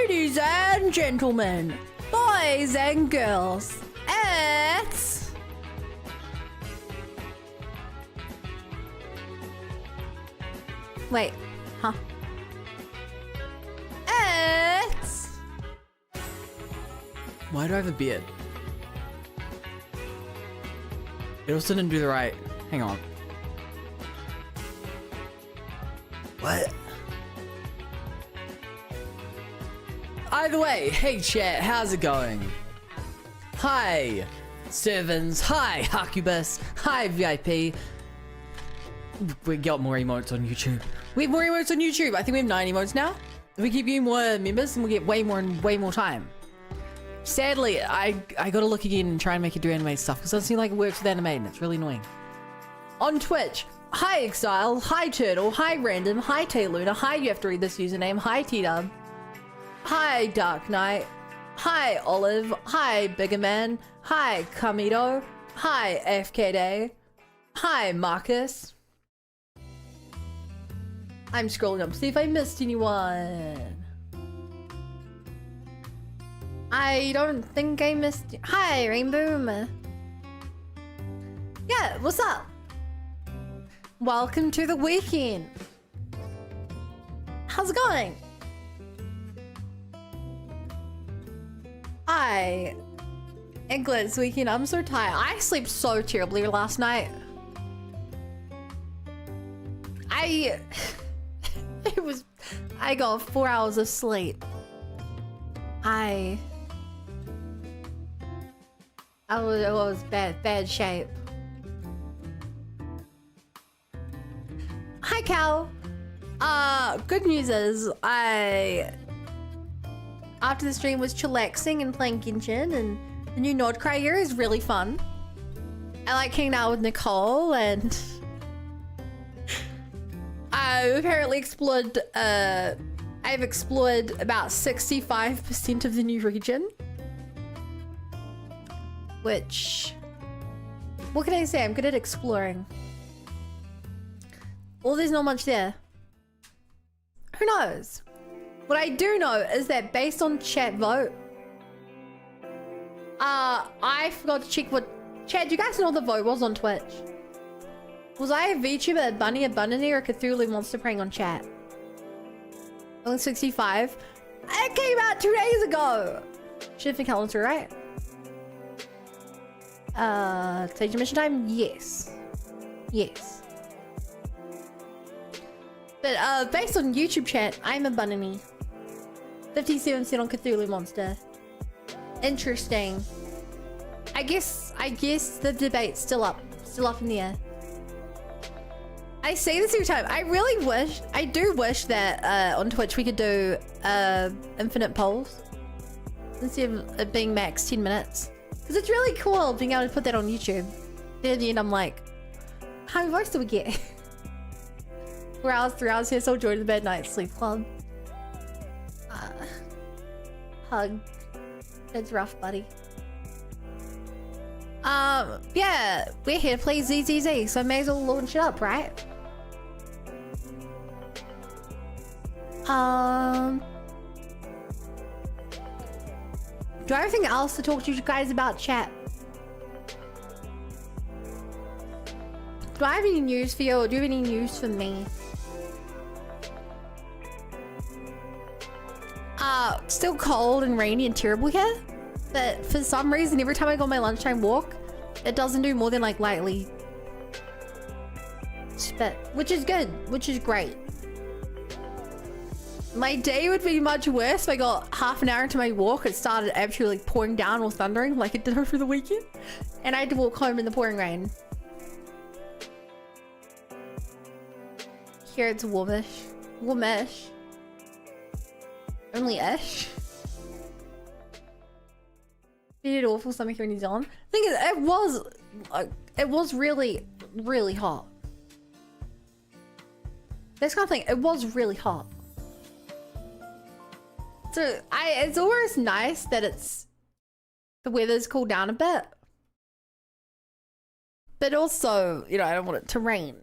Ladies and gentlemen, boys and girls, it's... Wait, huh? It's... Why do I have a beard? It also didn't do the right... Hang on. What? Either way, hey chat, how's it going? Hi, Sevens. Hi, Hakubus. Hi, VIP. We got more emotes on YouTube. We have more emotes on YouTube. I think we have 9 emotes now. If we keep getting more members, and we'll get way more time. Sadly, I gotta look again and try and make it do anime stuff because it doesn't seem like it works with anime and it's really annoying. On Twitch, hi Exile, hi Turtle, hi Random, hi Tayluna, hi you have to read this username, hi T-Dub, hi Dark Knight, hi Olive, hi Bigger Man, hi Kamido, hi AFK Day, hi Marcus. I'm scrolling up to see if I missed anyone. I don't think I missed. Hi, Rainbow. Yeah, what's up? Welcome to the weekend. How's it going? Hi, England, this weekend. I'm so tired. I slept so terribly last night. I got 4 hours of sleep. I was bad shape. Hi Cal. Good news is after the stream was chillaxing and playing Genshin, and the new Nordcry here is really fun. I like hanging out with Nicole, and I've apparently explored I've explored about 65% of the new region. Which, what can I say? I'm good at exploring. Well, there's not much there. Who knows? What I do know is that based on chat vote, I forgot to check what chat. Do you guys know what the vote was on Twitch? Was I a VTuber, a bunny, a bunny, or a Cthulhu monster preying on chat? Only 65. It came out 2 days ago. Shift and calendar, right? Stage mission time? Yes. Yes. But based on YouTube chat, I'm a bunny. 57% on Cthulhu monster. Interesting. I guess the debate's still up in the air. I say this every time. I do wish that on Twitch we could do infinite polls instead of it being max 10 minutes. Because it's really cool being able to put that on YouTube. Then at the end I'm like, how many votes do we get? 4 hours, 3 hours here, so join the Bad Night Sleep Club. Hug. That's rough, buddy. Yeah, we're here to play ZZZ, so I may as well launch it up, right? Do I have anything else to talk to you guys about, chat? Do I have any news for you, or do you have any news for me? Still cold and rainy and terrible here, but for some reason every time I go on my lunchtime walk, it doesn't do more than like lightly spit, which is good, which is great. My day would be much worse if I got half an hour into my walk. It started absolutely pouring down or thundering like it did over the weekend, and I had to walk home in the pouring rain. Here it's warmish. Warmish. Only ish. It awful summer here in New Zealand. The thing is, it was really, really hot. This kind of thing, it was really hot. So it's almost nice that the weather's cooled down a bit. But also, you know, I don't want it to rain.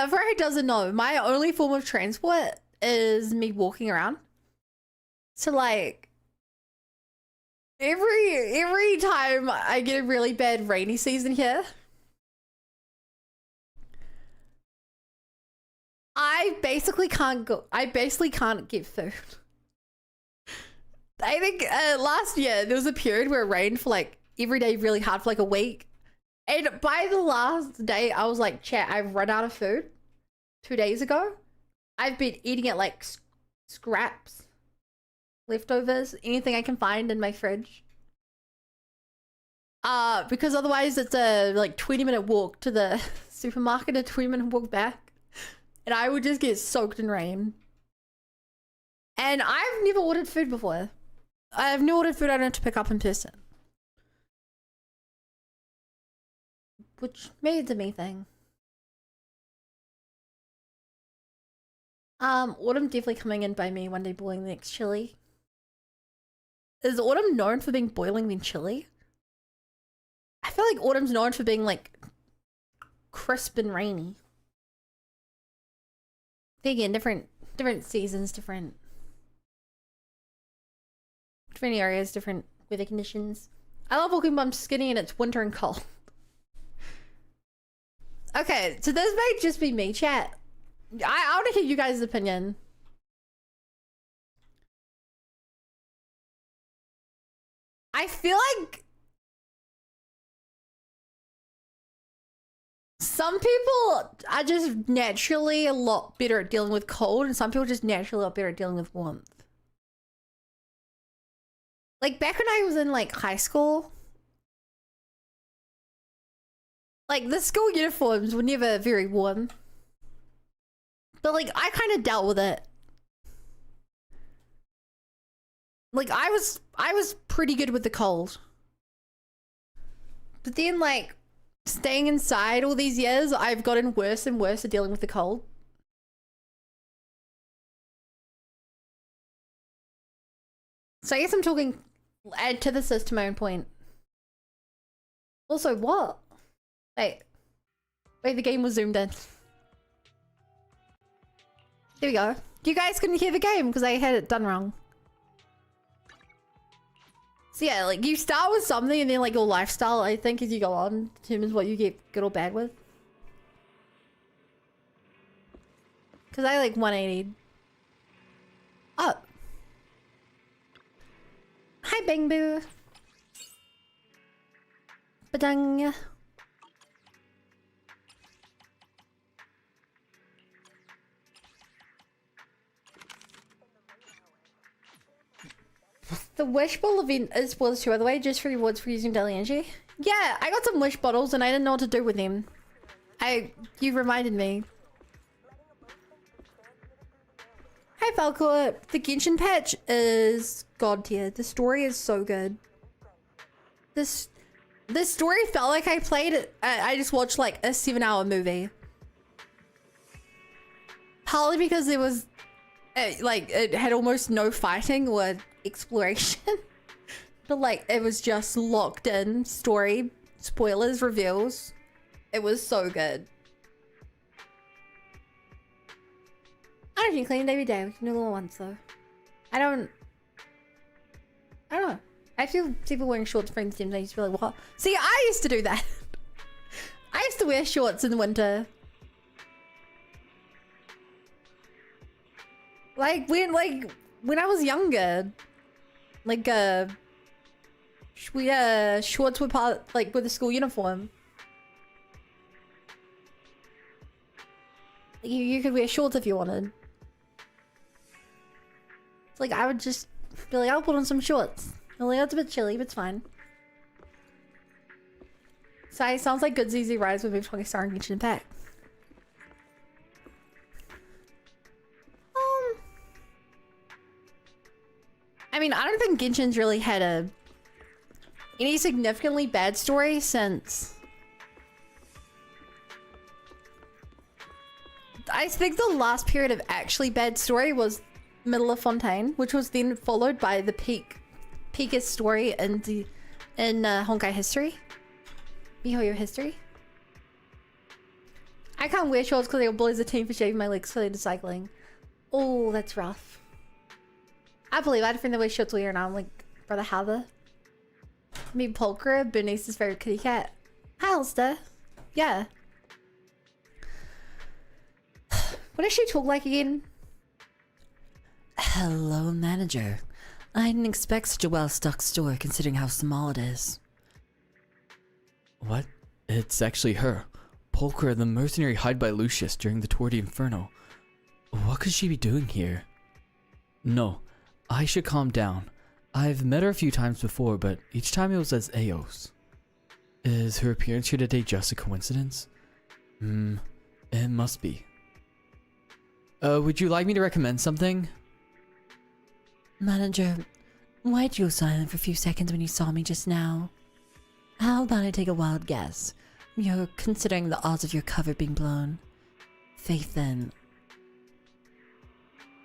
for who doesn't know, my only form of transport is me walking around. So like every time I get a really bad rainy season here, I basically can't get food. I think last year there was a period where it rained for like every day really hard for like a week. And by the last day, I was like, chat, I've run out of food 2 days ago. I've been eating it like scraps, leftovers, anything I can find in my fridge. Because otherwise it's a like 20-minute walk to the supermarket, a 20-minute walk back. And I would just get soaked in rain. And I've never ordered food before. I've never ordered food I don't have to pick up in person. Which maybe it's a me thing. Autumn definitely coming in by me one day boiling the next chili. Is Autumn known for being boiling then chili? I feel like Autumn's known for being like crisp and rainy. Again, different seasons, different areas, different weather conditions. I love walking but I'm skinny and it's winter and cold. Okay, so this might just be me, chat. I want to hear you guys' opinion. I feel like some people are just naturally a lot better at dealing with cold, and some people are just naturally a lot better at dealing with warmth. Like back when I was in like high school, like the school uniforms were never very warm. But like I kind of dealt with it. Like I was pretty good with the cold. But then like staying inside all these years, I've gotten worse and worse at dealing with the cold. So I guess I'm talking add to this as to my own point. Also, what? Wait, the game was zoomed in. There we go. You guys couldn't hear the game because I had it done wrong. So yeah, like you start with something and then like your lifestyle, I think, as you go on, determines what you get good or bad with. Because I like 180'd up. Hi, Bangboo. Badang. The wish bottle event was too, by the way, just for rewards for using daily energy. Yeah, I got some wish bottles and I didn't know what to do with them. You reminded me. Hi Falcor, the Genshin patch is god tier. The story is so good. This story felt like I played it. I just watched like a 7-hour movie. Partly because it was like it had almost no fighting or exploration. But like it was just locked in story, spoilers, reveals. It was so good. I don't think clean every day. We can do a little once though. I don't know. I feel people wearing shorts for instance. I used to be like, what? See, I used to do that. I used to wear shorts in the winter. Like when I was younger, like shorts were part like with the school uniform. You could wear shorts if you wanted. It's like I would just be like, I'll put on some shorts. Only it's a bit chilly, but it's fine. So sounds like good ZZ Rise with maybe 20 star and Genshin Impact. I mean, I don't think Genshin's really had any significantly bad story since. I think the last period of actually bad story was Middle of Fontaine, which was then followed by the peakest story in Honkai history. MiHoYo history. I can't wear shorts because they'll bully the team for shaving my legs so they're cycling. Oh, that's rough. I believe I had a friend that wears shorts all year and I'm like, brother, how the? Me, Polka, Bernice's favorite kitty cat. Hi, Ulster. Yeah. What does she talk like again? Hello, manager. I didn't expect such a well-stocked store considering how small it is. What? It's actually her. Polka, the mercenary hired by Lucius during the Tour de Inferno. What could she be doing here? No, I should calm down. I've met her a few times before, but each time it was as Eos. Is her appearance here today just a coincidence? It must be. Would you like me to recommend something? Manager, why'd you go silent for a few seconds when you saw me just now? How about I take a wild guess? You're considering the odds of your cover being blown. Faith then.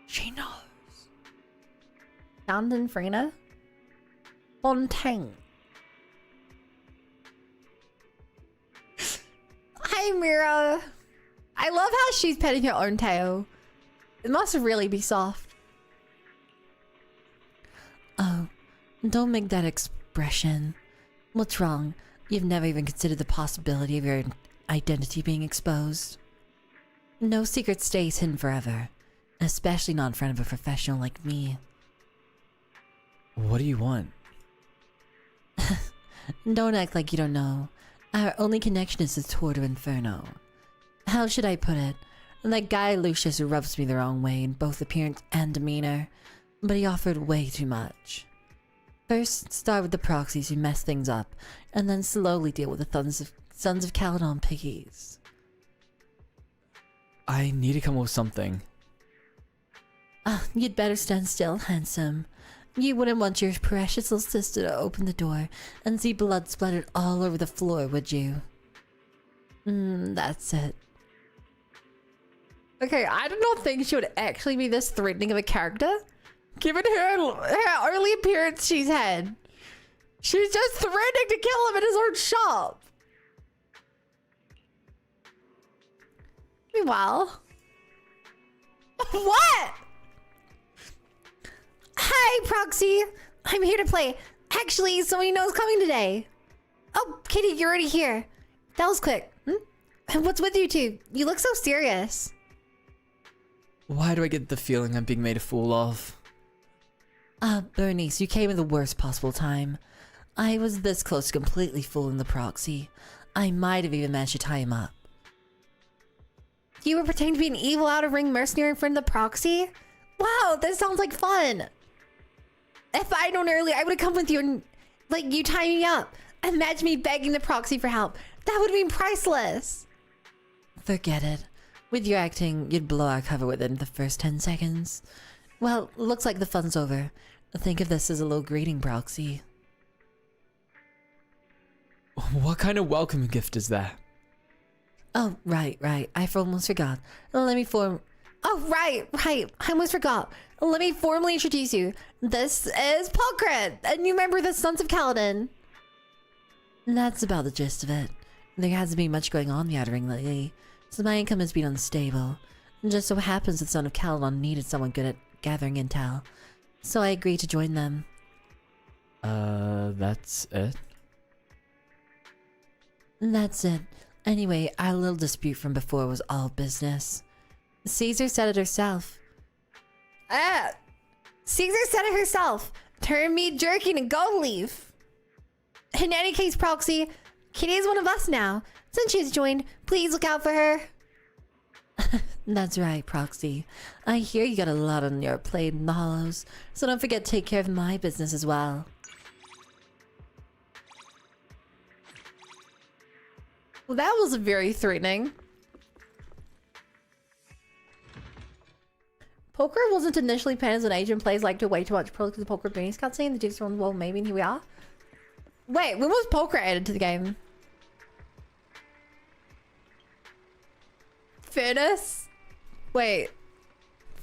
She knows. London Frina? Fontaine. Hi, Mira. I love how she's petting her own tail. It must really be soft. Oh, don't make that expression. What's wrong? You've never even considered the possibility of your identity being exposed. No secret stays hidden forever, especially not in front of a professional like me. What do you want? Don't act like you don't know. Our only connection is the Tour de Inferno. How should I put it? That guy Lucius rubs me the wrong way in both appearance and demeanor, but he offered way too much. First, start with the proxies who mess things up, and then slowly deal with the Sons of Caledon piggies. I need to come up with something. You'd better stand still, handsome. You wouldn't want your precious little sister to open the door and see blood splattered all over the floor, would you? That's it. Okay, I did not think she would actually be this threatening of a character. Given her early appearance she's had. She's just threatening to kill him in his own shop. Meanwhile... What? Hi, Proxy. I'm here to play. Actually, somebody knows coming today. Oh, Kitty, you're already here. That was quick. What's with you two? You look so serious. Why do I get the feeling I'm being made a fool of? Bernice, you came at the worst possible time. I was this close to completely fooling the Proxy. I might have even managed to tie him up. You were pretending to be an evil out-of-ring mercenary in front of the Proxy? Wow, that sounds like fun. If I'd known earlier, I would have come with you and, like, you tie me up. Imagine me begging the Proxy for help. That would have been priceless. Forget it. With your acting, you'd blow our cover within the first 10 seconds. Well, looks like the fun's over. Think of this as a little greeting, Proxy. What kind of welcome gift is that? Oh, right. I almost forgot. Let me form... Oh, right. I almost forgot. Let me formally introduce you. This is Polkrit, a new member of the Sons of Caledon. That's about the gist of it. There hasn't been much going on in the Outer Ring lately, so my income has been unstable. It just so happens the Son of Caledon needed someone good at gathering intel, so I agreed to join them. That's it? That's it. Anyway, our little dispute from before was all business. Caesar said it herself. Caesar said it herself. Turn me jerky and gold leaf. In any case, Proxy, Kitty is one of us now. Since she's joined, please look out for her. That's right, Proxy. I hear you got a lot on your plate in the Hollows, so don't forget to take care of my business as well. Well, that was very threatening. Poker wasn't initially planned as an agent. Plays like to way too much pro because the Poker Bernice cutscene. The Dukes are on the wall, maybe, and here we are. Wait, when was Poker added to the game? Fairness? Wait.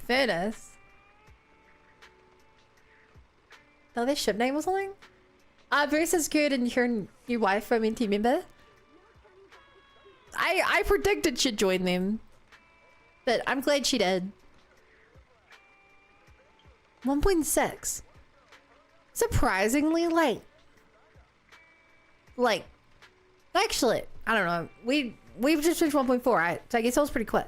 Fairness? No, their ship name or something? Bruce is good and you're your wife from team member. I predicted she'd join them. But I'm glad she did. 1.6. Surprisingly late. Like, actually, I don't know. We've just finished 1.4, right? So I guess that was pretty quick.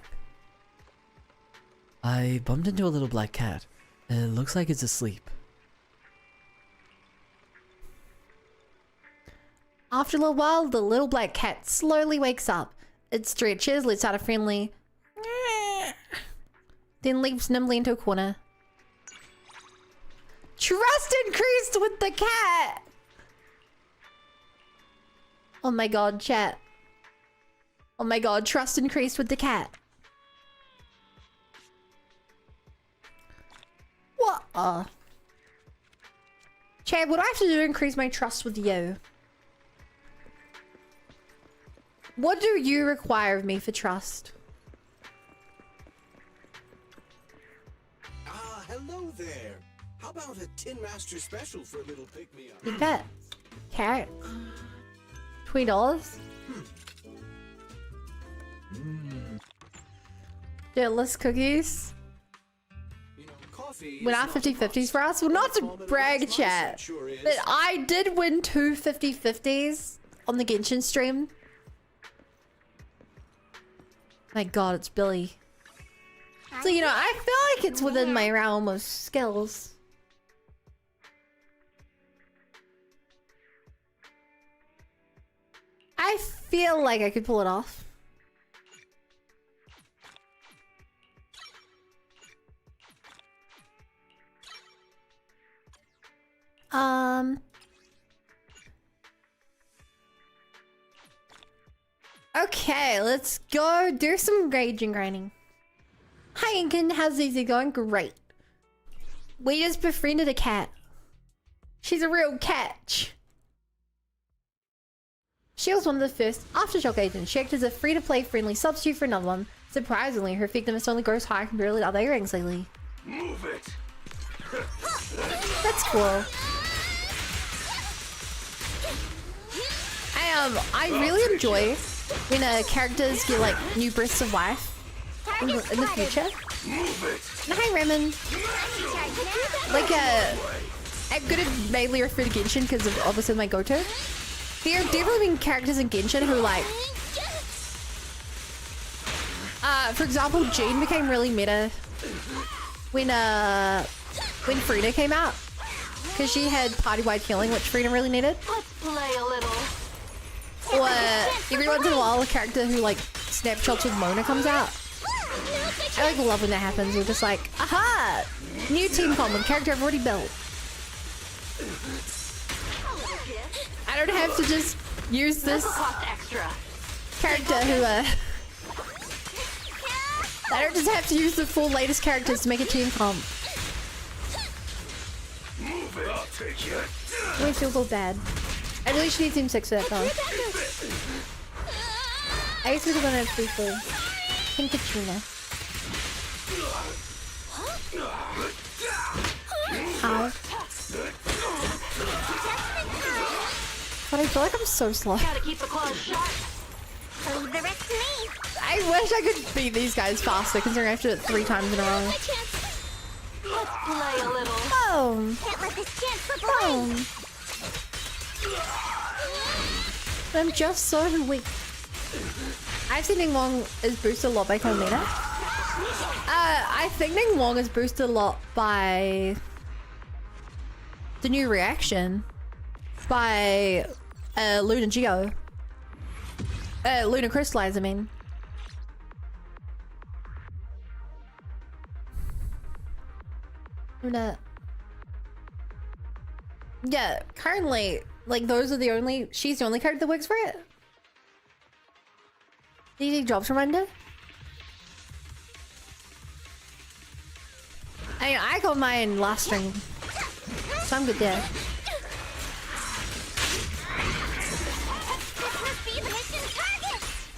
I bumped into a little black cat. It looks like it's asleep. After a little while, the little black cat slowly wakes up. It stretches, lets out a friendly then leaps nimbly into a corner. Trust increased with the cat! Oh my god, chat. Oh my god, trust increased with the cat. What? Chad, what do I have to do to increase my trust with you? What do you require of me for trust? Hello there. How about a Tin Master special for a little pick-me-up? Take that. Carrot. $20. Ditless cookies. You know, coffee Went out 50-50s for us. Well, not to brag, chat, but I did win 2 50-50s on the Genshin stream. My god, it's Billy. So, you know, I feel like it's within my realm of skills. I feel like I could pull it off. Okay, let's go do some rage and grinding. Hi Inkin, how's ZZ going? Great. We just befriended a cat. She's a real catch. She was one of the first Aftershock agents. She acted as a free-to-play friendly substitute for another one. Surprisingly, her effectiveness only grows higher compared to other ranks lately. Move it. That's cool. I really enjoy when characters get like new breaths of life in the future. Hi Raymond. Like I'm gonna mainly refer to Genshin because of obviously my go-to. There have definitely been characters in Genshin who like for example, Jean became really meta when Frida came out. Because she had party-wide healing, which Frida really needed. Let's play a little. Or every once in a while, a character who like snapshots with Mona comes out. I like love when that happens. You're just like, aha! New team comp with character I've already built. I don't have to just use this character who I don't just have to use the 4 latest characters to make a team comp. It makes me feel bad. I really should need Team 6 for that though. I guess we could have free food. Pink Katrina. Ow. But I feel like I'm so slow. Gotta keep the claws sharp. Leave the rest to me. I wish I could beat these guys faster considering I have to do it 3 times in a row. Let's play a little. Boom! Can't let this chance slip away. Boom! I'm just so weak. I've seen Ning Wong is boosted a lot by Colmena. I think Ning Wong is boosted a lot by the new reaction by Luna Geo. Luna Crystallize, I mean. Luna. Yeah, currently, like those are the only, she's the only character that works for it. ZZ jobs reminder. I got mine last string, so I'm good there.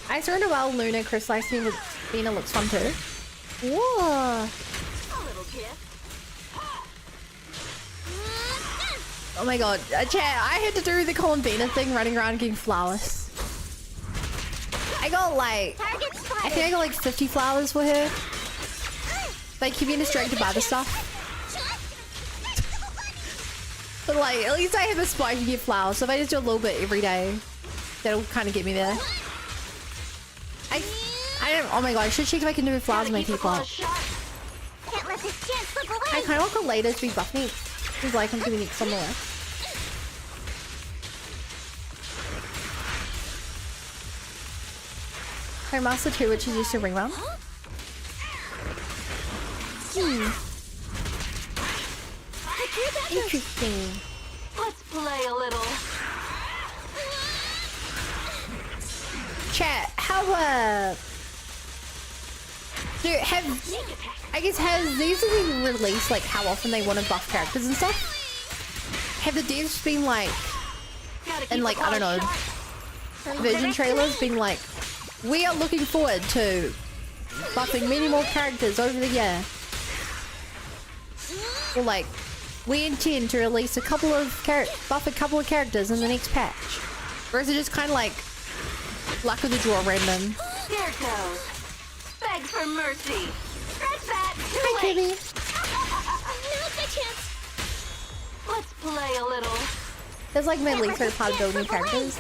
I surrender well Luna crystallizing with Vena looks fun too. Whoa! Oh my god, chat, I had to do the Colin Vena thing running around getting flowers. I I got like, Target I spotted. think I got like 50 flowers for her. Like, keep being distracted to buy the stuff. But like, at least I have a spot to get flowers. So if I just do a little bit every day, that'll kind of get me there. I don't, oh my god, I should check if I can do flowers and make people up. Can't let this chance slip away. I kind of want Later to be buff neat. He's like, I'm doing it somewhere. I master 2, which is used to ring run. Interesting. Let's play a little. Chat, how dude, I guess has these been released, like how often they want to buff characters and stuff? Have the devs been like, and like, I don't know, version trailers been like, we are looking forward to buffing many more characters over the year. Or like, we intend to release a couple of buff a couple of characters in the next patch. Or is it just kind of like luck of the draw random? Here it goes. Beg for mercy. Scratch that. Too Hi, late. Kitty. Now's my chance. Let's play a little. That's like my least favorite part of building characters.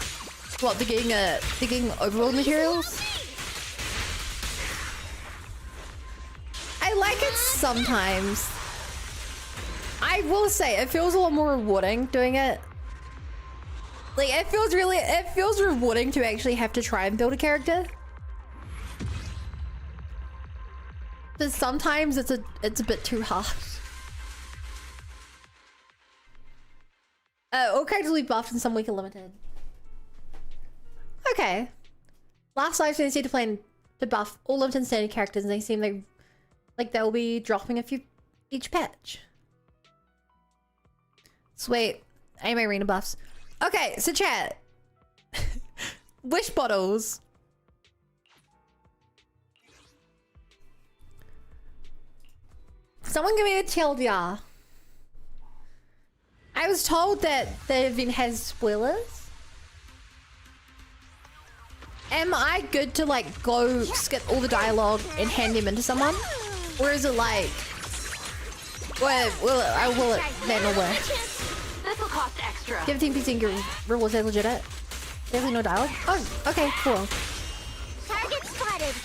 What, they're getting Overlord materials? I like it sometimes. I will say, it feels a lot more rewarding doing it. Like, it feels rewarding to actually have to try and build a character. But sometimes it's a bit too hard. All characters will be buffed and some week are limited. Okay. Last live stream, they to plan to buff all limited standard characters, and they seem like they'll be dropping a few each patch. Sweet. Aim arena buffs. Okay, so chat. Wish bottles. Someone give me a TLDR. I was told that the event has spoilers. Am I good to like go skip all the dialogue and hand them into someone? Or is it like, well, will it then or work? This'll cost extra. 15% your rules are legit. Definitely no dialogue. Oh, okay, cool. Target spotted.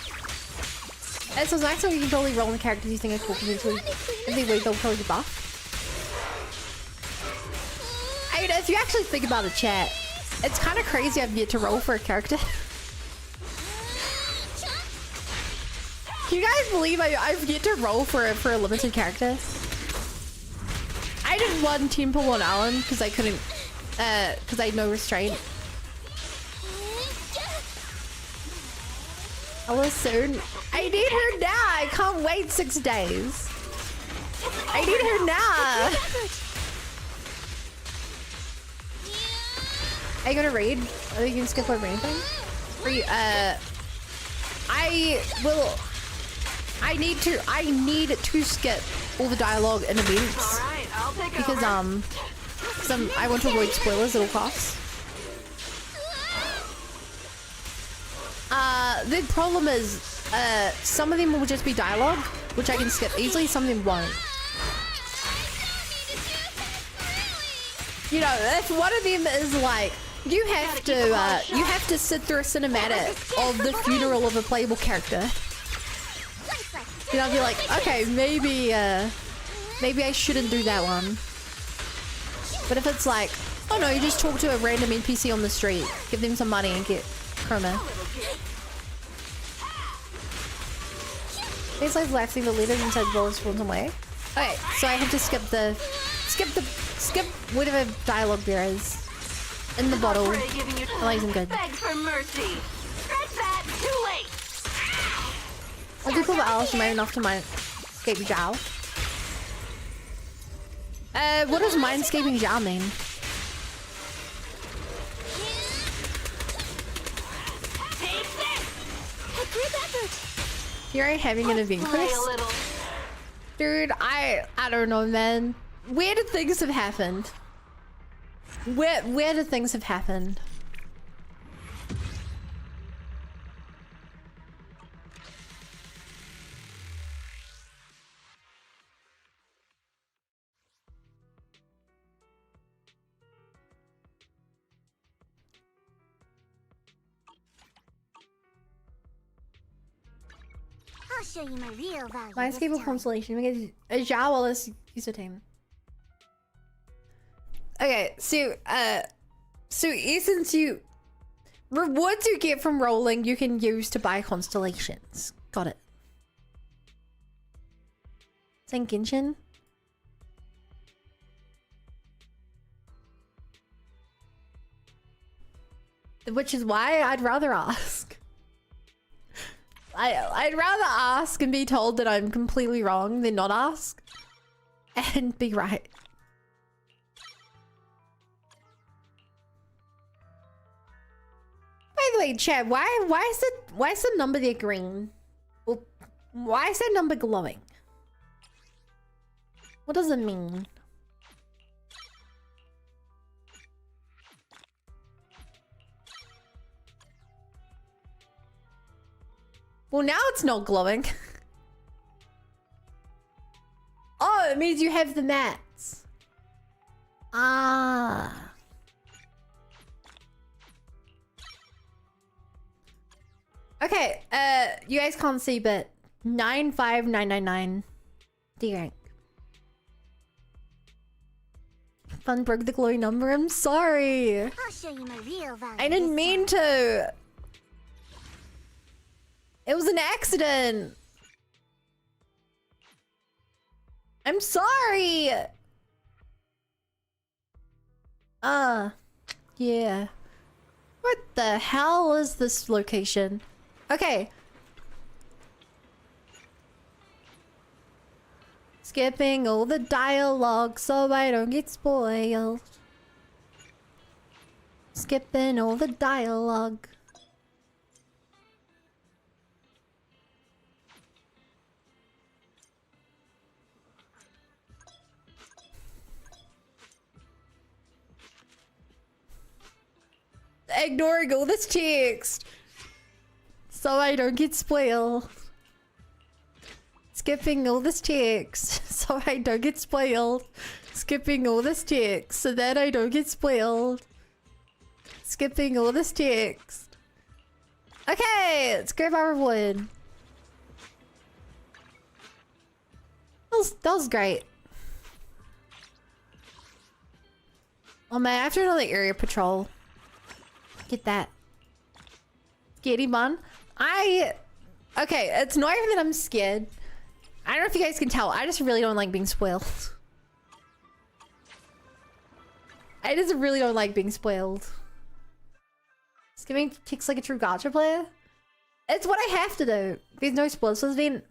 It sounds nice so you can totally roll in the characters you think are cool potentially. If they wait, they'll probably get buff. I mean, if you actually think about it, chat, it's kind of crazy I've yet to roll for a character. Can you guys believe I've yet to roll for a limited character? I did one Temple on Alan because I couldn't, because I had no restraint. Ella soon. I need her now. I can't wait 6 days. I need her now. Are you gonna read? Are you gonna skip over anything? I need to skip all the dialogue in events. All right, I'll take Because over. I want to avoid spoilers at all costs. The problem is some of them will just be dialogue, which I can skip easily, some of them won't. You know, if one of them is like, you have to sit through a cinematic of the funeral of a playable character. You know, I'll be like, okay, maybe I shouldn't do that one. But if it's like, oh no, you just talk to a random NPC on the street, give them some money and get chroma. It's like laughing the letters inside bullets from some way. Okay, so I have to skip whatever dialogue there is in the bottle. Amazing good. Beg for mercy. Scratch that. Too late. I'll do cool Alice from enough to Mindscaping Jow. What does Mindscaping Jow mean? Take this. A group effort. Here I'm having an event Play a quest. little. Dude, I don't know, man. Where did things have happened? Where did things have happened? show you my real value. My this escape time. constellation. We get a Jawless user team. Okay, so essence you rewards you get from rolling you can use to buy constellations. Got it. Saint Genshin? Which is why I'd rather ask. I'd rather ask and be told that I'm completely wrong than not ask and be right. By the way, Chad, why is the number there green? Well, why is that number glowing? What does it mean? Well, now it's not glowing. Oh, it means you have the mats. Ah. Okay, you guys can't see, but 95999 D rank. Fun broke the glowy number. I'm sorry. I'll show you my real value. I didn't this mean time. to. It was an accident. I'm sorry. Yeah. What the hell is this location? Okay. Skipping all the dialogue so I don't get spoiled. Skipping all the dialogue. Ignoring all this text so I don't get spoiled. Skipping all this text so I don't get spoiled. Skipping all this text so that I don't get spoiled. Skipping all this text. Okay, let's grab our wood. That was great. Oh man, I have to do another area patrol. Get that. Get him on. Okay, it's not even that I'm scared. I don't know if you guys can tell. I just really don't like being spoiled. I just really don't like being spoiled. Skipping ticks like a true gacha player. It's what I have to do. There's no spoilers. So then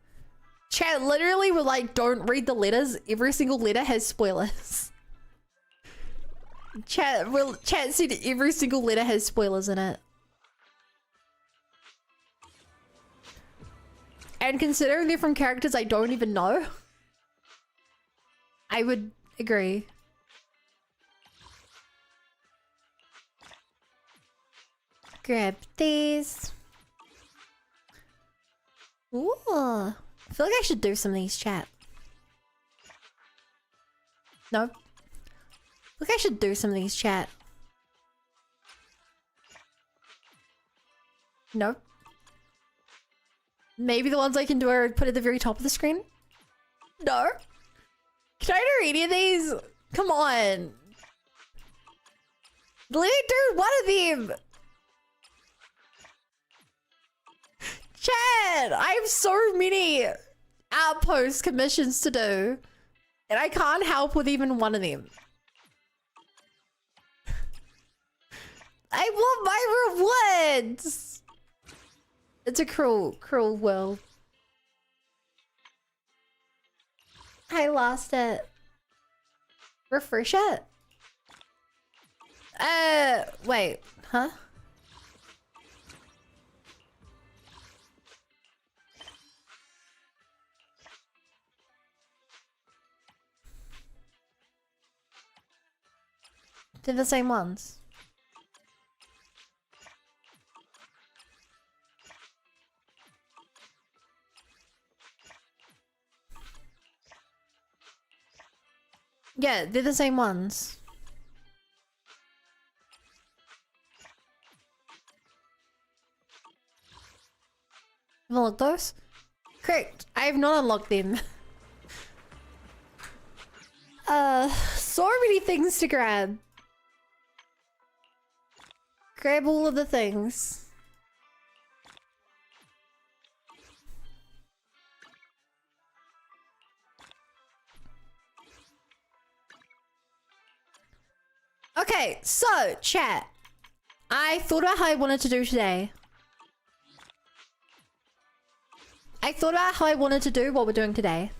chat literally were like, don't read the letters. Every single letter has spoilers. Chat said every single letter has spoilers in it. And considering they're from characters I don't even know, I would agree. Grab these. Ooh. I feel like I should do some of these, chat. No. Look, I should do some of these, chat. Nope. Maybe the ones I can do are put at the very top of the screen? No. Can I do any of these? Come on. Let me do one of them. Chat, I have so many outpost commissions to do. And I can't help with even one of them. I want my rewards! It's a cruel, cruel world. I lost it. Refresh it? Wait, huh? They're the same ones. Yeah, they're the same ones. Have a look those? Correct. I have not unlocked them. So many things to grab. Grab all of the things. Okay, so chat. I thought about how I wanted to do today. I thought about how I wanted to do what we're doing today.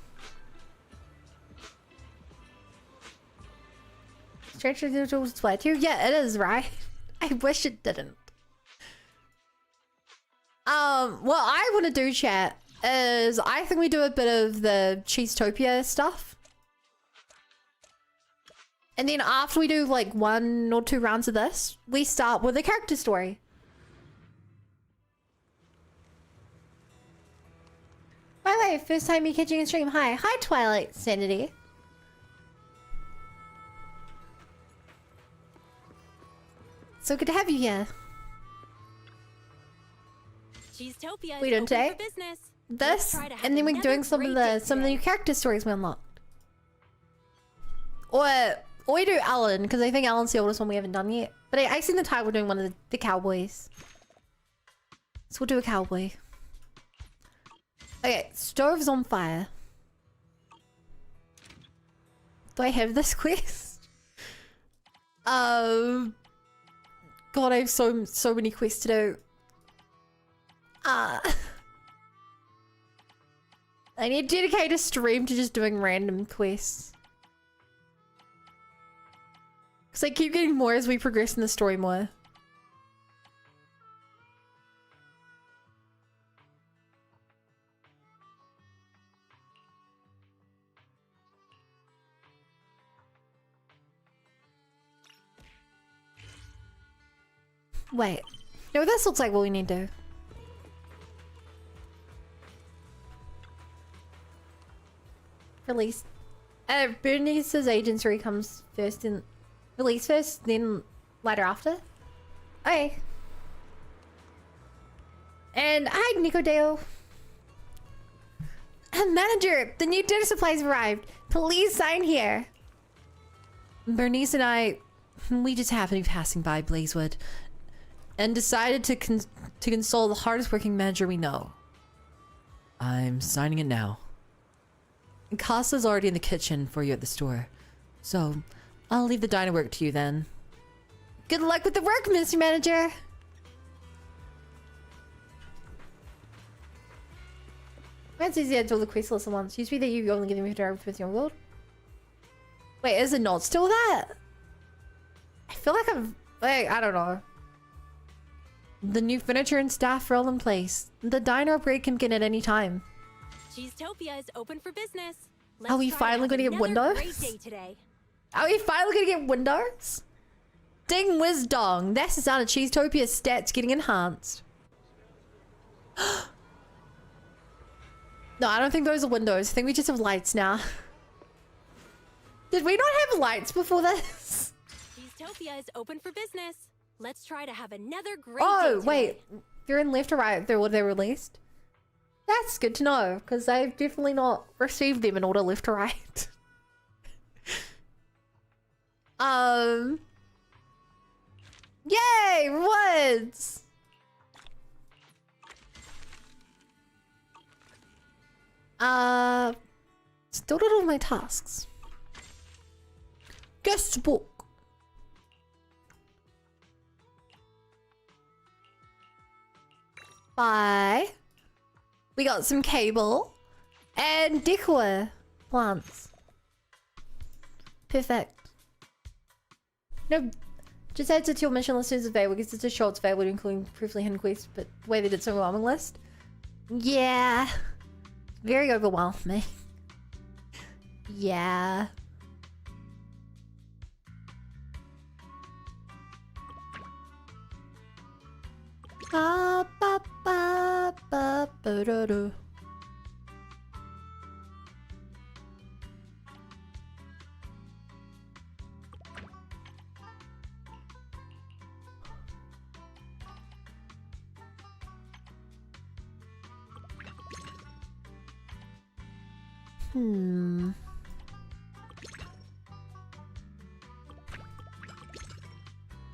Stretch the tools sweat too? Yeah, it is, right? I wish it didn't. What I want to do, chat, is I think we do a bit of the Cheesetopia stuff. And then after we do like 1 or 2 rounds of this, we start with a character story. By the way, first time you catching a stream. Hi. Hi, Twilight Sanity. So good to have you here. Cheesetopia We is doing open today? for business. This, and then we're doing some of the new character stories we unlocked. Or we do Alan, because I think Alan's the oldest one we haven't done yet. But I seen the title, we're doing one of the cowboys. So we'll do a cowboy. Okay, stove's on fire. Do I have this quest? God, I have so many quests to do. I need to dedicate a stream to just doing random quests. Because I keep getting more as we progress in the story more. Wait. No, this looks like what we need to do. Release. Bernice's agency comes first and release first, then later after. Okay. And hi, Nicodale. Manager, the new dinner supplies have arrived. Please sign here. Bernice and I, we just happened to be passing by Blazewood and decided to console the hardest working manager we know. I'm signing it now. Casa's already in the kitchen for you at the store. So, I'll leave the diner work to you then. Good luck with the work, Mr. Manager! That's easy to do all the quests list at once. Used to be that you only give them to with your world. Wait, is it not still that? I feel like I don't know. The new furniture and staff are all in place. The diner upgrade can begin at any time. Cheesetopia is open for business. Are we finally gonna get windows? Great day today. Are we finally gonna get windows? Ding whiz dong. That's the sound of Cheesetopia's stats getting enhanced. No, I don't think those are windows. I think we just have lights now. Did we not have lights before this? Cheesetopia is open for business. Let's try to have another great day Oh, today. wait. They're in left or right. They're what they released. That's good to know, because I've definitely not received them in order left or right. Yay! Rewards! Still did all my tasks. Guest book. Bye. We got some cable and decor plants. Perfect. No, just adds it to your mission list as available because it's a short available including previously hidden quests, but the way they did so overwhelming list. Yeah. Very overwhelming. Yeah. Ba ba ba ba ba da da.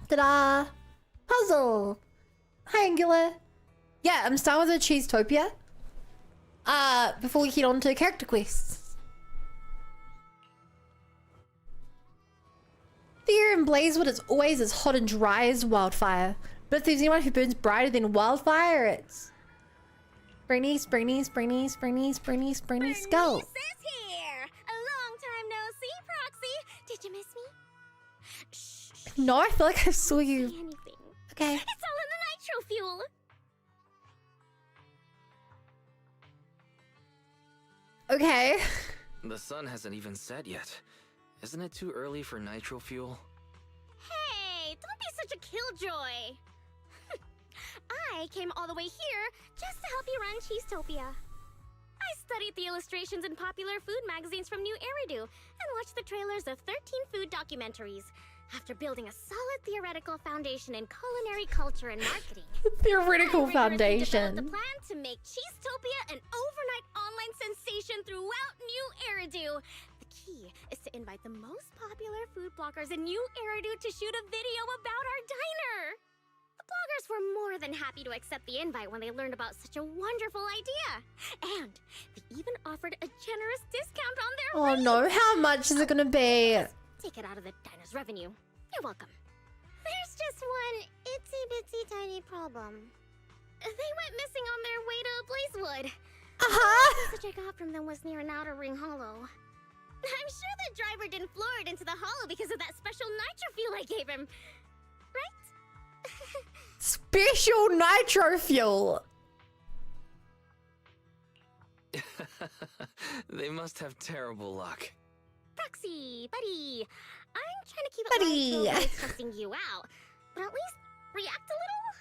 Ta-da! Puzzle! Hi, Angular. Yeah, I'm starting with a Cheesetopia. Before we head on to character quests. The air in Blazewood is always as hot and dry as wildfire. But if there's anyone who burns brighter than wildfire, it's... Bernice, Bernice, Bernice, Bernice, Bernice, Bernice, go! Bernice is here! A long time no see, Proxy! Did you miss me? Shh. No, I feel like I saw See you. anything. Okay. It's all in the nitro fuel! Okay. The sun hasn't even set yet. Isn't it too early for nitro fuel? Hey, don't be such a killjoy! I came all the way here just to help you run Cheesetopia. I studied the illustrations in popular food magazines from New Eridu and watched the trailers of 13 food documentaries. After building a solid theoretical foundation in culinary culture and marketing, Theoretical I rigorously foundation. developed a plan to make Cheesetopia an overnight online sensation throughout New Eridu. The key is to invite the most popular food bloggers in New Eridu to shoot a video about our diner. The bloggers were more than happy to accept the invite when they learned about such a wonderful idea. And they even offered a generous discount on their Oh rate. no, how much is it gonna be? Take it out of the diner's revenue. You're welcome. There's just one itsy-bitsy tiny problem. They went missing on their way to Blazewood. Uh-huh. The message I got from them was near an outer ring hollow. I'm sure the driver didn't floor it into the hollow because of that special nitro fuel I gave him. Right? Special nitro fuel. They must have terrible luck. Proxy, buddy. I'm trying to keep it Buddy. light so avoid testing you out, but at least react a little.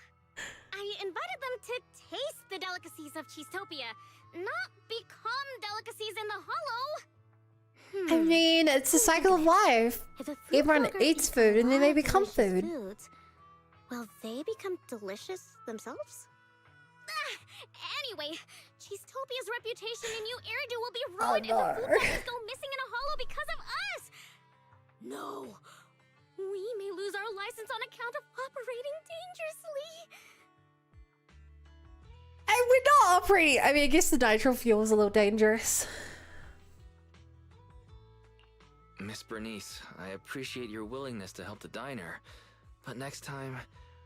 I invited them to taste the delicacies of Cheesetopia, not become delicacies in the hollow. I mean, it's a cycle of life. If a food Everyone blogger eats eats food a and then lot they of become delicious food. foods, will they become delicious themselves? Anyway, Cheesetopia's reputation in New Eridu will be ruined if the no. food bloggers go missing in a hollow because of us. No, we may lose our license on account of operating dangerously. And we're not operating. I mean, I guess the nitro fuel is a little dangerous. Miss Bernice, I appreciate your willingness to help the diner, but next time,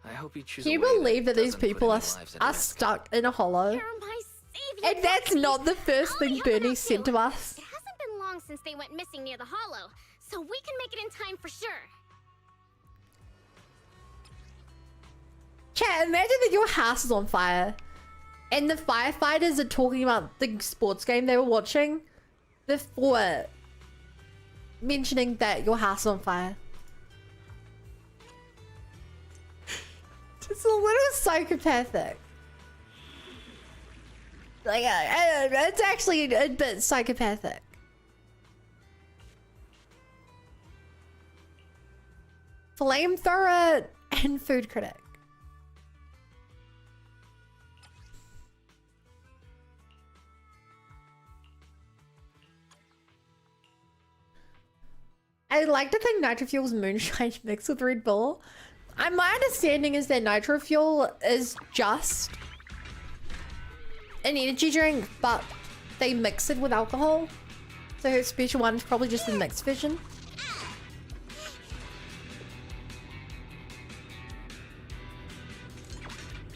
I hope you choose. Can you a way believe that these doesn't put people any are, lives at are risk. stuck in a hollow? You're my savior, And that's Proxy. not the first I'll thing be helping Bernie out said too. to us. It hasn't been long since they went missing near the hollow, so we can make it in time for sure. Chat, imagine that your house is on fire and the firefighters are talking about the sports game they were watching before mentioning that your house is on fire. It's a little psychopathic. Like, I don't know, it's actually a bit psychopathic. Flamethrower and food critic. I like to think nitro fuel is moonshine mixed with Red Bull. My understanding is that nitro fuel is just an energy drink, but they mix it with alcohol. So her special one is probably just a mixed version.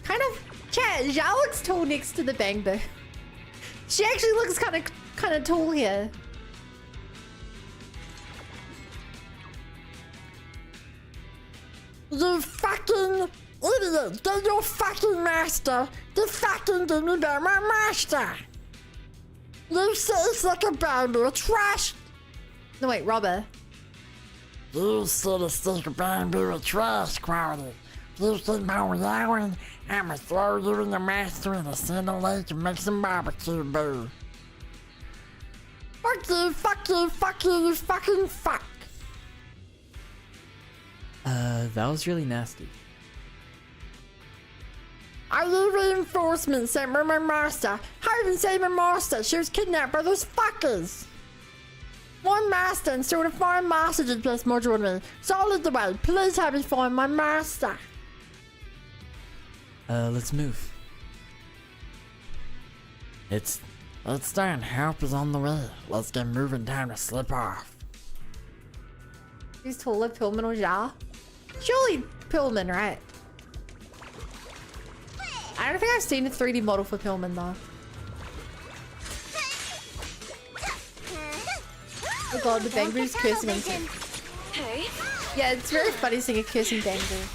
Kind of, chat, Zhao looks tall next to the Bangboo. She actually looks kind of tall here. You fucking idiot! They're your fucking master! You fucking didn't be my master! You say it's like a Bangboo trash! No wait, robber. You said it's like a Bangboo trash quality. You think I'm yelling? I'ma throw you in the master in the center lake and make some barbecue, boo. Fuck you, fuck you, fuck you, you fucking fuck. That was really nasty. 「 That was really nasty. Are you reinforcements sent by my master? I didn't say my master. She was kidnapped by those fuckers. My master and so to find master just placed more with me. Solid the way. Please help me find my master. Let's move. It's done. Help is on the way. Let's get moving. Time to slip off. Who's taller, Pillman or Ja? Surely Pillman, right? I don't think I've seen a 3D model for Pillman though. Oh god, the Bangboo's cursing him. Hey. Yeah, it's very funny seeing a cursing Bangboo.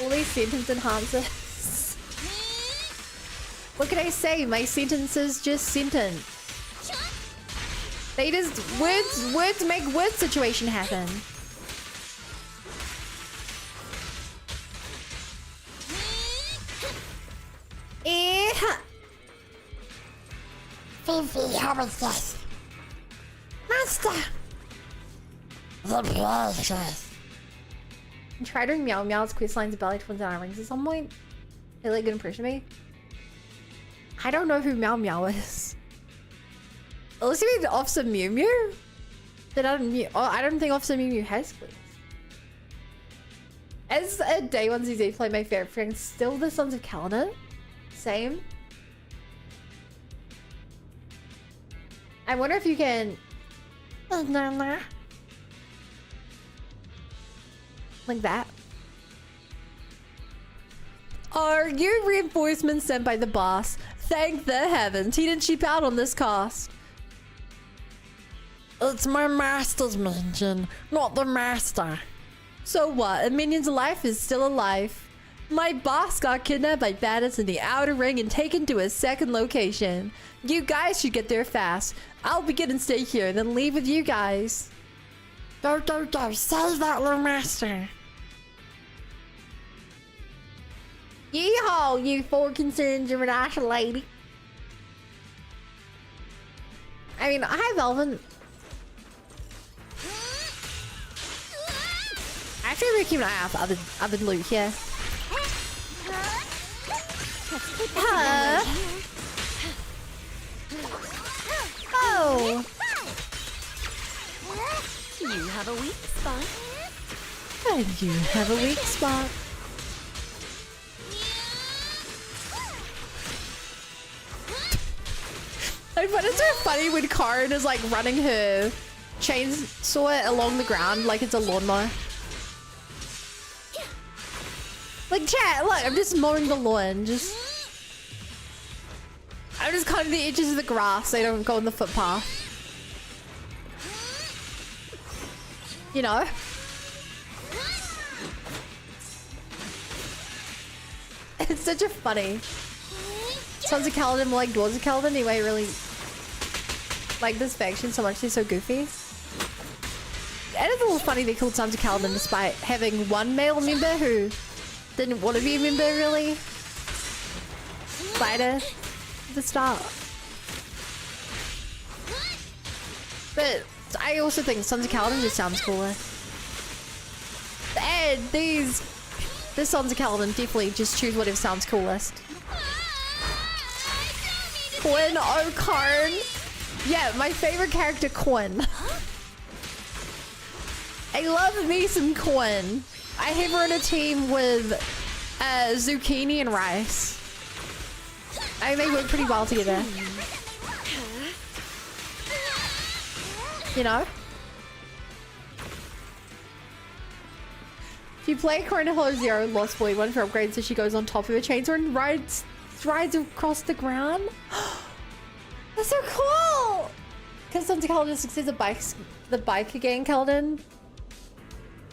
All these sentence enhancers. What can I say? My sentences just sentence. They just words make word situation happen. Fifi, how is this? Master! The precious. Try doing Meow Meow's questlines Belly Twins and Rings at some point. They like good impression of me. I don't know who Meow Meow is. Unless you mean Officer Mew Mew? Then I don't think Officer Mew Mew has quests. As a day one ZZ play, my favorite friend still the Sons of Kaladin. Same. I wonder if you can like that. Are you reinforcements sent by the boss? Thank the heavens he didn't cheap out on this cost. It's my master's minion, not the master. So what? A minion's life is still alive. My boss got kidnapped by bandits in the outer ring and taken to a second location. You guys should get there fast. I'll begin and stay here and then leave with you guys. Go, save that little master. Yeehaw, you four concerned international lady. I mean, hi, Velvin. Actually, we're keeping an eye out for other loot here. Oh. You have a weak spot. And you have a weak spot. I find it so funny when Karen is like running her chainsaw along the ground like it's a lawnmower. Like, chat, look, I'm just mowing the lawn. I'm just cutting the edges of the grass so they don't go on the footpath. You know? It's such a funny. Sons of Kaladin more like Dwarves of Kaladin anyway, really like this faction so much, they're so goofy. And it's a little funny they called Sons of Kaladin despite having one male member who didn't want to be a member really. Spider at the start. But I also think Sons of Kaladin just sounds cooler. And this Sons of Kaladin definitely just choose whatever sounds coolest. Quinn O'Karn. Yeah, my favorite character, Quinn. I love me some Quinn. I have her in a team with zucchini and rice. I think they work pretty well together. You know? If you play Corona Hollow Zero and Lost Void 1 for upgrades so she goes on top of a chainsaw and rides across the ground. That's so cool! Because Sons of Kaladin succeeds the biker gang Kaladin.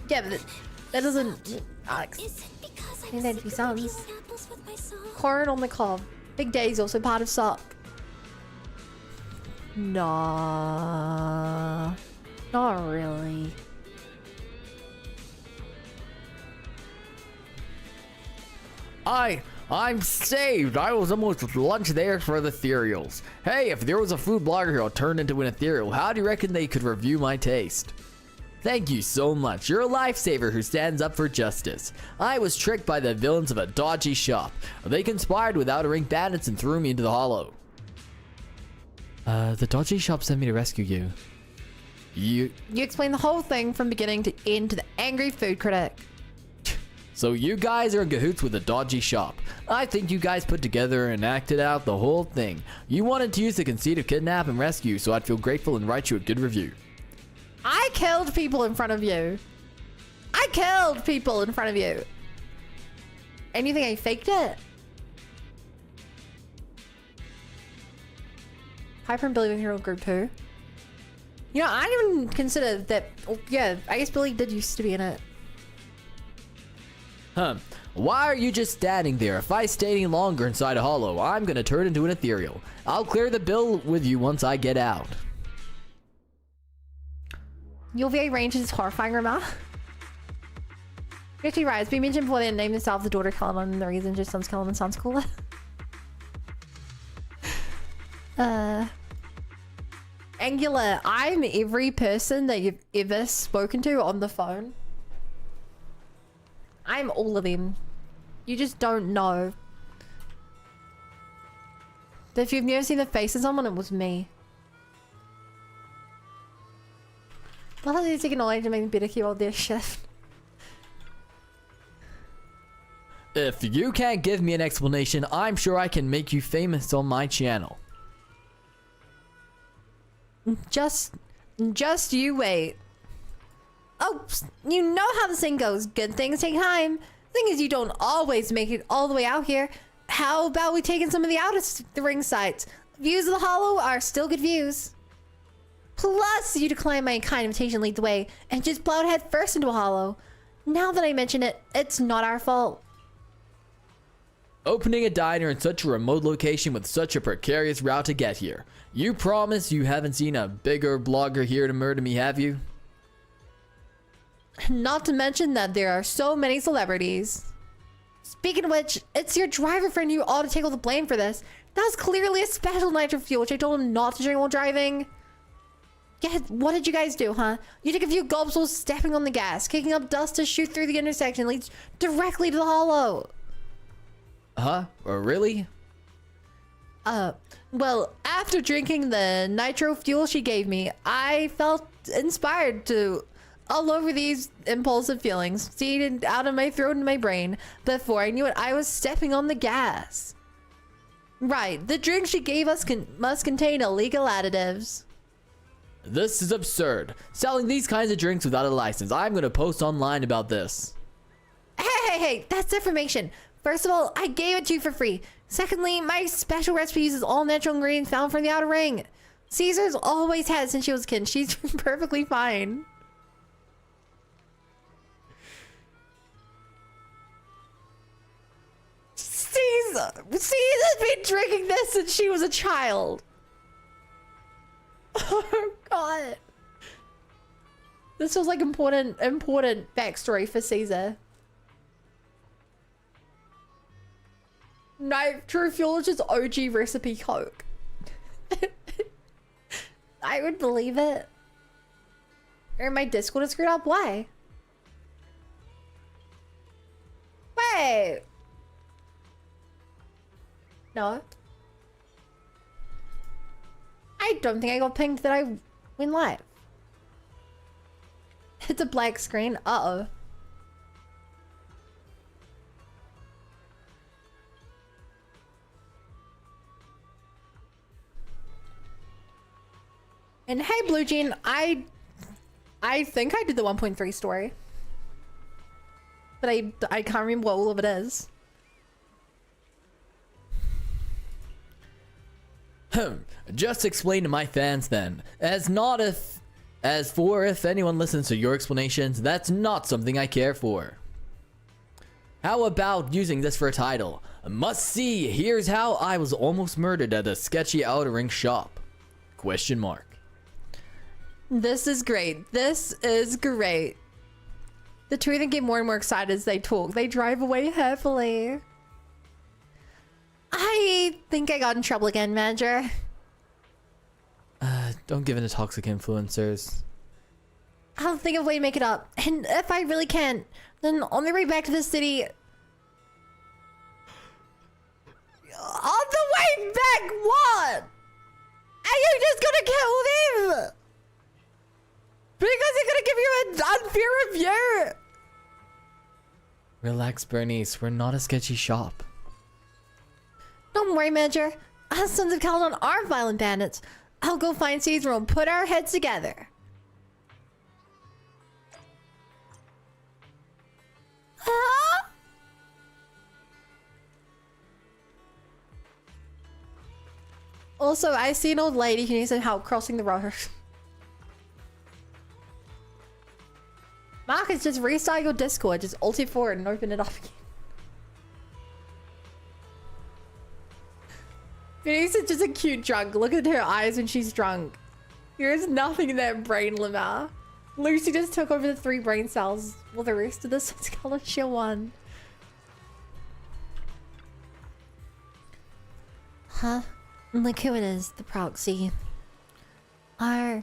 Yeah, but that doesn't... Alex. Is it because I think that'd be Sons. apples with my song? Corn on the cob. Big Day's also part of Sock. Nah. Not really. I'm saved! I was almost lunch there for the ethereals. Hey, if there was a food blogger who turned into an ethereal, how do you reckon they could review my taste? Thank you so much. You're a lifesaver who stands up for justice. I was tricked by the villains of a dodgy shop. They conspired with outer ring bandits and threw me into the hollow. The dodgy shop sent me to rescue you. You explained the whole thing from beginning to end to the angry food critic. So you guys are in cahoots with the dodgy shop. I think you guys put together and acted out the whole thing. You wanted to use the conceit of kidnap and rescue, so I'd feel grateful and write you a good review. I killed people in front of you. I killed people in front of you. And you think I faked it? Piper and Billy with Hero Group 2. You know, I didn't even consider that. Oh, yeah, I guess Billy did used to be in it. Why are you just standing there? If I stay any longer inside a hollow, I'm gonna turn into an ethereal. I'll clear the bill with you once I get out. Your VA range is horrifying, Rama. Actually, right, as we mentioned before, they named themselves the daughter Cullinan, and the reason just son's Cullinan sounds cooler. Angular, I'm every person that you've ever spoken to on the phone. I'm all of them. You just don't know. If you've never seen the face of someone, it was me. Well, they take knowledge and make better keep all their shit. If you can't give me an explanation, I'm sure I can make you famous on my channel. Just you wait. Oh, you know how the saying goes. Good things take time. Thing is, you don't always make it all the way out here. How about we take in some of the outer ring sites? Views of the hollow are still good views. Plus, you decline my kind invitation, lead the way, and just plowed head first into a hollow. Now that I mention it, it's not our fault. Opening a diner in such a remote location with such a precarious route to get here. You promise you haven't seen a bigger blogger here to murder me, have you? Not to mention that there are so many celebrities. Speaking of which, it's your driver friend who ought to take all the blame for this. That was clearly a special nitro fuel, which I told him not to drink while driving. Yeah, what did you guys do, huh? You took a few gulps while stepping on the gas, kicking up dust to shoot through the intersection leads directly to the hollow. Huh? Really? Well, after drinking the nitro fuel she gave me, I felt inspired to all over these impulsive feelings, seeded out of my throat and my brain. Before I knew it, I was stepping on the gas. Right, the drink she gave us must contain illegal additives. This is absurd. Selling these kinds of drinks without a license. I'm gonna post online about this. Hey, that's information. First of all, I gave it to you for free. Secondly, my special recipe uses all natural ingredients found from the outer ring. Caesar's always had it since she was a kid. She's perfectly fine. Caesar's been drinking this since she was a child. Oh god. This was like important backstory for Caesar. Nitro fuel is just OG recipe Coke. I would believe it. Or my Discord is screwed up. Why? Wait. No. I don't think I got pinged that I went live. It's a black screen. Uh-oh. And hey, Blue Jean, I think I did the 1.3 story. But I can't remember what all of it is. Just explain to my fans then. As for if anyone listens to your explanations, that's not something I care for. How about using this for a title? Must see, here's how I was almost murdered at a sketchy outer ring shop. Question mark. This is great. This is great. The two of them get more and more excited as they talk. They drive away happily. I think I got in trouble again, manager. Don't give in to toxic influencers. I'll think of a way to make it up. And if I really can't, then on the way back to the city... On the way back, what? Are you just gonna kill them? Because they're gonna give you an unfair review. Relax, Bernice. We're not a sketchy shop. Don't worry, Manager. Us Sons of Caledon are violent bandits. I'll go find Caesar and put our heads together. Huh? Also, I see an old lady who needs some help crossing the road. Marcus, just restart your Discord. Just alt F4 and open it up again. Bernice is just a cute drunk. Look at her eyes when she's drunk. There is nothing in that brain, Lamar. Lucy just took over the 3 brain cells while the rest of this color shell one. Huh? Look who it is, the proxy. Are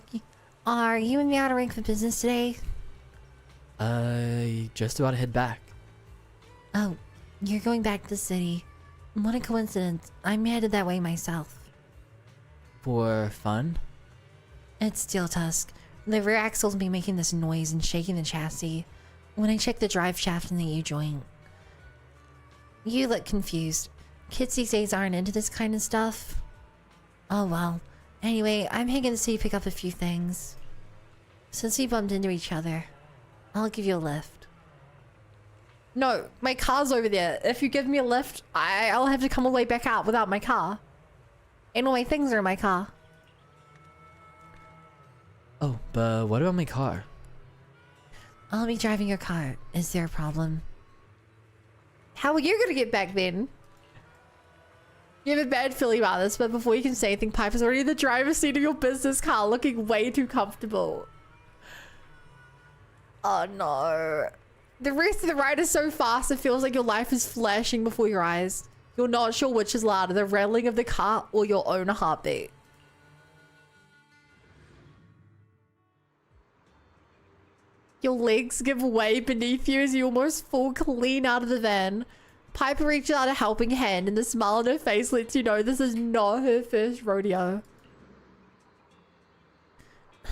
you in the outer ring for business today? Just about to head back. Oh, you're going back to the city. What a coincidence. I'm headed that way myself. For fun? It's Steel Tusk. The rear axle's been making this noise and shaking the chassis when I check the drive shaft in the U-joint. You look confused. Kids these days aren't into this kind of stuff. Oh well. Anyway, I'm heading to the city to pick up a few things. Since we bumped into each other, I'll give you a lift. No, my car's over there. If you give me a lift, I'll have to come all the way back out without my car. And all my things are in my car. Oh, but what about my car? I'll be driving your car. Is there a problem? How are you gonna get back then? You have a bad feeling about this, but before you can say anything, Piper's already in the driver's seat of your business car looking way too comfortable. Oh no. The rest of the ride is so fast it feels like your life is flashing before your eyes. You're not sure which is louder, the rattling of the car or your own heartbeat. Your legs give way beneath you as you almost fall clean out of the van. Piper reaches out a helping hand and the smile on her face lets you know this is not her first rodeo.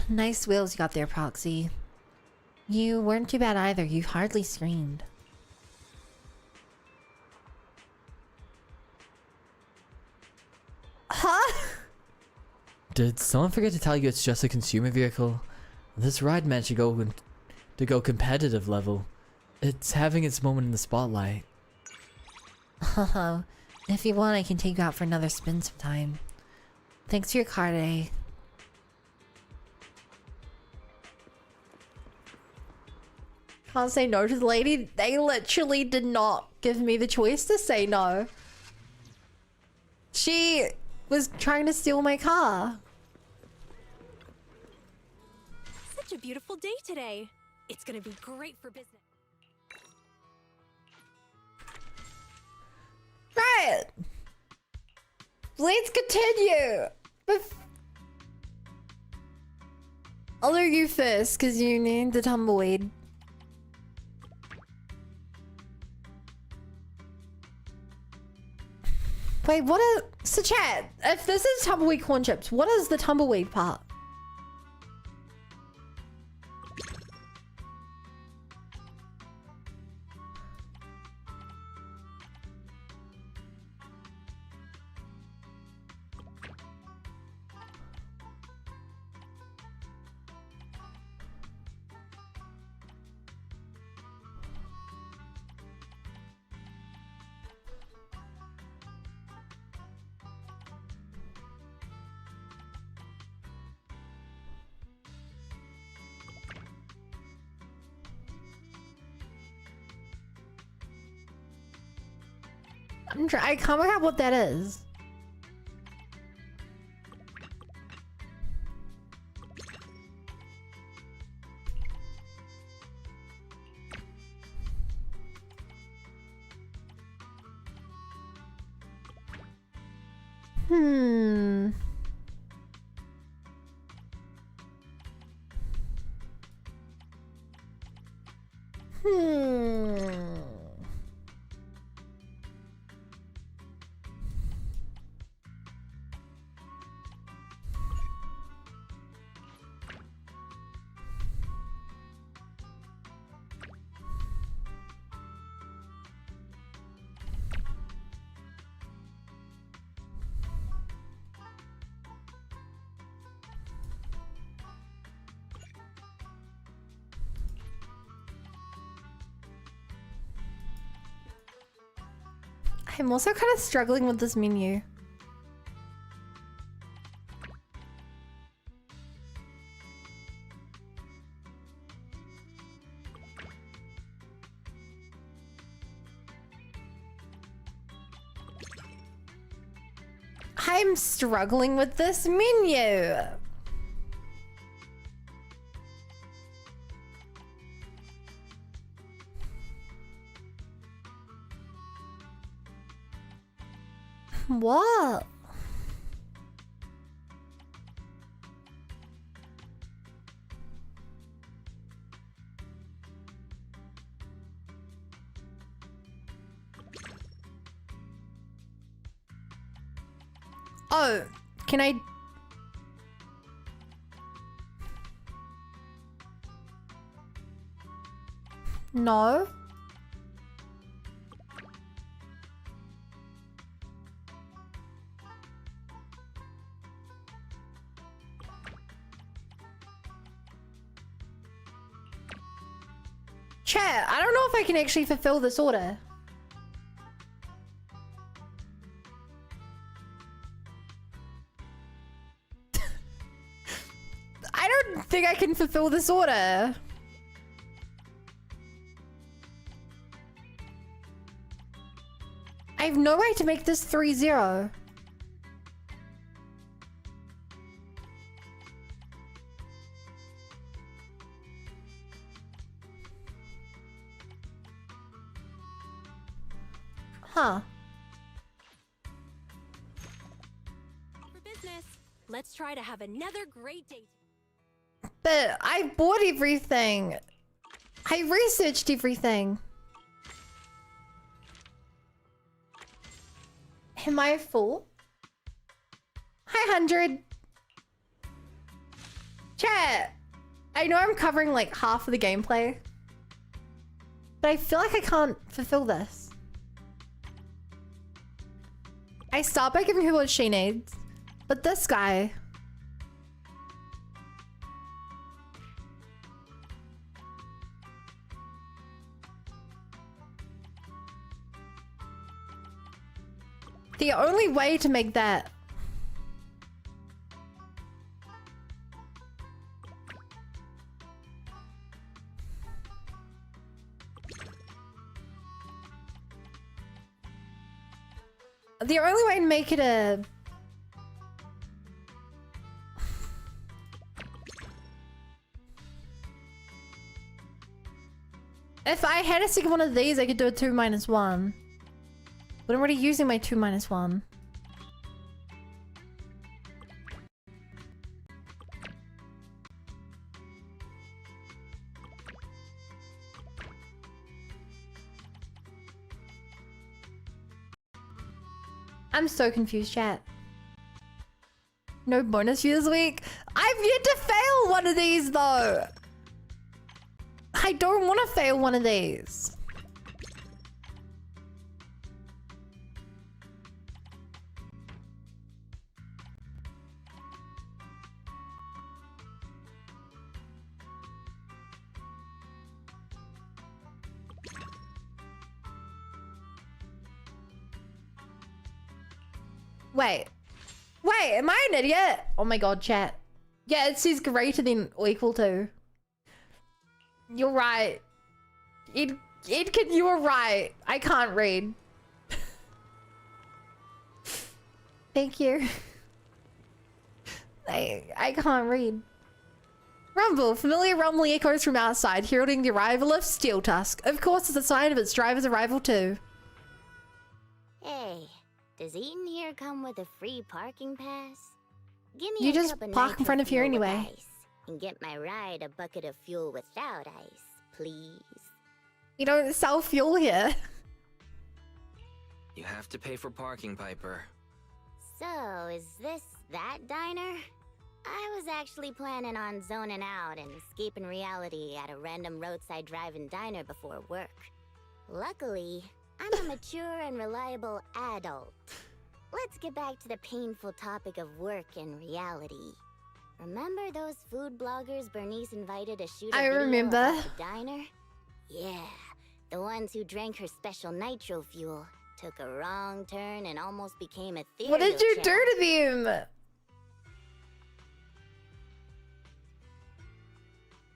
Nice wheels you got there, Proxy. You weren't too bad either. You hardly screamed. Huh? Did someone forget to tell you it's just a consumer vehicle? This ride managed to go competitive level. It's having its moment in the spotlight. Oh, if you want, I can take you out for another spin sometime. Thanks for your car today. Can't say no to the lady. They literally did not give me the choice to say no. She was trying to steal my car. Such a beautiful day today. It's gonna be great for business. Right. Let's continue. I'll do you first because you need the tumbleweed. Wait, what is... So chat, if this is tumbleweed corn chips, what is the tumbleweed part? I can't work out what that is. I'm also kind of struggling with this menu. I'm struggling with this menu. What? Oh, can I? No. Chat, I don't know if I can actually fulfill this order. I don't think I can fulfill this order. I have no way to make this 3-0. Huh. For business. Let's try to have another great day. But I bought everything. I researched everything. Am I full? Hi, 100. Chat. I know I'm covering like half of the gameplay, but I feel like I can't fulfill this. I start by giving her what she needs, but this guy. The only way to make that. The only way to make it a... If I had a second one of these, I could do a 2-1. But I'm already using my 2-1. I'm so confused, chat. No bonus view this week? I've yet to fail one of these, though. I don't want to fail one of these. Wait, am I an idiot? Oh my god, chat. Yeah, it says greater than or equal to. You're right. Edkin, you were right. I can't read. Thank you. I can't read. Rumble, familiar rumbling echoes from outside, heralding the arrival of Steel Tusk. Of course, it's a sign of its driver's arrival too. Hey, does eating here come with a free parking pass? Give me You a just cup of park in front of here nitro fuel with anyway. ice, and get my ride a bucket of fuel without ice, please. You don't sell fuel here. You have to pay for parking, Piper. So, is this that diner? I was actually planning on zoning out and escaping reality at a random roadside drive-in diner before work. Luckily, I'm a mature and reliable adult. Let's get back to the painful topic of work and reality. Remember those food bloggers Bernice invited to shoot a video remember. about the diner? Yeah, the ones who drank her special nitro fuel, took a wrong turn and almost became a theater. What did you do to them?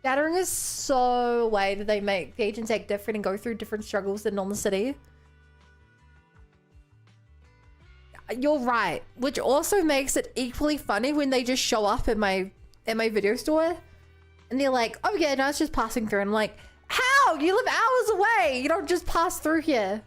Shattering is so a way that they make the agents act different and go through different struggles than normal city. You're right, which also makes it equally funny when they just show up at my video store and they're like, oh yeah, no, it's just passing through. And I'm like, how? You live hours away. You don't just pass through here.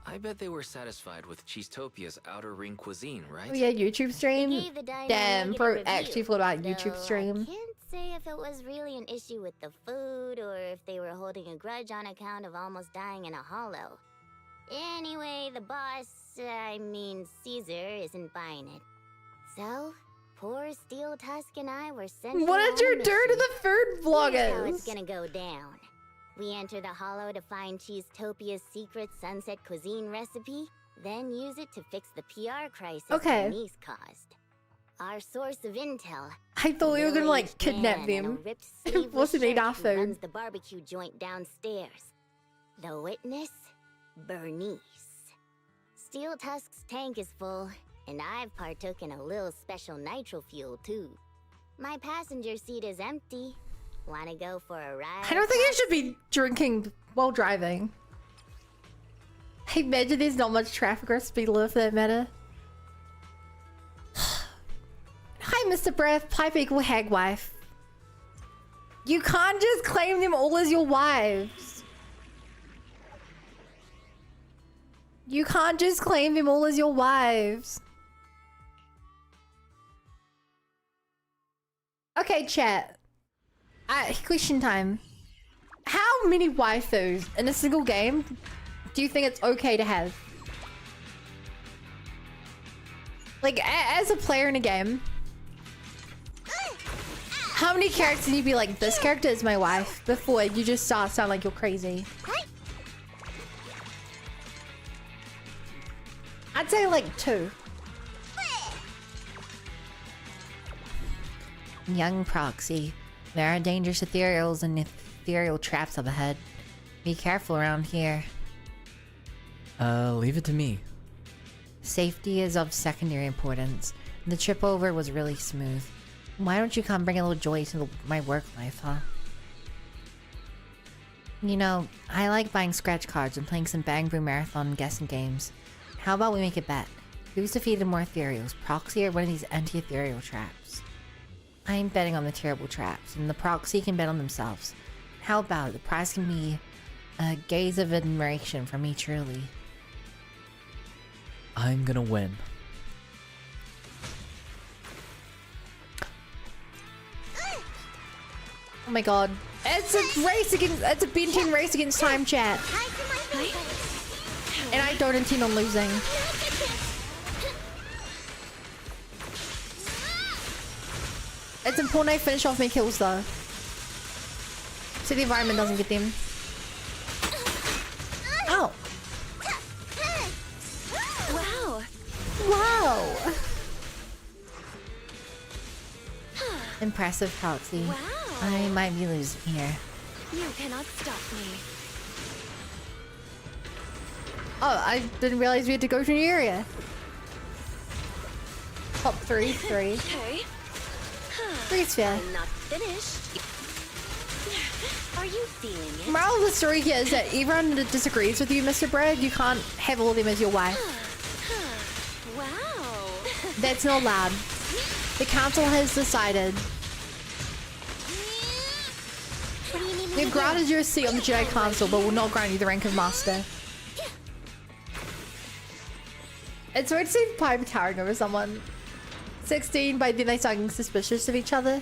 I bet they were satisfied with Cheesetopia's outer ring cuisine, right? Oh yeah, YouTube stream. Gave the diner a Damn, negative bro, review, actually thought about though YouTube stream. I can't say if it was really an issue with the food or if they were holding a grudge on account of almost dying in a hollow. Anyway, the boss, I mean Caesar, isn't buying it. So, poor Steel Tusk and I were sent. What did you do to the food Here's how it's vloggers? gonna go down. We enter the hollow to find Cheesetopia's secret sunset cuisine recipe, then use it to fix the PR crisis Okay. Bernice caused. Our source of intel. I thought we were gonna like middle-aged kidnap man in a them. ripped It sleeveless wasn't shirt enough who food. runs the barbecue joint downstairs. The witness, Bernice. Steel Tusk's tank is full, and I've partook in a little special nitro fuel too. My passenger seat is empty. Wanna go for a ride? I don't think you should be drinking while driving. I imagine there's not much traffic or speed limit for that matter. Hi, Mr. Breath. Pipe equal hag wife. You can't just claim them all as your wives. You can't just claim them all as your wives. Okay, chat. Question time. How many waifus in a single game do you think it's okay to have? Like, as a player in a game, how many characters can you be like, this character is my wife, before you just sound like you're crazy? I'd say like 2. Young Proxy. There are dangerous ethereals and ethereal traps up ahead. Be careful around here. Leave it to me. Safety is of secondary importance. The trip over was really smooth. Why don't you come bring a little joy to my work life, huh? You know, I like buying scratch cards and playing some Bangboo marathon guessing games. How about we make a bet? Who's defeated more ethereals, Proxy or one of these anti-ethereal traps? I'm betting on the terrible traps, and the Proxy can bet on themselves. How about it? The prize can be a gaze of admiration from me truly. I'm gonna win. Oh my god. It's a race against, it's a Ben 10 race against time, chat. And I don't intend on losing. It's important I finish off my kills though, so the environment doesn't get them. Ow. Wow. Wow. Impressive, Proxy. Wow. I might be losing here. You cannot stop me. Oh, I didn't realize we had to go to an area. Top 3, 3. Okay. 3's fair. I'm not finished. Are you feeling it? Moral of the story here is that everyone that disagrees with you, Mr. Bread, you can't have all of them as your wife. Wow. That's not allowed. The council has decided. What do you need me We've to granted you a seat on the Jedi Council, but will not grant you the rank of Master. It's weird to see Piper towering over someone. 16, but then they start getting suspicious of each other.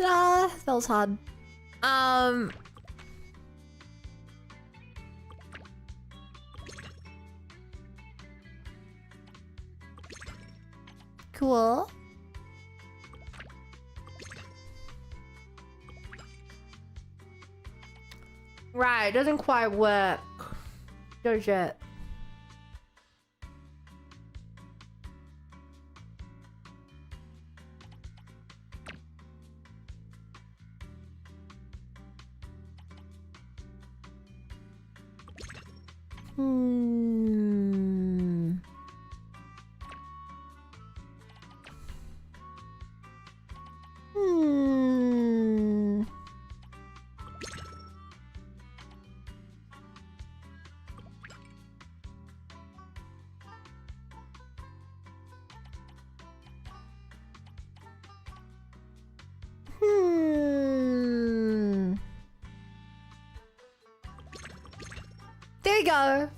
That was hard. Cool. Right, doesn't quite work. Does it? Hmm. Hmm. Hmm. There you go.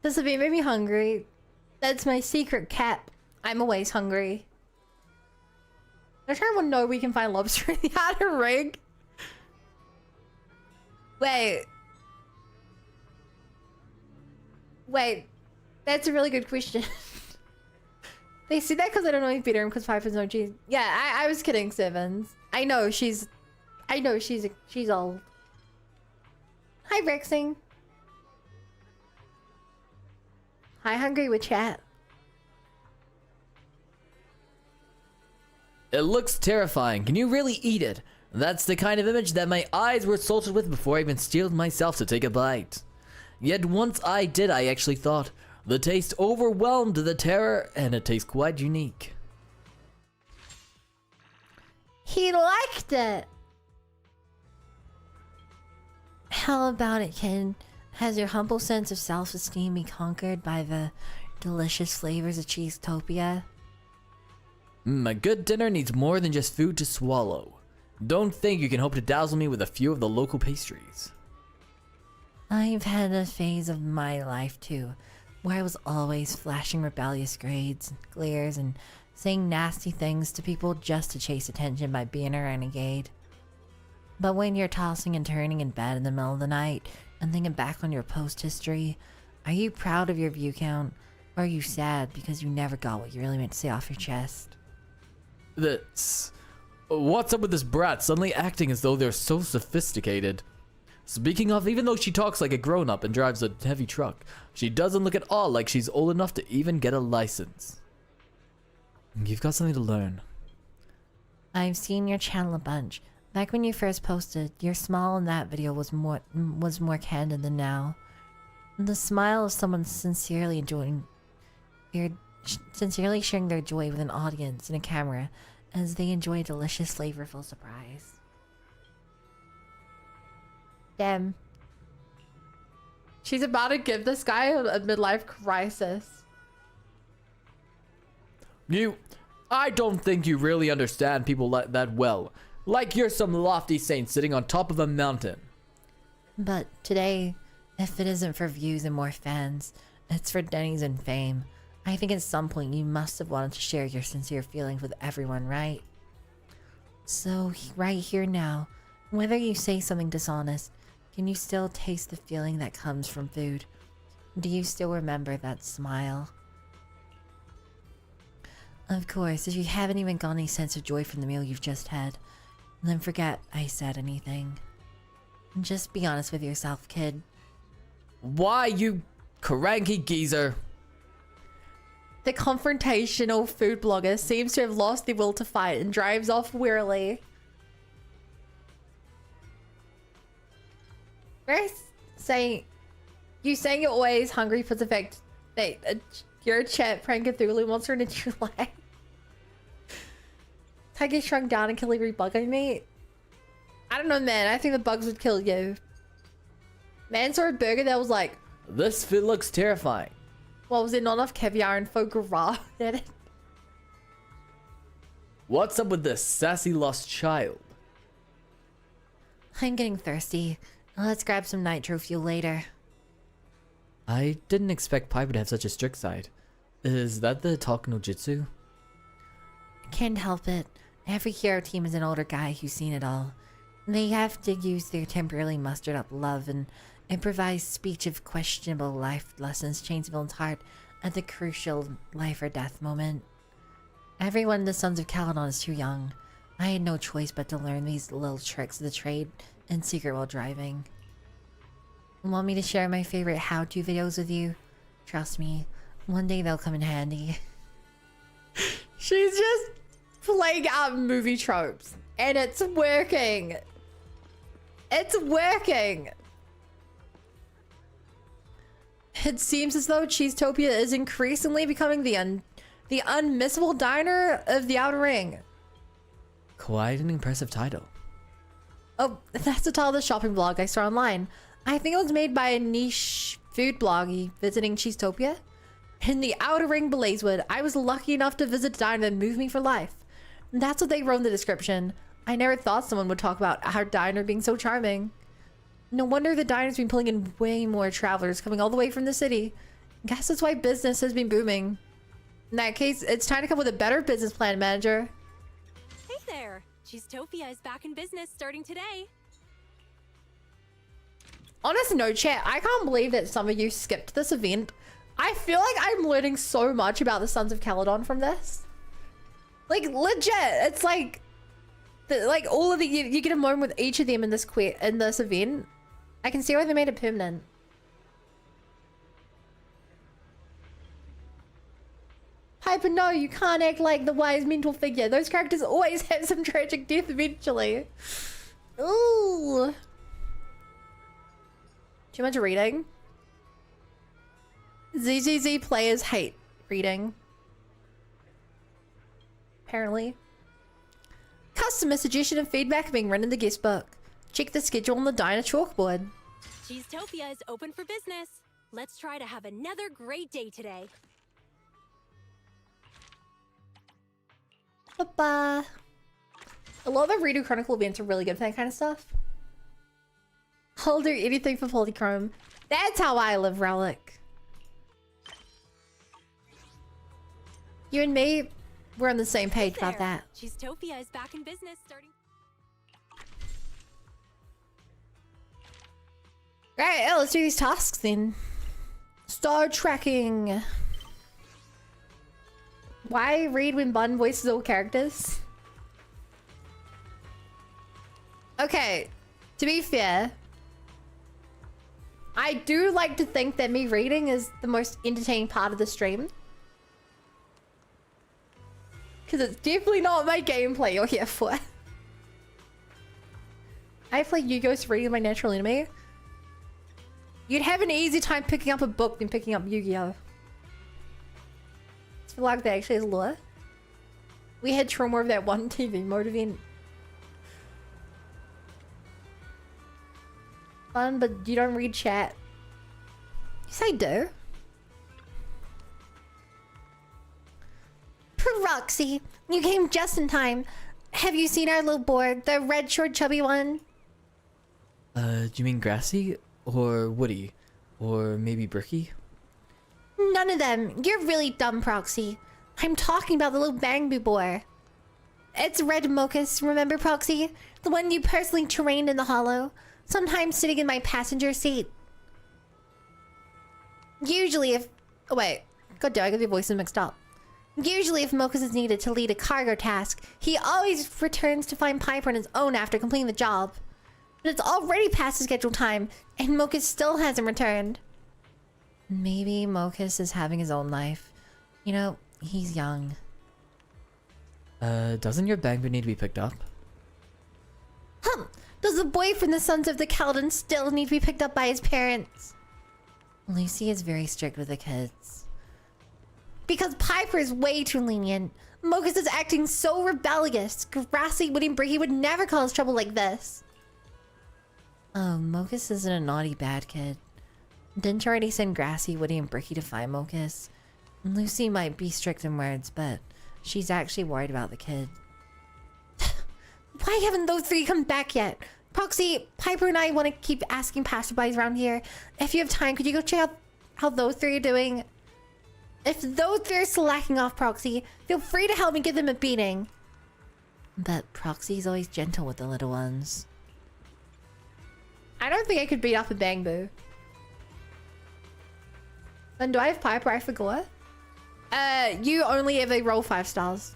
This will be made me hungry. That's my secret cap. I'm always hungry. Does everyone know we can find lobster in the outer ring? Wait. Wait. That's a really good question. They see that because I don't know if beat her because Piper's no cheese. Yeah, I was kidding, Sevens. I know she's old. Hi, Rexing. Hi, Hungry with chat. It looks terrifying. Can you really eat it? That's the kind of image that my eyes were salted with before I even steeled myself to take a bite. Yet once I did, I actually thought, the taste overwhelmed the terror, and it tastes quite unique. He liked it. How about it, kid? Has your humble sense of self-esteem been conquered by the delicious flavors of Cheesetopia? A good dinner needs more than just food to swallow. Don't think you can hope to dazzle me with a few of the local pastries. I've had a phase of my life too, where I was always flashing rebellious glares and saying nasty things to people just to chase attention by being a renegade. But when you're tossing and turning in bed in the middle of the night and thinking back on your post history, are you proud of your view count, or are you sad because you never got what you really meant to say off your chest? What's up with this brat suddenly acting as though they're so sophisticated? Speaking of, even though she talks like a grown-up and drives a heavy truck, she doesn't look at all like she's old enough to even get a license. You've got something to learn. I've seen your channel a bunch. Back when you first posted, your smile in that video was more candid than now. The smile of someone sincerely sharing their joy with an audience and a camera as they enjoy a delicious, flavorful surprise. Damn. She's about to give this guy a midlife crisis. I don't think you really understand people that well. Like you're some lofty saint sitting on top of a mountain. But today, if it isn't for views and more fans, it's for Denny's and fame. I think at some point you must have wanted to share your sincere feelings with everyone, right? So, right here now, whether you say something dishonest, can you still taste the feeling that comes from food? Do you still remember that smile? Of course, if you haven't even got any sense of joy from the meal you've just had, then forget I said anything. Just be honest with yourself, kid. Why, you cranky geezer? The confrontational food blogger seems to have lost the will to fight and drives off wearily. Grace saying, you saying you're always hungry for the fact that your chat prank Cthulhu monster in July. Tiger shrunk down and kill every bug I meet. I don't know, man. I think the bugs would kill you. Man saw a burger that was like, this food looks terrifying. Well, was it not enough caviar and foie gras in it? What's up with this sassy lost child? I'm getting thirsty. Let's grab some nitro fuel later. I didn't expect Piper to have such a strict side. Is that the talk no jutsu? Can't help it. Every hero team is an older guy who's seen it all. They have to use their temporarily mustered up love and improvise speech of questionable life lessons change the villain's heart at the crucial life or death moment. Everyone in the Sons of Caledon is too young. I had no choice but to learn these little tricks of the trade in secret while driving. Want me to share my favorite how-to videos with you? Trust me, one day they'll come in handy. She's just playing out movie tropes. And it's working. It's working. It seems as though Cheesetopia is increasingly becoming the unmissable diner of the Outer Ring. Quite an impressive title. Oh, that's the title of the shopping blog I saw online. I think it was made by a niche food bloggy visiting Cheesetopia. In the Outer Ring, Blazewood, I was lucky enough to visit a diner that moved me for life. That's what they wrote in the description. I never thought someone would talk about our diner being so charming. No wonder the diner's been pulling in way more travelers coming all the way from the city. Guess that's why business has been booming. In that case, it's time to come with a better business plan, manager. Hey there! Cheesetopia is back in business starting today. Honest note, chat, I can't believe that some of you skipped this event. I feel like I'm learning so much about the Sons of Caledon from this. Like, legit, it's like... like, all of the... You get a moment with each of them in this event. I can see why they made it permanent. Piper, no, you can't act like the wise mental figure. Those characters always have some tragic death eventually. Ooh. Too much reading. ZZZ players hate reading. Apparently. Customer suggestion and feedback being written in the guest book. Check the schedule on the diner chalkboard. Cheesetopia is open for business. Let's try to have another great day today. Bye-bye. A lot of the Redo Chronicle events are really good for that kind of stuff. I'll do anything for Polychrome. That's how I live, Relic. You and me, we're on the same page about that. Cheesetopia is back in business starting... Right, let's do these tasks then. Star tracking. Why read when Bun voices all characters? Okay, to be fair, I do like to think that me reading is the most entertaining part of the stream. Because it's definitely not my gameplay you're here for. I play Yu-Gi-Oh! Reading my natural enemy. You'd have an easy time picking up a book than picking up Yu-Gi-Oh! I feel like that actually is lore. We had trauma of that one TV mode event. Fun, but you don't read chat. Yes, I do. Roxy, you came just in time. Have you seen our little board? The red short chubby one? Do you mean Grassy? Or Woody? Or maybe Bricky? None of them. You're really dumb, Proxy. I'm talking about the little Bangboo boy. It's Red Mochus, remember, Proxy? The one you personally trained in the hollow. Sometimes sitting in my passenger seat. Usually if... Oh wait. God damn, I got the voices mixed up. Usually if Mochus is needed to lead a cargo task, he always returns to find Piper on his own after completing the job. But it's already past the scheduled time, and Mochus still hasn't returned. Maybe Mochus is having his own life. You know, he's young. Doesn't your Bangboo need to be picked up? Does the boy from the Sons of the Caledon still need to be picked up by his parents? Lucy is very strict with the kids. Because Piper is way too lenient. Mochus is acting so rebellious. Grassy, Woody, and Bricky would never cause trouble like this. Oh, Mochus isn't a naughty bad kid. Didn't you already send Grassy, Woody, and Bricky to find Mochus? Lucy might be strict in words, but she's actually worried about the kid. Why haven't those three come back yet? Proxy, Piper and I want to keep asking passerbys around here. If you have time, could you go check out how those three are doing? If those three are slacking off, Proxy, feel free to help me give them a beating. But Proxy's always gentle with the little ones. I don't think I could beat up a Bangboo. And do I have Piper? I forgot. You only ever roll 5 stars.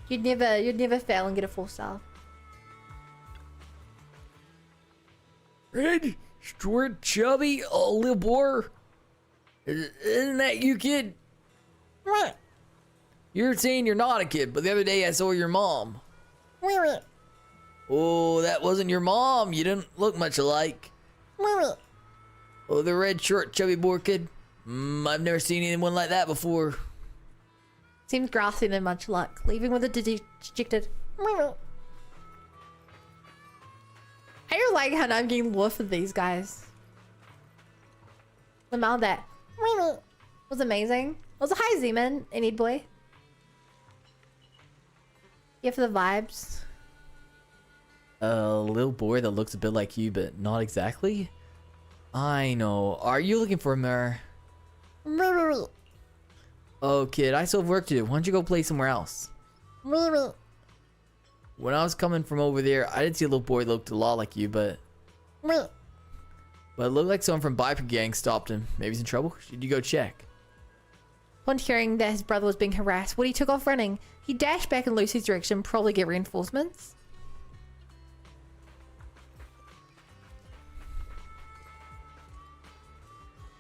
You'd never fail and get a 4 star. Red, short, chubby, little boy. Isn't that you, kid? What? You're saying you're not a kid, but the other day I saw your mom. Wait. Oh, that wasn't your mom. You didn't look much alike. Wait. Oh, the red, short, chubby boy kid. I've never seen anyone like that before. Seems grassy than much luck. Leaving with a dejected. Wait. I don't like how I'm getting wolf with these guys. The amount that was amazing. Also, hi Z-Man and Ed Boy. Yeah, for the vibes. A little boy that looks a bit like you, but not exactly. I know. Are you looking for a mirror? Wait. Oh, kid, I still have work to do. Why don't you go play somewhere else? Wait. When I was coming from over there, I did see a little boy that looked a lot like you, but it looked like someone from Biker Gang stopped him. Maybe he's in trouble? Should you go check? Upon hearing that his brother was being harassed, Woody took off running. He dashed back in Lucy's direction, probably get reinforcements.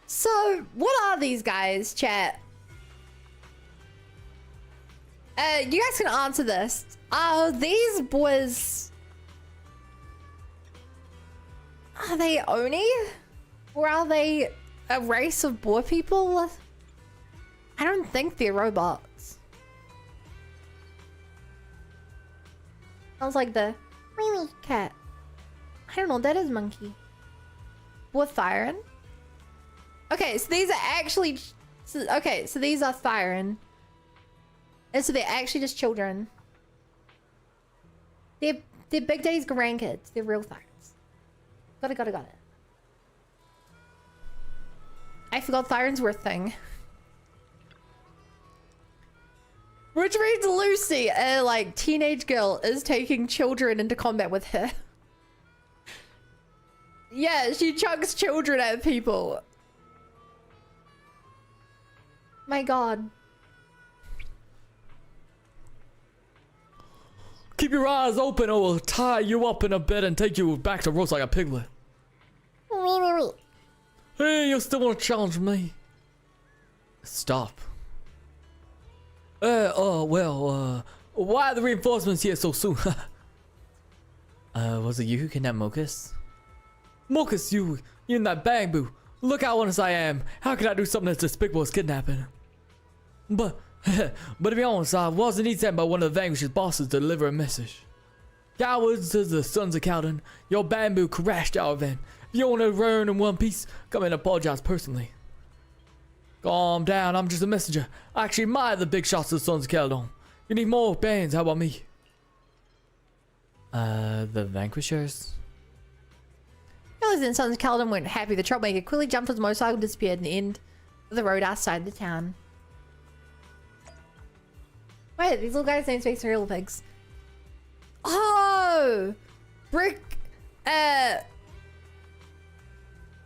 So, what are these guys, chat? You guys can answer this. Are these boys... Are they Oni? Or are they a race of boar people? I don't think they're robots. Sounds like the cat. I don't know, that is monkey. Boar Thyron? Okay, so these are actually... Okay, so these are Thyron. And so they're actually just children. They're Big Daddy's grandkids. They're real Thyrons. Got it. I forgot Thyrons were a thing. Which means Lucy, a like teenage girl, is taking children into combat with her. Yeah, she chucks children at people. My god. Keep your eyes open or we'll tie you up in a bed and take you back to roast like a piglet. Hey, you still want to challenge me? Stop. Why are the reinforcements here so soon? Was it you who kidnapped Mokus? Mokus, you and that Bangboo. Look how honest I am. How could I do something as despicable as kidnapping? But to be honest, I wasn't even sent by one of the Vanquish's bosses to deliver a message. Cowards to the sons of Cowden, your Bangboo crashed our event. If you want to run in one piece, come and apologize personally. Calm down, I'm just a messenger. I actually admire the big shots of the sons of Cowden. You need more bands, how about me? The Vanquishers? Fellas and Sons of Caldon weren't happy. The troublemaker quickly jumped his motorcycle and disappeared at the end of the road outside the town. Wait, these little guys' names face real pigs. Oh! Brick,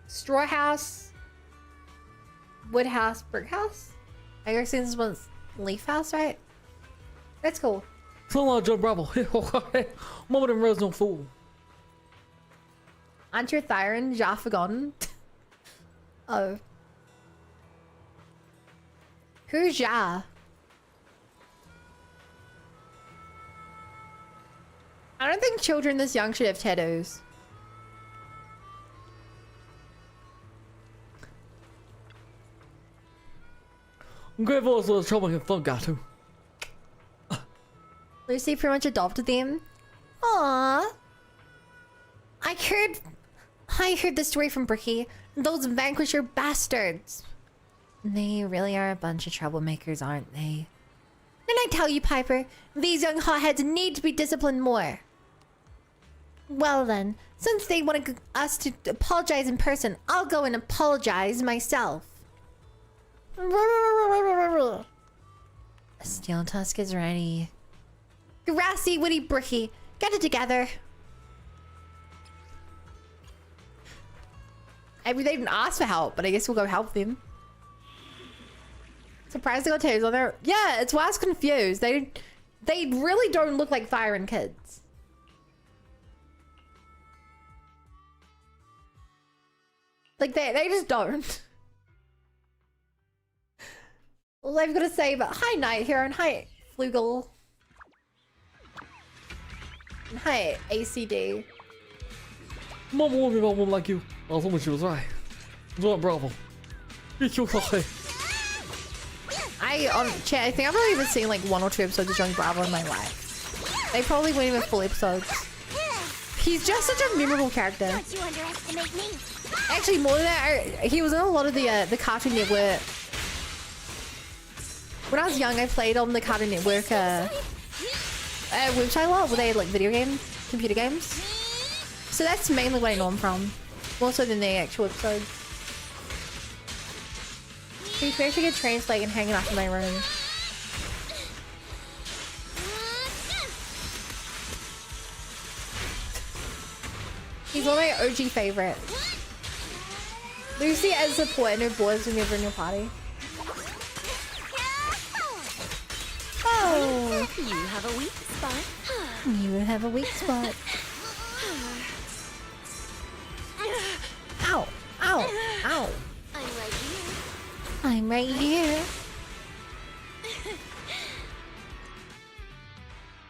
straw house, wood house, brick house? I guess this one's leaf house, right? That's cool. So long, Joe Bravo. Moment and rose no fool. Aren't you Thyron, Ja forgotten? Oh. Who's Ja? I don't think children this young should have tattoos. I'm grateful for the trouble and fun got to. Lucy pretty much adopted them. Aww. I heard the story from Bricky. Those Vanquisher bastards. They really are a bunch of troublemakers, aren't they? Didn't I tell you, Piper? These young hotheads need to be disciplined more. Well then, since they want us to apologize in person, I'll go and apologize myself. Steel Tusk is ready. Grassy, witty, bricky. Get it together. I mean, they didn't ask for help, but I guess we'll go help them. Surprised they got tattoos on there. Yeah, it's why I was confused. They really don't look like Firen kids. Like they just don't. All I've got to say, but hi Night Hero and hi Flugel. And hi ACD. Mom warned me about one like you. I told me she was right. Not Bravo. It's your copy. Chat, I think I've only even seen like 1 or 2 episodes of Johnny Bravo in my life. They probably weren't even full episodes. He's just such a memorable character. Don't you underestimate me. Actually, more than that, he was in a lot of the Cartoon Network. When I was young, I played on the Cartoon Network website a lot, where they had like video games, computer games. So that's mainly what I know him from, more so than the actual episodes. So you can actually get Translate and hanging out in my room. He's one of my OG favorites. Lucy as support and her boys whenever in your party. Oh! You have a weak spot. You have a weak spot. Ow! Ow! Ow! I'm right here. I'm right here.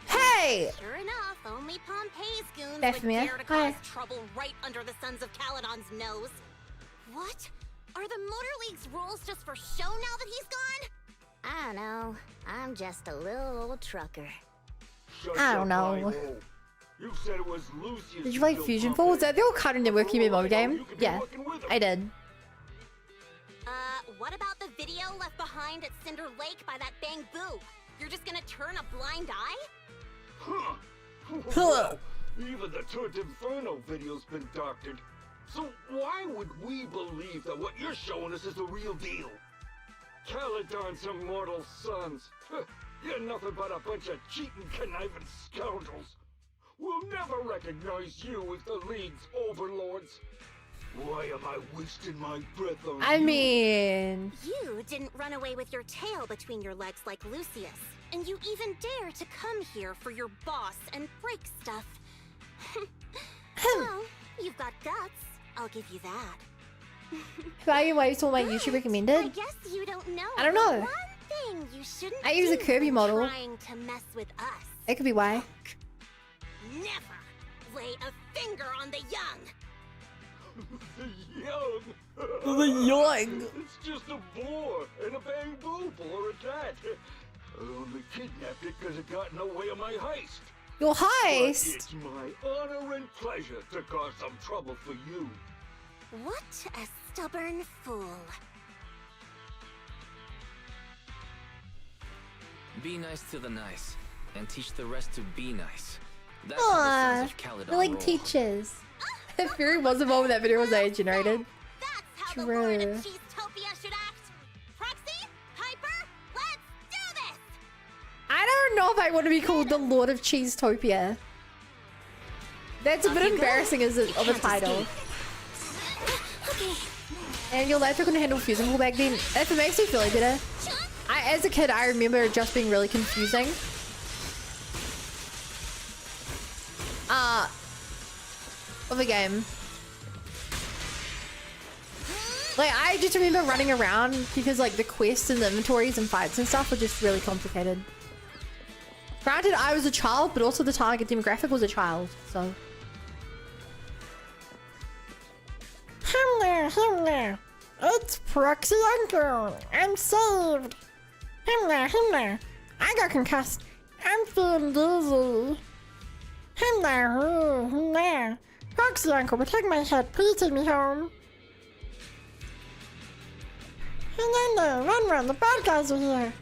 Hey! Sure enough, only Pompeii's goons Daphne, would dare to hi. cause trouble right under the Sons of Caledon's nose. What? Are the Motor League's rules just for show now that he's gone? I don't know. I'm just a little old trucker. I don't know. You said it was Lucius. Did you play Fusion Fall? Was that the old Cartoon Network MMO game? Yeah, I did. What about the video left behind at Cinder Lake by that Bangboo? You're just gonna turn a blind eye? Huh. Even the Turret Inferno video's been doctored. So why would we believe that what you're showing us is the real deal? Caledon's immortal sons. You're nothing but a bunch of cheating, conniving scoundrels. We'll never recognize you as the League's overlords. Why am I wasting my breath on I you? mean... You didn't run away with your tail between your legs like Lucius. And you even dare to come here for your boss and break stuff. Well, you've got guts. I'll give you that. Value why you saw my YouTube I recommended? guess you don't know. I don't know. One thing you shouldn't I use a do Kirby when model. trying to mess with us. It could be why. Never lay a finger on the young. Young. The young. It's just a boar and a Bangboo for a cat. I only kidnapped it because it got in the way of my heist. Your But heist? it's my honor and pleasure to cause some trouble for you. What a stubborn fool. Be nice to the nice, and teach the rest to be nice. That's how the Aww, Sons of Caledon they're like roll. teachers. If Fury was involved in that video, was AI generated? That's how the True. Lord of Cheesetopia should act. Proxy, Piper, let's do this. I don't know if I want to be called the Lord of Cheesetopia. That's a bit embarrassing as of a title. Okay. And your life couldn't handle Fusion Ball back then. If it makes you feel any better. As a kid, I remember it just being really confusing. Of a game. Like, I just remember running around because, like, the quests and the inventories and fights and stuff were just really complicated. Granted, I was a child, but also the target demographic was a child, so. Hello. It's Proxy Uncle. I'm saved. Hello. I got concussed. I'm feeling dizzy. Hello. Proxy Uncle, protect my head. Please take me home. No. Run. The bad guys are here.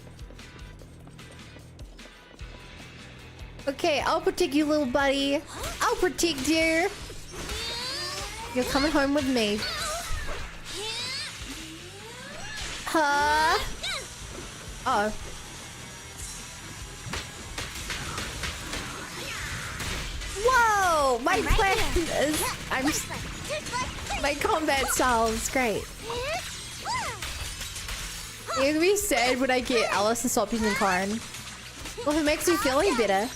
Okay, I'll protect you, little buddy. I'll protect you. You're coming home with me. Huh? Oh. No, my plan is my combat style is great. You're gonna be sad when I get Alice and stop using Karn. Well, if it makes me feel any better.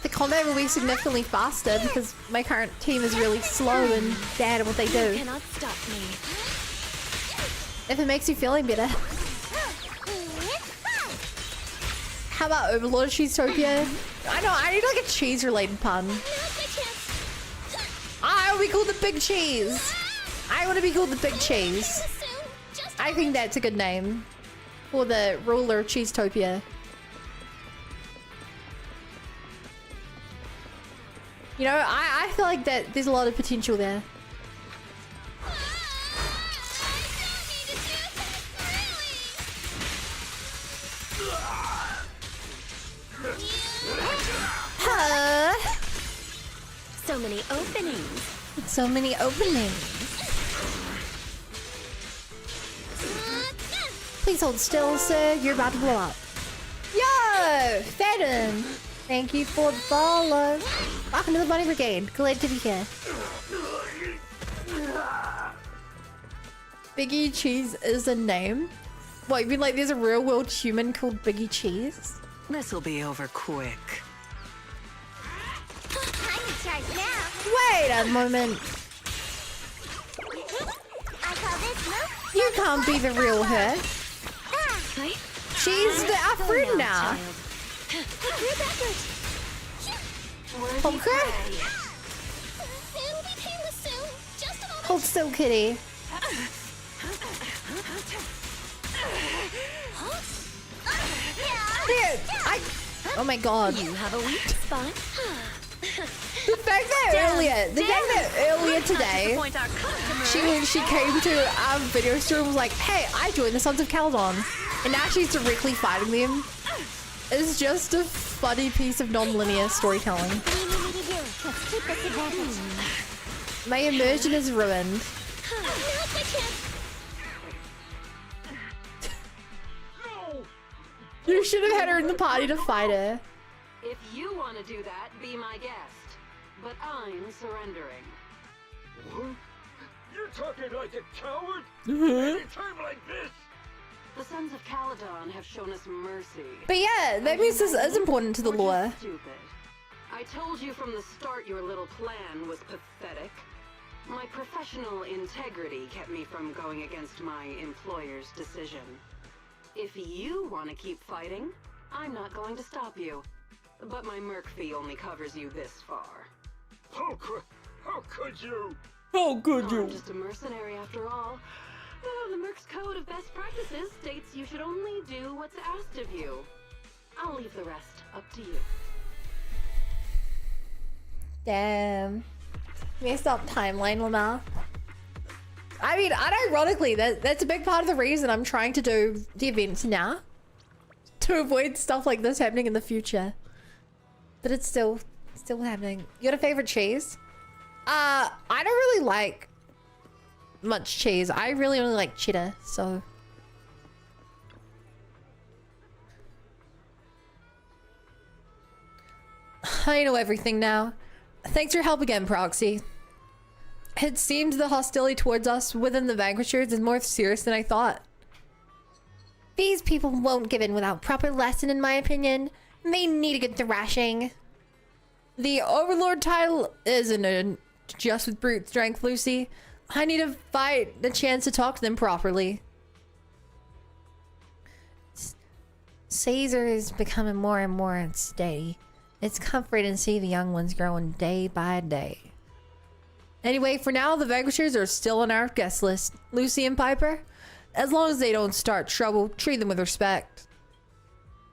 The combat will be significantly faster because my current team is really slow and bad at what they do. Cannot stop me. If it makes you feel any better. How about Overlord Cheesetopia? I know, I need like a cheese related pun. I want to be called the Big Cheese. I want to be called the Big Cheese. I think that's a good name for the ruler of Cheesetopia. You know, I feel like that there's a lot of potential there. So many openings. So many openings. Please hold still, sir. You're about to blow up. Yo, Fedon. Thank you for the follow. Welcome to the Bunny Brigade. Glad to be here. Biggie Cheese is a name? What, you mean like there's a real world human called Biggie Cheese? This'll be over quick. Wait a moment. You can't be the real her. She's our friend now. Okay. Hold still, kitty. Dude, oh my god. You have a weak spot. The fact that earlier today, when she came to our video stream was like, hey, I joined the Sons of Caledon. And now she's directly fighting them. It's just a funny piece of non-linear storytelling. My immersion is ruined. You should have had her in the party to fight her. If you want to do that, be my guest. But I'm surrendering. What? You're talking like a coward? Any time like this? The Sons of Caledon have shown us mercy. But yeah, that means this is important to the lore. Stupid. I told you from the start your little plan was pathetic. My professional integrity kept me from going against my employer's decision. If you want to keep fighting, I'm not going to stop you. But my merc fee only covers you this far. How could you? How could you? I'm just a mercenary after all. The Merc's code of best practices states you should only do what's asked of you. I'll leave the rest up to you. Damn. Messed up timeline, Lamar. I mean, unironically, that's a big part of the reason I'm trying to do the events now. To avoid stuff like this happening in the future. But it's still happening. You got a favorite cheese? I don't really like much cheese. I really only like cheddar, so. I know everything now. Thanks for your help again, Proxy. It seems the hostility towards us within the Vanquishers is more serious than I thought. These people won't give in without proper lesson, in my opinion. They need a good thrashing. The Overlord title isn't just with brute strength, Lucy. I need to fight a chance to talk to them properly. Caesar is becoming more and more unsteady. It's comforting to see the young ones growing day by day. Anyway, for now, the Vanquishers are still on our guest list. Lucy and Piper, as long as they don't start trouble, treat them with respect.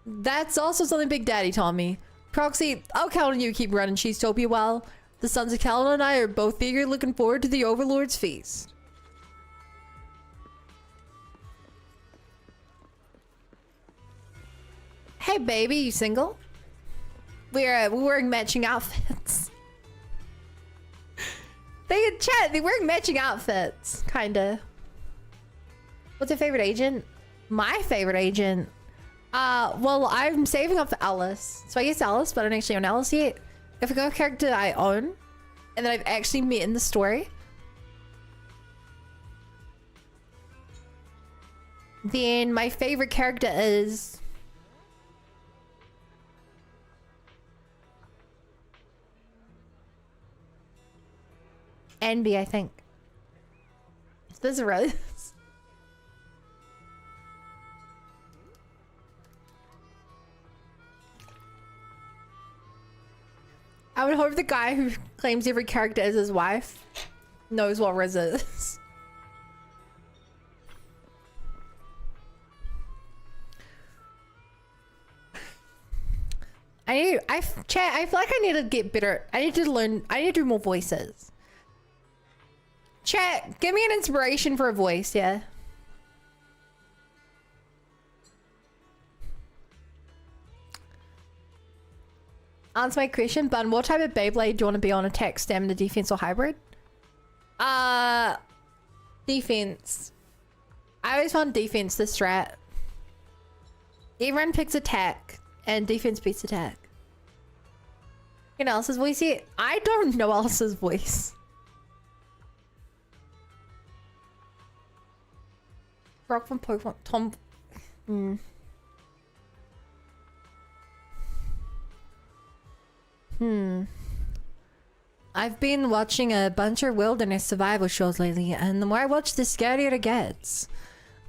That's also something Big Daddy taught me. Proxy, I'll count on you to keep running Cheesetopia well. The Sons of Caledon and I are both eager looking forward to the Overlord's feast. Hey baby, you single? We're wearing matching outfits. They're wearing matching outfits, kinda. What's your favorite agent? My favorite agent? Well, I'm saving up for Alice. So I guess Alice, but I don't actually own Alice yet. if I go with a character that I own and that I've actually met in the story, then my favorite character is Envy, I think. This is really I would hope the guy who claims every character is his wife knows what Riz is. Chat, I feel like I need to get better. I need to learn. I need to do more voices. Chat, give me an inspiration for a voice, yeah. Answer my question, Bun. What type of Beyblade do you want to be on? Attack, stamina, defense, or hybrid? Defense. I always found defense the strat. Everyone picks attack, and defense beats attack. You know else's voice here? I don't know else's voice. Rock from Pokemon. Tom. I've been watching a bunch of wilderness survival shows lately, and the more I watch, the scarier it gets.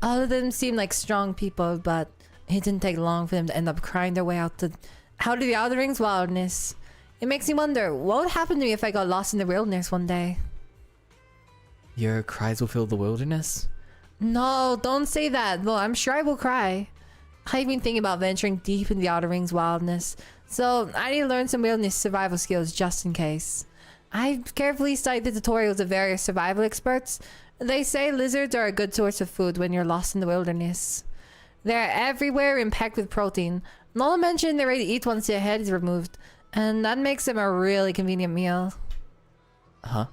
All of them seem like strong people, but it didn't take long for them to end up crying their way out of the Outer Rings wilderness. It makes me wonder, what would happen to me if I got lost in the wilderness one day? Your cries will fill the wilderness? No, don't say that. Well, I'm sure I will cry. I've been thinking about venturing deep in the Outer Rings wilderness, so I need to learn some wilderness survival skills just in case. I've carefully studied the tutorials of various survival experts. They say lizards are a good source of food when you're lost in the wilderness. They're everywhere and packed with protein. Not to mention they're ready to eat once their head is removed, and that makes them a really convenient meal. Huh?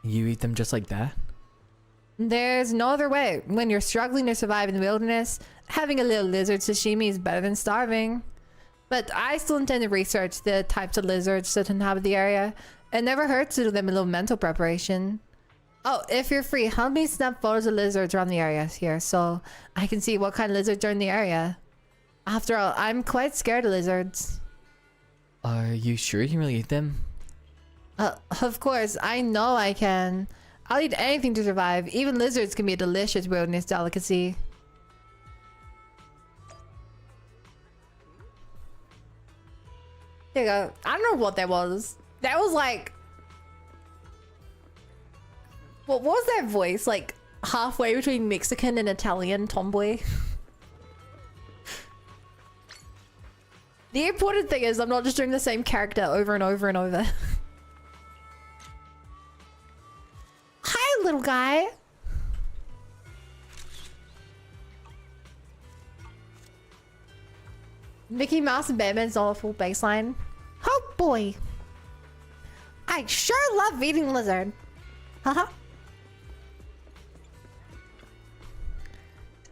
You eat them just like that? There's no other way. When you're struggling to survive in the wilderness, having a little lizard sashimi is better than starving. But I still intend to research the types of lizards that inhabit the area. It never hurts to do them a little mental preparation. Oh, if you're free, help me snap photos of lizards around the area here so I can see what kind of lizards are in the area. After all, I'm quite scared of lizards. Are you sure you can really eat them? Of course, I know I can. I'll eat anything to survive. Even lizards can be a delicious wilderness delicacy. There you go. I don't know what that was. That was like... What was that voice? Like halfway between Mexican and Italian tomboy? The important thing is I'm not just doing the same character over and over and over. Hi, little guy. Mickey Mouse and Batman's on a full baseline. Oh boy. I sure love eating lizard. Haha.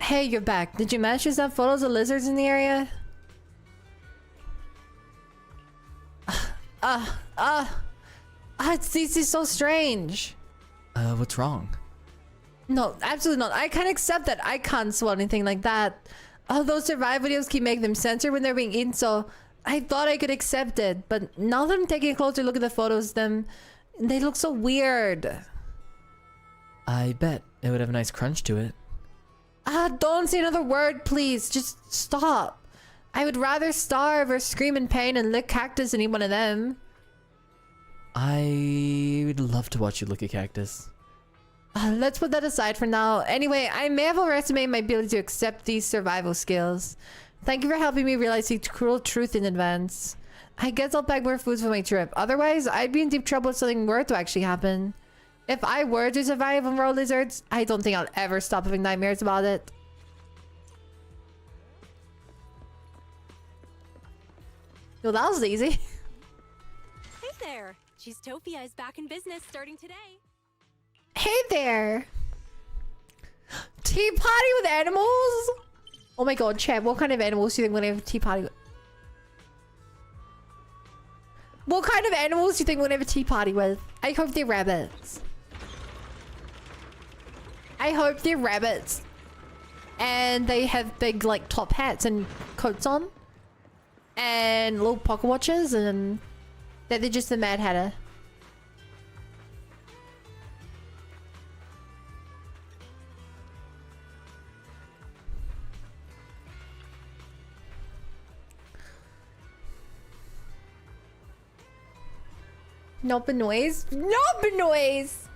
Hey, you're back. Did you manage to snap photos of lizards in the area? This is so strange. What's wrong? No, absolutely not. I can't accept that. I can't swallow anything like that. All those survival videos keep making them censor when they're being eaten, so I thought I could accept it. But now that I'm taking a closer look at the photos, they look so weird. I bet it would have a nice crunch to it. Don't say another word, please. Just stop. I would rather starve or scream in pain and lick cactus than eat one of them. I would love to watch you look at cactus. Let's put that aside for now. Anyway, I may have overestimated my ability to accept these survival skills. Thank you for helping me realize the cruel truth in advance. I guess I'll pack more foods for my trip. Otherwise, I'd be in deep trouble if something were to actually happen. If I were to survive on world lizards, I don't think I'll ever stop having nightmares about it. Well, that was easy. Hey there! Cheesetopia is back in business starting today. Hey there! Tea party with animals? Oh my god, Chad, what kind of animals do you think we're gonna have a tea party with? What kind of animals do you think we'll have a tea party with? I hope they're rabbits. I hope they're rabbits. And they have big, like, top hats and coats on. And little pocket watches, and that they're just the Mad Hatter. Not the noise. Not the noise.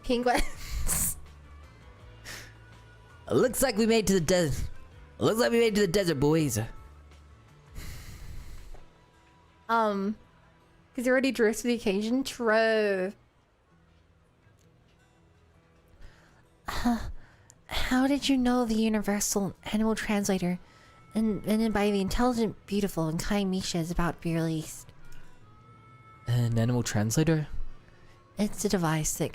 Penguins. Looks like we made it to the desert. Looks like we made it to the desert, boys. Because you already dressed for the occasion. True. How did you know the universal animal translator invented by the intelligent, beautiful, and kind Misha is about to be released? An animal translator? It's a device that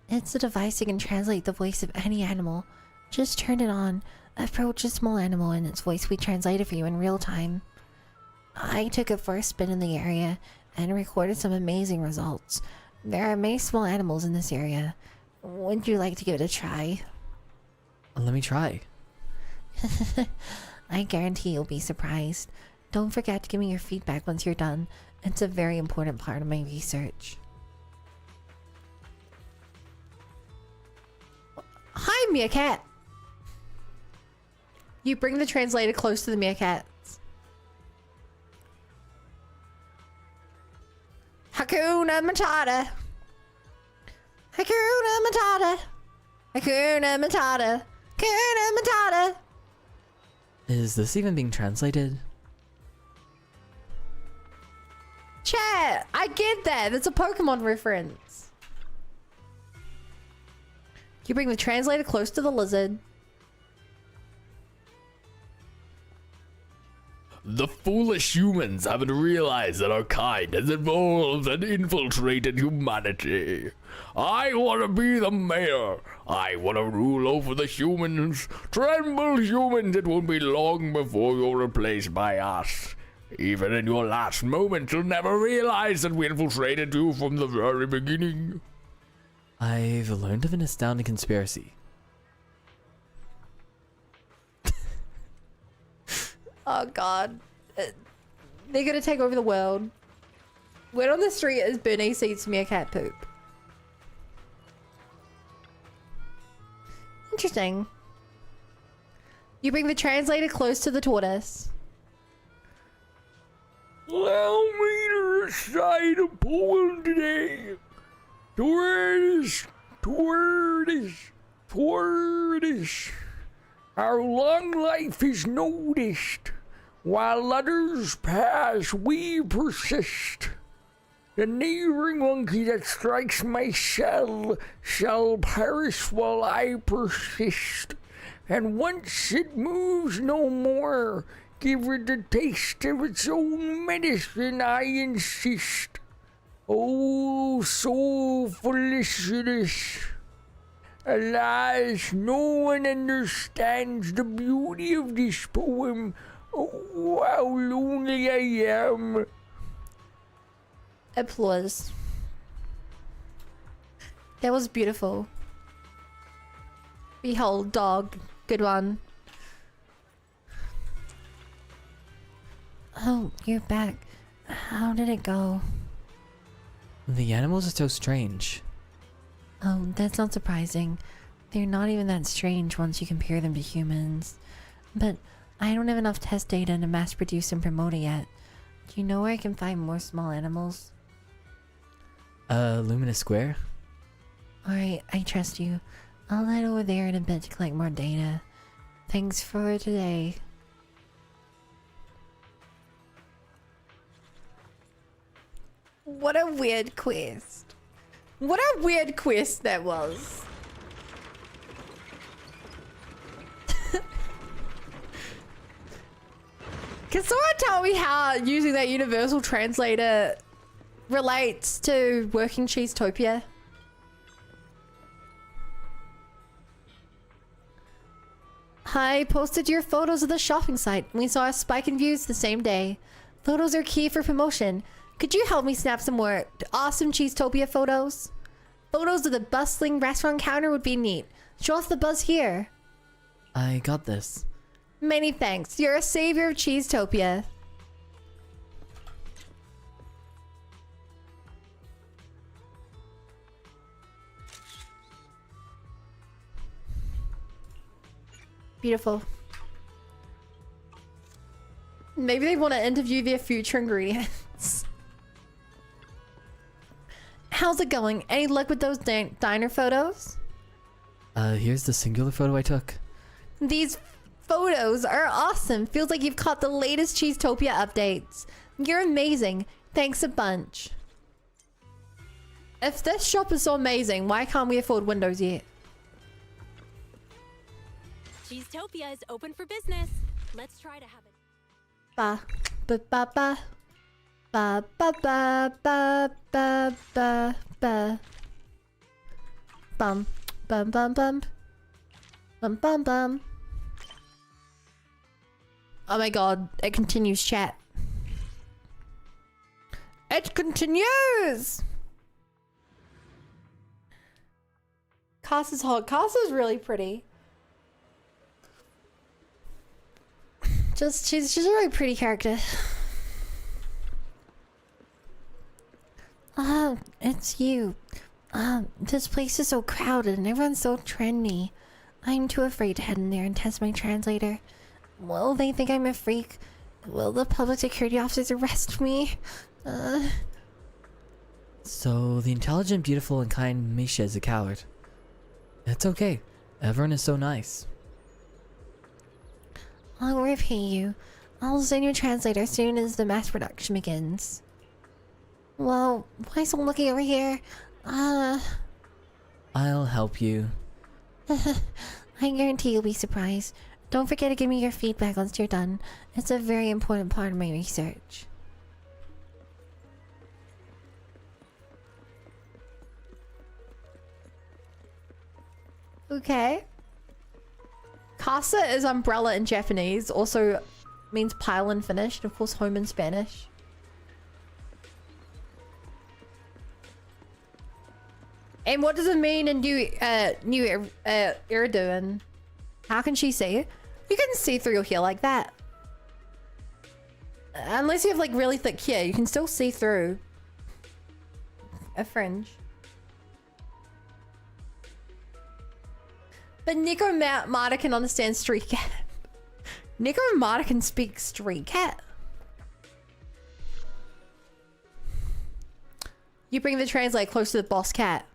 can translate the voice of any animal. Just turn it on, approach a small animal, and its voice will be translated for you in real time. I took a first spin in the area and recorded some amazing results. There are many small animals in this area. Would you like to give it a try? Let me try. I guarantee you'll be surprised. Don't forget to give me your feedback once you're done. It's a very important part of my research. Hi, meerkat! You bring the translator close to the meerkats. Hakuna Matata! Hakuna Matata! Hakuna Matata! Hakuna Matata! Is this even being translated? Chat! I get that! That's a Pokemon reference. You bring the translator close to the lizard. The foolish humans haven't realized that our kind has evolved and infiltrated humanity. I want to be the mayor. I want to rule over the humans. Tremble, humans, it won't be long before you're replaced by us. Even in your last moments, you'll never realize that we infiltrated you from the very beginning. I've learned of an astounding conspiracy. Oh god. They're gonna take over the world. Word on the street is Bernice eats meerkat poop. Interesting. You bring the translator close to the tortoise. Allow me to recite a poem today. Tortoise, tortoise, tortoise. Our long life is noticed. While others pass, we persist. The neighboring monkey that strikes my cell shall perish while I persist. And once it moves no more, give it a taste of its own medicine, I insist. Oh, so felicitous. Alas, no one understands the beauty of this poem. Oh, how lonely I am. Applause. That was beautiful. Behold, dog. Good one. Oh, you're back. How did it go? The animals are so strange. Oh, that's not surprising. They're not even that strange once you compare them to humans. But I don't have enough test data to mass produce and promote it yet. Do you know where I can find more small animals? Luminous Square? Alright, I trust you. I'll head over there in a bit to collect more data. Thanks for today. What a weird quest. What a weird quest that was. Can someone tell me how using that universal translator relates to working Cheesetopia? I posted your photos of the shopping site. We saw a spike in views the same day. Photos are key for promotion. Could you help me snap some more awesome Cheesetopia photos? Photos of the bustling restaurant counter would be neat. Show off the buzz here. I got this. Many thanks. You're a savior of Cheesetopia. Beautiful. Maybe they want to interview their future ingredients. How's it going? Any luck with those diner photos? Here's the singular photo I took. These photos are awesome. Feels like you've caught the latest Cheesetopia updates. You're amazing. Thanks a bunch. If this shop is so amazing, why can't we afford Windows yet? Cheesetopia is open for business. Let's try to have it. Ba ba ba ba ba ba ba ba ba ba ba bum bum bum bum bum bum bum. Oh my god, it continues, chat. It continues! Casa's hot. Casa's really pretty. She's a really pretty character. It's you. This place is so crowded and everyone's so trendy. I'm too afraid to head in there and test my translator. Will they think I'm a freak? Will the public security officers arrest me? So, the intelligent, beautiful, and kind Misha is a coward. It's okay. Everyone is so nice. I'll repay you. I'll send you a translator as soon as the mass production begins. Well, why is someone looking over here? I'll help you. I guarantee you'll be surprised. Don't forget to give me your feedback once you're done. It's a very important part of my research. Okay. Casa is umbrella in Japanese. Also means pile in Finnish. And of course home in Spanish. And what does it mean in new Iridu? How can she see? You can see through your hair like that. Unless you have like really thick hair, you can still see through a fringe. But Nico Marta can understand street cat. Nico Marta can speak street cat. You bring the translate close to the boss cat.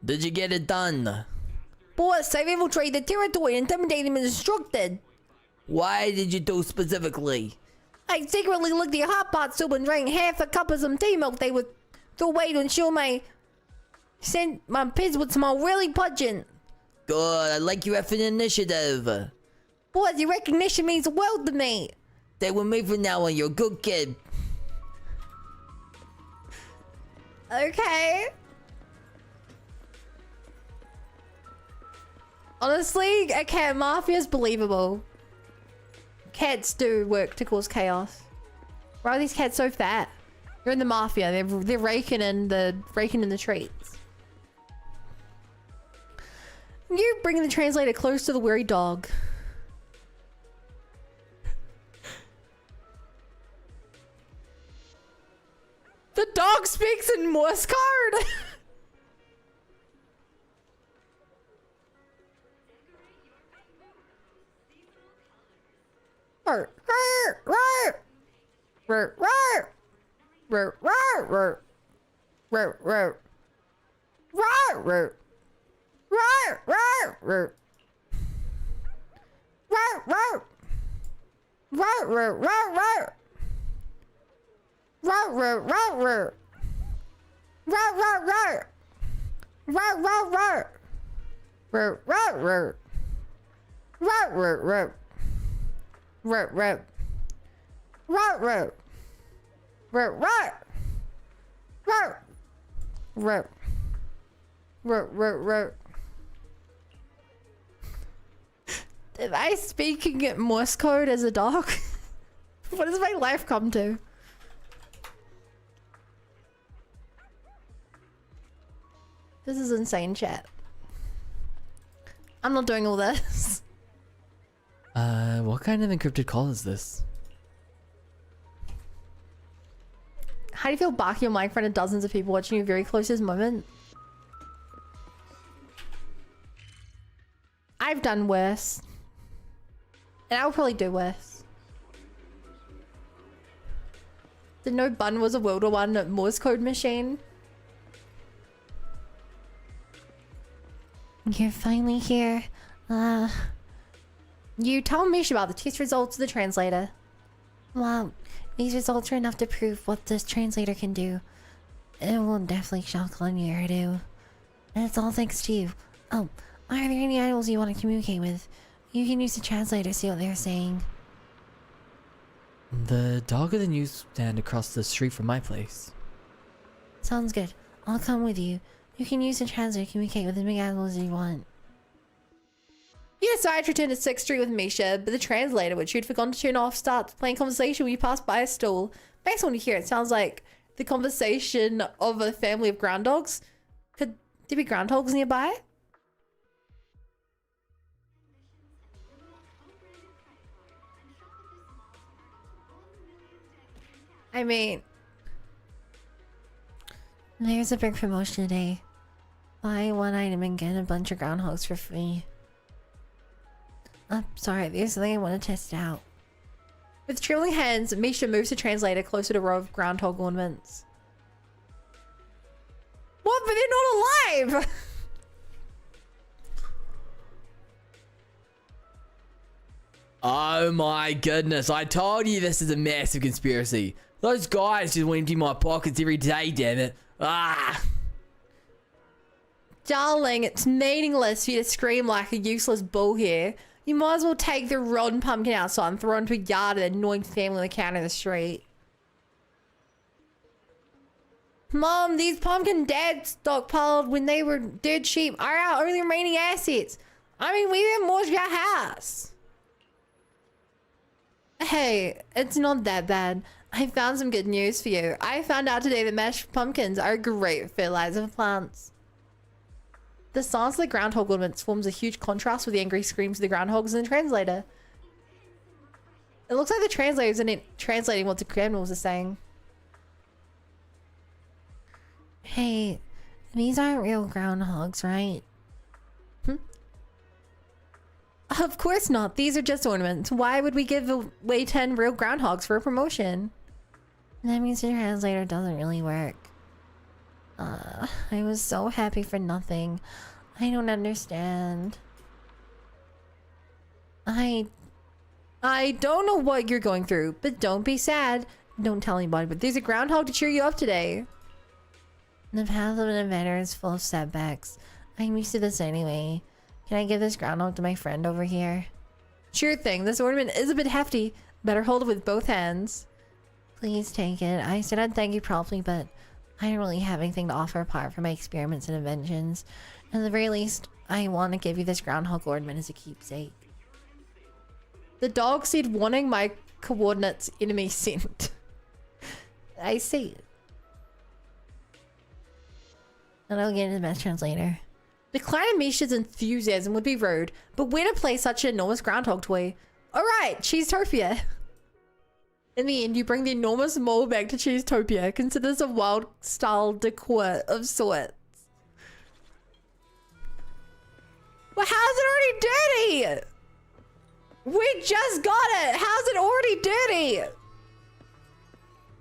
Did you get it done? Boss, I've infiltrated the territory, intimidated and instructed. Why did you do specifically? I secretly licked the hot pot soup and drank half a cup of some tea milk they would throw away to ensure my piss would smell really pungent. Good, I like your effing initiative. Boss, your recognition means the world to me. Stay with me for now and you're a good kid. Okay. Honestly, a cat mafia is believable. Cats do work to cause chaos. Why are these cats so fat? They're in the mafia. They're raking in the treats. You bring the translator close to the weary dog. The dog speaks in Morse code. Am I speaking at Morse code as a dog? What does my life come to? This is insane, chat. I'm not doing all this. What kind of encrypted call is this? How do you feel barking your mic in front of dozens of people watching your very closest moment? I've done worse. And I'll probably do worse. Didn't know Bun was a World War I Morse code machine. You're finally here. You told Mish about the test results of the translator. Well, these results are enough to prove what this translator can do. It will definitely shock on your Iridu. And it's all thanks to you. Oh, are there any idols you want to communicate with? You can use the translator to see what they're saying. The dog at the newsstand across the street from my place. Sounds good. I'll come with you. You can use the translator to communicate with as many animals as you want. You decide to return to 6th Street with Misha, but the translator, which you'd forgotten to turn off, starts playing conversation when you pass by a stall. Based on what you hear, it sounds like the conversation of a family of groundhogs. Could there be groundhogs nearby? I mean, there's a big promotion today. Buy one item and get a bunch of groundhogs for free. Sorry, there's something I want to test out. With trembling hands, Misha moves the translator closer to a row of groundhog ornaments. What? But they're not alive! Oh my goodness, I told you this is a massive conspiracy. Those guys just want to empty my pockets every day, damn it. Ah! Darling, it's meaningless for you to scream like a useless bull here. You might as well take the rotten pumpkin outside and throw it into a yard of the annoying family on the counter of the street. Mom, these pumpkin dads stockpiled when they were dirt cheap are our only remaining assets. I mean, we have more to our house. Hey, it's not that bad. I found some good news for you. I found out today that mashed pumpkins are a great fertilizer for plants. The silence of the groundhog ornaments forms a huge contrast with the angry screams of the groundhogs in the translator. It looks like the translator isn't translating what the criminals are saying. Hey, these aren't real groundhogs, right? Of course not. These are just ornaments. Why would we give away 10 real groundhogs for a promotion? That means the translator doesn't really work. I was so happy for nothing. I don't understand. I don't know what you're going through, but don't be sad. Don't tell anybody, but there's a groundhog to cheer you up today. The path of an inventor is full of setbacks. I'm used to this anyway. Can I give this groundhog to my friend over here? Sure thing. This ornament is a bit hefty. Better hold it with both hands. Please take it. I said I'd thank you promptly, but I don't really have anything to offer apart from my experiments and inventions. At the very least, I want to give you this groundhog ornament as a keepsake. The dog said wanting my coordinates enemy sent. I see. And I'll get into the best translator. Declining Misha's enthusiasm would be rude, but where to place such an enormous groundhog toy? Alright, Cheesetopia. In the end, you bring the enormous mole back to Cheesetopia. Consider this a wild style decor of sorts. Well, how's it already dirty? We just got it. How's it already dirty?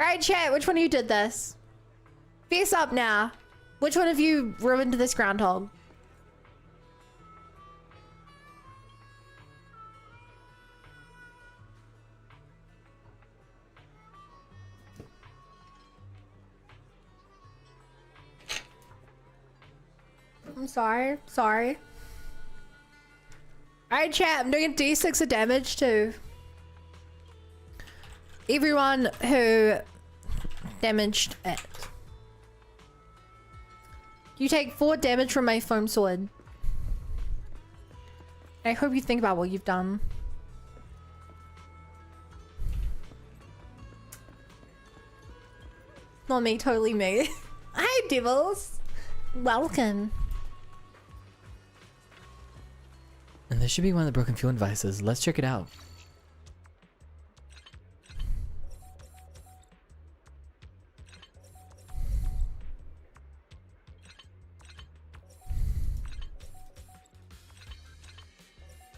Alright, chat, which one of you did this? Face up now. Which one of you ruined this groundhog? I'm sorry. Sorry. Alright, chat. I'm doing a d6 of damage to everyone who damaged it. You take 4 damage from my foam sword. I hope you think about what you've done. Not me, totally me. Hi, devils. Welcome. And there should be one of the broken fuel devices. Let's check it out.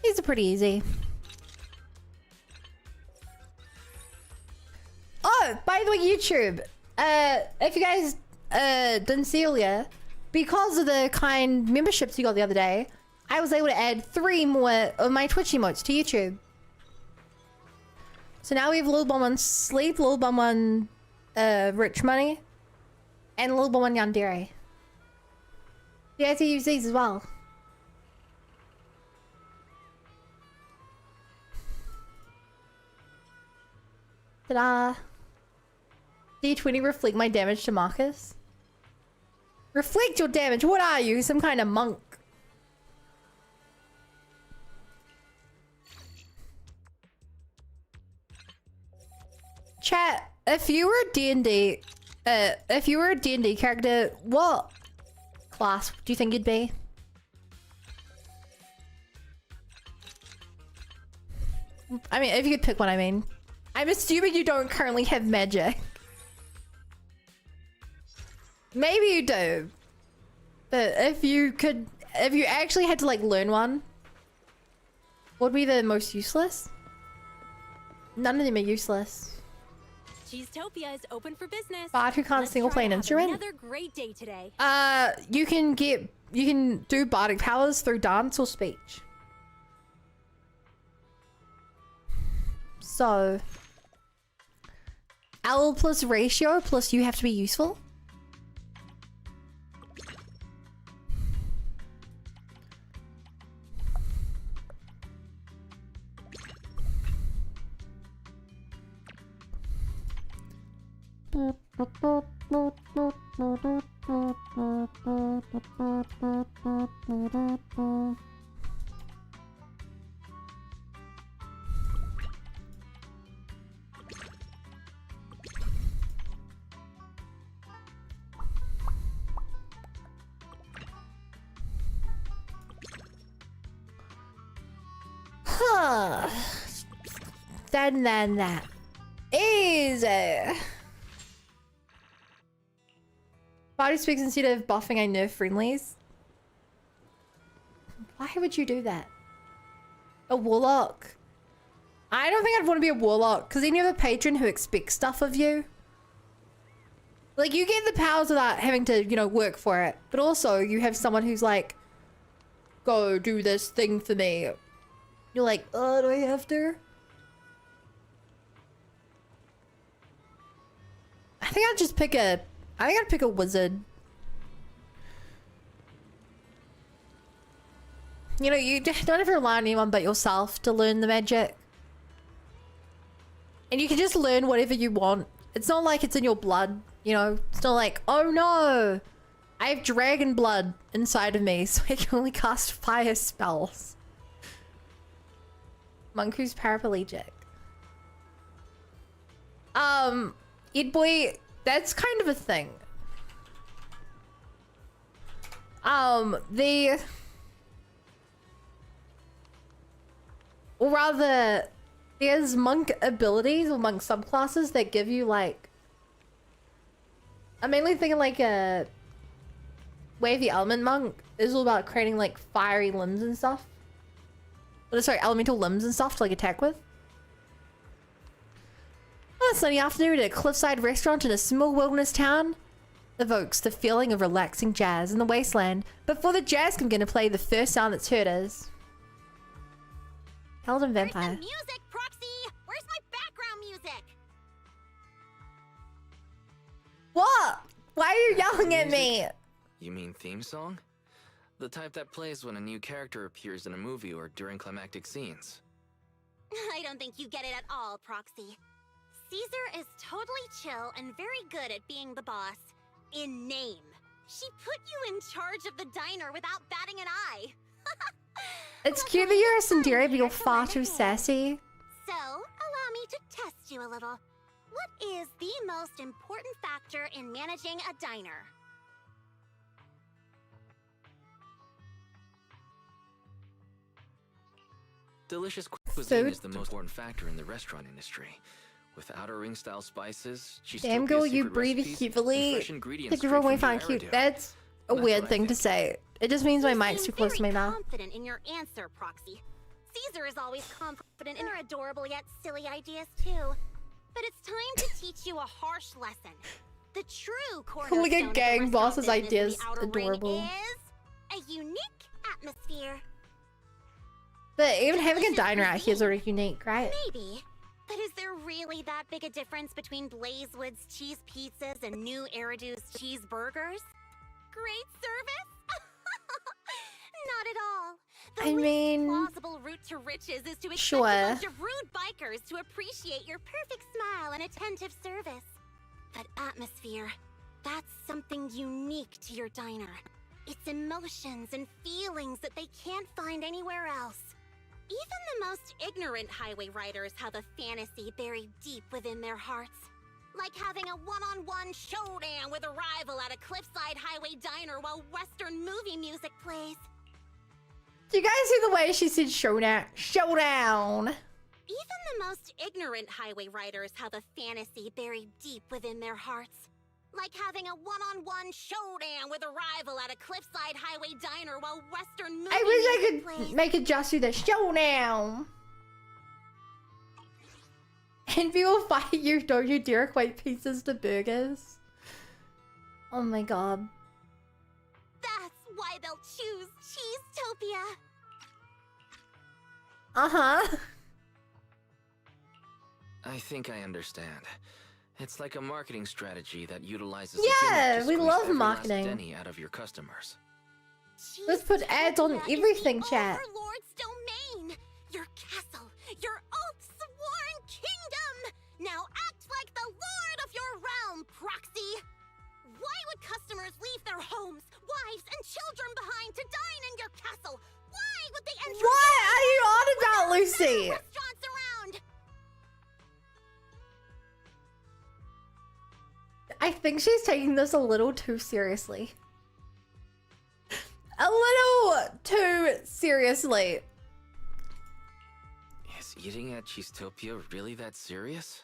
These are pretty easy. Oh, by the way, YouTube. If you guys didn't see earlier, because of the kind memberships you got the other day, I was able to add 3 more of my Twitch emotes to YouTube. So now we have Little Bum One Sleep, Little Bum One Rich Money, and Little Bum One Yandere. You guys can use these as well. Ta-da! D20 reflect my damage to Marcus. Reflect your damage? What are you? Some kind of monk? Chat, if you were a D&D, if you were a D&D character, what class do you think you'd be? I mean, if you could pick one, I mean. I'm assuming you don't currently have magic. Maybe you do. But if you actually had to like learn one, what would be the most useless? None of them are useless. Cheesetopia is open for business. Bard who can't single play an instrument. Another great day today. You can do bardic powers through dance or speech. So L plus ratio plus you have to be useful. Huh. Then that. Easy. Body speaks instead of buffing I nerf friendlies. Why would you do that? A warlock? I don't think I'd want to be a warlock because then you have a patron who expects stuff of you. Like, you get the powers without having to, you know, work for it. But also, you have someone who's like, go do this thing for me. You're like, oh, do I have to? I think I'd just pick a... I think I'd pick a wizard. You know, you don't have to rely on anyone but yourself to learn the magic. And you can just learn whatever you want. It's not like it's in your blood, you know? It's not like, oh no! I have dragon blood inside of me, so I can only cast fire spells. Monk who's paraplegic. Ed Boy, that's kind of a thing. Or rather, there's monk abilities or monk subclasses that give you like... I'm mainly thinking like a wavy element monk is all about creating like fiery limbs and stuff. But sorry, elemental limbs and stuff to like attack with. On a sunny afternoon at a cliffside restaurant in a small wilderness town evokes the feeling of relaxing jazz in the wasteland. Before the jazz can begin to play, the first sound that's heard is... Paladin Vampire. Where's the music, Proxy? Where's my background music? What? Why are you yelling at me? You mean theme song? The type that plays when a new character appears in a movie or during climactic scenes. I don't think you get it at all, Proxy. Caesar is totally chill and very good at being the boss. In name. She put you in charge of the diner without batting an eye. It's cute that you're a Sundari, but you're far too sassy. So, allow me to test you a little. What is the most important factor in managing a diner? Delicious cuisine is the most important factor in the restaurant industry. With outer ring style spices, Damn girl, you breathe heavily. Take your way fine cute. That's a weird thing to say. It just means my mic's too close to my mouth. Confident in your answer, Proxy. Caesar is always confident in her adorable yet silly ideas too. But it's time to teach you a harsh lesson. The true cornerstone Calling a gang boss's ideas adorable. Is a unique atmosphere. But even having a diner out here is already unique, right? Maybe. But is there really that big a difference between Blazewood's cheese pizzas and New Eridu's cheeseburgers? Great service? Not at all. The least plausible route to riches is to expect a bunch of rude bikers to appreciate your perfect smile and attentive service. But atmosphere, that's something unique to your diner. It's emotions and feelings that they can't find anywhere else. Even the most ignorant highway riders have a fantasy buried deep within their hearts. Like having a one-on-one showdown with a rival at a cliffside highway diner while Western movie music plays. Do you guys see the way she said showdown? Showdown! Even the most ignorant highway riders have a fantasy buried deep within their hearts. Like having a one-on-one showdown with a rival at a cliffside highway diner while Western movie I wish I music could plays. make it just do the showdown. And people fight you, don't you dare equate pizzas to burgers. Oh my god. That's why they'll choose Cheesetopia. Uh-huh. I think I understand. It's like a marketing strategy that utilizes Yeah, we love every last marketing. penny out of your customers. Let's put ads on everything, chat. Overlord's domain. Your castle. Your oath-sworn kingdom. Now act like the lord of your realm, Proxy. Why would customers leave their homes, wives, and children behind to dine in your castle? Why would they enter? What are you on about, Lucy? Restaurants around. I think she's taking this a little too seriously. A little too seriously. Is eating at Cheesetopia really that serious?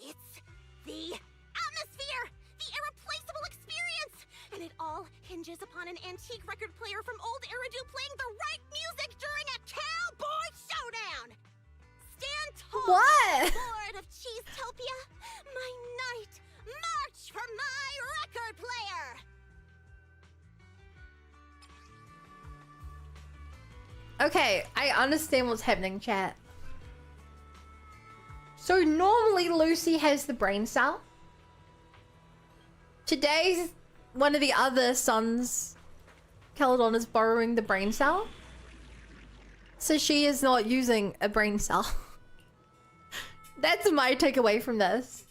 It's the atmosphere, the irreplaceable experience, and it all hinges upon an antique record player from Old Eridu playing the right music during a cowboy showdown. Stand tall, What? Lord of Cheesetopia. My knight, march for my record player. Okay, I understand what's happening, chat. So normally Lucy has the brain cell. Today, one of the other sons, Caledon, is borrowing the brain cell. So she is not using a brain cell. That's my takeaway from this.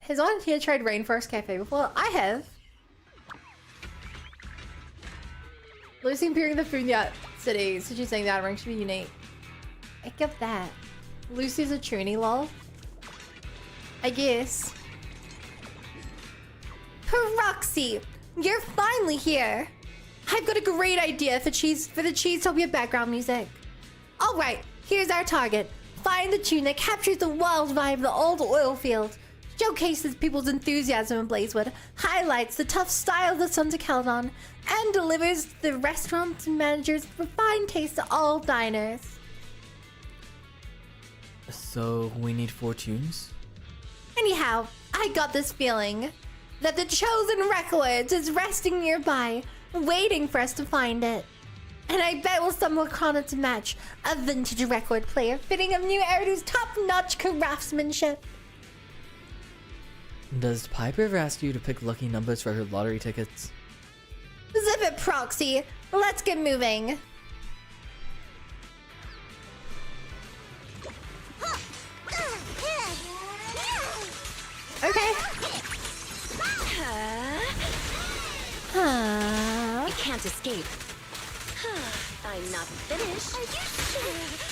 Has anyone here tried Rainforest Cafe before? I have. Lucy appearing in the food in the city, so she's saying the outer ring should be unique. I get that. Lucy's a toonie, lol. I guess. Proxy, you're finally here. I've got a great idea for the Cheesetopia background music. All right, here's our target. Find the tune that captures the wild vibe of the old oil field, showcases people's enthusiasm in Blazewood, highlights the tough style of the Sons of Caledon, and delivers the restaurant manager's refined taste to all diners. So we need 4 tunes? Anyhow, I got this feeling that the chosen record is resting nearby, waiting for us to find it. And I bet we'll stumble upon it to match a vintage record player fitting of New Eridu's top-notch craftsmanship. Does Piper ever ask you to pick lucky numbers for her lottery tickets? Zip it, Proxy. Let's get moving. Okay. You can't escape. I'm not finished. Are you sure?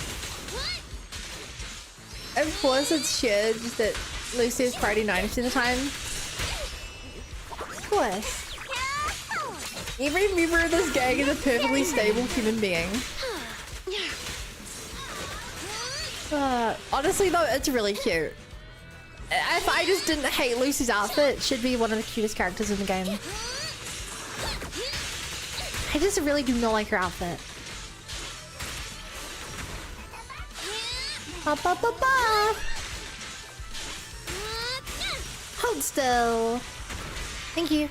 Of course it's shared, just that Lucy is Friday 90% of the time. Of course. Every member of this gang is a perfectly stable human being. Honestly though, it's really cute. If I just didn't hate Lucy's outfit, it should be one of the cutest characters in the game. I just really do not like her outfit. Ba, ba, ba, ba. Hold still. Thank you.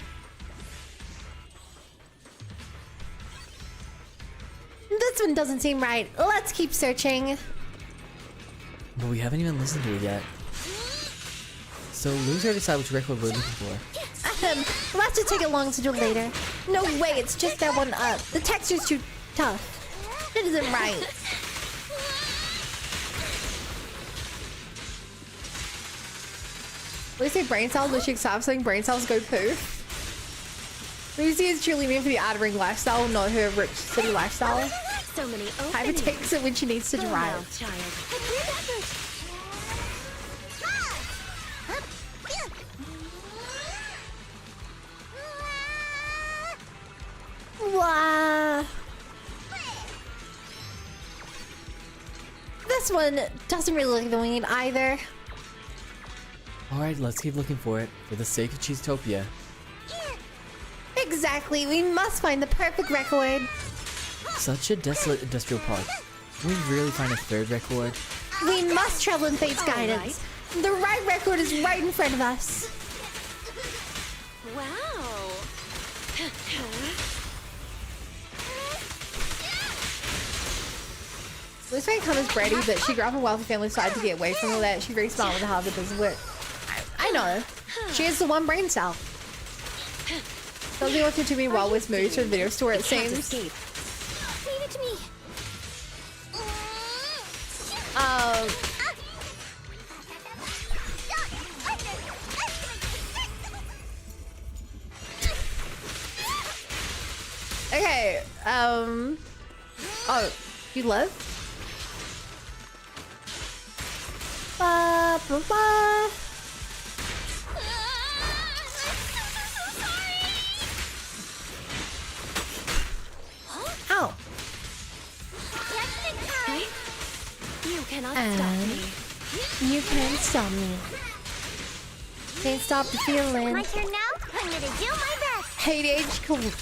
This one doesn't seem right. Let's keep searching. But we haven't even listened to it yet. So Lucy already decided which record we're looking for. We'll have to take it long to do it later. No way, it's just that one up. The texture's too tough. It isn't right. Lucy brain cells, Lucy stops saying brain cells go poof. Lucy is truly meant for the outer ring lifestyle, not her rich city lifestyle. So many Hyper takes it when she needs to drive. Wow. This one doesn't really look like the winged either. Alright, let's keep looking for it, for the sake of Cheesetopia. Exactly, we must find the perfect record. Such a desolate industrial park. Can we really find a third record? We must travel in fate's guidance. Right. The right record is right in front of us. Wow. This may come as Brady, but she grew up in a wealthy family, so I had to get away from all that. She's very smart with how the business works. I know. She has the one brain cell. Doesn't want to me while with moves from the video store, it seems. Leave it to me. Okay, oh, you live? Ba, ba, ba. Ow. You cannot stop me. You can't stop me. Can't stop the feeling. My turn now? I'm gonna do my best.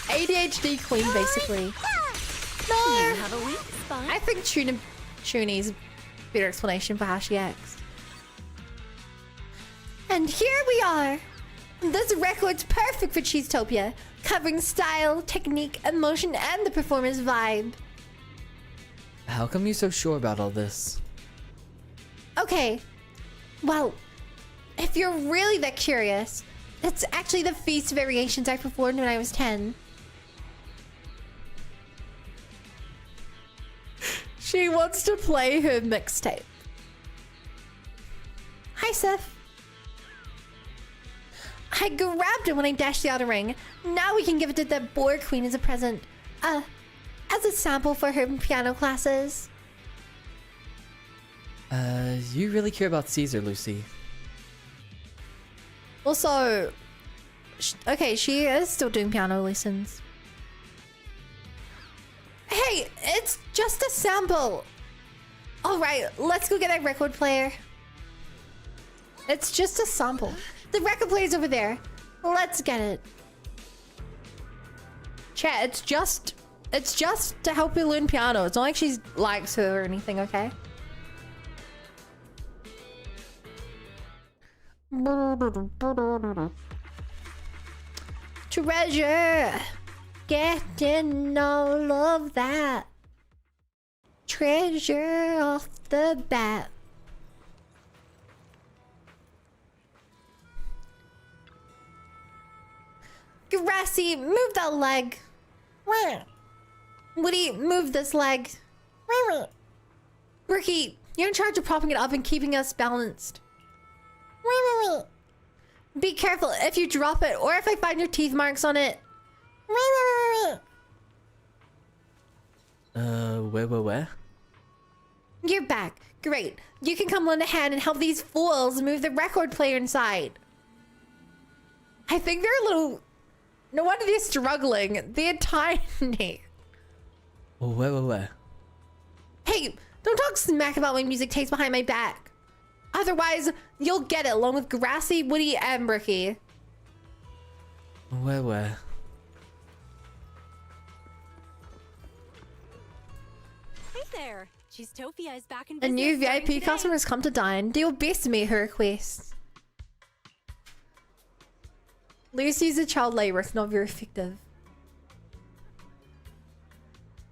ADHD queen, basically. No. You have a weak spot. I think Chuni's better explanation for how she acts. And here we are. This record's perfect for Cheesetopia, covering style, technique, emotion, and the performer's vibe. How come you're so sure about all this? Okay, well, if you're really that curious, it's actually the feast variations I performed when I was 10. She wants to play her mixtape. Hi, Seth. I grabbed it when I dashed the outer ring. Now we can give it to the board queen as a present. As a sample for her piano classes. You really care about Caesar, Lucy. Also, okay, she is still doing piano lessons. Hey, it's just a sample. All right, let's go get that record player. It's just a sample. The record player's over there. Let's get it. Chat, it's just to help her learn piano. It's not like she likes her or anything, okay? Treasure. Getting all of that. Treasure off the bat. Grassy, move that leg. Where? Woody, move this leg. Where? Ricky, you're in charge of propping it up and keeping us balanced. Where? Be careful if you drop it or if I find your teeth marks on it. Where? Where? You're back. Great. You can come lend a hand and help these fools move the record player inside. I think they're a little... No wonder they're struggling. They're tiny. Oh, where? Hey, don't talk smack about my music taste behind my back. Otherwise, you'll get it along with Grassy, Woody, and Bricky. Where? Hey there. Cheesetopia is back in A business. new starting VIP today. customer has come to dine. Do your best to meet her request. Lucy's a child labor. It's not very effective.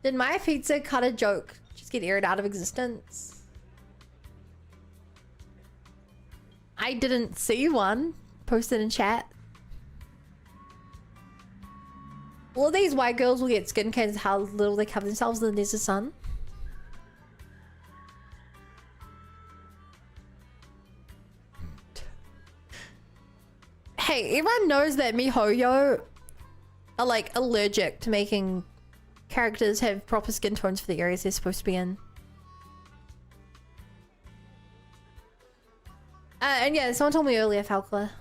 Did my pizza cut a joke just get aired out of existence? I didn't see one posted in chat. All these white girls will get skin cancers how little they cover themselves in the desert sun. Hey, everyone knows that MiHoYo are like allergic to making characters have proper skin tones for the areas they're supposed to be in. And yeah, someone told me earlier, Falkler.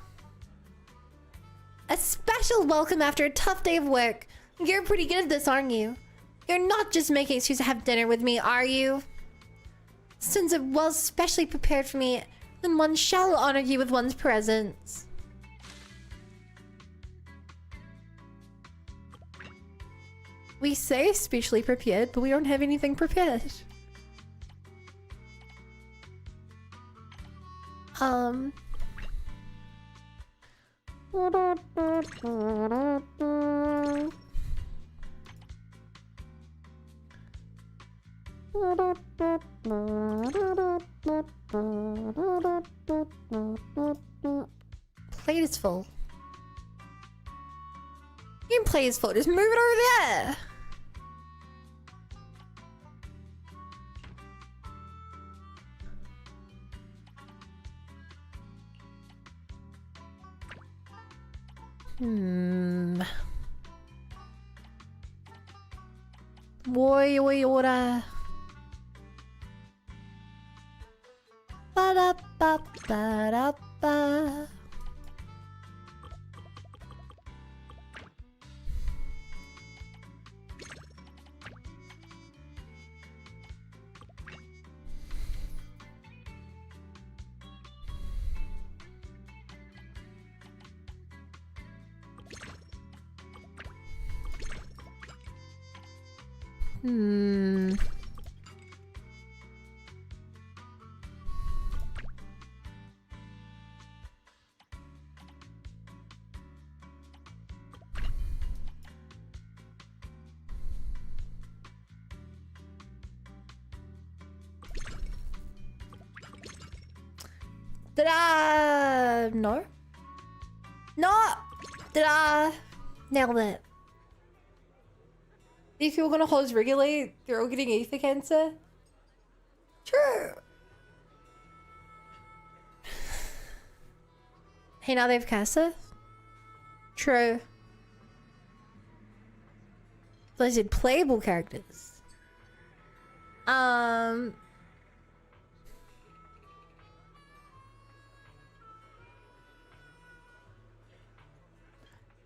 A special welcome after a tough day of work. You're pretty good at this, aren't you? You're not just making excuse to have dinner with me, are you? Since it was specially prepared for me, then one shall honor you with one's presence. We say specially prepared, but we don't have anything prepared. Plate is full. Your plate is full. Just move it over there. Boy, order. Ba-da-ba-ba-da-ba. Did I... No? No! Did I... Nailed it. If you're gonna host regularly, they're all getting ether cancer? True. Hey, now they have cancer? True. So I said playable characters.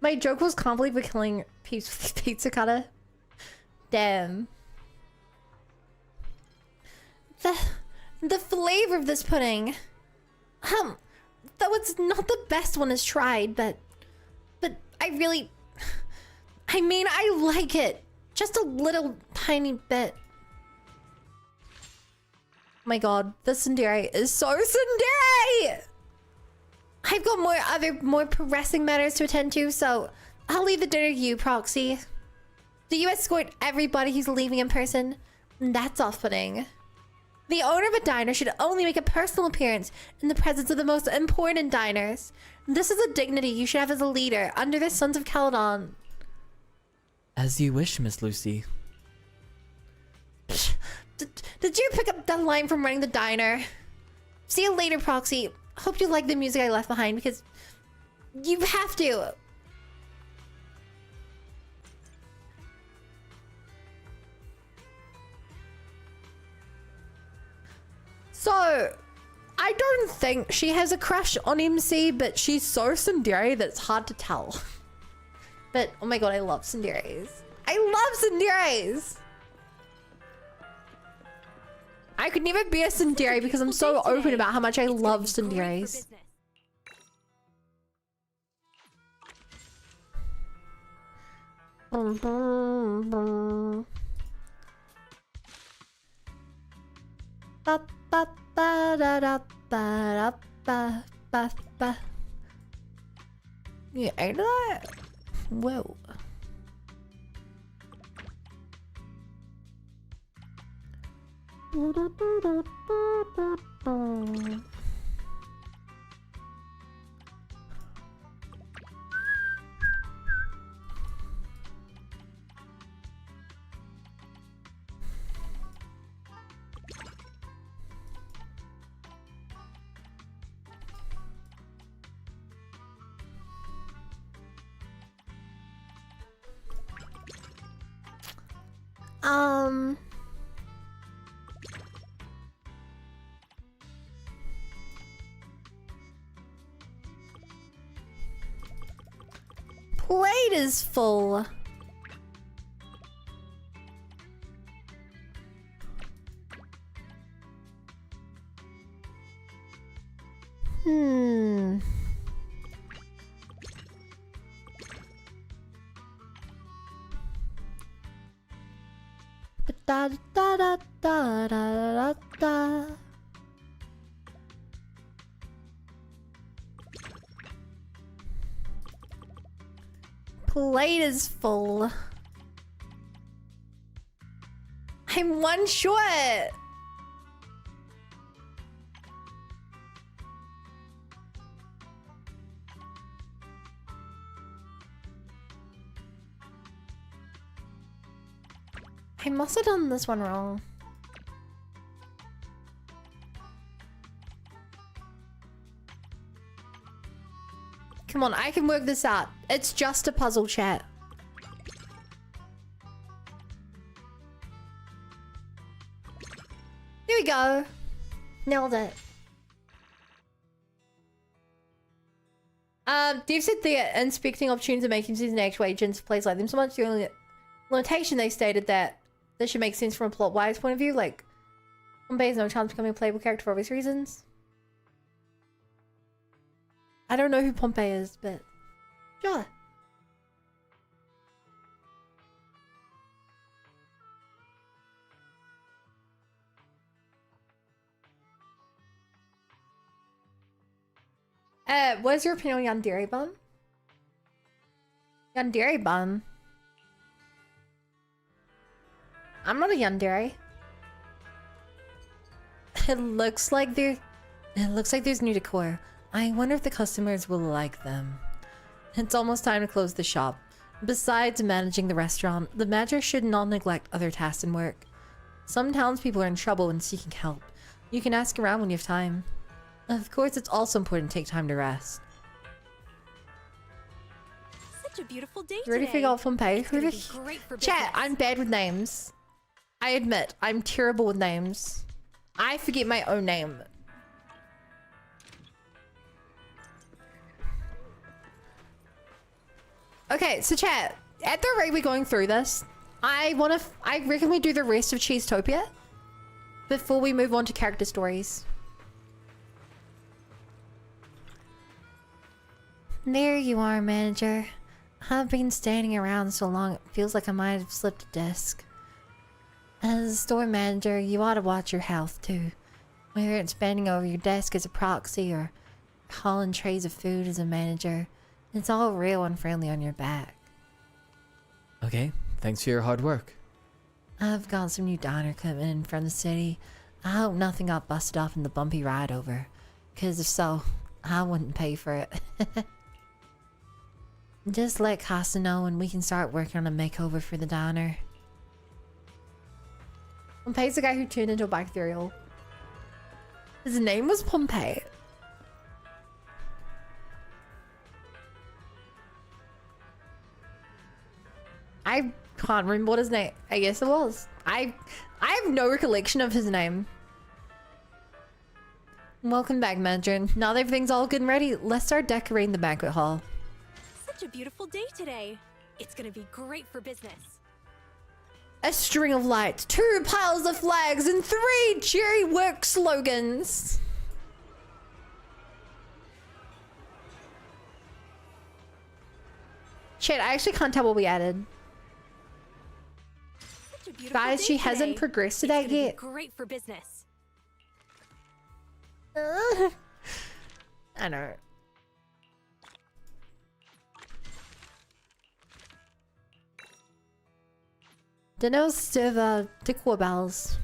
My joke was can't believe we're killing peeps with the pizza cutter. Damn. The flavor of this pudding. Though it's not the best one has tried, but I really, I mean, I like it. Just a little tiny bit. Oh my god, this tsundere is so tsundere! I've got more pressing matters to attend to, so I'll leave the dinner to you, Proxy. Do you escort everybody who's leaving in person? That's off-putting. The owner of a diner should only make a personal appearance in the presence of the most important diners. This is a dignity you should have as a leader under the Sons of Caledon. As you wish, Miss Lucy. Did you pick up that line from running the diner? See you later, Proxy. Hope you like the music I left behind because you have to. So, I don't think she has a crush on MC, but she's so tsundere that it's hard to tell. But, oh my god, I love tsunderes. I love tsunderes! I could never be a tsundere because I'm so open about how much I love tsunderes. Boom, boom, boom. Ba, ba, ba, da, da, ba, da, ba, ba, ba. You ate that? Whoa. Plate is full. Da da da da da da da. Plate is full. I'm one short. I must have done this one wrong. Come on, I can work this out. It's just a puzzle, chat. Here we go. Nailed it. Dave said they're inspecting opportunities and making decisions and actual agents plays like them so much. The only limitation they stated that this should make sense from a plot-wise point of view, like Pompey has no chance of becoming a playable character for obvious reasons. I don't know who Pompey is, but sure. What's your opinion on Yandere Bun? Yandere Bun? I'm not a yandere. It looks like there's new decor. I wonder if the customers will like them. It's almost time to close the shop. Besides managing the restaurant, the manager should not neglect other tasks and work. Some townspeople are in trouble when seeking help. You can ask around when you have time. Of course, it's also important to take time to rest. Such a beautiful day You ready to today. figure out Pompey? Chat, Chat, I'm bad with names. I admit, I'm terrible with names. I forget my own name. Okay, so chat, at the rate we're going through this, I reckon we do the rest of Cheesetopia before we move on to character stories. There you are, manager. I've been standing around so long it feels like I might have slipped a disc. As a store manager, you ought to watch your health too. Whether it's bending over your desk as a proxy or hauling trays of food as a manager, it's all real and friendly on your back. Okay, thanks for your hard work. I've got some new diner coming in from the city. I hope nothing got busted off in the bumpy ride over. Cause if so, I wouldn't pay for it. Just let Casa know and we can start working on a makeover for the diner. Pompey's the guy who turned into a bacterial. His name was Pompey. I can't remember what his name. I guess it was. I have no recollection of his name. Welcome back, Manager. Now that everything's all good and ready, let's start decorating the banquet hall. Such a beautiful day today. It's gonna be great for business. A string of lights, 2 piles of flags, and 3 cheery work slogans. Shit, I actually can't tell what we added. Guys, she hasn't progressed to that yet. Great for business. I know. Dano server doorbells.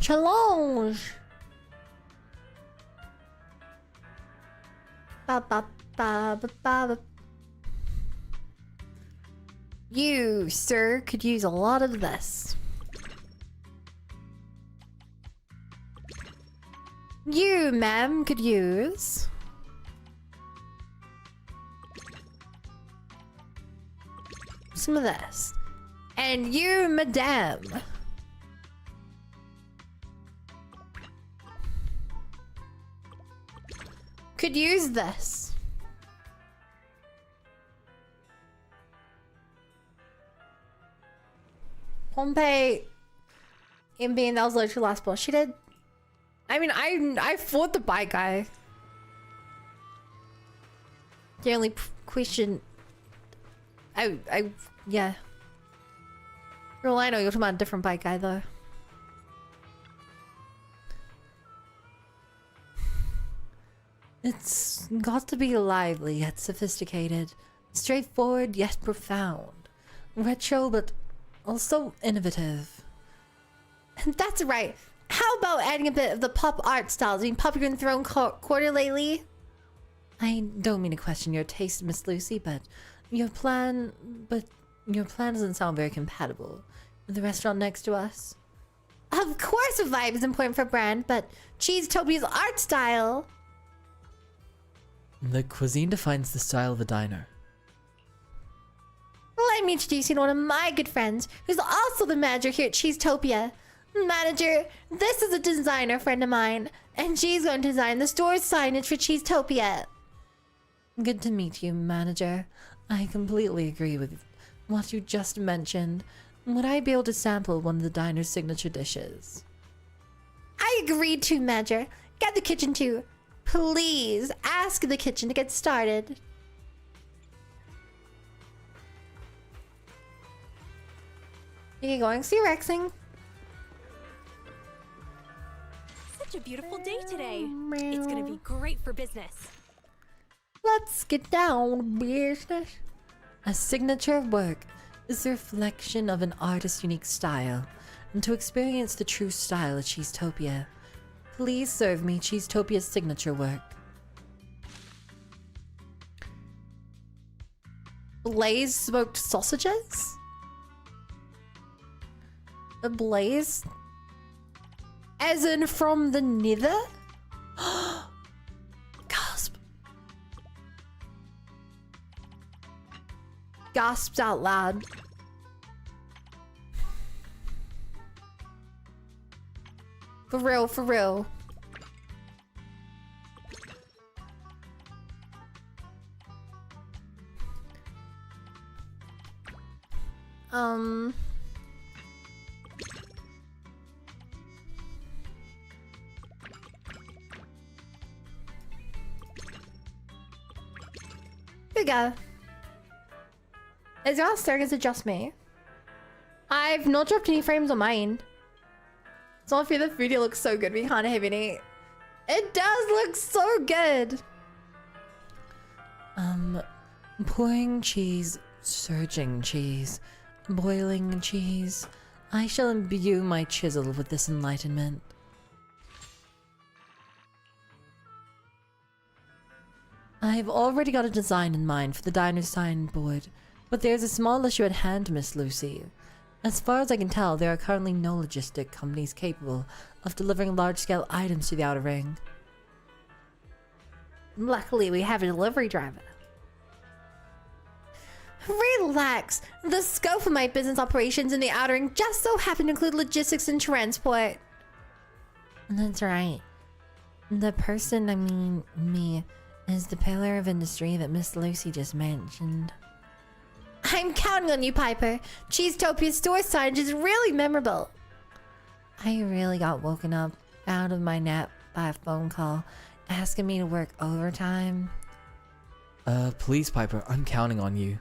Challenge. Ba, ba, ba, ba, ba. You, sir, could use a lot of this. You, ma'am, could use some of this. And you, madame, could use this. Pompey, ambient, that was literally last boss she did. I mean, I fought the bike guy. The only question, yeah. For all I know, you're talking about a different bike guy though. It's got to be lively yet sophisticated, straightforward yet profound, retro but also innovative. And that's right. How about adding a bit of the pop art styles being popular in Throne Quarter lately? I don't mean to question your taste, Miss Lucy, but your plan doesn't sound very compatible with the restaurant next to us. Of course a vibe is important for a brand, but Cheesetopia's art style. The cuisine defines the style of the diner. Let me introduce you to one of my good friends, who's also the manager here at Cheesetopia. Manager, this is a designer friend of mine, and she's going to design the store's signage for Cheesetopia. Good to meet you, manager. I completely agree with what you just mentioned. Would I be able to sample one of the diner's signature dishes? I agreed to, manager. Get the kitchen too. Please ask the kitchen to get started. You going? See you, Rexing. Such a beautiful day today. It's gonna be great for business. Let's get down to business. A signature of work is the reflection of an artist's unique style, and to experience the true style of Cheesetopia, please serve me Cheesetopia's signature work. Blaze smoked sausages? A blaze? As in from the nether? Gasp. Gasps out loud. For real, for real. Here we go. Is y'all staring? Is it just me? I've not dropped any frames on mine. So I feel the foodie looks so good. We can't have any. It does look so good. Pouring cheese, surging cheese, boiling cheese. I shall imbue my chisel with this enlightenment. I've already got a design in mind for the diner's signboard, but there's a small issue at hand, Miss Lucy. As far as I can tell, there are currently no logistic companies capable of delivering large-scale items to the Outer Ring. Luckily, we have a delivery driver. Relax! The scope of my business operations in the Outer Ring just so happen to include logistics and transport. That's right. The person, I mean, me, is the pillar of industry that Miss Lucy just mentioned. I'm counting on you, Piper. Cheesetopia's store signage is really memorable. I really got woken up out of my nap by a phone call asking me to work overtime. Please, Piper, I'm counting on you.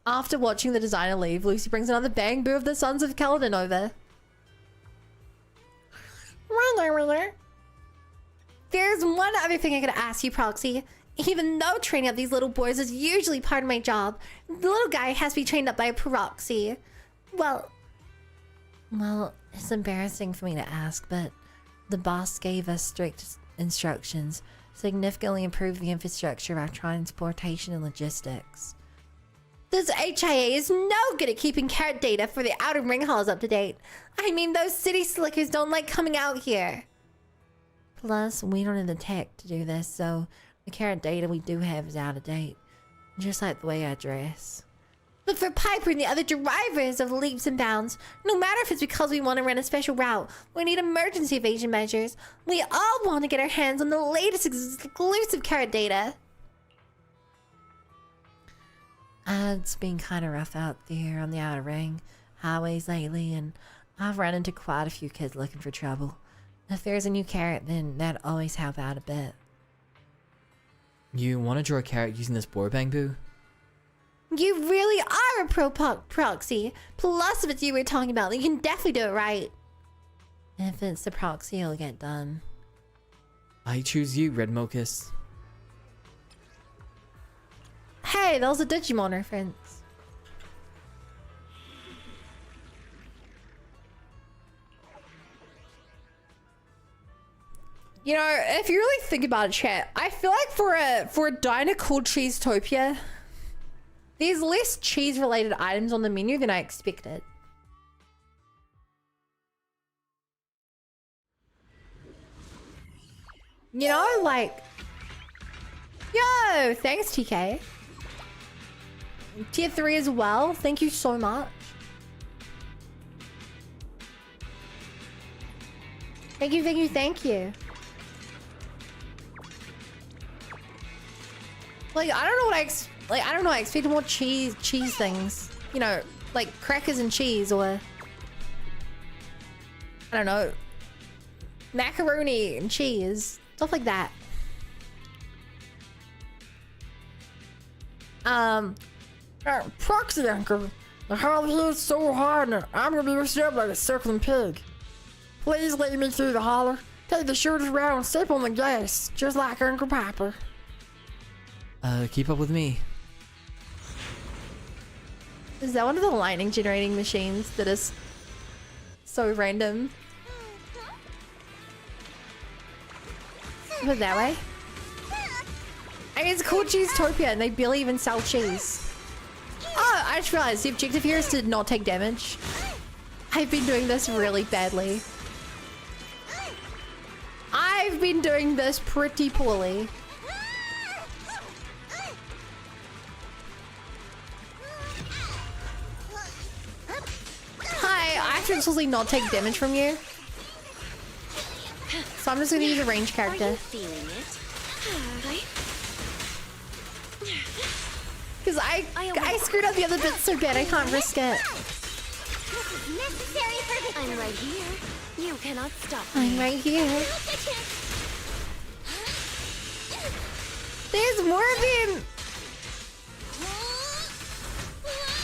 After watching the designer leave, Lucy brings another Bangboo of the Sons of Kaladin over. Winner. There's one other thing I gotta ask you, Proxy. Even though training up these little boys is usually part of my job, the little guy has to be trained up by a Proxy. Well, it's embarrassing for me to ask, but the boss gave us strict instructions to significantly improve the infrastructure of our transportation and logistics. This HIA is no good at keeping carrot data for the outer ring halls up to date. I mean, those city slickers don't like coming out here. Plus, we don't have the tech to do this, so the carrot data we do have is out of date. Just like the way I dress. But for Piper and the other drivers of leaps and bounds, no matter if it's because we want to run a special route or need emergency evasion measures, we all want to get our hands on the latest exclusive carrot data. It's been kind of rough out there on the outer ring highways lately, and I've run into quite a few kids looking for trouble. If there's a new carrot, then that'd always help out a bit. You want to draw a carrot using this board, Bangboo? You really are a proxy. Plus, if it's you we're talking about, then you can definitely do it right. If it's the proxy, it'll get done. I choose you, Red Mochus. Hey, that was a Digimon reference. You know, if you really think about it, chat, I feel like for a diner called Cheesetopia, there's less cheese-related items on the menu than I expected. You know, like... Yo, thanks, TK. Tier 3 as well. Thank you so much. Thank you, thank you, thank you. Like, I don't know what I don't know, I expected more cheese things. You know, like crackers and cheese, or I don't know, macaroni and cheese, stuff like that. Proxy anchor. The hall here is so hard and I'm gonna be mixed up like a circling pig. Please let me through the holler. Take the shortest route and step on the gas, just like Uncle Piper. Keep up with me. Is that one of the lightning generating machines that is so random? Put it that way. I mean, it's called Cheesetopia and they barely even sell cheese. Oh, I just realized the objective here is to not take damage. I've been doing this really badly. I've been doing this pretty poorly. Hi, I have to explicitly not take damage from you. So I'm just gonna use a ranged character. Because I screwed up the other bits so bad I can't risk it. I'm right here. You cannot stop me. I'm right here. There's more of him.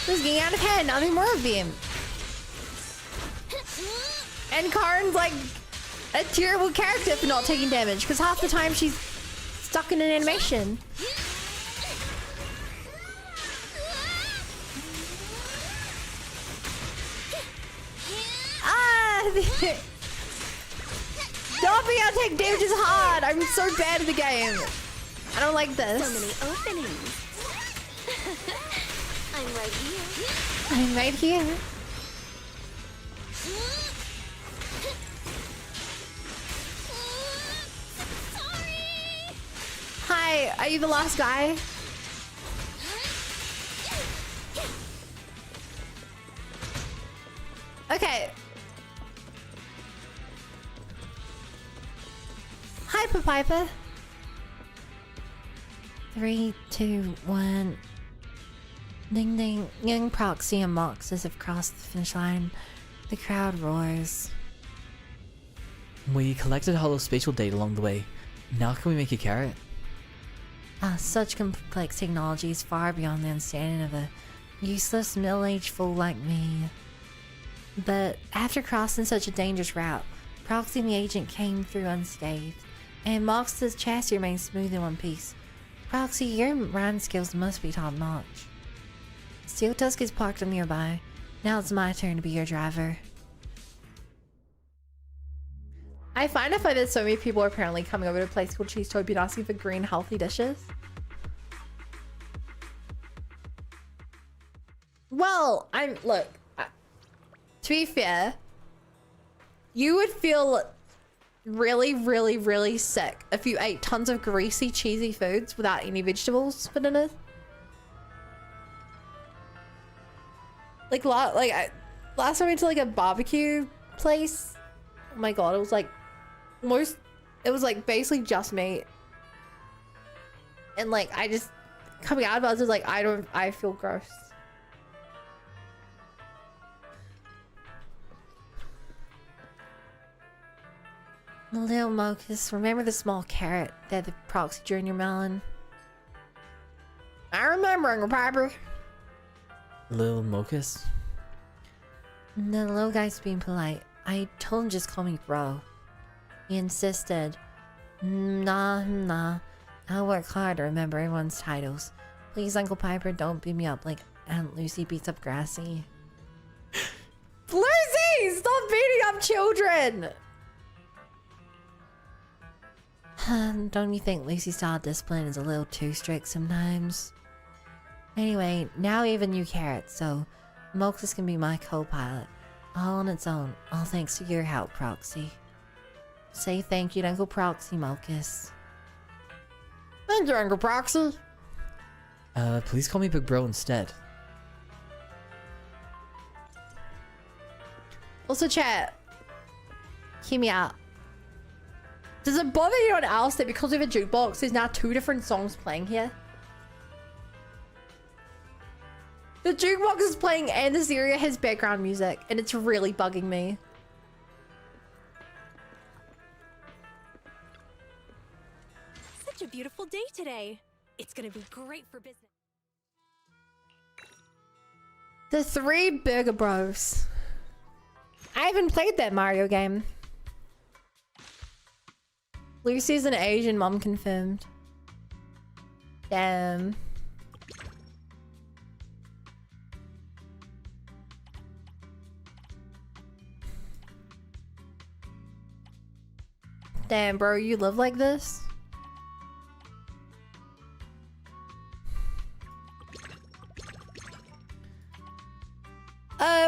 This is getting out of hand. Now there's more of him. And Karn's like a terrible character for not taking damage because half the time she's stuck in an animation. Not being able to take damage is hard. I'm so bad at the game. I don't like this. So many openings. I'm right here. I'm right here. Hi, are you the last guy? Okay. Uncle Piper. 3, 2, 1. Ding ding. Young Proxy and Moxes have crossed the finish line. The crowd roars. We collected hollow spatial data along the way. Now can we make a carrot? Such complex technology is far beyond the understanding of a useless middle-aged fool like me. But after crossing such a dangerous route, Proxy and the agent came through unscathed, and Mox's chassis remains smooth in one piece. Proxy, your riding skills must be top-notch. Steel Tusk is parked nearby. Now it's my turn to be your driver. I find it funny that so many people are apparently coming over to a place called Cheesetopia and asking for green healthy dishes. Well, look, to be fair, you would feel really, really, really sick if you ate tons of greasy, cheesy foods without any vegetables put in it. Like, last time I went to like a barbecue place, oh my god, it was like basically just meat. And like, I just, coming out of it, I was just like, I feel gross. Little Mocus, remember the small carrot that the Proxy drew in your melon? I remember, Uncle Piper. Lil Mocus? The little guy's being polite. I told him just call me bro. He insisted. Nah. I'll work hard to remember everyone's titles. Please, Uncle Piper, don't beat me up like Aunt Lucy beats up Grassy. Lucy! Stop beating up children! Don't you think Lucy's style discipline is a little too strict sometimes? Anyway, now we have a new carrot, so Moxus can be my co-pilot. All on its own, all thanks to your help, Proxy. Say thank you to Uncle Proxy, Mocus. Thank you, Uncle Proxy. Please call me Big Bro instead. Also, chat, hear me out. Does it bother anyone else that because of a jukebox, there's now 2 different songs playing here? The jukebox is playing and this area has background music, and it's really bugging me. Such a beautiful day today. It's gonna be great for business. The 3 Burger Bros. I haven't played that Mario game. Lucy's an Asian mom confirmed. Damn. Damn, bro, you live like this?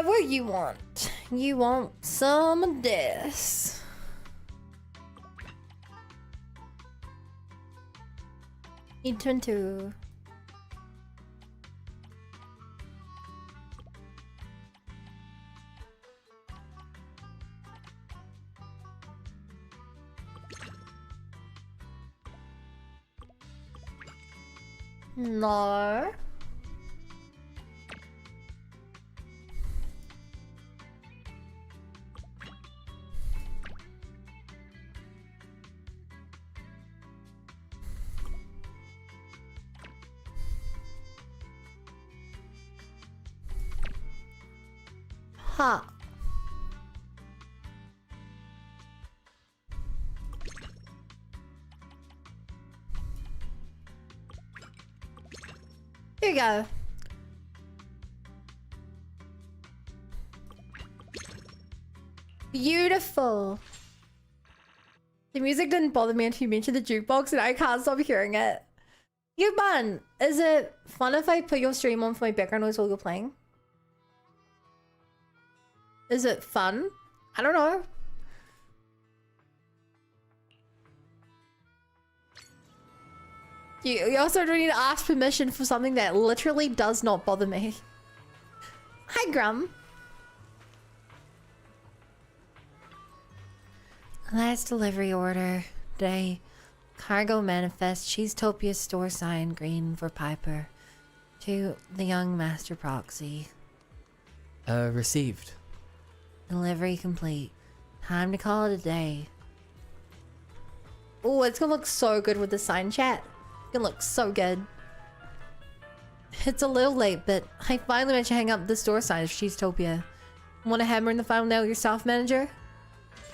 What you want? You want some of this? You turn to. No. Huh. Here you go. Beautiful. The music didn't bother me until you mentioned the jukebox and I can't stop hearing it. You bun, is it fun if I put your stream on for my background noise while you're playing? Is it fun? I don't know. You also don't need to ask permission for something that literally does not bother me. Hi, Grum. Last delivery order. Today, Cargo manifest, Cheesetopia store sign, green for Piper. To the young master proxy. Received. Delivery complete. Time to call it a day. Oh, it's gonna look so good with the sign chat. It's gonna look so good. It's a little late, but I finally managed to hang up the store sign of Cheesetopia. Want to hammer in the final nail yourself, manager?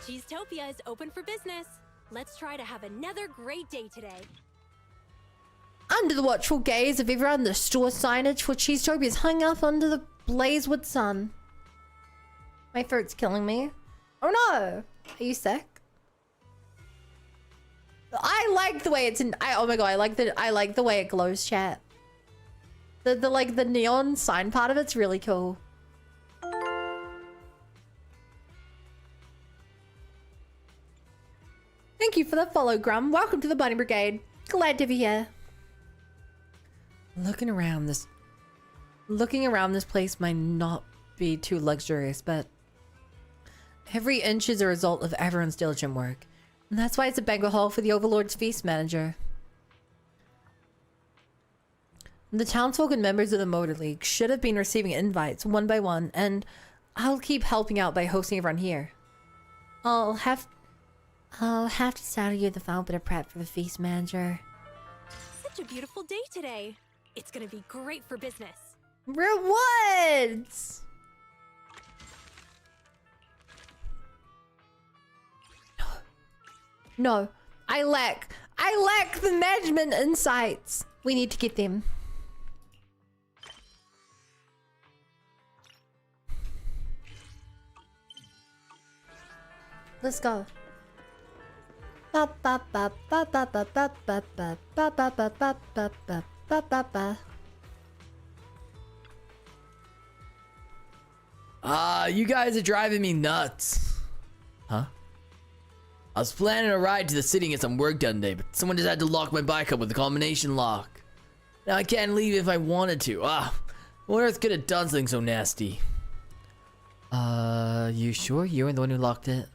Cheesetopia is open for business. Let's try to have another great day today. Under the watchful gaze of everyone, the store signage for Cheesetopia is hung up under the blazewood sun. My throat's killing me. Oh no! Are you sick? I like the way it's in. Oh my god! I like the way it glows, chat. The neon sign part of it's really cool. Thank you for the follow, Grum. Welcome to the Bunny Brigade. Glad to be here. Looking around this place might not be too luxurious, but every inch is a result of everyone's diligent work. And that's why it's a banquet hall for the Overlord's feast manager. The townsfolk and members of the Motor League should have been receiving invites one by one, and I'll keep helping out by hosting everyone here. I'll have to saddle you the final bit of prep for the feast manager. Such a beautiful day today. It's gonna be great for business. Rewards! No, I lack the management insights. We need to get them. Let's go. Ba ba ba ba ba ba ba ba ba ba ba ba ba ba ba ba ba. You guys are driving me nuts. Huh? I was planning a ride to the city and get some work done today, but someone just had to lock my bike up with a combination lock. Now I can't leave if I wanted to. What on earth could have done something so nasty? You sure you were the one who locked it?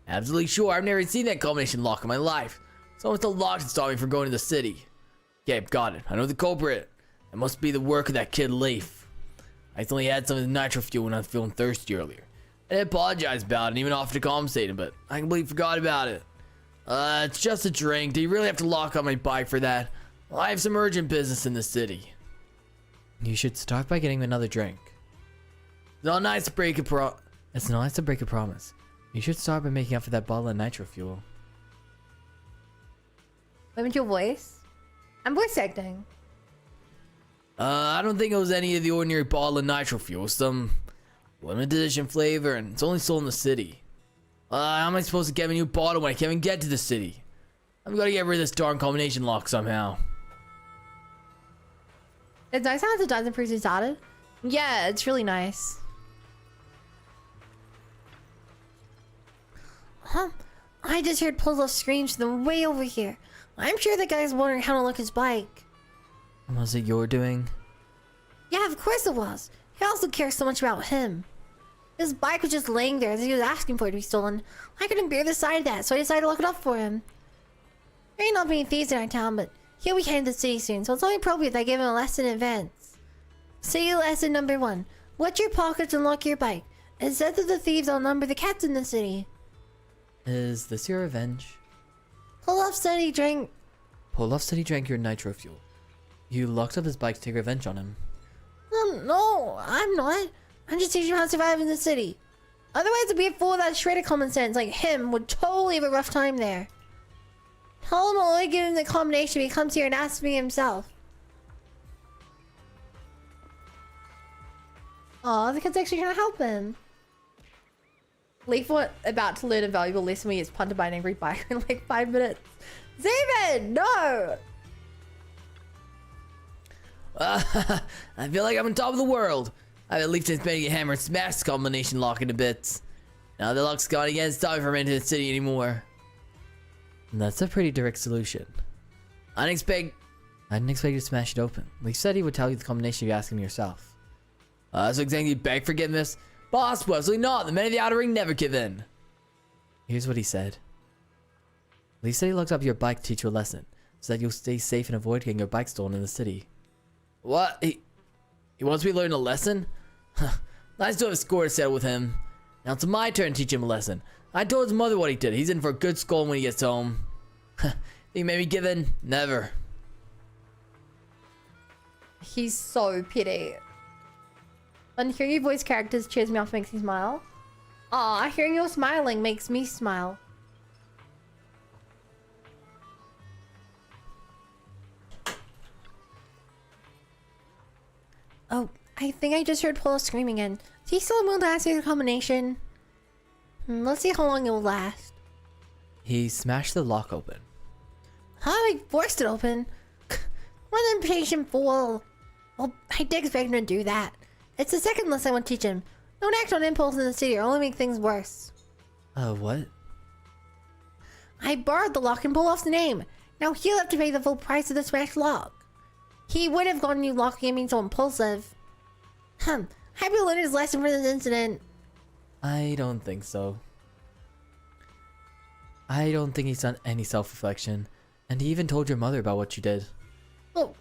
Absolutely sure. I've never seen that combination lock in my life. Someone still locked and stopped me from going to the city. Okay, got it. I know the culprit. It must be the work of that kid Leaf. I accidentally had some of the nitro fuel when I was feeling thirsty earlier. I apologized about it and even offered to compensate him, but I completely forgot about it. It's just a drink. Do you really have to lock up my bike for that? Well, I have some urgent business in the city. You should start by getting another drink. It's not nice to break a promise. You should start by making up for that bottle of nitro fuel. What with your voice? I'm voice acting. I don't think it was any of the ordinary bottle of nitro fuel. Some limited edition flavor, and it's only sold in the city. How am I supposed to get a new bottle when I can't even get to the city? I've got to get rid of this darn combination lock somehow. It's nice how it's a dozen previously started. Yeah, it's really nice. Huh? I just heard Puzzle screams from the way over here. I'm sure the guy's wondering how to look his bike. Was it your doing? Yeah, of course it was. He also cares so much about him. His bike was just laying there as he was asking for it to be stolen. I couldn't bear the sight of that, so I decided to look it up for him. There ain't not many thieves in our town, but he'll be heading to the city soon, so it's only appropriate that I give him a lesson in advance. City lesson number 1. Watch your pockets and lock your bike. It says that the thieves outnumber the cats in the city. Is this your revenge? Pull off steady drink. Pull off said he drank your nitro fuel. You locked up his bike to take revenge on him. No, I'm not. I'm just teaching him how to survive in the city. Otherwise, a weird fool that shredded common sense like him would totally have a rough time there. Tell him I'll only give him the combination if he comes here and asks me himself. Aw, the kid's actually trying to help him. Leaf was about to learn a valuable lesson when he gets punted by an angry biker in like 5 minutes. Zeman, no! I feel like I'm on top of the world. I've at least been a hammer and smash the combination lock into bits. Now the lock's gone again, it's time for me into the city anymore. That's a pretty direct solution. I didn't expect you to smash it open. Leaf said he would tell you the combination if you ask him yourself. So exactly beg forgiveness? Possibly not. The men of the Outer Ring never give in. Here's what he said. He said he looked up your bike to teach you a lesson, so that you'll stay safe and avoid getting your bike stolen in the city. What? He wants me to learn a lesson? Nice to have a score to settle with him. Now it's my turn to teach him a lesson. I told his mother what he did. He's in for a good scolding when he gets home. He made me give in? Never. He's so petty. And hearing your voice characters cheers me off, makes me smile. Aw, hearing you smiling makes me smile. Oh, I think I just heard Paul screaming again. Is he still able to ask you the combination? Let's see how long it will last. He smashed the lock open. How I forced it open? What an impatient fool. Well, I did expect him to do that. It's the second lesson I want to teach him. Don't act on impulse in the city or only make things worse. What? I borrowed the lock and pulled off the name. Now he'll have to pay the full price of the smashed lock. He would have gotten you locking him being so impulsive. I will learn his lesson from this incident. I don't think so. I don't think he's done any self-reflection. And he even told your mother about what you did. Oh,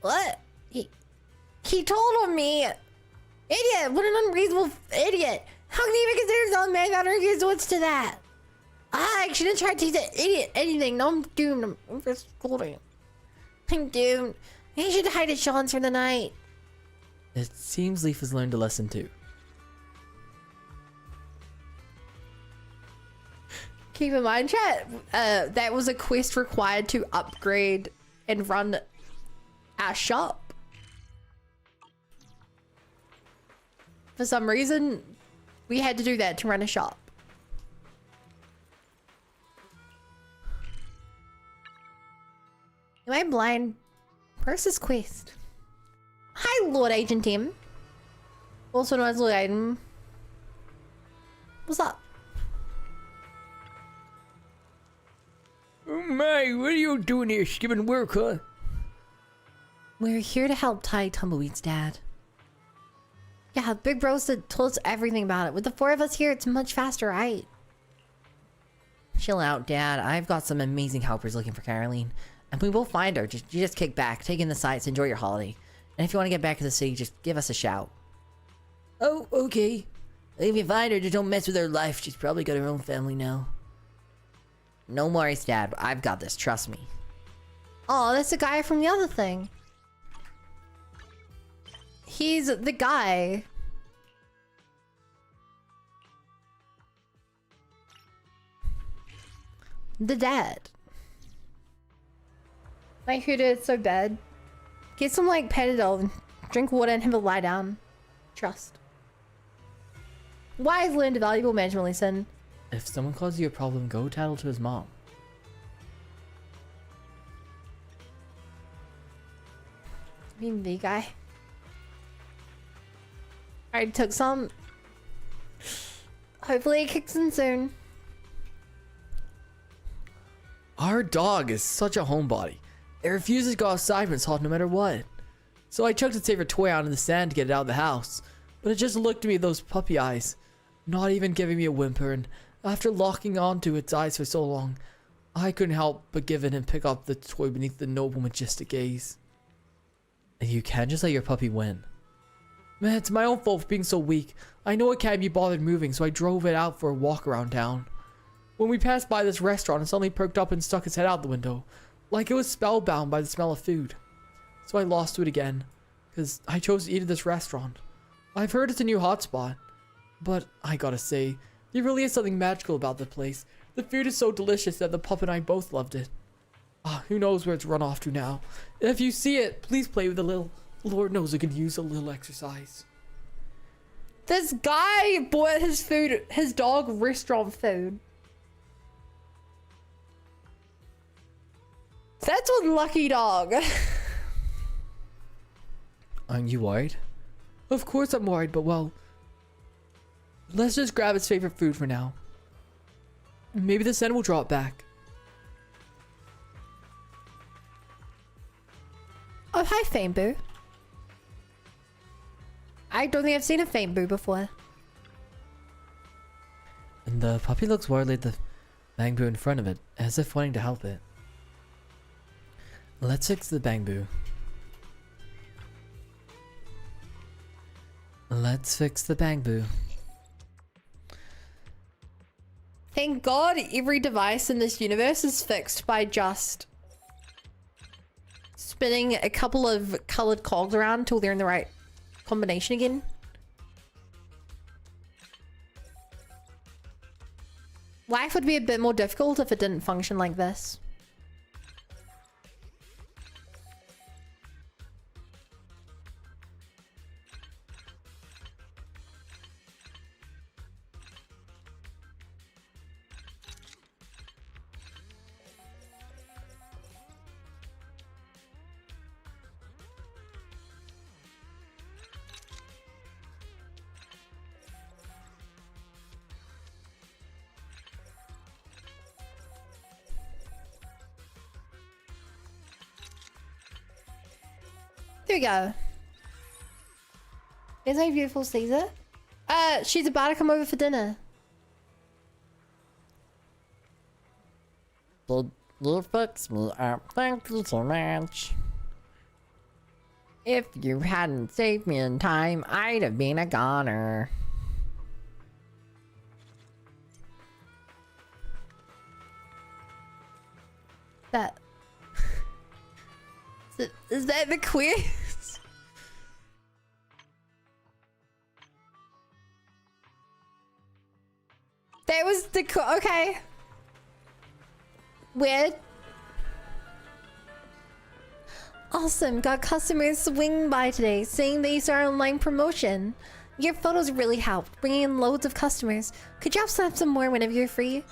what? He told on me. Idiot! What an unreasonable idiot! How can he even consider himself a man without resorts to that? I shouldn't try to teach that idiot anything. No, I'm doomed. I'm just scolding. I'm doomed. He should hide his Sean's for the night. It seems Leaf has learned a lesson too. Keep in mind, chat, that was a quest required to upgrade and run our shop. For some reason, we had to do that to run a shop. Am I blind? Where's this quest? Hi, Lord Agent M. Also known as Lord Aiden. What's up? Oh my, what are you doing here? Skipping work, huh? We're here to help tie Tumbleweed's dad. Yeah, Big Bros told us everything about it. With the four of us here, it's much faster, right? Chill out, Dad. I've got some amazing helpers looking for Caroline. And we will find her. You just kick back, take in the sights, enjoy your holiday. And if you want to get back to the city, just give us a shout. Oh, okay. If you find her, just don't mess with her life. She's probably got her own family now. No worries, Dad. I've got this. Trust me. Oh, that's the guy from the other thing. He's the guy. The dad. My hoodoo is so bad. Get some like Panadol, drink water and have a lie down. Trust. Wise learned a valuable management lesson. If someone calls you a problem, go tattle to his mom. I mean, the guy. I took some. Hopefully it kicks in soon. Our dog is such a homebody. It refuses to go outside when it's hot no matter what. So I chucked its favorite toy out in the sand to get it out of the house. But it just looked at me with those puppy eyes, not even giving me a whimper, and after locking onto its eyes for so long, I couldn't help but give in and pick up the toy beneath the noble majestic gaze. And you can't just let your puppy win. Man, it's my own fault for being so weak. I know it can't be bothered moving, so I drove it out for a walk around town. When we passed by this restaurant, it suddenly perked up and stuck its head out the window, like it was spellbound by the smell of food. So I lost to it again, because I chose to eat at this restaurant. I've heard it's a new hotspot, but I gotta say, there really is something magical about the place. The food is so delicious that the pup and I both loved it. Who knows where it's run off to now. If you see it, please play with a little. Lord knows it could use a little exercise. This guy bought his dog restaurant food. That's one lucky dog. Aren't you worried? Of course I'm worried, but well, let's just grab its favorite food for now. Maybe the scent will draw it back. Oh, hi, Bangboo. I don't think I've seen a Bangboo before. And the puppy looks worried like the Bangboo in front of it, as if wanting to help it. Let's fix the Bangboo. Let's fix the Bangboo. Thank God every device in this universe is fixed by just spinning a couple of colored cogs around until they're in the right combination again. Life would be a bit more difficult if it didn't function like this. There we go. There's my beautiful Caesar. She's about to come over for dinner. Did you fix me up? Thank you so much. If you hadn't saved me in time, I'd have been a goner. That. Is that the quiz? That was the okay. Weird. Awesome, got customers swinging by today, saying they saw our online promotion. Your photos really helped, bringing in loads of customers. Could you snap some more whenever you're free?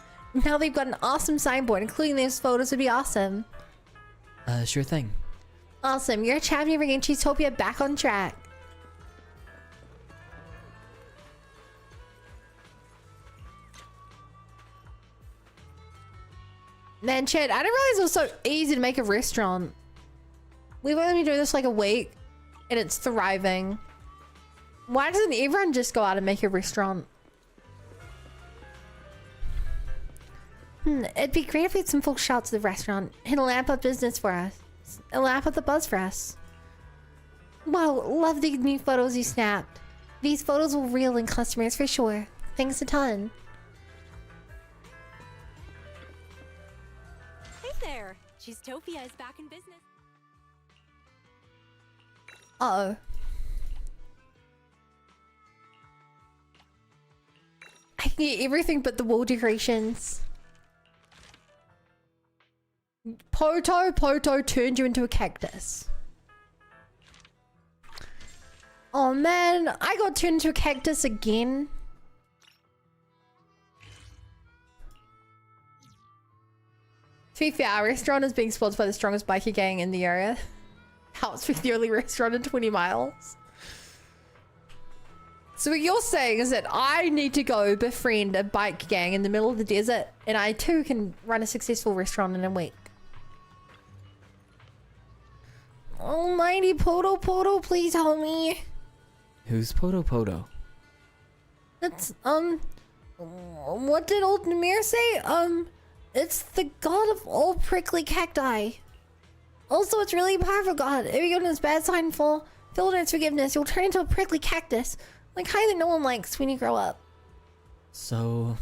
Now they've got an awesome signboard, including those photos would be awesome. Sure thing. Awesome, you're a champion bringing Cheesetopia back on track. Man, Chad, I didn't realize it was so easy to make a restaurant. We've only been doing this like a week, and it's thriving. Why doesn't everyone just go out and make a restaurant? It'd be great if we had some full shots of the restaurant. It'll amp up business for us. It'll amp up the buzz for us. Wow, love the new photos you snapped. These photos will reel in customers for sure. Thanks a ton. Hey there! Cheesetopia is back in business. Uh-oh. I can get everything but the wall decorations. Poto turned you into a cactus. Oh man, I got turned into a cactus again. To be fair, our restaurant is being sponsored by the strongest biker gang in the area. Helps with the only restaurant in 20 miles. So what you're saying is that I need to go befriend a bike gang in the middle of the desert, and I too can run a successful restaurant in a week. Almighty Poto, please help me. Who's Poto? That's, what did old Namir say? It's the god of all prickly cacti. Also, it's really powerful god. If you go to his bad sign full, filled in its forgiveness, you'll turn into a prickly cactus. Like how that no one likes when you grow up. So,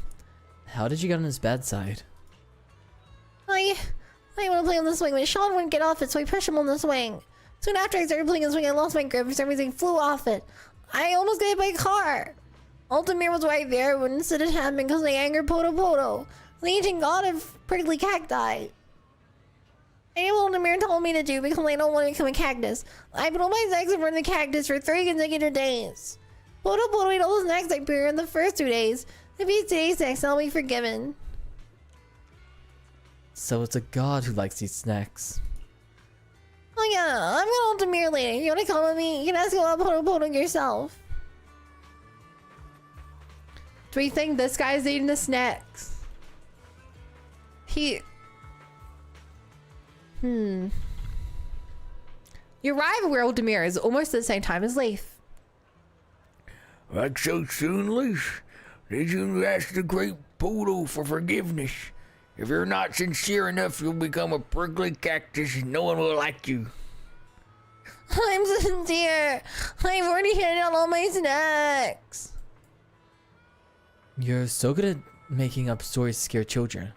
how did you get on his bad side? I want to play on the swing, but Sean wouldn't get off it, so I pushed him on the swing. Soon after I started playing the swing, I lost my grip for some reason, flew off it. I almost got hit by a car. Altamir was right there, wouldn't sit it happen because they angered Poto, the ancient god of prickly cacti. I did what Altamir told me to do because I don't want to become a cactus. I put all my snacks in front of the cactus for 3 consecutive days. Poto ate all the snacks I prepared in the first 2 days. If he eats today's snacks, I'll be forgiven. So it's a god who likes these snacks. Oh yeah, I'm going to Altamir later. You wanna come with me? You can ask about Poto yourself. Do we think this guy's eating the snacks? Your rival where Altamir is almost at the same time as Leaf. That's so soon, Leaf. Did you ask the great Poodle for forgiveness? If you're not sincere enough, you'll become a prickly cactus and no one will like you. I'm sincere. I've already handed out all my snacks. You're so good at making up stories to scare children.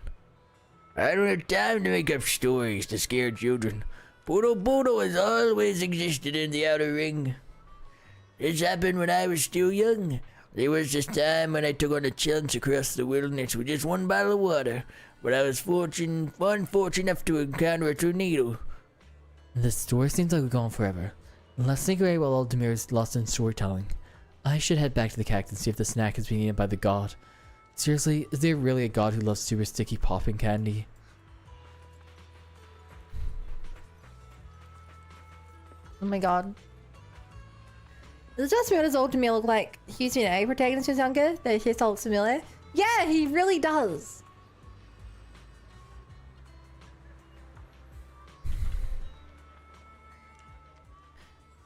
I don't have time to make up stories to scare children. Poodle has always existed in the outer ring. This happened when I was still young. There was this time when I took on a challenge across the wilderness with just one bottle of water, but I was unfortunate enough to encounter a tornado. The story seems like we're gone forever. Let's think away while old Demir's lost in storytelling. I should head back to the cactus and see if the snack is being eaten by the god. Seriously, is there really a god who loves super sticky popping candy? Oh my god. Does just what his old Demir look like? He used to be an A protagonist who's younger? That he looks familiar? Yeah, he really does.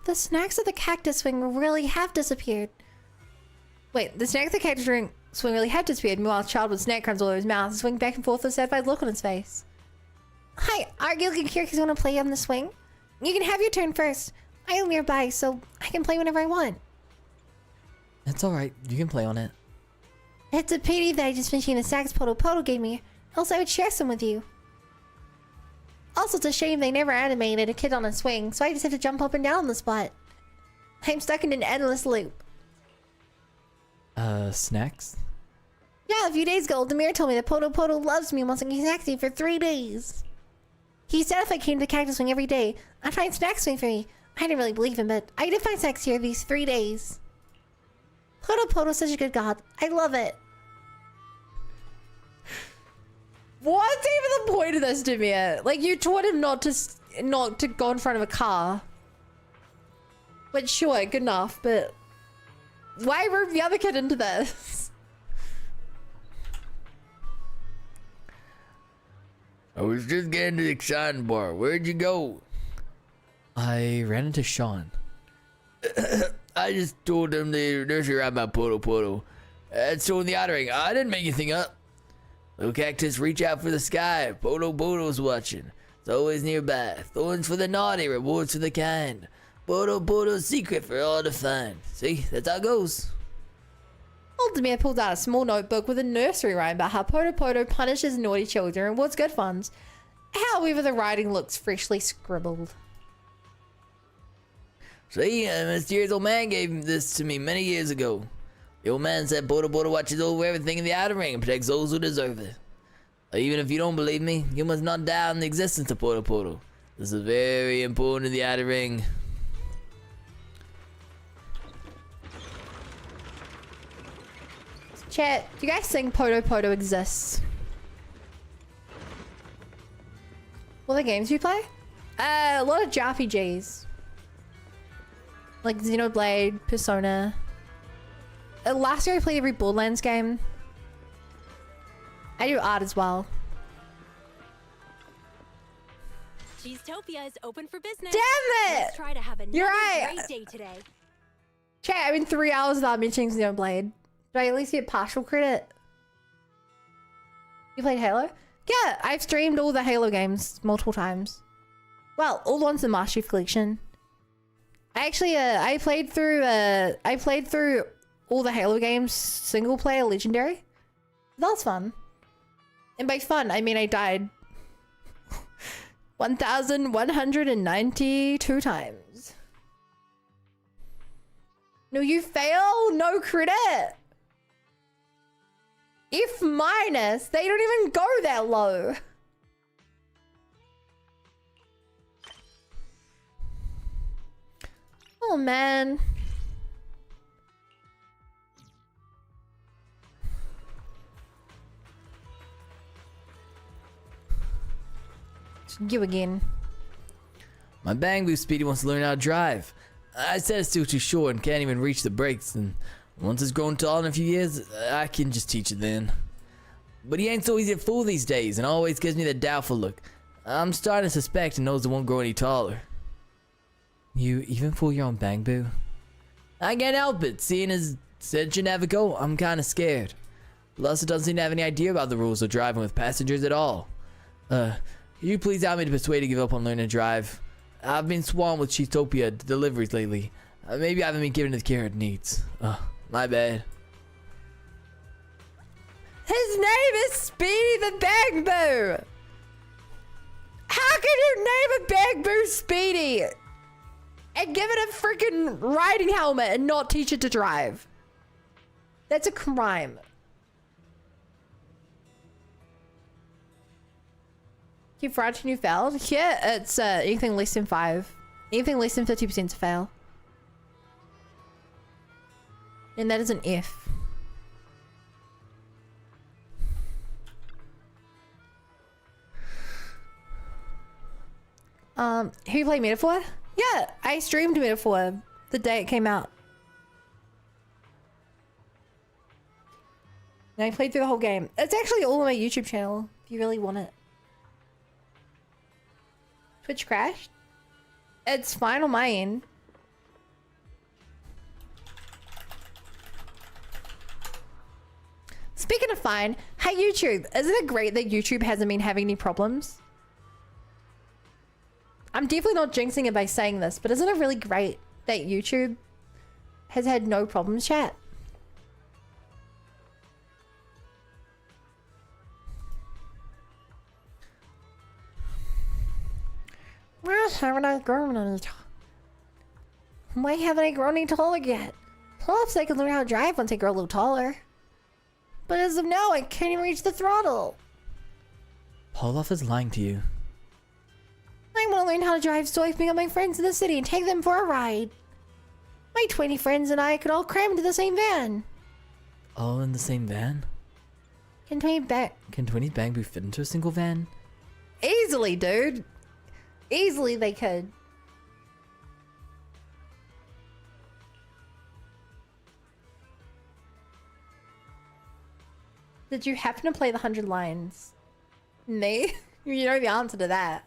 The snacks of the cactus swing really have disappeared. Wait, the snacks of the cactus swing really have disappeared. Meanwhile, a child with snack crumbs all over his mouth, swing back and forth with a satisfied look on his face. Hi, are you looking curious? Want to play on the swing? You can have your turn first. I am nearby, so I can play whenever I want. It's alright, you can play on it. It's a pity that I just finished eating the snacks Poto gave me, else I would share some with you. Also, it's a shame they never animated a kid on a swing, so I just have to jump up and down on the spot. I'm stuck in an endless loop. Snacks? Yeah, a few days ago, Demir told me that Poto loves me and wants to eat snacks to me for 3 days. He said if I came to the cactus swing every day, I'd find snacks for me. I didn't really believe him, but I did find snacks here these 3 days. Poto's such a good god. I love it. What's even the point of this, Demir? Like, you taught him not to go in front of a car. Which, sure, good enough, but why rope the other kid into this? I was just getting to the exciting part. Where'd you go? I ran into Sean. I just told him the nursery rhyme about Poto. That's so in the outer ring. I didn't make anything up. Little cactus, reach out for the sky. Poto's watching. It's always nearby. Thorns for the naughty, rewards for the kind. Poto's secret for all to find. See, that's how it goes. Old Demir pulls out a small notebook with a nursery rhyme about how Poto punishes naughty children and rewards good ones. However, the writing looks freshly scribbled. See, a mysterious old man gave this to me many years ago. The old man said Poto watches over everything in the outer ring and protects those who deserve it. Even if you don't believe me, you must not doubt the existence of Poto. This is very important in the outer ring. Chat, do you guys think Poto exists? What are the games you play? A lot of JRPGs. Like Xenoblade, Persona. Last year I played every Borderlands game. I do art as well. Cheesetopia is open for business. Damn it! Let's try to have another You're right. great day today. Chat, I've been 3 hours without mentioning Xenoblade. Did I at least get partial credit? You played Halo? Yeah, I've streamed all the Halo games multiple times. Well, all the ones in the Master Chief Collection. I actually, I played through all the Halo games, single player, legendary. That was fun. And by fun, I mean I died 1,192 times. No, you fail? No credit. F minus? They don't even go that low. Oh man. You again. My Bangboo Speedy wants to learn how to drive. I said it's still too short and can't even reach the brakes, and once it's grown tall in a few years, I can just teach it then. But he ain't so easy to fool these days and always gives me the doubtful look. I'm starting to suspect he knows it won't grow any taller. You even fool your own Bangboo? I can't help it, seeing as said you never go, I'm kinda scared. Plus, it doesn't seem to have any idea about the rules of driving with passengers at all. Can you please help me to persuade to give up on learning to drive? I've been swamped with Cheesetopia deliveries lately. Maybe I haven't been given the care it needs. My bad. His name is Speedy the Bangboo. How can you name a Bangboo Speedy and give it a freaking riding helmet and not teach it to drive? That's a crime. Keep writing you failed? Yeah, it's anything less than 5. Anything less than 50% to fail. And that is an F. Who you play Metaphor? Yeah, I streamed Metaphor the day it came out. And I played through the whole game. It's actually all on my YouTube channel, if you really want it. Twitch crashed? It's fine on my end. Speaking of fine, hey YouTube, isn't it great that YouTube hasn't been having any problems? I'm definitely not jinxing it by saying this, but isn't it really great that YouTube has had no problems, chat? Why haven't I grown any taller? Why haven't I grown any taller yet? Perhaps I can learn how to drive once I grow a little taller. But as of now, I can't even reach the throttle. Poloff is lying to you. I want to learn how to drive so I can meet up my friends in the city and take them for a ride. My 20 friends and I could all cram into the same van. All in the same van? Can 20 Bangboo fit into a single van? Easily, dude. Easily they could. Did you happen to play the 100 lines? Me? You know the answer to that.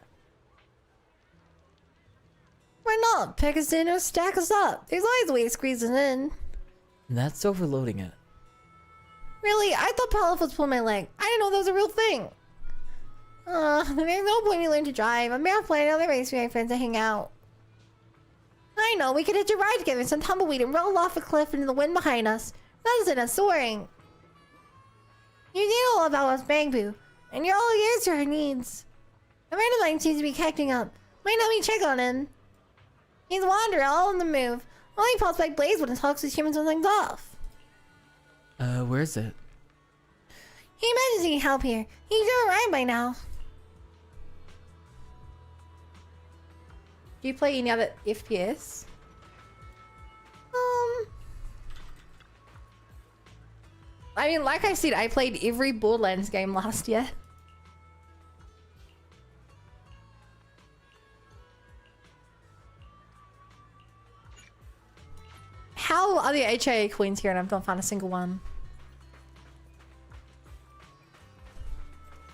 Why not? Pick us in or stack us up. There's always a way to squeeze it in. That's overloading it. Really? I thought Poloff was pulling my leg. I didn't know that was a real thing. There's no point in me learning to drive. I'm not playing other race with my friends to hang out. I know, we could hitch a ride together in some tumbleweed and roll off a cliff into the wind behind us. That isn't us soaring. You need all about us, Bangboo, and you're all ears to our needs. A friend of mine seems to be acting up. Might help me check on him. He's a wanderer, all on the move. Only pops back Blaze when he talks with humans when things off. Where is it? He imagines he can help here. He's doing right by now. Do you play any other FPS? I mean, like I said, I played every Borderlands game last year. How are the HIA coins here and I don't find a single one?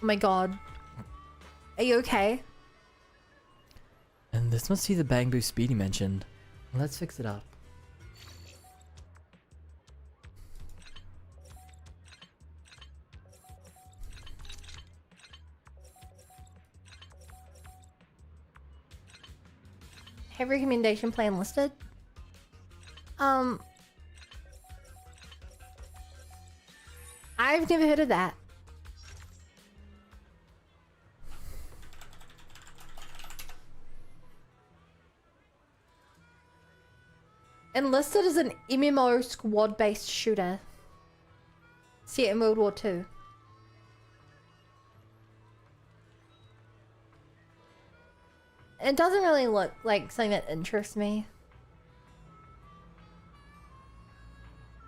Oh my god. Are you okay? And this must be the Bangboo Speedy mentioned. Let's fix it up. Have recommendation plan listed? I've never heard of that. Enlisted is an MMO squad-based shooter set in World War II. It doesn't really look like something that interests me.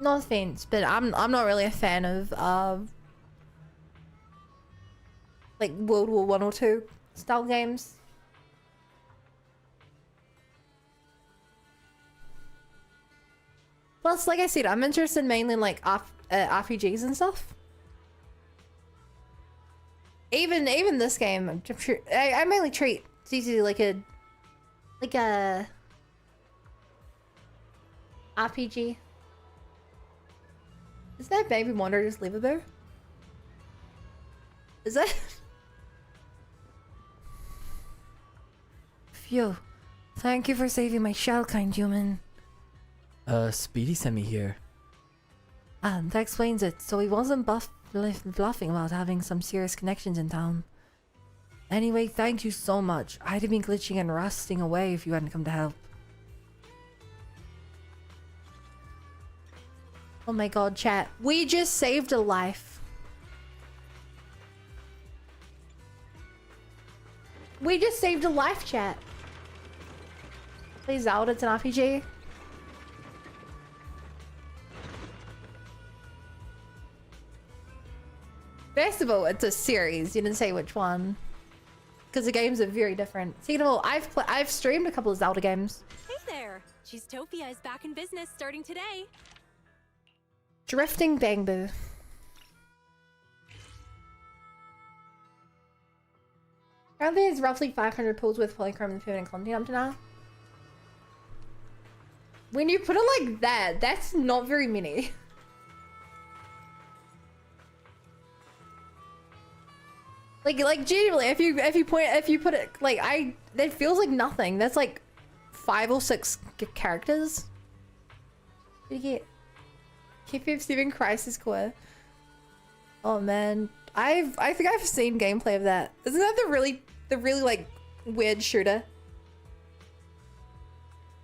No offense, but I'm not really a fan of like World War I or II style games. Plus, like I said, I'm interested mainly in like RPGs and stuff. Even this game, I'm sure I mainly treat ZZ like a RPG. Is that Baby Wonder just leave it there? Is that? Phew. Thank you for saving my shell, kind human. Speedy sent me here. That explains it. So he wasn't bluffing about having some serious connections in town. Anyway, thank you so much. I'd have been glitching and rusting away if you hadn't come to help. Oh my god, chat. We just saved a life. We just saved a life, chat. Play Zelda, it's an RPG. First of all, it's a series. You didn't say which one. Because the games are very different. Second of all, I've streamed a couple of Zelda games. Hey there! Cheesetopia is back in business starting today. Drifting Bangboo. Apparently there's roughly 500 pools with polychrome and permanent content up to now. When you put it like that, that's not very many. Like genuinely, if you put it like that feels like nothing. That's like 5 or 6 characters. What do you get? KPF7 Crisis Core. Oh man, I think I've seen gameplay of that. Isn't that the really like weird shooter?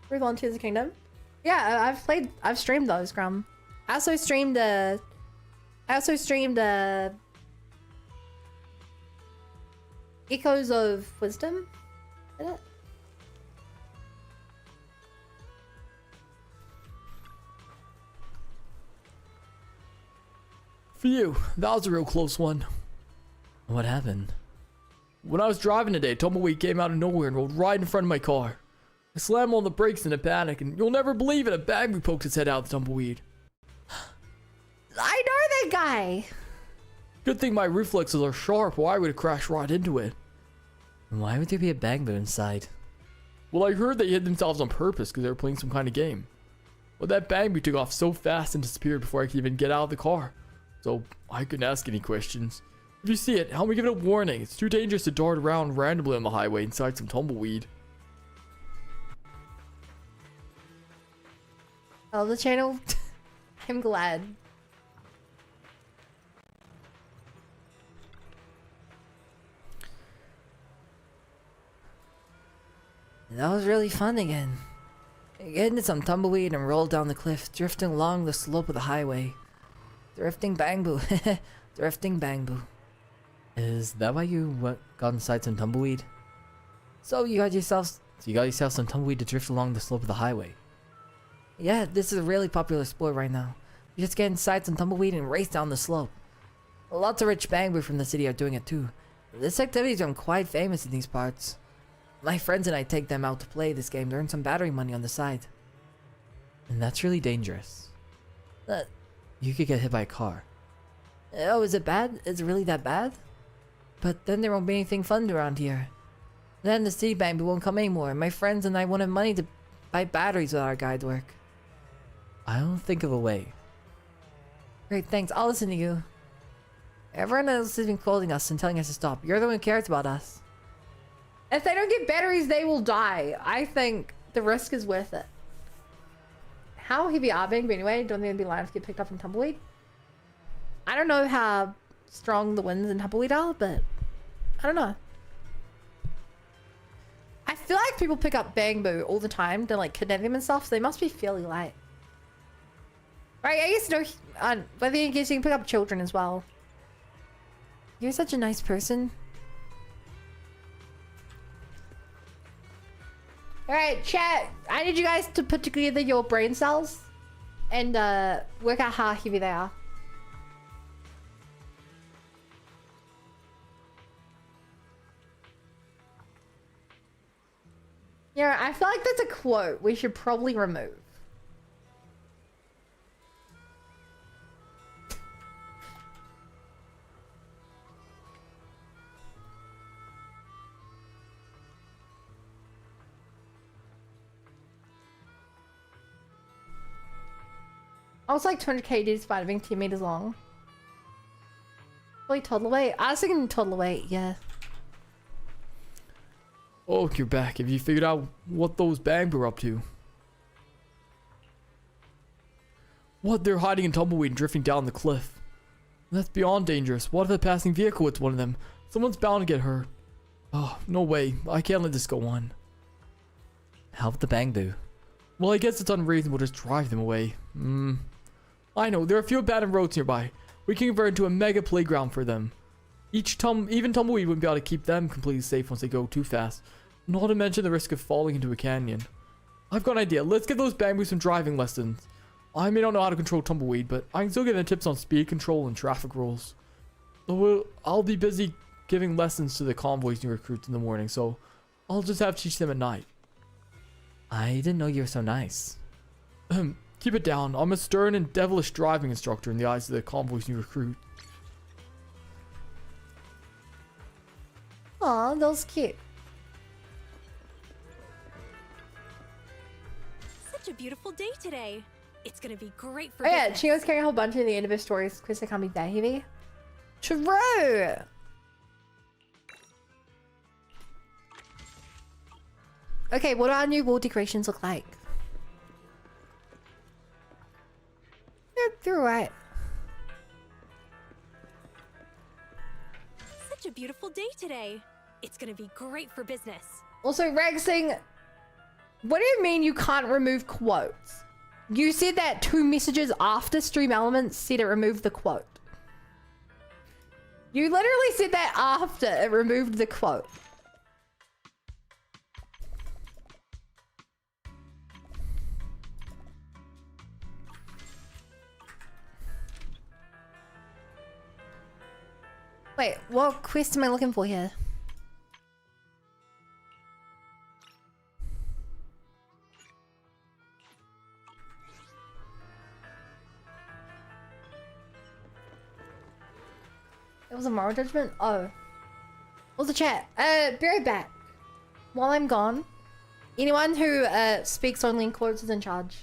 With on Tears of the Kingdom. Yeah, I've streamed those, Grum. I also streamed Echoes of Wisdom. Is it? Phew, that was a real close one. What happened? When I was driving today, Tumbleweed came out of nowhere and rolled right in front of my car. I slammed on the brakes in a panic, and you'll never believe it, a Bangboo poked its head out of the Tumbleweed. I know that guy! Good thing my reflexes are sharp, or I would have crashed right into it. Why would there be a Bangboo inside? Well, I heard they hid themselves on purpose because they were playing some kind of game. But that Bangboo took off so fast and disappeared before I could even get out of the car. So I couldn't ask any questions. If you see it, help me give it a warning. It's too dangerous to dart around randomly on the highway inside some Tumbleweed. Oh, the channel. I'm glad. That was really fun again. Get into some Tumbleweed and roll down the cliff, drifting along the slope of the highway. Drifting Bangboo. Drifting Bangboo. Is that why you got inside some Tumbleweed? So you got yourself some Tumbleweed to drift along the slope of the highway? Yeah, this is a really popular sport right now. You just get inside some Tumbleweed and race down the slope. Lots of rich Bangboo from the city are doing it too. This activity's become quite famous in these parts. My friends and I take them out to play this game to earn some battery money on the side. And that's really dangerous. You could get hit by a car. Oh, is it bad? Is it really that bad? But then there won't be anything fun around here. Then the city Bangboo won't come anymore, and my friends and I won't have money to buy batteries with our guide work. I'll think of a way. Great, thanks. I'll listen to you. Everyone else has been quoting us and telling us to stop. You're the one who cares about us. If they don't get batteries, they will die. I think the risk is worth it. How heavy are Bangboo anyway? Don't think they'd be liable to get picked up from Tumbleweed. I don't know how strong the winds in Tumbleweed are, but I don't know. I feel like people pick up Bangboo all the time to like kidnap them and stuff, so they must be fairly light. Right, I guess no, but then I guess you can pick up children as well. You're such a nice person. Alright, chat. I need you guys to put together your brain cells and work out how heavy they are. Yeah, I feel like that's a quote we should probably remove. I was like 200 kg despite being 10 meters long. Wait, toddler weight? I was thinking toddler weight, yeah. Oh, you're back. Have you figured out what those Bangboo are up to? What? They're hiding in Tumbleweed and drifting down the cliff. That's beyond dangerous. What if a passing vehicle hits one of them? Someone's bound to get hurt. Oh, no way. I can't let this go on. Help the Bangboo. Well, I guess it's unreasonable to just drive them away. I know. There are a few abandoned roads nearby. We can convert into a mega playground for them. Even Tumbleweed wouldn't be able to keep them completely safe once they go too fast. Not to mention the risk of falling into a canyon. I've got an idea. Let's get those Bangboo some driving lessons. I may not know how to control Tumbleweed, but I can still give them tips on speed control and traffic rules. I'll be busy giving lessons to the convoys new recruits in the morning, so I'll just have to teach them at night. I didn't know you were so nice. Keep it down. I'm a stern and devilish driving instructor in the eyes of the convoy's new recruit. Aw, that was cute. Such a beautiful day today. It's gonna be great for Oh yeah, business. Chio's carrying a whole bunch in the end of his stories because they can't be that heavy. True! Okay, what do our new wall decorations look like? You're right. Such a beautiful day today. It's gonna be great for business. Also, Ragsing, what do you mean you can't remove quotes? You said that 2 messages after Stream Elements said it removed the quote. You literally said that after it removed the quote. Wait, what quest am I looking for here? It was a moral judgment? Oh. What's the chat? Be right back. While I'm gone, anyone who speaks only in quotes is in charge.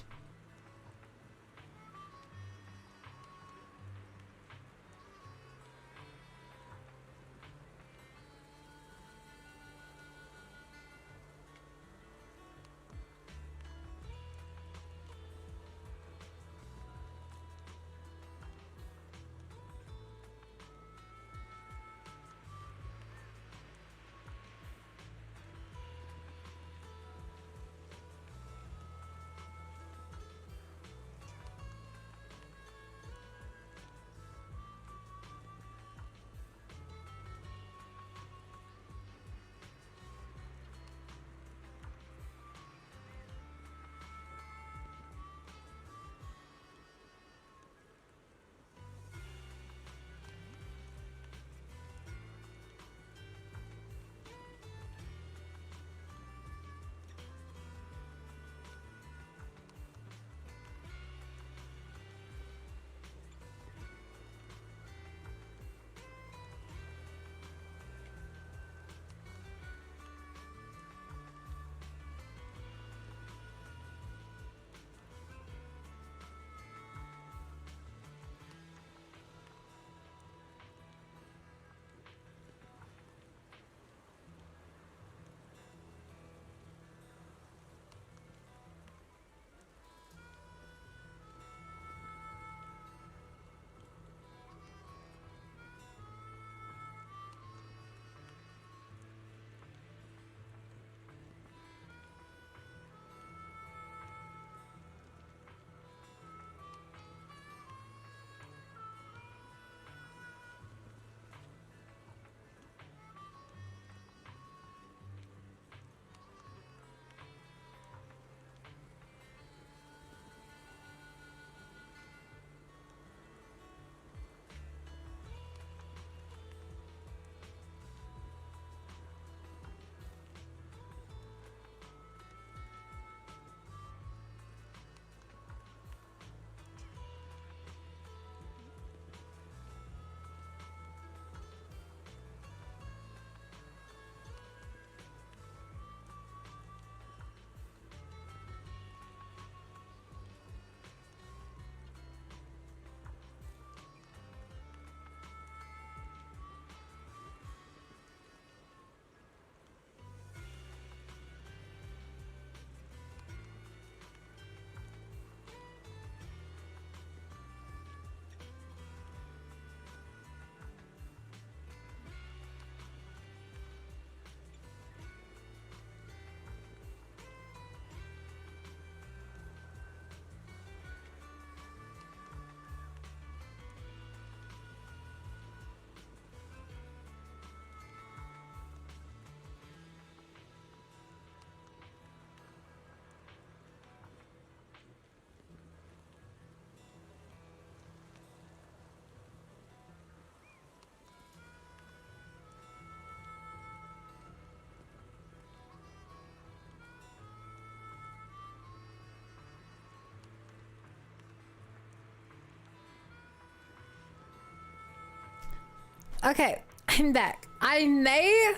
Okay, I'm back. I may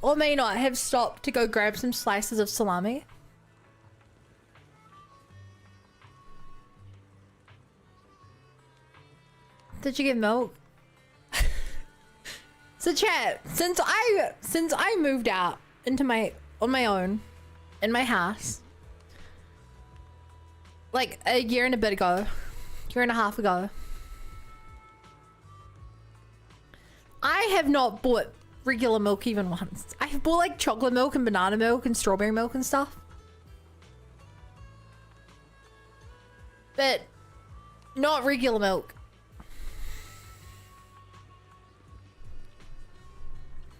or may not have stopped to go grab some slices of salami. Did you get milk? So chat, since I moved out into on my own in my house like a year and a bit ago, year and a half ago, I have not bought regular milk even once. I have bought like chocolate milk and banana milk and strawberry milk and stuff. But not regular milk.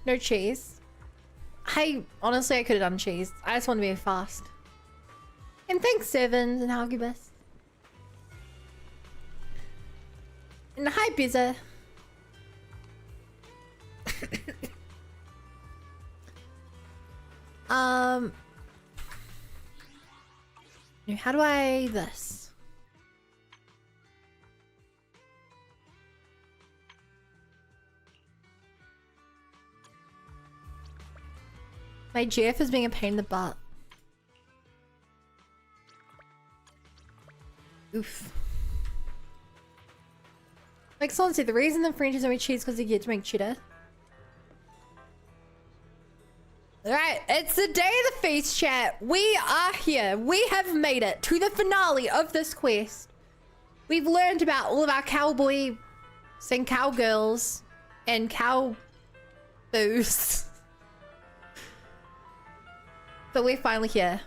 No cheese. Honestly, I could have done cheese. I just want to be fast. And thanks, Sevens and Hugibus. And hi, Bizza. How do I this? My GF is being a pain in the butt. Oof. Like someone said, the reason the French is only cheese because they get to make cheddar. Alright, it's the day of the feast, chat. We are here. We have made it to the finale of this quest. We've learned about all of our cowboys and cowgirls and cowboos. But we're finally here.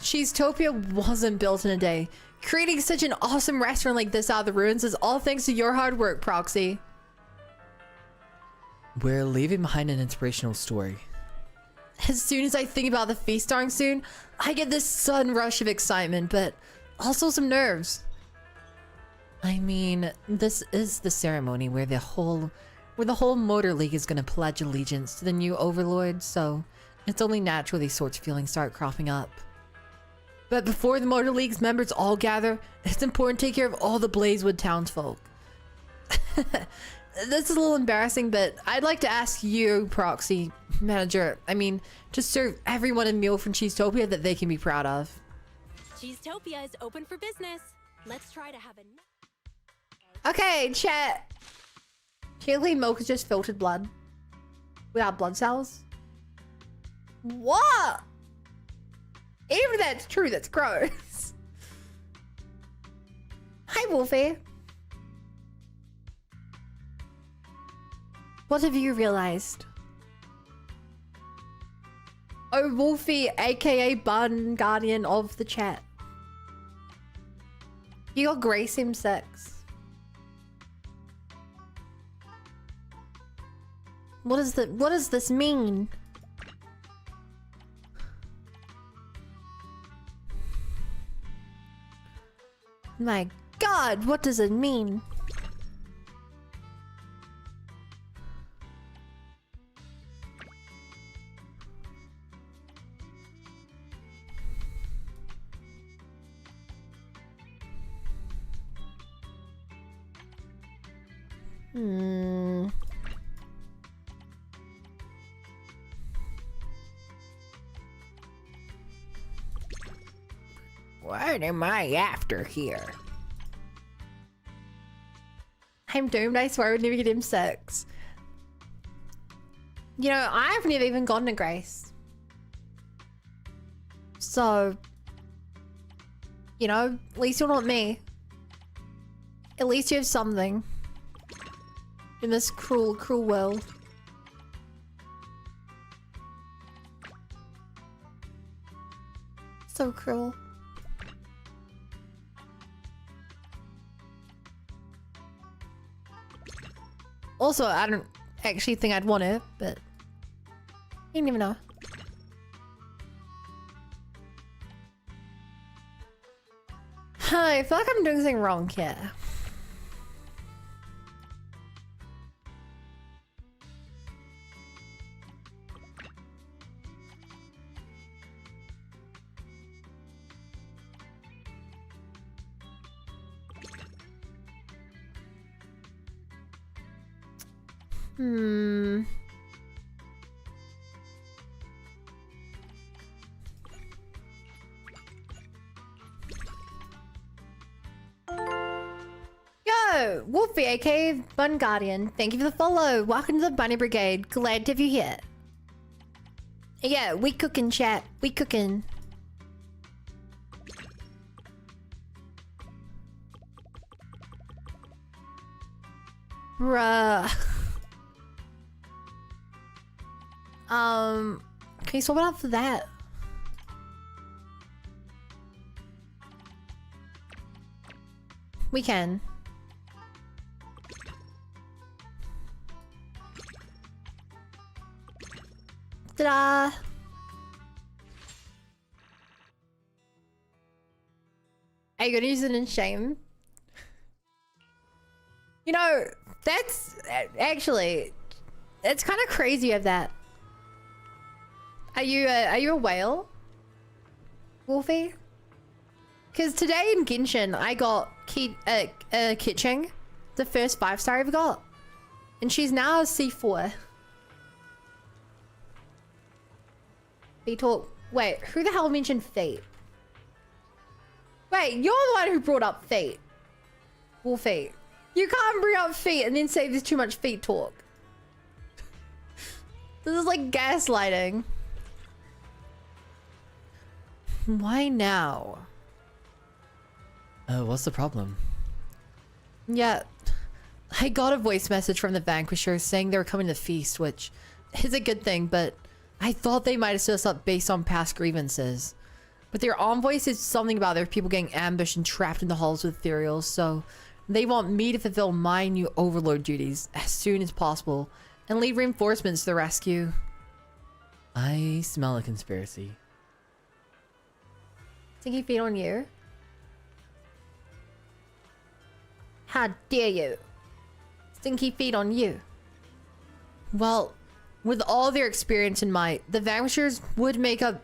Cheesetopia wasn't built in a day. Creating such an awesome restaurant like this out of the ruins is all thanks to your hard work, Proxy. We're leaving behind an inspirational story. As soon as I think about the feast starting soon, I get this sudden rush of excitement, but also some nerves. I mean, this is the ceremony where the whole Motor League is gonna pledge allegiance to the new Overlord, so it's only natural these sorts of feelings start cropping up. But before the Motor League's members all gather, it's important to take care of all the Blazewood townsfolk. This is a little embarrassing, but I'd like to ask you, Proxy Manager, to serve everyone a meal from Cheesetopia that they can be proud of. Cheesetopia is open for business. Let's try to have a... Okay, chat. Chili milk is just filtered blood. Without blood cells? What? Even if that's true, that's gross. Hi, Wolfie. What have you realized? Oh, Wolfie, aka Bun Guardian of the chat. You got Grace M6. What does this mean? My God, what does it mean? What am I after here? I'm doomed, I swear I would never get M6. You know, I've never even gotten a Grace. So, you know, at least you're not me. At least you have something. In this cruel, cruel world. So cruel. Also, I don't actually think I'd want it, but you never know. I feel like I'm doing something wrong here. Hmm. Yo, Wolfie, aka Bun Guardian. Thank you for the follow. Welcome to the Bunny Brigade. Glad to have you here. Yeah, we cooking, chat. We cooking. Bruh. Can you swap it out for that? We can. Ta-da! Are you gonna use it in shame? You know, that's actually, it's kind of crazy of that. Are you a whale, Wolfie? Because today in Genshin, I got Kitching, the first 5-star I've got, and she's now a C4. Talk. Wait, who the hell mentioned Fate? Wait, you're the one who brought up Fate. Wolfie. You can't bring up Fate and then say there's too much Fate talk. This is like gaslighting. Why now? What's the problem? Yeah, I got a voice message from the Vanquishers saying they were coming to feast, which is a good thing, but I thought they might have set us up based on past grievances. But their envoy says something about their people getting ambushed and trapped in the halls with ethereals, so they want me to fulfill my new Overlord duties as soon as possible and lead reinforcements to the rescue. I smell a conspiracy. Stinky feet on you? How dare you? Stinky feet on you. Well, with all their experience and might, the Vanquishers would make wouldn't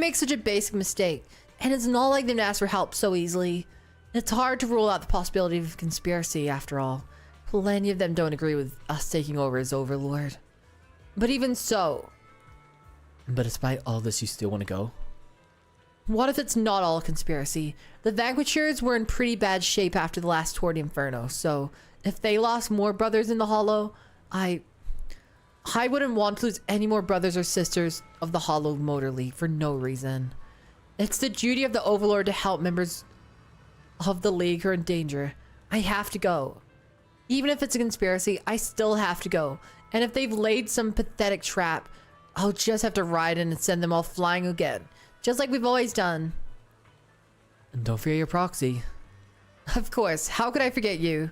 make such a basic mistake. And it's not like them to ask for help so easily. It's hard to rule out the possibility of conspiracy after all. Plenty of them don't agree with us taking over as Overlord. But even so. But despite all this, you still want to go? What if it's not all a conspiracy? The Vanquishers were in pretty bad shape after the last Tour de Inferno, so if they lost more brothers in the Hollow, I wouldn't want to lose any more brothers or sisters of the Hollow Motor League for no reason. It's the duty of the Overlord to help members of the League who are in danger. I have to go. Even if it's a conspiracy, I still have to go. And if they've laid some pathetic trap, I'll just have to ride in and send them all flying again. Just like we've always done. And don't forget your proxy. Of course, how could I forget you?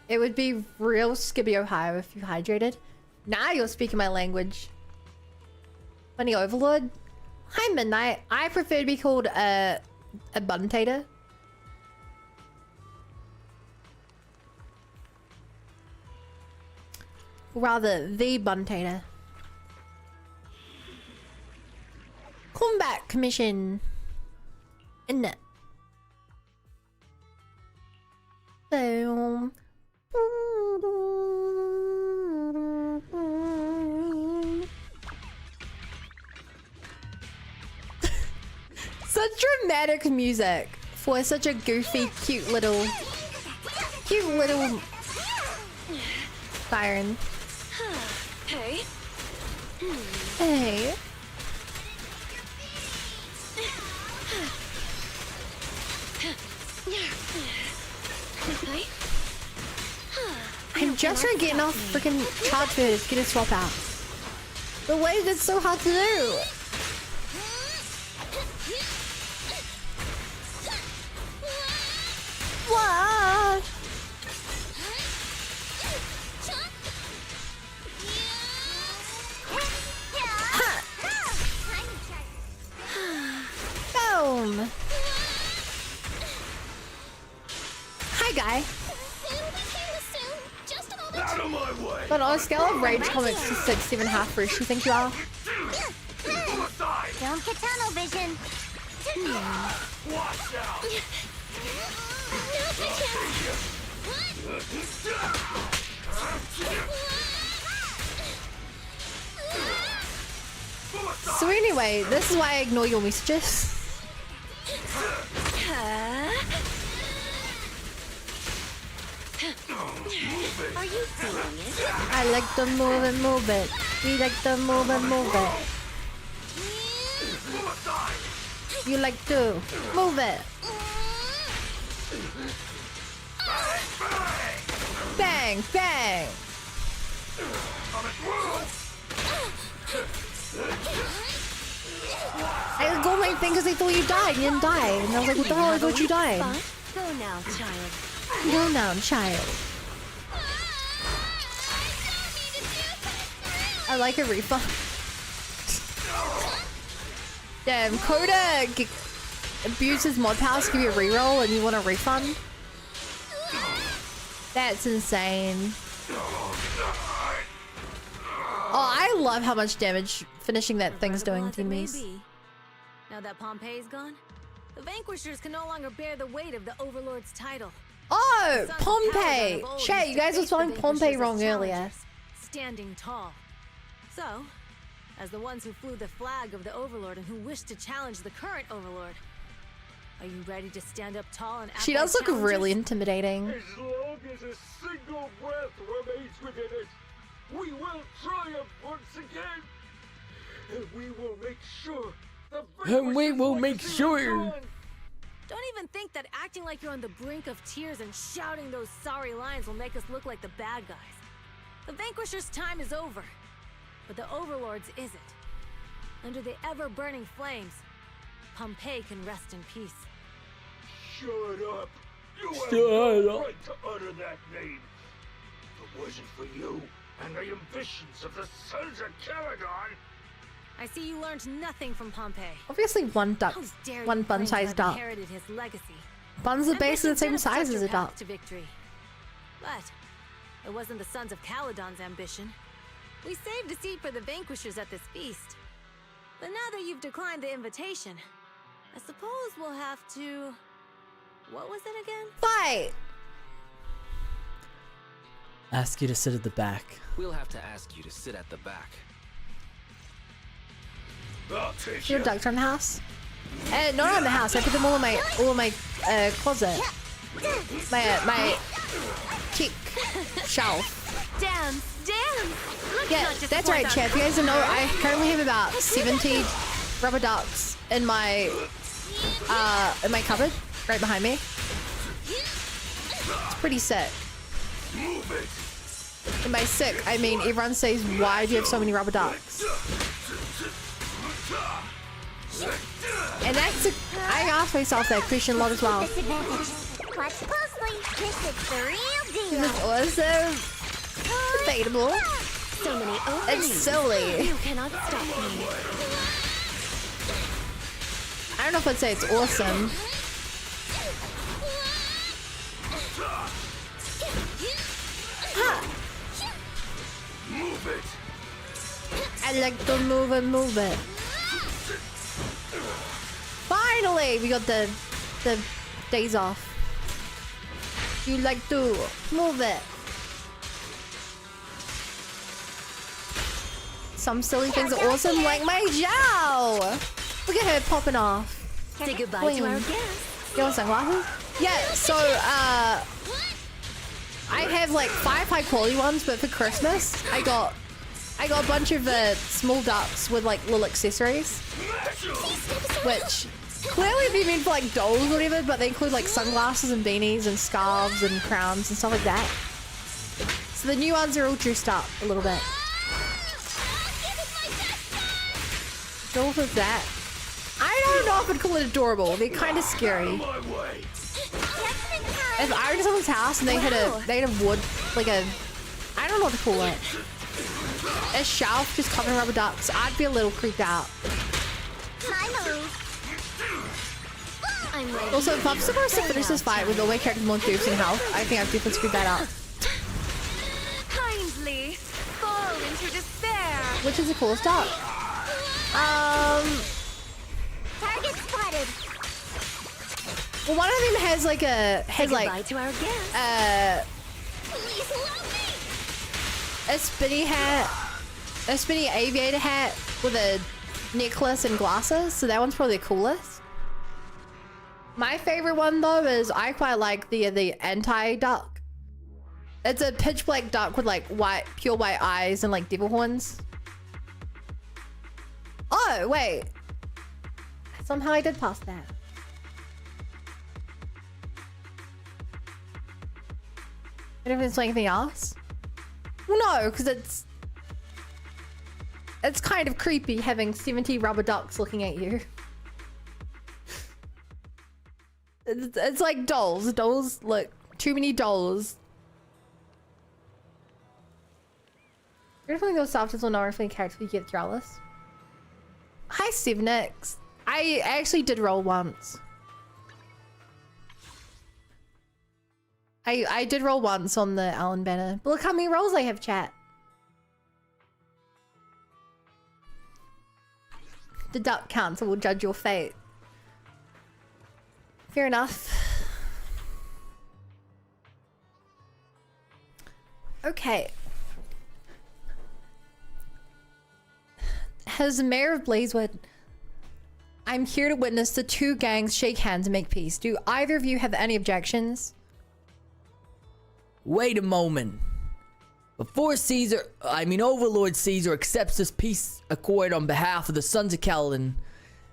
It would be real Skippy Ohio if you hydrated. Now you're speaking my language. Funny Overlord. Hi Midnight. I prefer to be called a buntator. Rather, the buntator. Combat commission. Isn't it? Boom. Such dramatic music for such a goofy, cute little siren. Hey. Hey. I'm just trying to get enough freaking charge food to get a swap out. The wave is so hard to do. What? Boom. Hi, guy. Out of my way! But on a scale of Rage Comics to 6.5 Fruits, you think you are? Suicide! Don't get tunnel vision. Watch out! So anyway, this is why I ignore your messages. Are you doing it? I like to move and move it. We like to move and move it. You like to move it. Bang, bang. I got my thing because they thought you died. You didn't die. And I was like, what the hell? I thought you died. Go now, child. Go now, child. I like a refund. Damn, Coda abuses mod powers to give you a reroll and you want a refund? That's insane. Oh, I love how much damage finishing that thing's doing to me. Now that Pompey's gone, the Vanquishers can no longer bear the weight of the Overlord's title. Oh, Pompey! Chat, you guys were spelling Pompey wrong earlier. Standing tall. So, as the ones who flew the flag of the Overlord and who wish to challenge the current Overlord, are you ready to stand up tall and act She does like look really intimidating. As long as a single breath remains within it, we will triumph once again. And we will make sure the Don't even think that acting like you're on the brink of tears and shouting those sorry lines will make us look like the bad guys. The Vanquisher's time is over, but the Overlord's isn't. Under the ever-burning flames, Pompey can rest in peace. Shut up! You have no right to utter that name. If it wasn't for you and the ambitions of the Sons of Caledon, I see you learned nothing from Pompey. Obviously one duck, one bun-sized duck. Inherited his legacy. Buns are basically the same size as a duck. To victory. But it wasn't the Sons of Caledon's ambition. We saved a seat for the Vanquishers at this feast. But now that you've declined the invitation, I suppose we'll have to... What was it again? Fight! Ask you to sit at the back. We'll have to ask you to sit at the back. I'll take Your ducks around the house? Not around the house. I put them all in my closet. My kick shelf. Dance. Yeah, that's right, Chad. You guys don't know, I currently have about 70 rubber ducks in my cupboard right behind me. It's pretty sick. And by sick, I mean everyone says, why do you have so many rubber ducks? And I ask myself that question a lot as well. Watch closely. This is the real deal. It's awesome. Debatable. So many openings. It's silly. You cannot stop me. I don't know if I'd say it's awesome. move it. I like to move and move it. Finally, we got the days off. You like to move it. Some silly things are awesome, like my Zhao. Look at her popping off. Say goodbye Queen. to our guests. You want sunglasses? Yeah, so I have like 5 high quality ones, but for Christmas I got a bunch of small ducks with like little accessories, which clearly they mean for like dolls or whatever, but they include like sunglasses and beanies and scarves and crowns and stuff like that. So the new ones are all dressed up a little bit. Go for that. I don't know if I'd call it adorable. They're kind of scary. If I were to someone's house and they had a wood, like a, I don't know what to call it, a shelf just covered in rubber ducks, I'd be a little creeped out. Also, if I'm supposed to finish this fight with all my characters more troops and health, I think I've definitely screwed that up. Kindly fall into despair. Which is the coolest duck? Target spotted. Well, one of them has like a Goodbye to our guest. Please love me. a spinny hat, a spinny aviator hat with a necklace and glasses. So that one's probably the coolest. My favorite one though is I quite like the anti-duck. It's a pitch black duck with like pure white eyes and like devil horns. Oh wait, somehow I did pass that. I don't think it's anything else. Well, no, because it's kind of creepy having 70 rubber ducks looking at you. It's like dolls. Dolls, look, too many dolls. You're definitely those softest will not reflect character you get jealous. Hi, 7X. I actually did roll once. I did roll once on the Allen banner. But look how many rolls I have, chat. The Duck Council will judge your fate. Fair enough. Okay. As the mayor of Blazewood, I'm here to witness the two gangs shake hands and make peace. Do either of you have any objections? Wait a moment. Before Overlord Caesar accepts this peace accord on behalf of the Sons of Kaladin,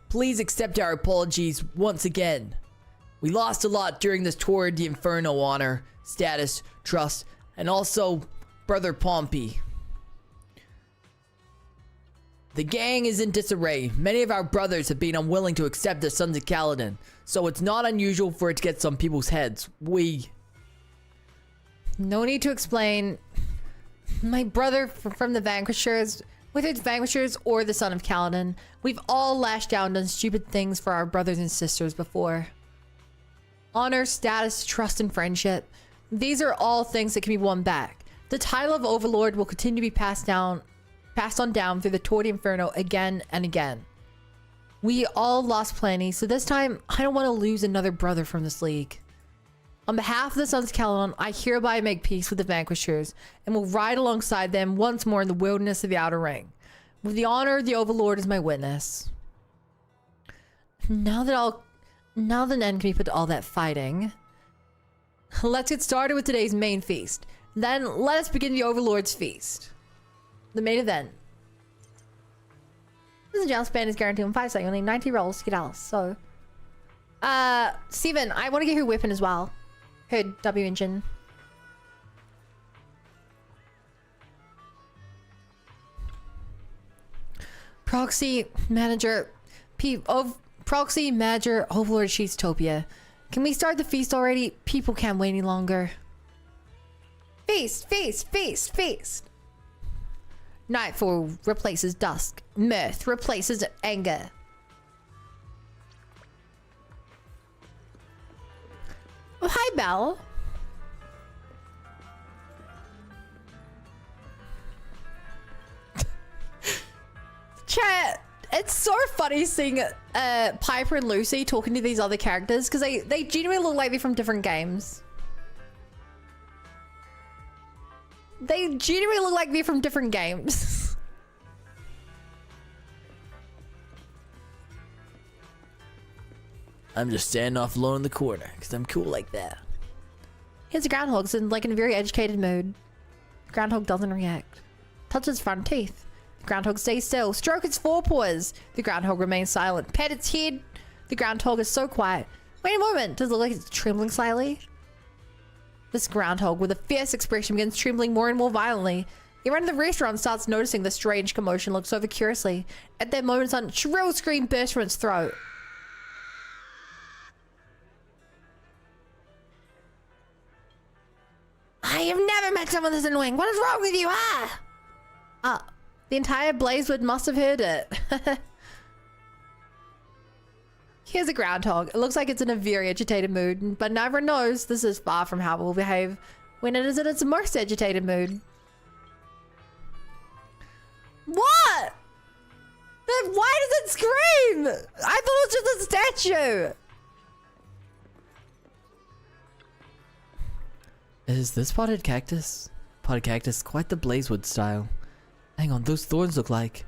please accept our apologies once again. We lost a lot during this tour of the Inferno, honor, status, trust, and also Brother Pompey. The gang is in disarray. Many of our brothers have been unwilling to accept the Sons of Kaladin, so it's not unusual for it to get some people's heads. No need to explain. My brother from the Vanquishers, whether it's Vanquishers or the Son of Kaladin, we've all lashed out and done stupid things for our brothers and sisters before. Honor, status, trust, and friendship. These are all things that can be won back. The title of Overlord will continue to be passed on down through the Tour de Inferno again and again. We all lost plenty, so this time I don't want to lose another brother from this league. On behalf of the Sons of Kaladin, I hereby make peace with the Vanquishers and will ride alongside them once more in the wilderness of the Outer Ring. With the honor of the Overlord as my witness. Now that an end can be put to all that fighting, let's get started with today's main feast. Then let us begin the Overlord's feast. The main event. This is jump span is guaranteed on 5 seconds. You only need 90 rolls to get Alice. So, Steven, I want to get her weapon as well. Her W engine. Proxy manager, Proxy manager, Overlord Cheesetopia. Can we start the feast already? People can't wait any longer. Feast, feast, feast, feast. Nightfall replaces dusk. Mirth replaces anger. Oh, hi, Belle. Chat, it's so funny seeing Piper and Lucy talking to these other characters because they genuinely look like they're from different games. They genuinely look like they're from different games. I'm just standing off alone in the corner because I'm cool like that. Here's a groundhog. It's in like in a very educated mood. The groundhog doesn't react. Touch its front teeth. The groundhog stays still. Stroke its forepaws. The groundhog remains silent. Pet its head. The groundhog is so quiet. Wait a moment. Does it look like it's trembling slightly? This groundhog with a fierce expression begins trembling more and more violently. Everyone in the restaurant starts noticing the strange commotion, looks over curiously. At that moment, a shrill scream bursts from its throat. I have never met someone this annoying. What is wrong with you? The entire Blazewood must have heard it. Here's a groundhog. It looks like it's in a very agitated mood, but never knows this is far from how it will behave when it is in its most agitated mood. What? Then why does it scream? I thought it was just a statue. Is this potted cactus? Potted cactus, quite the blazewood style. Hang on, those thorns look like.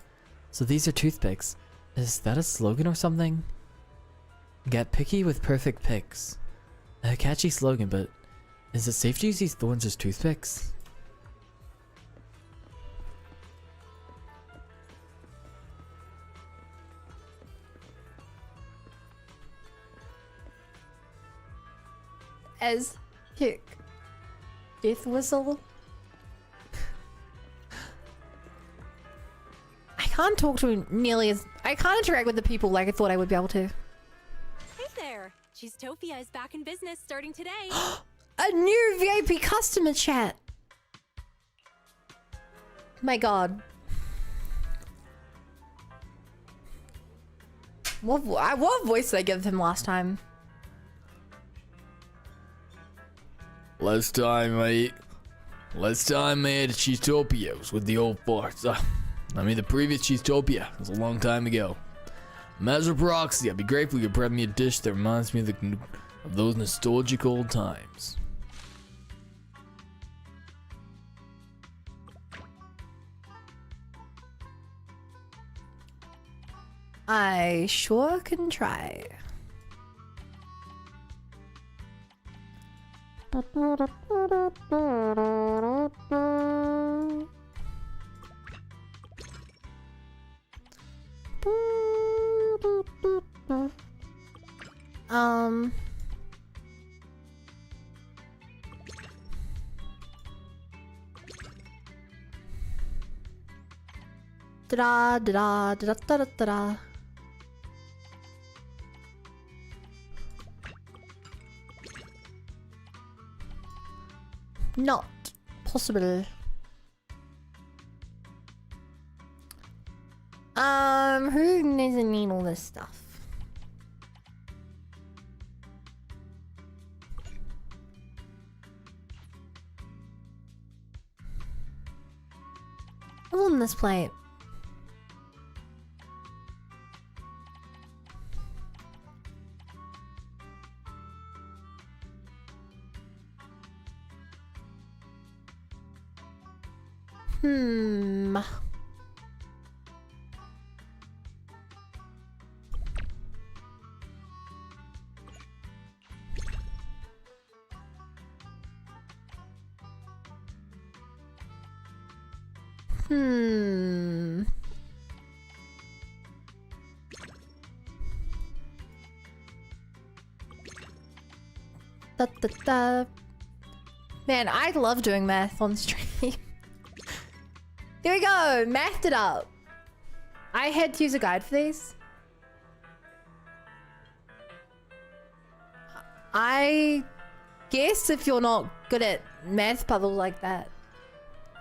So these are toothpicks. Is that a slogan or something? Get picky with perfect picks. A catchy slogan, but is it safe to use these thorns as toothpicks? As pick. Death whistle. I can't talk to nearly as I can't interact with the people like I thought I would be able to. Hey there! Cheesetopia is back in business starting today. A new VIP customer chat. My god. What voice did I give him last time? Last time I had Cheesetopia was with the old farts. I mean the previous Cheesetopia. It was a long time ago. Master Proxy, I'd be grateful if you could prep me a dish that reminds me of those nostalgic old times. I sure can try. Da da da da da da da da. Not possible. Who doesn't need all this stuff? What's on this plate? Da, da, da. Man, I love doing math on stream. There we go, mathed it up. I had to use a guide for these. I guess if you're not good at math puzzles like that.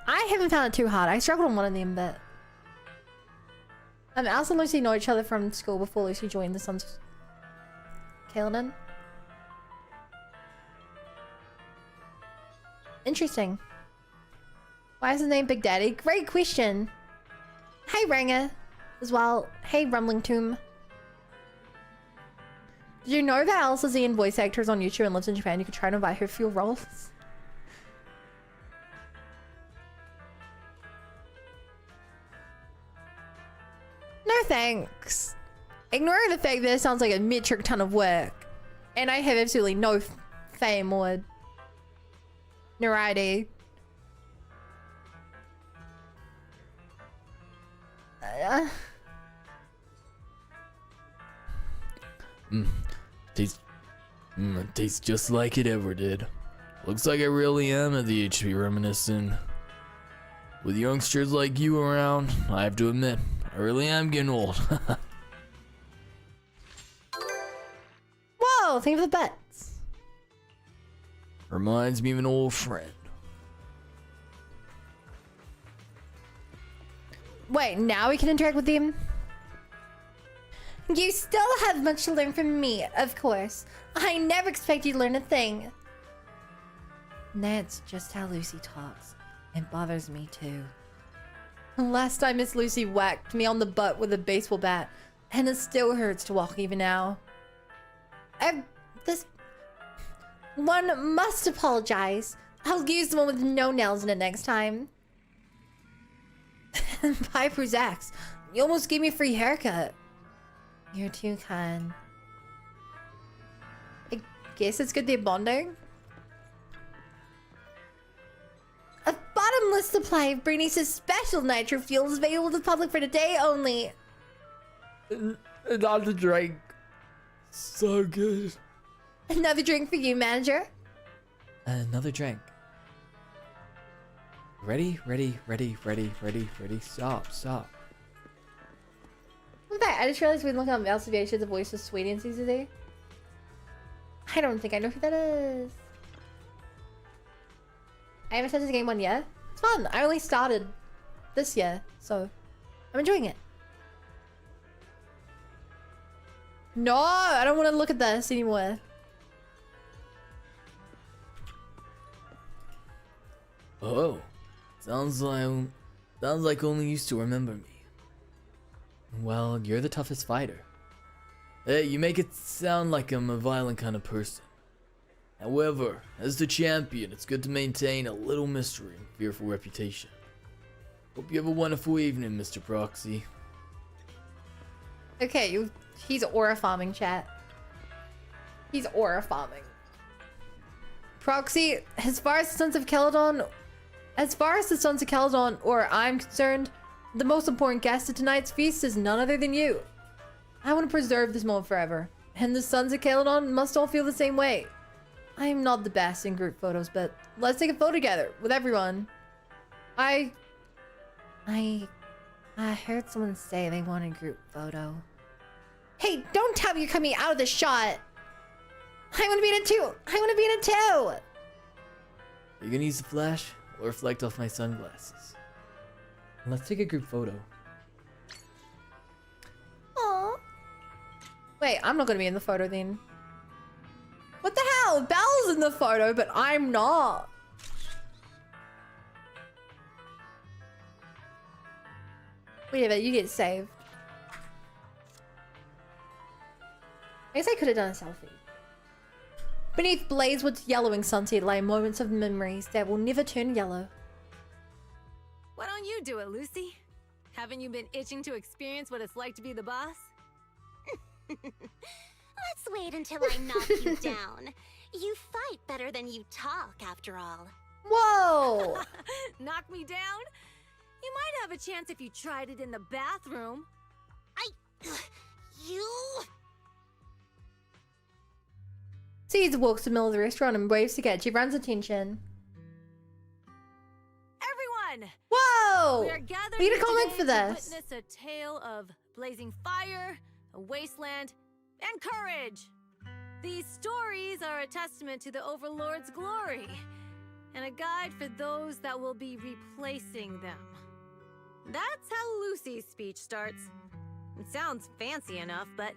I haven't found it too hard. I struggled on one of them, but Alice and Lucy know each other from school before Lucy joined the Sons of Kaladin. Interesting. Why is his name Big Daddy? Great question. Hey Ranger as well. Hey Rumbling Tomb. Did you know that Alice is the voice actor is on YouTube and lives in Japan? You could try to invite her for your roles. No thanks. Ignoring the fact that it sounds like a metric ton of work. And I have absolutely no fame or notoriety. Tastes just like it ever did. Looks like I really am at the age to be reminiscing. With youngsters like you around, I have to admit, I really am getting old. Whoa, think of the bets. Reminds me of an old friend. Wait, now we can interact with them? You still have much to learn from me, of course. I never expect you to learn a thing. That's just how Lucy talks. It bothers me too. Last time Miss Lucy whacked me on the butt with a baseball bat, and it still hurts to walk even now. This one must apologize. I'll use the one with no nails in it next time. Piper's axe. You almost gave me a free haircut. You're too kind. I guess it's good they're bonding. A bottomless supply of Bernice's special nitro fuel is available to the public for today only. Another drink. So good. Another drink for you, manager. Another drink. Ready. Stop. In fact, I just realized when looking on Mouse TV, I should the voice of Sweetie and ZZZ. I don't think I know who that is. I haven't touched this game one yet. It's fun. I only started this year, so I'm enjoying it. No, I don't want to look at this anymore. Oh, sounds like only you still remember me. Well, you're the toughest fighter. Hey, you make it sound like I'm a violent kind of person. However, as the champion, it's good to maintain a little mystery and fearful reputation. Hope you have a wonderful evening, Mr. Proxy. Okay, he's aura farming, chat. He's aura farming. Proxy, as far as the Sons of Caledon or I'm concerned, the most important guest at tonight's feast is none other than you. I want to preserve this moment forever, and the Sons of Caledon must all feel the same way. I am not the best in group photos, but let's take a photo together with everyone. I heard someone say they want a group photo. Hey, don't tell me you're coming out of the shot. I want to be in it too. Are you gonna use the flash or reflect off my sunglasses? Let's take a group photo. Aww. Wait, I'm not gonna be in the photo then. What the hell? Belle's in the photo, but I'm not. Wait a minute, you get saved. I guess I could have done a selfie. Beneath Blazewood's yellowing sunset lay moments of memories that will never turn yellow. Why don't you do it, Lucy? Haven't you been itching to experience what it's like to be the boss? Let's wait until I knock you down. You fight better than you talk, after all. Whoa! Knock me down? You might have a chance if you tried it in the bathroom. You... Caesar walks to the middle of the restaurant and waves to catch everyone's attention. Everyone! Whoa! We are gathered We need a here comment today for to this. witness a tale of blazing fire, a wasteland, and courage. These stories are a testament to the Overlord's glory, and a guide for those that will be replacing them. That's how Lucy's speech starts. It sounds fancy enough, but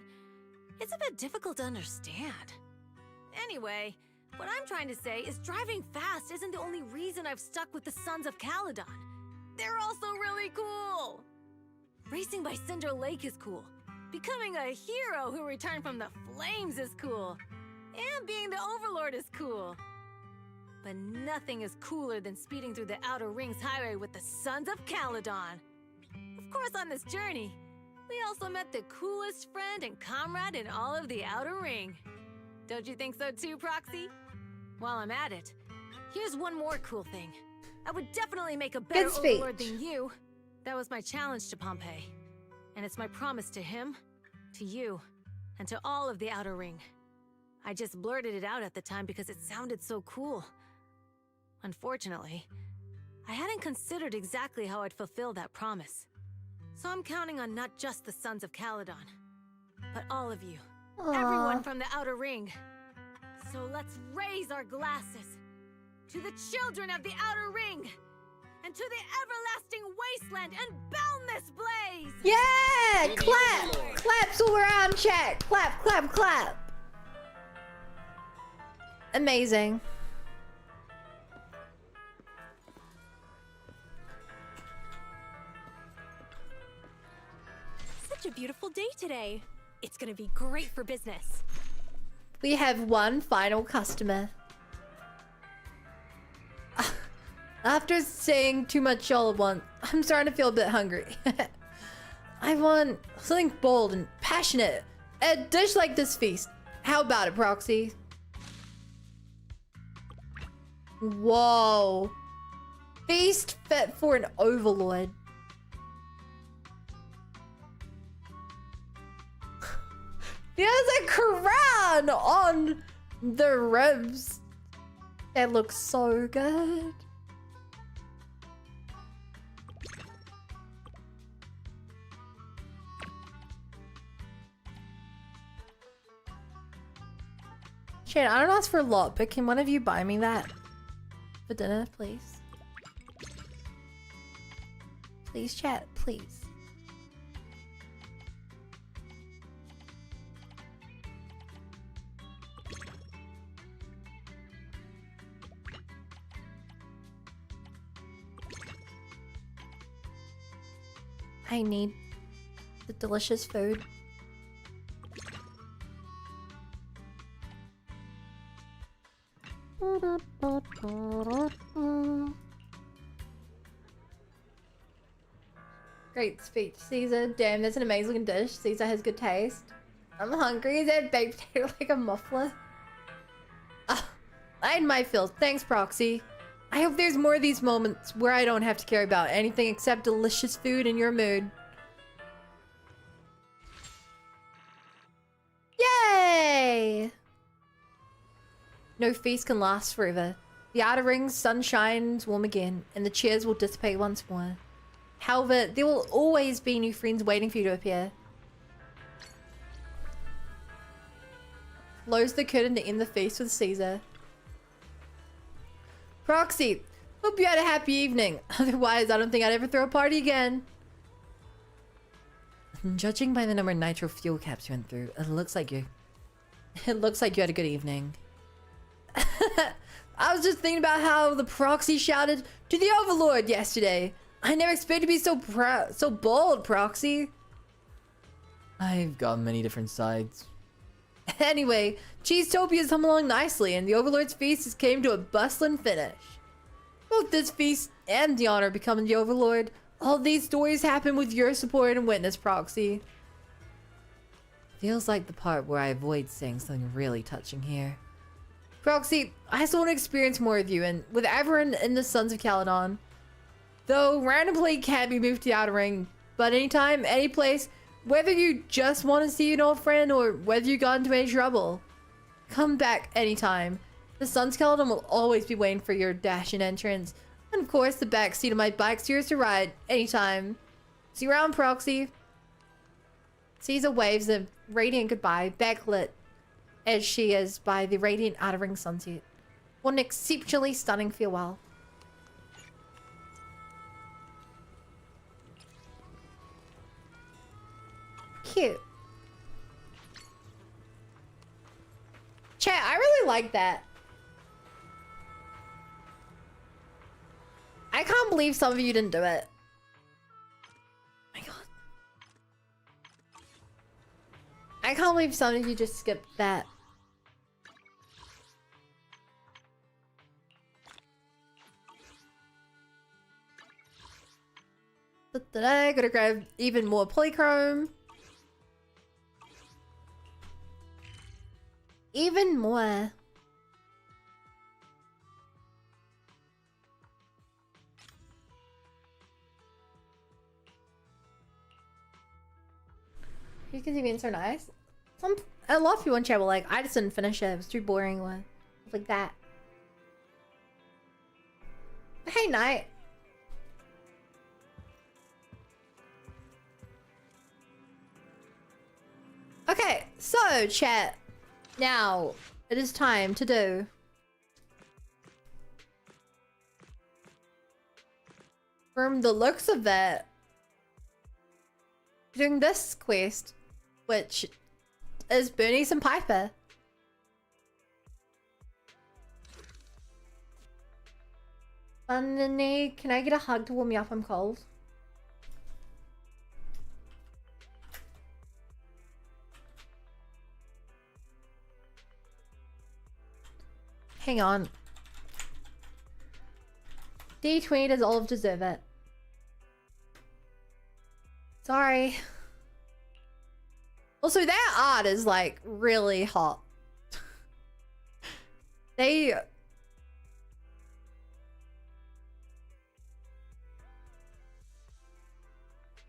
it's a bit difficult to understand. Anyway, what I'm trying to say is driving fast isn't the only reason I've stuck with the Sons of Caledon. They're also really cool! Racing by Cinder Lake is cool. Becoming a hero who returned from the flames is cool. And being the Overlord is cool. But nothing is cooler than speeding through the Outer Rings highway with the Sons of Caledon. Of course, on this journey, we also met the coolest friend and comrade in all of the Outer Ring. Don't you think so too, Proxy? While I'm at it, here's one more cool thing. I would definitely make a better Overlord than you. That was my challenge to Pompeii. And it's my promise to him, to you, and to all of the Outer Ring. I just blurted it out at the time because it sounded so cool. Unfortunately, I hadn't considered exactly how I'd fulfill that promise. So I'm counting on not just the Sons of Caledon, but all of you. Aww. Everyone from the Outer Ring. So let's raise our glasses to the children of the Outer Ring and to the everlasting wasteland and boundless blaze! Yeah! Clap! Claps all around, chat! Clap, clap, clap! Amazing. Such a beautiful day today. It's gonna be great for business. We have one final customer. After saying too much all at once, I'm starting to feel a bit hungry. I want something bold and passionate. A dish like this feast. How about it, Proxy? Whoa. Feast fit for an overlord. There's a crown on the ribs. That looks so good. Shane, I don't ask for a lot, but can one of you buy me that for dinner, please? Please, chat, please. I need the delicious food. Great speech, Caesar. Damn, that's an amazing dish. Caesar has good taste. I'm hungry. Is that baked potato like a muffler? Ah, I had my fill. Thanks, Proxy. I hope there's more of these moments where I don't have to care about anything except delicious food in your mood. Yay! No feast can last forever. The outer ring's sun shines warm again, and the cheers will dissipate once more. However, there will always be new friends waiting for you to appear. Close the curtain to end the feast with Caesar. Proxy, hope you had a happy evening. Otherwise, I don't think I'd ever throw a party again. Judging by the number of nitro fuel caps you went through, it looks like you had a good evening. I was just thinking about how the Proxy shouted to the Overlord yesterday. I never expected to be so bold, Proxy. I've got many different sides. Anyway, Cheesetopia's come along nicely, and the Overlord's feast has came to a bustling finish. Both this feast and the honor of becoming the Overlord, all these stories happen with your support and witness, Proxy. Feels like the part where I avoid saying something really touching here. Proxy, I just want to experience more of you, and with everyone in the Sons of Caledon. Though randomly can't be moved to the Outer Ring, but anytime, any place, whether you just want to see an old friend or whether you got into any trouble, come back anytime. The Sons of Caledon will always be waiting for your dashing entrance, and of course the back seat of my bike's yours to ride anytime. See you around, Proxy. Caesar waves a radiant goodbye, backlit as she is by the radiant Outer Ring sunset. What an exceptionally stunning farewell. Cute. Chat, I really like that. I can't believe some of you didn't do it. My god. I can't believe some of you just skipped that. Gotta grab even more polychrome. Even more. You can see being so nice. A lot of people in chat were like, I just didn't finish it. It was too boring. One like that. Hey, Knight. Okay, so chat. Now, it is time to do from the looks of it, doing this quest, which is Bernice and Piper. Underneath, can I get a hug to warm me up? I'm cold. Hang on. D20 does all deserve it. Sorry. Also, their art is like really hot. They...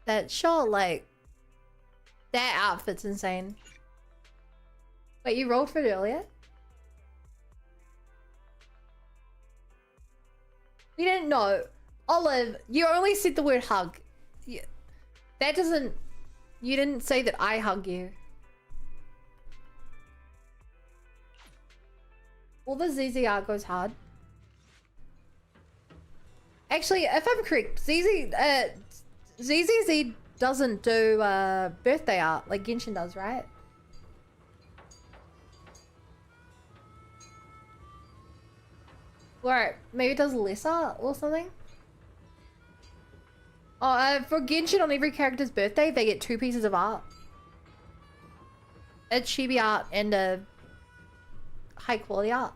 That shot, like... Their outfit's insane. Wait, you rolled for it earlier? We didn't know. Olive, you only said the word hug. That doesn't... You didn't say that I hug you. All the ZZ art goes hard. Actually, if I'm correct, ZZZ doesn't do birthday art like Genshin does, right? Or maybe it does less art or something? Oh, for Genshin, on every character's birthday, they get 2 pieces of art. A chibi art and a high quality art.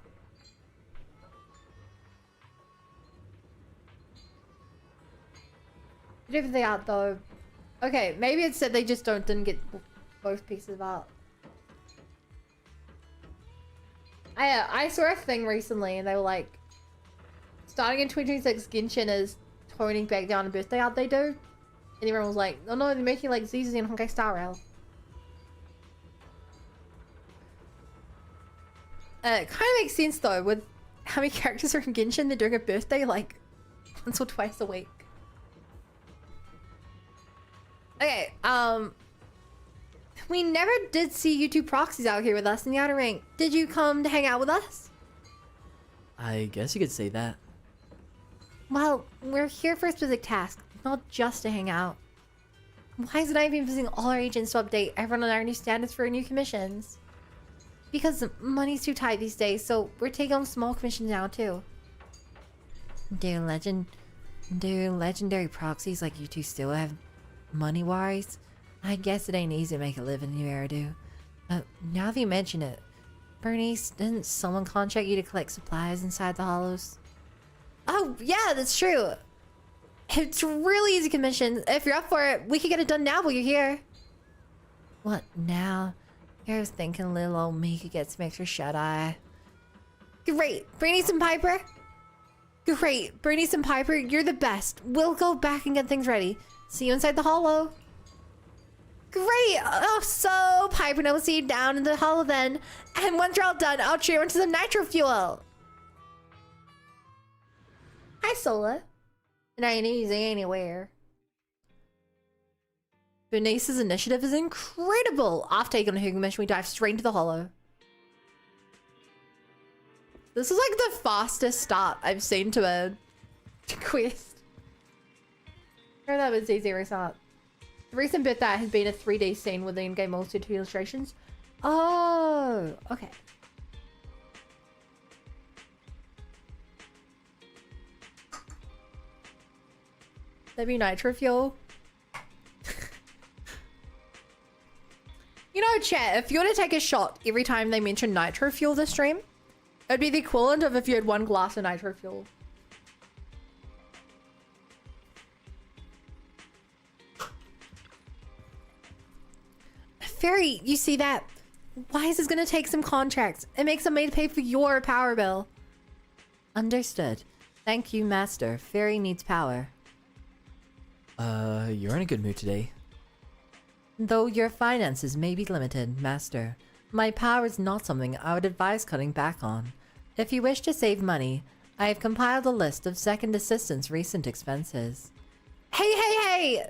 Whatever they art though. Okay, maybe it's that they just didn't get both pieces of art. I saw a thing recently and they were like, starting in 2026, Genshin is toning back down the birthday art they do. And everyone was like, oh no, they're making like ZZZ and Honkai Star Rail. It kind of makes sense though, with how many characters are in Genshin, they're doing a birthday like once or twice a week. Okay, we never did see you two proxies out here with us in the Outer Ring. Did you come to hang out with us? I guess you could say that. Well, we're here for a specific task, not just to hang out. Why is it I've been visiting all our agents to update everyone on our new standards for new commissions? Because money's too tight these days, so we're taking on small commissions now too. Do legendary proxies like you two still have money worries? I guess it ain't easy to make a living in New Eridu. Now that you mention it, Bernice, didn't someone contract you to collect supplies inside the hollows? Oh, yeah, that's true. It's really easy commission. If you're up for it, we can get it done now while you're here. What now? You're thinking little old me could get some extra shut-eye. Great. Bernice and Piper? Great. Bernice and Piper, you're the best. We'll go back and get things ready. See you inside the hollow. Great. Oh, so Piper and I will see you down in the hollow then. And once you're all done, I'll cheer into some nitro fuel. Hi, Sola. It ain't easy anywhere. Bernice's initiative is incredible. After taking a Hugo mission, we dive straight into the hollow. This is like the fastest start I've seen to a quest. Heard that was easy restart. The recent bit that has been a 3D scene with the in-game multitude illustrations. Oh, okay. That'd be nitro fuel. You know, chat, if you were to take a shot every time they mention nitro fuel this stream, it'd be the equivalent of if you had 1 glass of nitro fuel. Fairy, you see that? Wise is gonna take some contracts. It makes them made to pay for your power bill. Understood. Thank you, Master. Fairy needs power. You're in a good mood today. Though your finances may be limited, Master, my power is not something I would advise cutting back on. If you wish to save money, I have compiled a list of second assistant's recent expenses. Hey!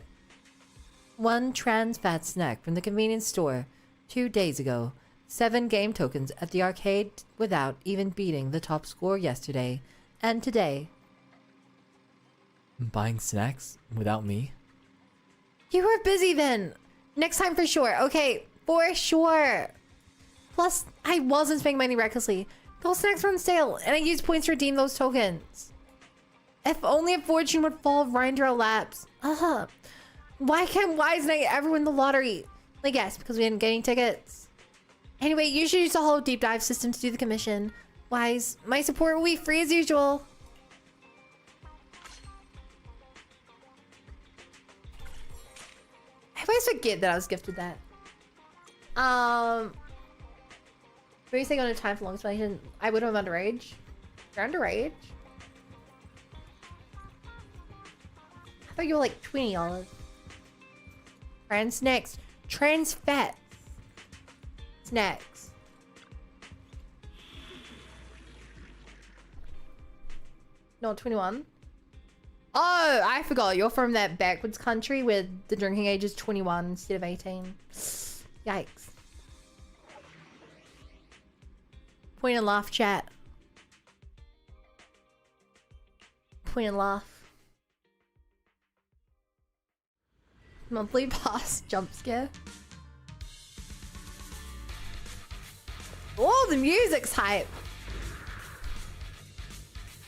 1 trans fat snack from the convenience store 2 days ago. 7 game tokens at the arcade without even beating the top score yesterday. And today. Buying snacks without me? You were busy then. Next time for sure. Okay, for sure. Plus, I wasn't spending money recklessly. Those snacks were on sale, and I used points to redeem those tokens. If only a fortune would fall right into our laps. Why can't Wise and I ever win the lottery? I guess because we didn't get any tickets. Anyway, you should use the whole deep dive system to do the commission. Wise, my support will be free as usual. always forget that I was gifted that. What do you think on a time for long explanation? I would have underage. You're underage? I thought you were like 20, Olive. Trans snacks. Trans fats. Snacks. No, 21. Oh, I forgot. You're from that backwards country where the drinking age is 21 instead of 18. Yikes. Point and laugh, chat. Point and laugh. Monthly pass jump scare. Oh, the music's hype.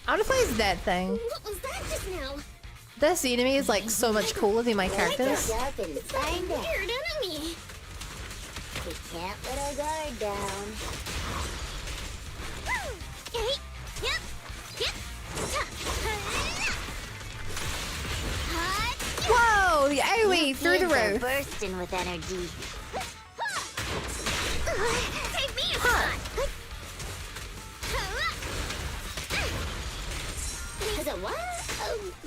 I want to play as that thing. What was that just now? This enemy is like so much cooler than my characters. It's a weird enemy. We can't let our guard down. Whoa, the AoE through the roof. Bursting with energy. Take me a shot. Is it what?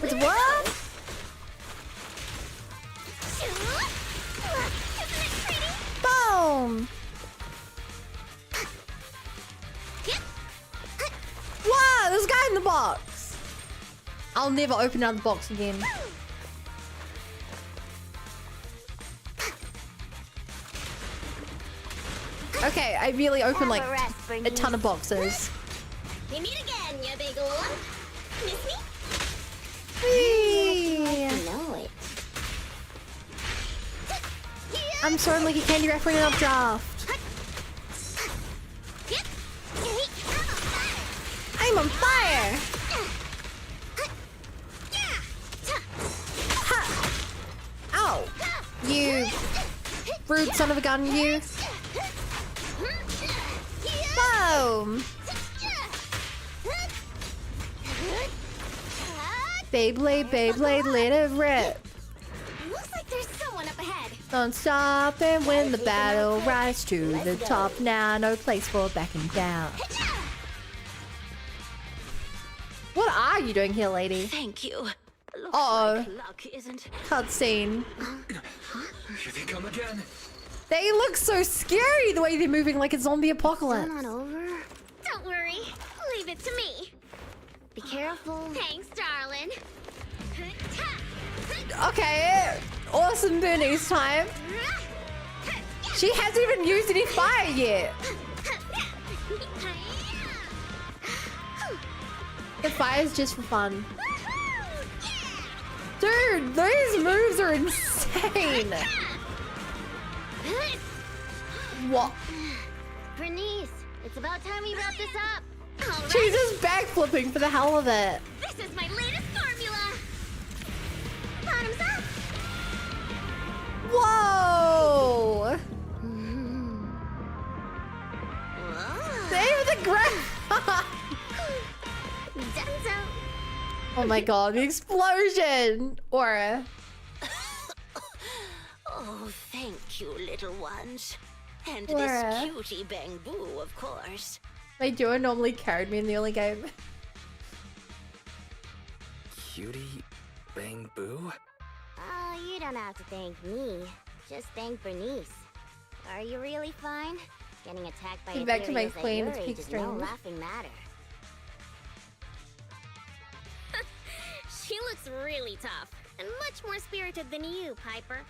It's what? Isn't it pretty? Boom. Wow, there's a guy in the box. I'll never open another box again. Okay, I really opened like a ton of boxes. We meet again, you big one. Miss me? Whee! I know it. I'm soaring like a candy wrapper in an updraft. I'm on fire! Ha! Ow! You rude son of a gun, you. Boom! Beyblade, Beyblade, let it rip. Looks like there's someone up ahead. Don't stop and win the battle. Rise to the top now. No place for backing down. What are you doing here, lady? Thank you. Looks Uh-oh. like luck isn't. Cutscene. Here they come again. They look so scary the way they're moving like a zombie apocalypse. Come on over. Don't worry. Leave it to me. Be careful. Thanks, darling. Okay, awesome Bernice time. She hasn't even used any fire yet. The fire's just for fun. Dude, those moves are insane. What? Bernice, it's about time we wrap this up. She's just backflipping for the hell of it. This is my latest formula. Bottoms up. Whoa! Save the ground! Oh my god, the explosion! Aura. Oh, thank you, little ones. And Aura. this cutie Bangboo, of course. My duo normally carried me in the early game. Cutie Bangboo? Oh, you don't have to thank me. Just thank Bernice. Are you really fine? Getting attacked by Get back to my Ethereals at queen, your it's age peak is no stream. laughing matter. She looks really tough and much more spirited than you, Piper.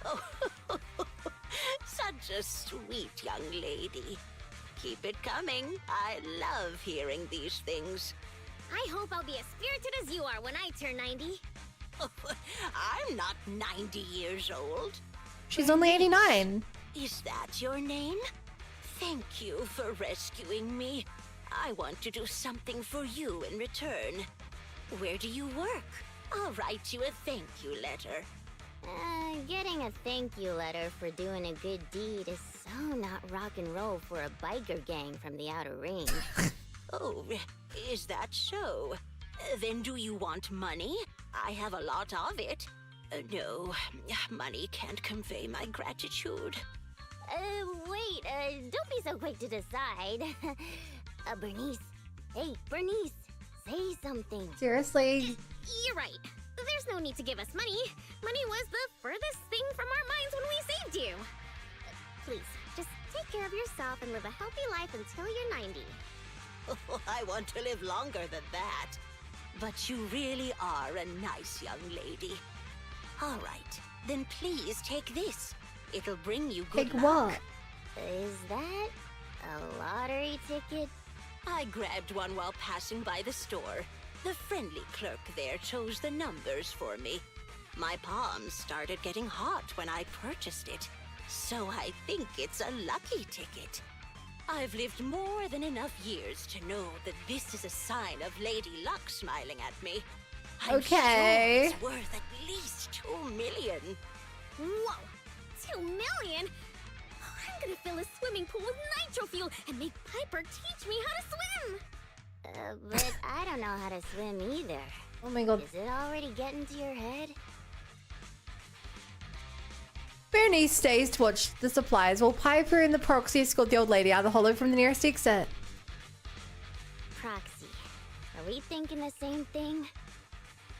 Oh, such a sweet young lady. Keep it coming. I love hearing these things. I hope I'll be as spirited as you are when I turn 90. I'm not 90 years old. She's only 89. Is that your name? Thank you for rescuing me. I want to do something for you in return. Where do you work? I'll write you a thank you letter. Getting a thank you letter for doing a good deed is so not rock and roll for a biker gang from the outer range. Oh, is that so? Then do you want money? I have a lot of it. No, money can't convey my gratitude. Wait, don't be so quick to decide. Bernice. Hey, Bernice, say something. Seriously? You're right. There's no need to give us money. Money was the furthest thing from our minds when we saved you. Please, just take care of yourself and live a healthy life until you're 90. Oh, I want to live longer than that. But you really are a nice young lady. All right, then please take this. It'll bring you good Take luck. what? Is that a lottery ticket? I grabbed one while passing by the store. The friendly clerk there chose the numbers for me. My palms started getting hot when I purchased it, so I think it's a lucky ticket. I've lived more than enough years to know that this is a sign of Lady Luck smiling at me. I'm Okay. sure it's worth at least 2 million. Whoa! 2 million? Oh, I'm gonna fill a swimming pool with nitro fuel and make Piper teach me how to swim! But I don't know how to swim either. Oh my god. Is it already getting to your head? Bernice stays to watch the supplies while Piper and the proxy escort the old lady out of the hollow from the nearest exit. Proxy. Are we thinking the same thing?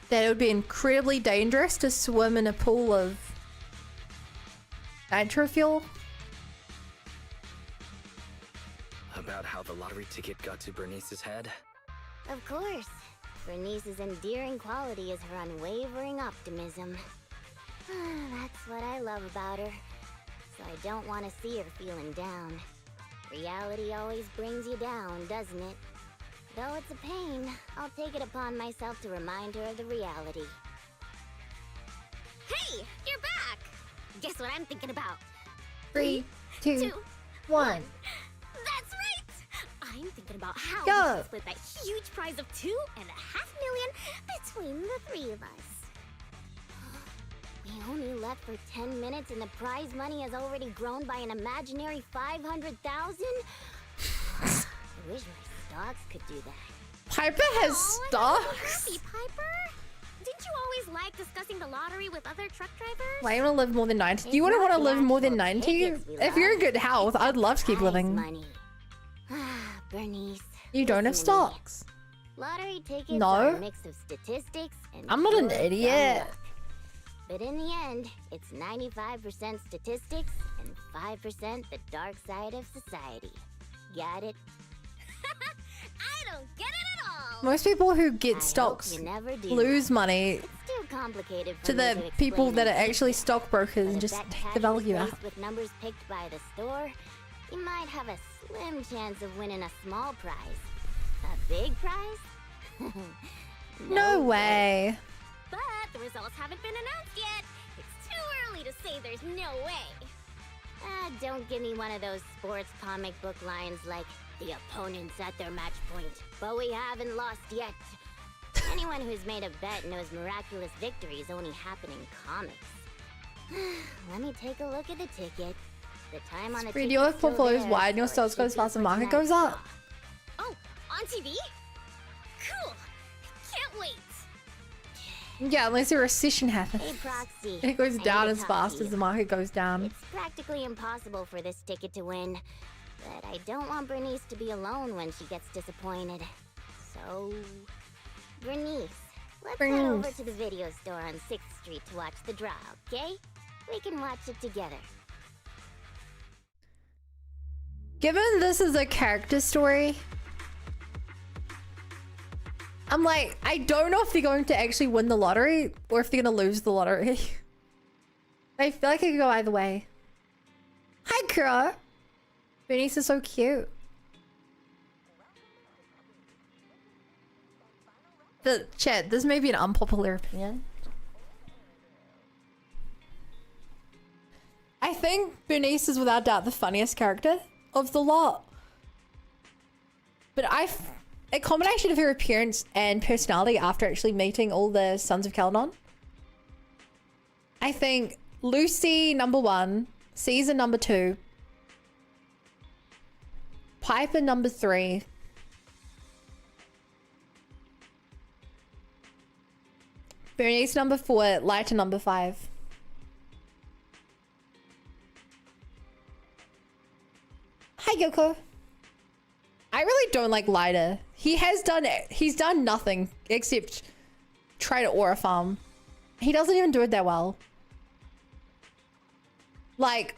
That it would be incredibly dangerous to swim in a pool of nitro fuel. About how the lottery ticket got to Bernice's head? Of course. Bernice's endearing quality is her unwavering optimism. That's what I love about her. So I don't want to see her feeling down. Reality always brings you down, doesn't it? Though it's a pain, I'll take it upon myself to remind her of the reality. Hey! You're back! Guess what I'm thinking about? 3, 2, 1. That's right! I'm thinking about how Go. we can split that huge prize of 2.5 million between the 3 of us. We only left for 10 minutes and the prize money has already grown by an imaginary 500,000? I wish my stocks could do that. Piper has Aw, stocks? happy, Piper! Didn't you always like discussing the lottery with other truck drivers? Why you want to live more than 90? Do you want to live more than 90? If you're in good health, I'd love to keep living. Money. Bernice. You don't have listen to me. stocks. Lottery tickets No. are a mix of statistics and I'm not an pure idiot. luck. But in the end, it's 95% statistics and 5% the dark side of society. Got it? I don't get it at all! Most people who I get hope stocks you never do. lose money It's too complicated for to me the people explain that are in actually detail. stockbrokers But and if just that take cash the value was out. placed with numbers picked by the store, you might have a slim chance of winning a small prize. A big prize? No way. But the results haven't been announced yet. It's too early to say there's no way. Don't give me one of those sports comic book lines like, the opponent's at their match point, but we haven't lost yet. Anyone who's made a bet knows miraculous victories only happen in comics. Let me take a look at the ticket. The time on the Spread ticket's your still portfolio there, wide and your so it sales should goes be fast and for market tonight's goes up. draw. Oh, on TV? Cool. Can't wait. Yeah, unless a recession happens. Hey, Proxy. It goes I down need as to talk fast to as you. the market goes down. It's practically impossible for this ticket to win. But I don't want Bernice to be alone when she gets disappointed. So, Bernice, let's head over Bernice. to the video store on 6th Street to watch the draw, okay? We can watch it together. Given this is a character story, I'm like, I don't know if they're going to actually win the lottery or if they're going to lose the lottery. I feel like it could go either way. Hi, Kuro. Bernice is so cute. The chat, this may be an unpopular opinion. I think Bernice is without doubt the funniest character of the lot. But a combination of her appearance and personality after actually meeting all the Sons of Caledon. I think Lucy #1, Caesar #2, Piper #3, Bernice number 4, Lighter number 5. Hi, Yoko. I really don't like Lighter. He's done nothing except try to aura farm. He doesn't even do it that well. Like,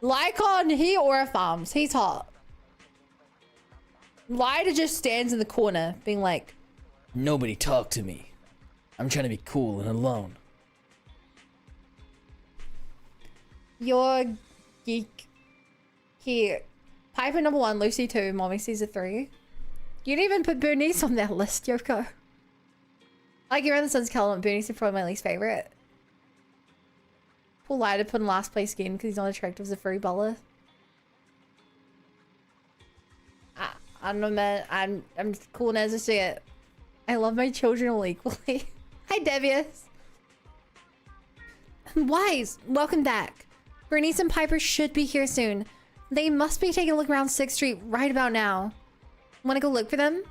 Lycon, he aura farms. He's hot. Lighter just stands in the corner being like, nobody talk to me. I'm trying to be cool and alone. You're geek. Here. Piper number 1, Lucy 2, Mommy Caesar 3. You didn't even put Bernice on that list, Yoko. Like, around the sun's color, Bernice is probably my least favorite. Poor Lighter put in last place again because he's not attractive as a furry baller. I don't know, man. I'm cool as I see it. I love my children all equally. Hi, Devious. Wise, welcome back. Bernice and Piper should be here soon. They must be taking a look around 6th Street right about now. Wanna go look for them?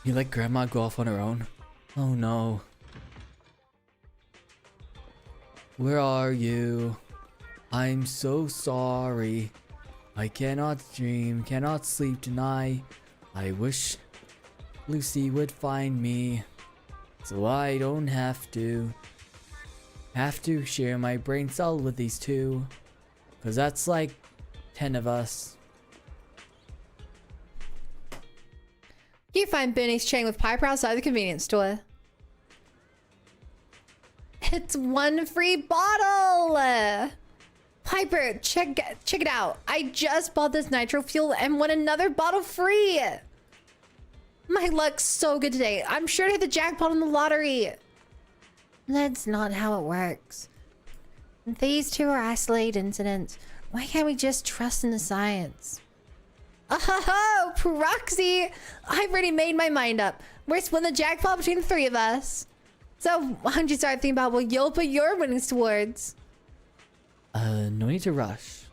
You let Grandma go off on her own? Oh no. Where are you? I'm so sorry. I cannot dream, cannot sleep tonight. I wish Lucy would find me so I don't have to share my brain cell with these two, because that's like 10 of us. You find Bernice chatting with Piper outside the convenience store. It's 1 free bottle! Piper, check it out. I just bought this nitro fuel and won another bottle free. My luck's so good today. I'm sure to hit the jackpot on the lottery. That's not how it works. These two are isolated incidents. Why can't we just trust in the science? Oh, Proxy! I've already made my mind up. We're splitting the jackpot between the 3 of us. So why don't you start thinking about what you'll put your winnings towards? No need to rush.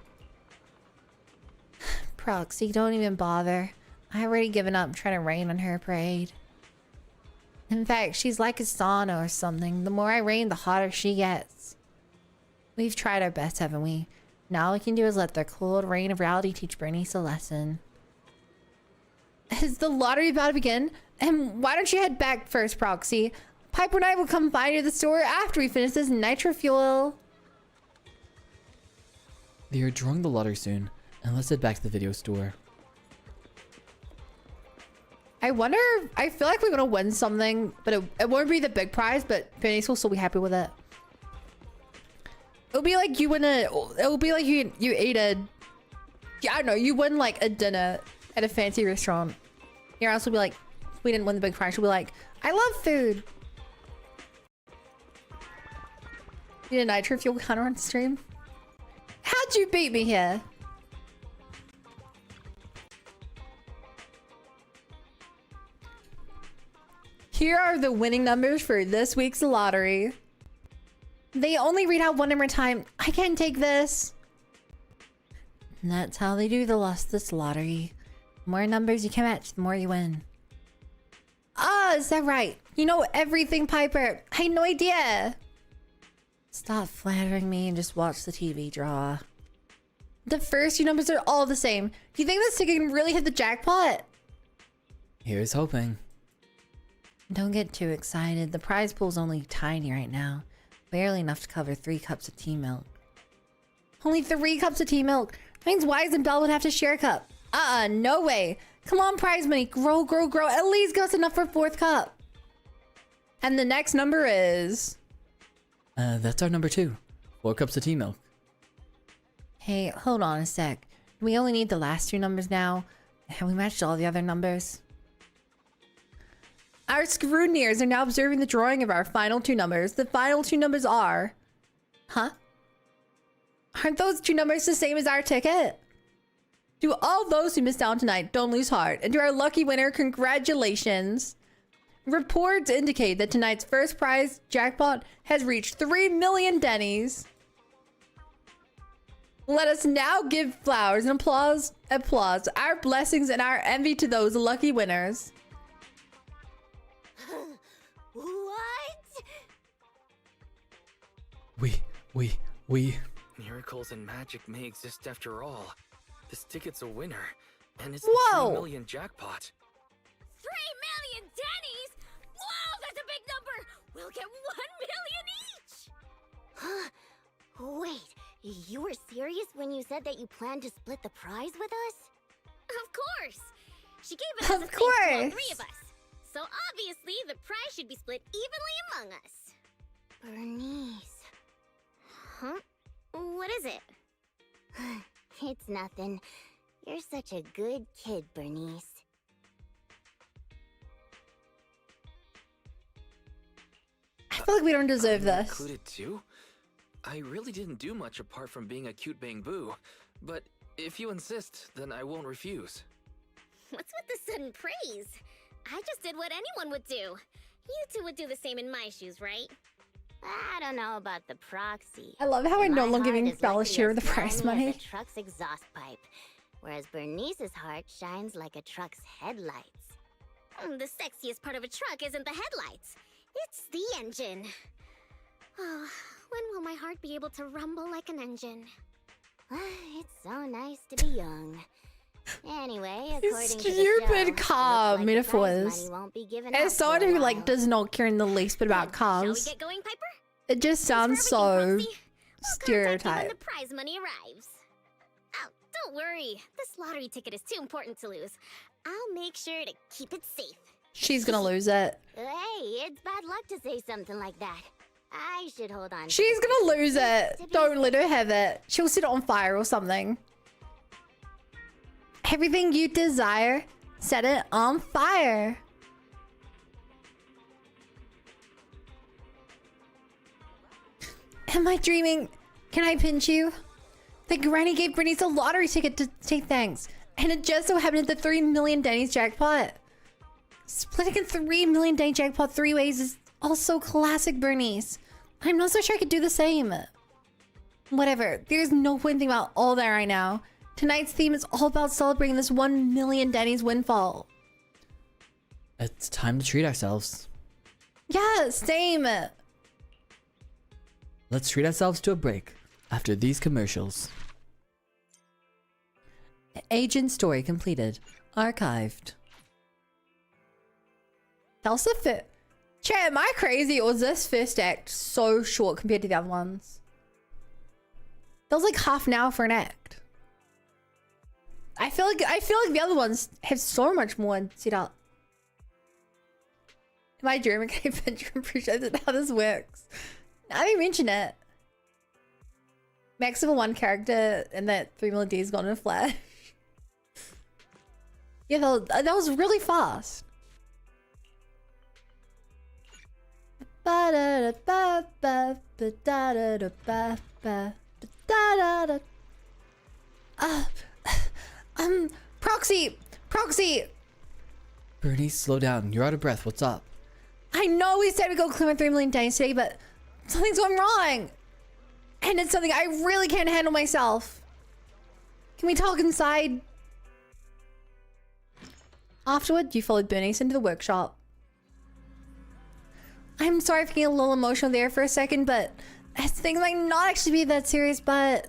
Proxy, don't even bother. I already given up trying to rain on her parade. In fact, she's like a sauna or something. The more I rain, the hotter she gets. We've tried our best, haven't we? Now all we can do is let the cold rain of reality teach Bernice a lesson. Is the lottery about to begin? And why don't you head back first, Proxy? Piper and I will come find you at the store after we finish this nitro fuel. They are drawing the lottery soon, and let's head back to the video store. I wonder, I feel like we're gonna win something, but it won't be the big prize, but Bernice will still be happy with it. It'll be like you win it'll be like you ate a, yeah, I don't know, you win like a dinner at a fancy restaurant. Your house will be like, we didn't win the big prize. She'll be like, I love food. Need a nitro fuel counter on stream? How'd you beat me here? Here are the winning numbers for this week's lottery. They only read out 1 number at a time. I can't take this. And that's how they do this lottery. The more numbers you can match, the more you win. Ah, is that right? You know everything, Piper. I had no idea. Stop flattering me and just watch the TV draw. The first few numbers are all the same. Do you think this ticket can really hit the jackpot? Here's hoping. Don't get too excited. The prize pool's only tiny right now. Barely enough to cover 3 cups of tea milk. Only 3 cups of tea milk? That means Wise and Belle would have to share a cup. No way. Come on, prize money. Grow, grow, grow. At least give us enough for a 4th cup. And the next number is... that's our number 2. 4 cups of tea milk. Hey, hold on a sec. We only need the last 2 numbers now. Have we matched all the other numbers? Our scrutineers are now observing the drawing of our final 2 numbers. The final 2 numbers are... Huh? Aren't those 2 numbers the same as our ticket? To all those who missed out tonight, don't lose heart. And to our lucky winner, congratulations. Reports indicate that tonight's first prize jackpot has reached 3 million Denny's. Let us now give flowers and applause, our blessings and our envy to those lucky winners. We... Miracles and magic may exist after all. This ticket's a winner, and it's Whoa. the 3 million jackpot. 3 million Denny's? Whoa, that's a big number! We'll get 1 million each! Wait, you were serious when you said that you planned to split the prize with us? Of course! She gave it as a thing to all 3 of us. So obviously, the prize should be split evenly among us. Bernice. Huh? What is it? It's nothing. You're such a good kid, Bernice. I feel like we don't deserve this. Included too? I really didn't do much apart from being a cute Bangboo, but if you insist, then I won't refuse. What's with the sudden praise? I just did what anyone would do. You two would do the same in my shoes, right? I don't know about the proxy. I love how we're no My longer heart giving is Bella likely share as the prize slimy as money. a truck's exhaust pipe, whereas Bernice's heart shines like a truck's headlights. The sexiest part of a truck isn't the headlights. It's the engine. Oh, when will my heart be able to rumble like an engine? It's so nice to be young. Anyway, according to the Stupid show, car looks like the prize metaphors. money won't be given As out for someone a who while. like does not care in the least bit about Shall we cars, get going, Piper? it just sounds so We'll contact you when stereotype. the prize money arrives. Oh, don't worry. This lottery ticket is too important to lose. I'll make sure to keep it safe. She's gonna lose it. Hey, it's bad luck to say something like that. I should hold on. She's gonna lose it. Don't let her have it. She'll set it on fire or something. Everything you desire, set it on fire. Am I dreaming? Can I pinch you? The granny gave Bernice a lottery ticket to say thanks. And it just so happened that the 3 million Denny's jackpot. Splitting a 3 million Denny jackpot 3 ways is also classic Bernice. I'm not so sure I could do the same. Whatever, there's no point thinking about all that right now. Tonight's theme is all about celebrating this 1 million Denny's windfall. It's time to treat ourselves. Yeah, same. Let's treat ourselves to a break after these commercials. Agent story completed. Archived. That was the fit. Chat, am I crazy or was this first act so short compared to the other ones? That was like half an hour for an act. I feel like the other ones have so much more set up. Am I dreaming? Can I picture and appreciate how this works? Now you mention it. Max of one character and that 3 million days gone in a flash. Yeah, that was really fast. Proxy! Bernice, slow down. You're out of breath. What's up? I know we said we go clear 3 million days today, but something's going wrong. And it's something I really can't handle myself. Can we talk inside? Afterward, you followed Bernice into the workshop. I'm sorry for getting a little emotional there for a second, but things might not actually be that serious, but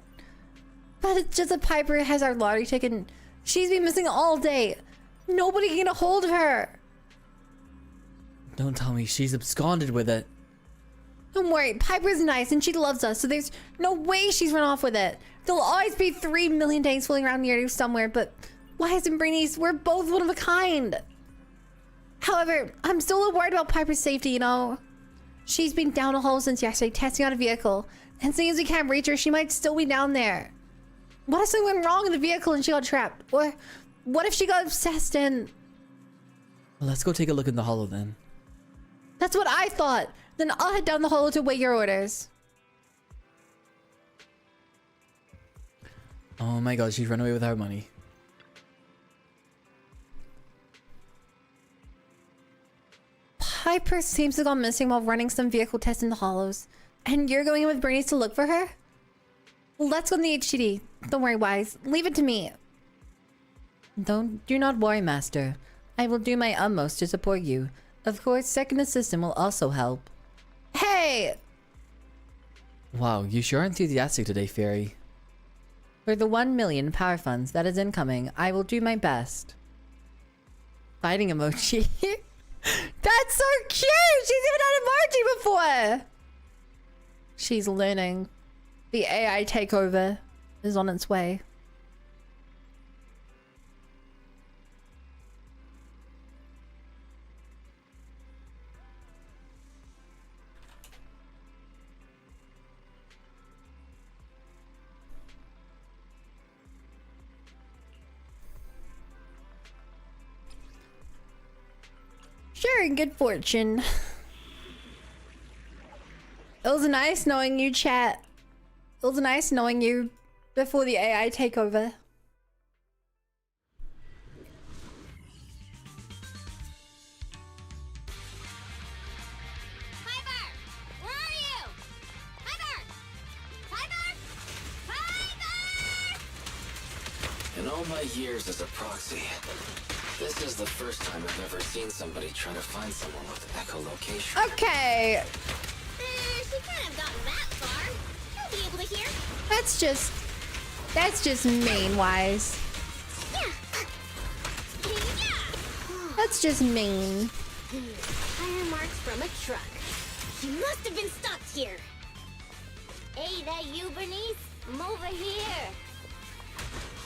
it's just that Piper has our lottery ticket and she's been missing all day. Nobody can get a hold of her. Don't tell me she's absconded with it. Don't worry, Piper's nice and she loves us, so there's no way she's run off with it. There'll always be 3 million days floating around near you somewhere, but why isn't Bernice? We're both one of a kind. However, I'm still a little worried about Piper's safety, you know? She's been down a hole since yesterday, testing out a vehicle. And seeing as we can't reach her, she might still be down there. What if something went wrong in the vehicle and she got trapped? Or what if she got obsessed and... Well, let's go take a look in the hollow then. That's what I thought. Then I'll head down the hollow to wait your orders. Oh my god, she's run away with our money. Piper seems to have gone missing while running some vehicle tests in the hollows. And you're going in with Bernice to look for her? Let's go in the HTD. Don't worry, Wise. Leave it to me. Do not worry, Master. I will do my utmost to support you. Of course, second assistant will also help. Hey! Wow, you sure are enthusiastic today, Fairy. For the 1 million power funds that is incoming, I will do my best. Fighting emoji. That's so cute! She's even had emoji before! She's learning. The AI takeover is on its way. Sharing good fortune. It was nice knowing you, chat. It was nice knowing you before the AI takeover. Piper! Where are you? Piper! Piper! Piper! In all my years as a proxy, this is the first time I've ever seen somebody try to find someone with echolocation. Okay. She can't have gotten that far. You'll be able to hear. That's just mean, Wise. That's just mean. Tire marks from a truck. You must have been stopped here. Hey, that you, Bernice? I'm over here.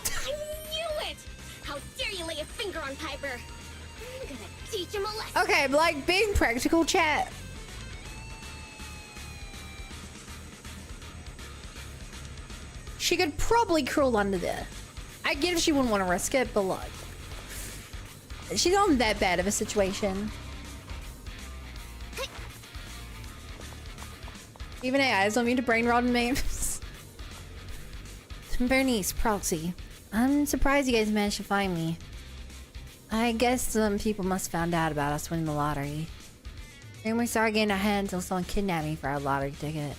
I knew it! How dare you lay a finger on Piper? I'm gonna teach him a lesson. Okay, but like being practical, chat. She could probably crawl under there. I get if she wouldn't want to risk it, but like, she's not in that bad of a situation. Even AIs want me to brain rot memes. Bernice, proxy. I'm surprised you guys managed to find me. I guess some people must have found out about us winning the lottery. Rumors started getting our hands until someone kidnapped me for our lottery ticket.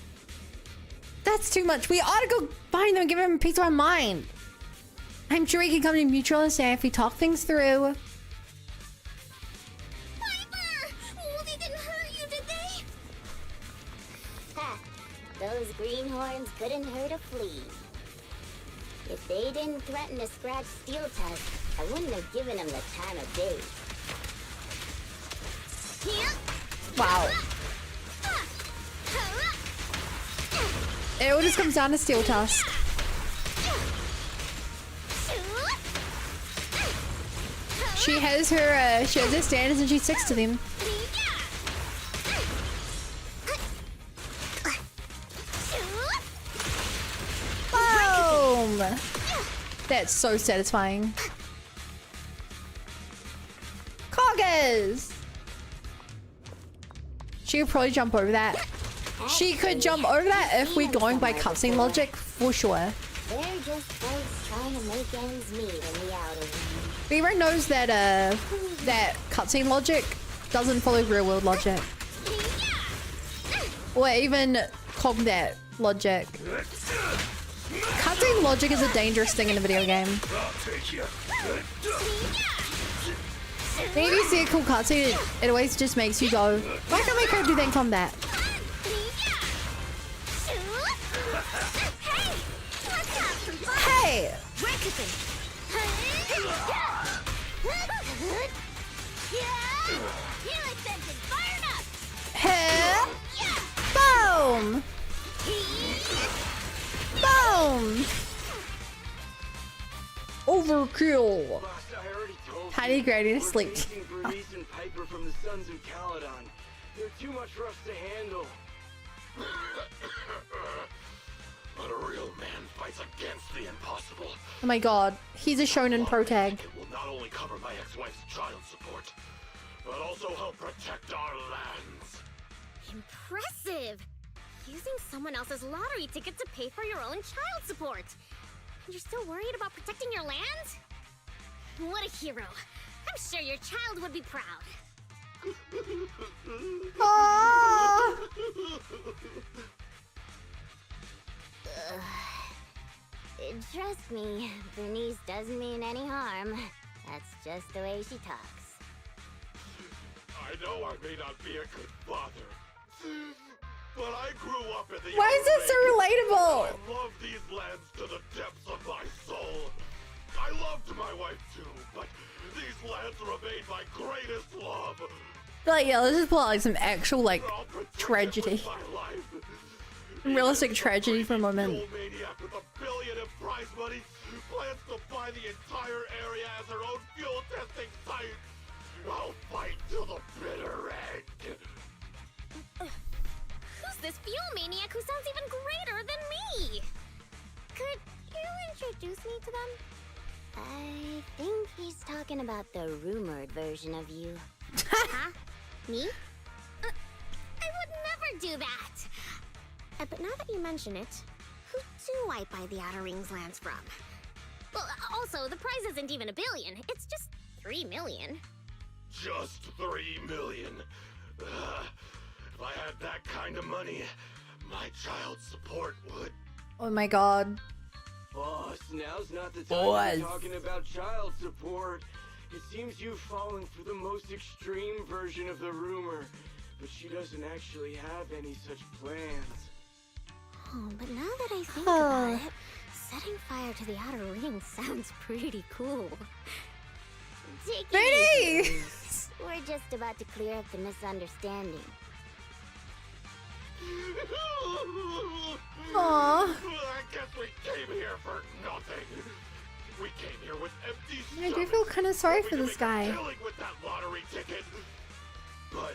That's too much. We ought to go find them and give him a piece of our mind. I'm sure he can come to mutual understanding if we talk things through. Piper! Oh, they didn't hurt you, did they? Ha! Those greenhorns couldn't hurt a flea. If they didn't threaten to scratch Steel Tusk, I wouldn't have given them the time of day. Wow. It all just comes down to Steel Tusk. She has her standards and she sticks to them. Boom! That's so satisfying. Coggers! She could probably jump over that. She could jump over that if we're going by cutscene logic, for sure. They're just folks trying to make ends meet in the outer world. Everyone knows that that cutscene logic doesn't follow real world logic. Or even combat logic. Cutscene logic is a dangerous thing in a video game. Maybe you see a cool cutscene, it always just makes you go, why can't my character do that in combat? Hey! Hey! Boom! Boom! Overkill! Tiny Grady to sleep. Bernice and Piper from the Sons of Caledon. They're too much for us to handle. But a real man fights against the impossible. Oh my god, he's a shonen protag. It will not only cover my ex-wife's child support, but also help protect our lands. Impressive! Using someone else's lottery ticket to pay for your own child support. And you're still worried about protecting your land? What a hero. I'm sure your child would be proud. Aww. Trust me, Bernice doesn't mean any harm. That's just the way she talks. I know I may not be a good father, but I grew up in the Why is it so relatable? I love these lands to the depths of my soul. I loved my wife too, but these lands remain my greatest love. Like, yeah, let's just pull out like some actual like tragedy. Realistic tragedy for a moment. Maniac with $1 billion in prize money plans to buy the entire area as her own fuel testing site. I'll fight till the bitter end. Who's this fuel maniac who sounds even greater than me? Could you introduce me to them? I think he's talking about the rumored version of you. Huh? Me? I would never do that. But now that you mention it, who do I buy the Outer Rings lands from? Well, also, the prize isn't even $1 billion. It's just 3 million. Just 3 million. If I had that kind of money, my child support would. Oh my god. Boss, now's not the time to be talking about child support. It seems you've fallen for the most extreme version of the rumor, but she doesn't actually have any such plans. Oh, but now that I think about it, setting fire to the Outer Rings sounds pretty cool. Bernice! We're just about to clear up the misunderstanding. Aww. I guess we came here for nothing. We came here with empty I do feel kind of sorry for this guy. with that lottery ticket. But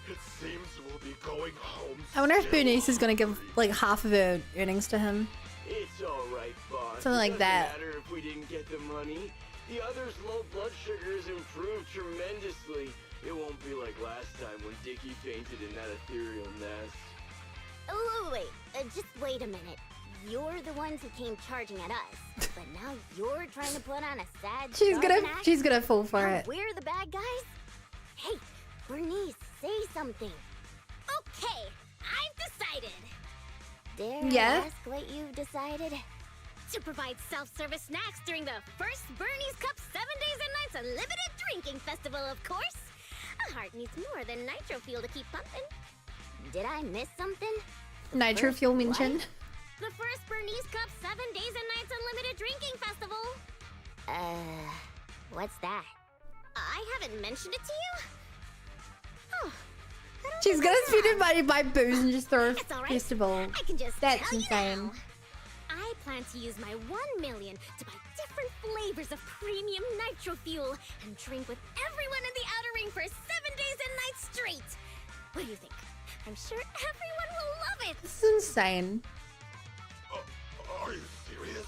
it seems we'll be going home. I wonder if Bernice is gonna give like half of her earnings to him. It's alright, boss. Something like that. It doesn't matter if we didn't get the money. The other's low blood sugars improved tremendously. It won't be like last time when Dickie fainted in that ethereal nest. Oh, wait. Just wait a minute. You're the ones who came charging at us, but now you're trying to put on a sad She's gonna fall for now it. We're the bad guys? Hey, Bernice, say something. Okay, I've decided. Dare I ask what you've decided? To provide self-service snacks during the first Bernice Cup 7 days and nights unlimited drinking festival, of course. A heart needs more than nitro fuel to keep pumping. Did I miss something? Nitro fuel mention. The first Bernice Cup 7 days and nights unlimited drinking festival. What's that? I haven't mentioned it to you? Oh, She's gonna spend her money buy booze and just throw a It's all right. festival. I can just That's tell you insane. now. I plan to use my 1 million to buy different flavors of premium nitro fuel and drink with everyone in the Outer Ring for 7 days and nights straight. What do you think? I'm sure everyone will love it. This is insane. Are you serious?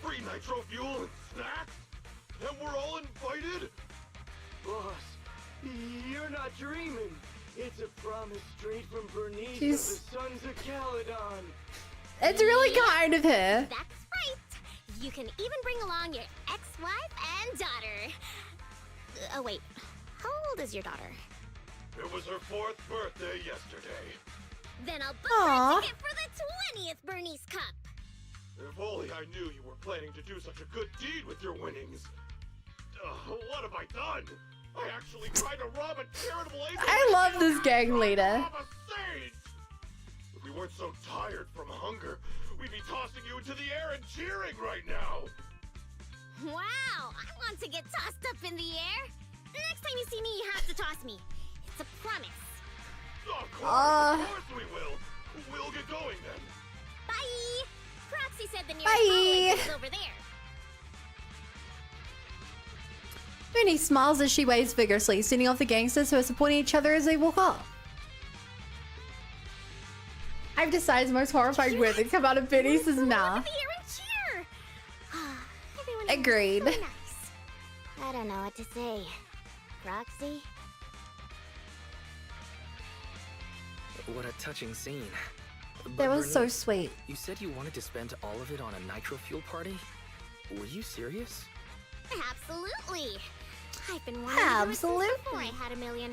Free nitro fuel and snacks? And we're all invited? Boss, you're not dreaming. It's a promise straight from Bernice of She's- the Sons of Caledon. It's really kind of her. That's right. You can even bring along your ex-wife and daughter. Oh wait, how old is your daughter? It was her 4th birthday yesterday. Then I'll book her ticket for the 20th Bernice Cup. If only I knew you were planning to do such a good deed with your winnings. What have I done? I actually tried to rob a charitable agency. I love this gang leader. If we weren't so tired from hunger, we'd be tossing you into the air and cheering right now. Wow, I want to get tossed up in the air. Next time you see me, you have to toss me. It's a promise. Of course we will. We'll get going then. Bye. Proxy said the nearest Bye. hallway is over there. Bernice smiles as she waves vigorously, sending off the gangsters who are supporting each other as they walk off. I've decided the most horrifying word that come out of Bernice's mouth. Agreed. So nice. I don't know what to say. Roxy? What a touching scene. That But was so Bernice, sweet. You said you wanted to spend all of it on a nitro fuel party? Were you serious? Absolutely. I've been wanting to do it since before I had $1 million.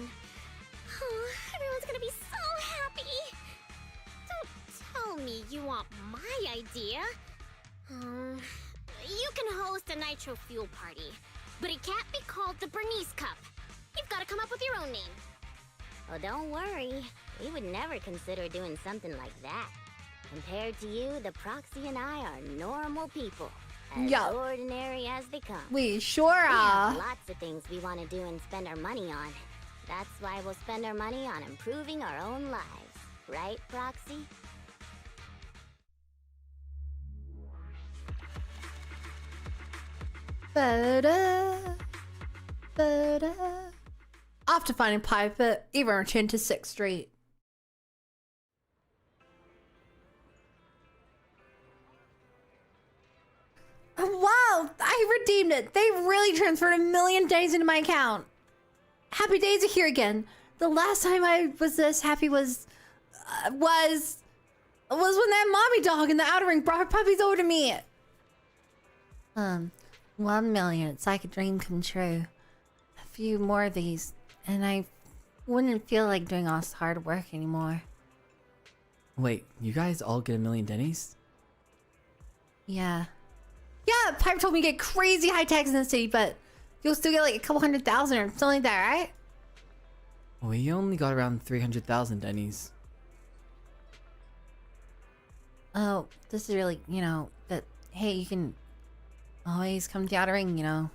Oh, everyone's gonna be so happy. Don't tell me you want my idea. You can host a nitro fuel party, but it can't be called the Bernice Cup. You've got to come up with your own name. Well, don't worry. We would never consider doing something like that. Compared to you, the Proxy and I are normal people. As ordinary as they come. We sure We are. have lots of things we want to do and spend our money on. That's why we'll spend our money on improving our own lives. Right, Proxy? After finding Piper, Eva returned to 6th Street. Wow, I redeemed it. They really transferred 1 million days into my account. Happy days are here again. The last time I was this happy was when that mommy dog in the outer ring brought her puppies over to me. 1 million. It's like a dream come true. A few more of these, and I wouldn't feel like doing all this hard work anymore. Wait, you guys all get 1 million Denny's? Yeah. Yeah, Piper told me to get crazy high tax in the city, but you'll still get like a couple 100,000 or something like that, right? We only got around 300,000 Denny's. Oh, this is really, you know, that, hey, you can always come to the outer ring, you know.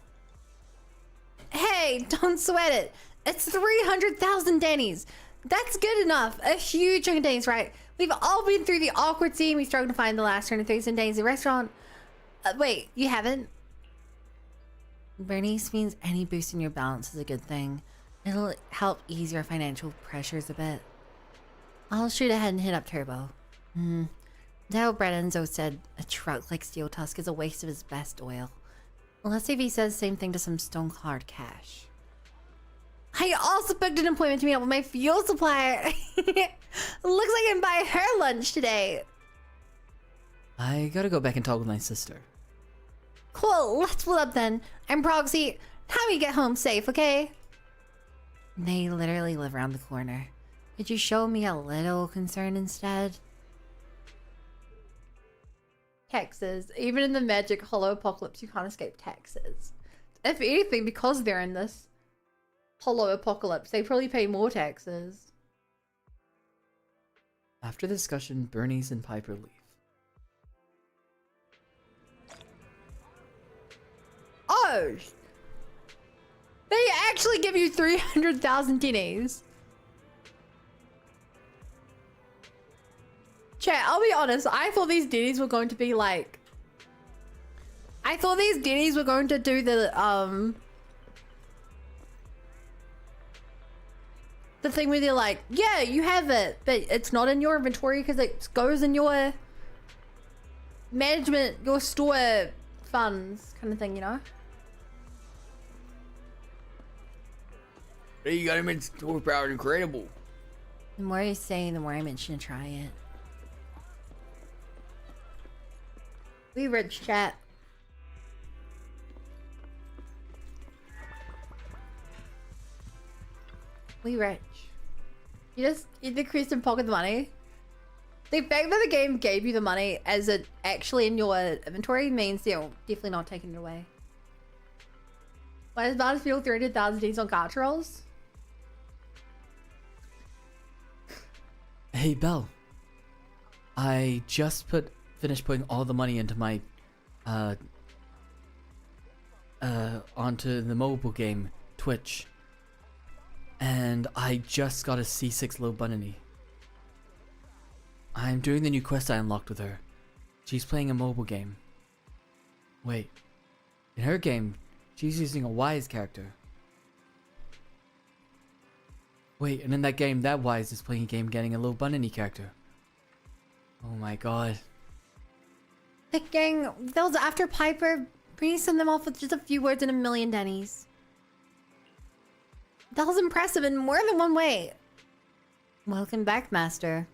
Hey, don't sweat it. It's 300,000 Denny's. That's good enough. A huge chunk of Denny's, right? We've all been through the awkward scene. We struggled to find the last 100,000 Denny's at the restaurant. Wait, you haven't? Bernice means any boost in your balance is a good thing. It'll help ease your financial pressures a bit. I'll shoot ahead and hit up Turbo. Daryl Brenenzo said a truck like Steel Tusk is a waste of his best oil. Let's see if he says the same thing to some stone hard cash. I also booked an appointment to meet up with my fuel supplier. Looks like I can buy her lunch today. I gotta go back and talk with my sister. Cool, let's split up then. I'm Proxy. How do we get home safe, okay? They literally live around the corner. Could you show me a little concern instead? Taxes. Even in the magic hollow apocalypse, you can't escape taxes. If anything, because they're in this hollow apocalypse, they probably pay more taxes. After the discussion, Bernice and Piper leave. Oh! They actually give you 300,000 Denny's. Chat, I'll be honest, I thought these Denny's were going to be like... I thought these Denny's were going to do the thing where they're like, yeah, you have it, but it's not in your inventory because it goes in your management, your store funds kind of thing, you know? Hey, you got him in store power incredible. The more you say, the more I mention to try it. We rich, chat. We rich. You decreased and pocket the money. The fact that the game gave you the money as it actually in your inventory means they're definitely not taking it away. Why does Battlefield 300,000 Ds on card rolls? Hey, Belle. I just finished putting all the money into my onto the mobile game Twitch, and I just got a C6 low bunny. I'm doing the new quest I unlocked with her. She's playing a mobile game. Wait, in her game, she's using a Wise character. Wait, and in that game, that Wise is playing a game getting a little bunny character. Oh my god. The gang, that was after Piper. Bernice sent them off with just a few words and 1 million Denny's. That was impressive in more than one way. Welcome back, Master.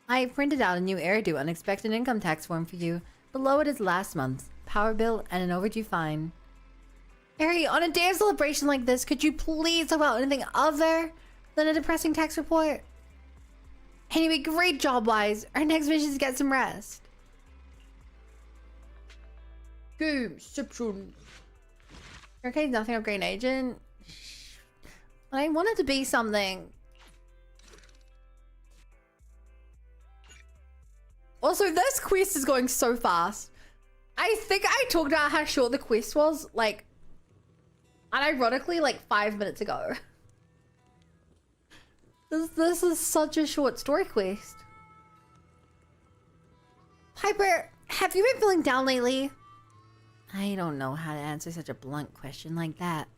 I printed out a new Eridu unexpected income tax form for you. Below it is last month's power bill and an overdue fine. Eri, on a day of celebration like this, could you please talk about anything other than a depressing tax report? Anyway, great job, Wise. Our next mission is to get some rest. Gameception. Okay, nothing of Green Agent. I wanted to be something. Also, this quest is going so fast. I think I talked about how short the quest was, like, unironically, like 5 minutes ago. This is such a short story quest. Piper, have you been feeling down lately? I don't know how to answer such a blunt question like that.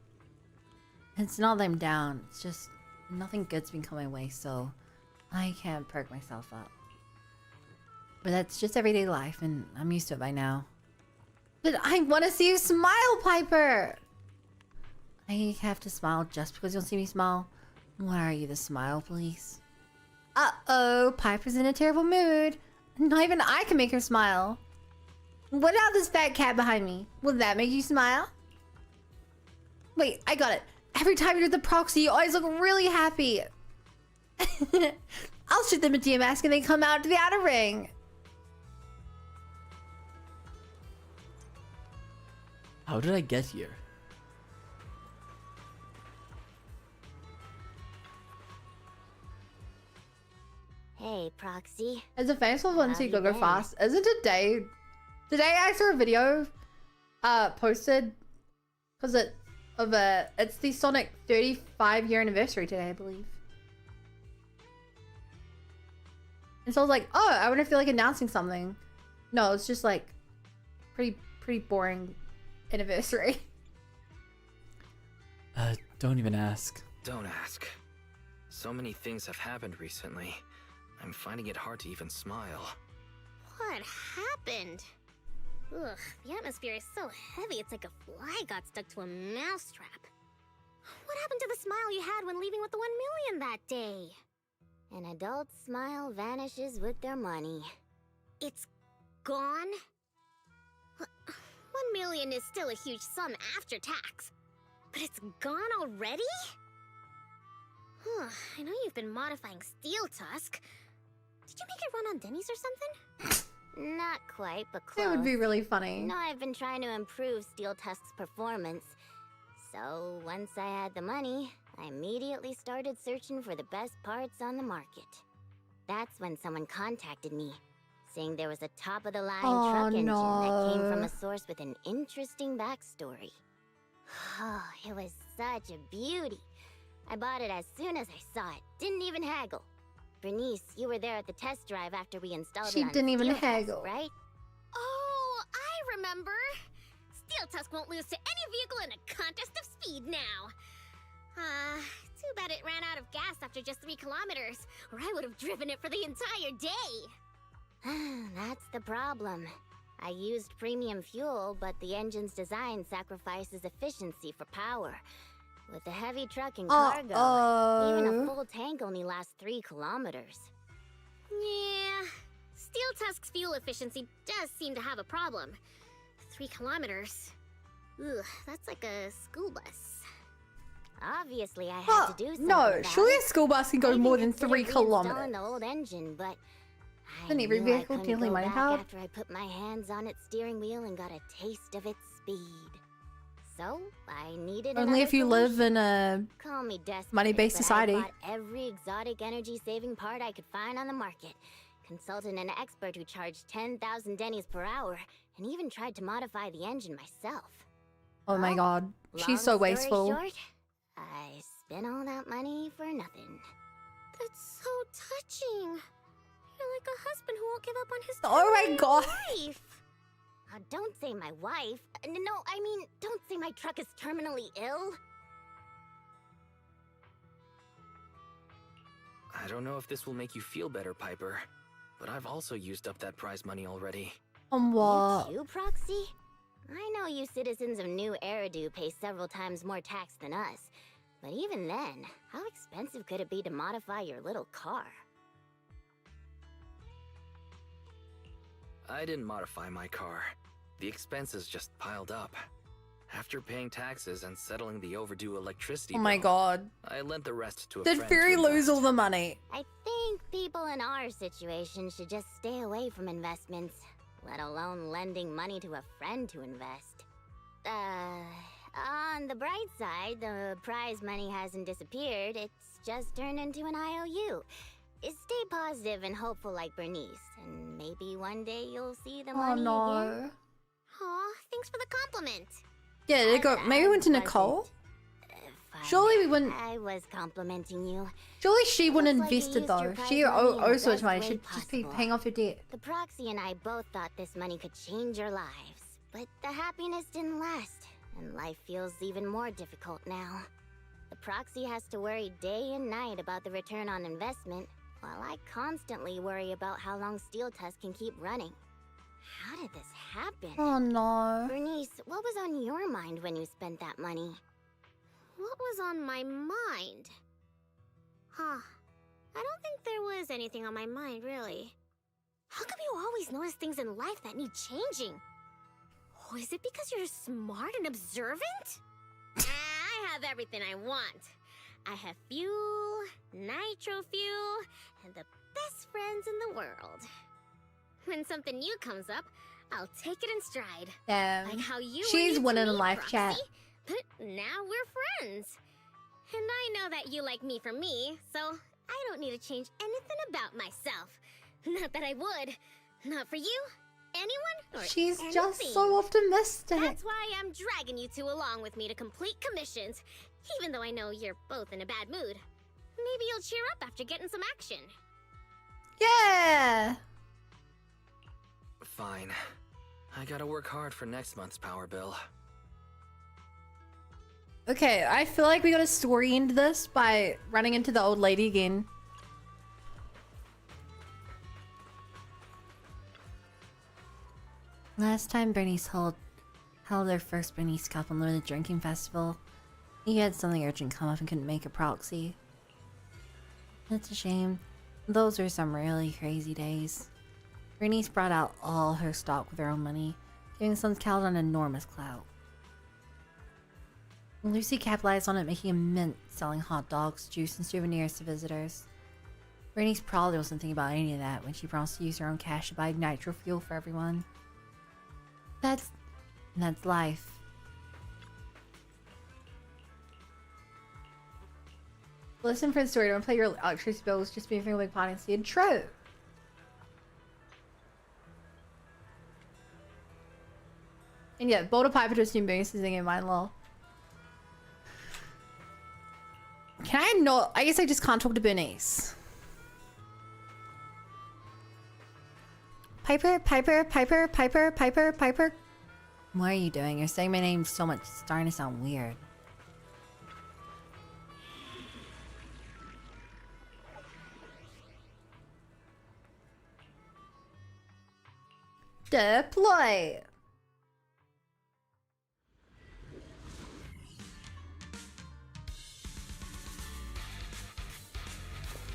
It's not that I'm down, it's just nothing good's been coming my way, so I can't perk myself up. But that's just everyday life, and I'm used to it by now. But I want to see you smile, Piper! I have to smile just because you don't see me smile? What are you, the smile police? Uh-oh, Piper's in a terrible mood. Not even I can make her smile. What about this fat cat behind me? Will that make you smile? Wait, I got it. Every time you're at the proxy, you always look really happy. I'll shoot them a DM mask and they come out to the outer ring. How did I get here? Hey, Proxy. As a famous one, so you go fast. Isn't today I saw a video posted because it's the Sonic 35-year anniversary today, I believe. And so I was like, oh, I wonder if they're like announcing something. No, it's just like pretty boring anniversary. Don't even ask. Don't ask. So many things have happened recently. I'm finding it hard to even smile. What happened? Ugh, the atmosphere is so heavy, it's like a fly got stuck to a mousetrap. What happened to the smile you had when leaving with the 1 million that day? An adult's smile vanishes with their money. It's gone? 1 million is still a huge sum after tax. But it's gone already? I know you've been modifying Steel Tusk. Did you make it run on Denny's or something? Not quite, but close. It would be really funny. You know, I've been trying to improve Steel Tusk's performance. So, once I had the money, I immediately started searching for the best parts on the market. That's when someone contacted me, saying there was a top-of-the-line truck engine that came from a source with an interesting backstory. Oh, it was such a beauty. I bought it as soon as I saw it. Didn't even haggle. Bernice, you were there at the test drive after we installed it on She didn't even Steel Tusk, haggle, right? Oh, I remember. Steel Tusk won't lose to any vehicle in a contest of speed now. Too bad it ran out of gas after just 3 kilometers, or I would have driven it for the entire day. That's the problem. I used premium fuel, but the engine's design sacrifices efficiency for power. With a heavy truck and cargo, even a full tank only lasts 3 kilometers. Yeah, Steel Tusk's fuel efficiency does seem to have a problem. 3 kilometers. Ugh, that's like a school bus. Obviously, I had to do something. No, surely a school bus can go more than 3 kilometers. The old engine, but Then every vehicle can only money power. After I put my hands on its steering wheel and got a taste of its speed. So, I needed Only if you live in a Call me desperate, money-based but society. I bought every exotic energy-saving part I could find on the market, consulted an expert who charged 10,000 Denny's per hour, and even tried to modify the engine myself. Oh my god, she's so wasteful. Long story short, I spent all that money for nothing. That's so touching. You're like a husband who won't give up on his Oh my god. wife. Don't say my wife. No, I mean, don't say my truck is terminally ill. I don't know if this will make you feel better, Piper, but I've also used up that prize money already. What? You, Proxy? I know you citizens of New Eridu pay several times more tax than us, but even then, how expensive could it be to modify your little car? I didn't modify my car. The expenses just piled up. After paying taxes and settling the overdue electricity Oh my bill, god. I lent the rest to a Did friend Fury to lose invest. all the money? I think people in our situation should just stay away from investments, let alone lending money to a friend to invest. On the bright side, the prize money hasn't disappeared, it's just turned into an IOU. Stay positive and hopeful like Bernice, and maybe one day you'll see the Oh money no. again. Aw, thanks for the compliment. Yeah, they got. Maybe we went to Nicole. Surely we wouldn't. I was complimenting you. Surely she wouldn't Looks like you invest it used your though. prize She money in the owes so much best money. way She should just be possible. paying off your debt. The Proxy and I both thought this money could change your lives, but the happiness didn't last, and life feels even more difficult now. The Proxy has to worry day and night about the return on investment, while I constantly worry about how long Steel Tusk can keep running. How did this happen? Oh no. Bernice, what was on your mind when you spent that money? What was on my mind? Huh. I don't think there was anything on my mind, really. How come you always notice things in life that need changing? Oh, is it because you're smart and observant? I have everything I want. I have fuel, nitro fuel, and the best friends in the world. When something new comes up, I'll take it in stride. Like how you She's were new to winning me, life, Proxy, chat. but now we're friends. And I know that you like me for me, so I don't need to change anything about myself. Not that I would. Not for you, anyone, or She's anything. just so optimistic. That's why I'm dragging you two along with me to complete commissions, even though I know you're both in a bad mood. Maybe you'll cheer up after getting some action. Yeah. Fine. I gotta work hard for next month's power bill. Okay, I feel like we got a story into this by running into the old lady again. Last time Bernice held their first Bernice Cup Unlimited Drinking Festival, he had something urgent come up and couldn't make a proxy. It's a shame. Those were some really crazy days. Bernice brought out all her stock with her own money, giving Sun's Cal an enormous clout. Lucy capitalized on it, making a mint selling hot dogs, juice, and souvenirs to visitors. Bernice probably wasn't thinking about any of that when she promised to use her own cash to buy nitro fuel for everyone. That's life. Listen for the story. Don't play your electricity bills. Just be a big party instead. True. And yeah, Boulder Piper just new bonuses in mine, lol. Can I not? I guess I just can't talk to Bernice. Piper, Piper, Piper, Piper, Piper, Piper. What are you doing? You're saying my name so much, it's starting to sound weird. Deploy.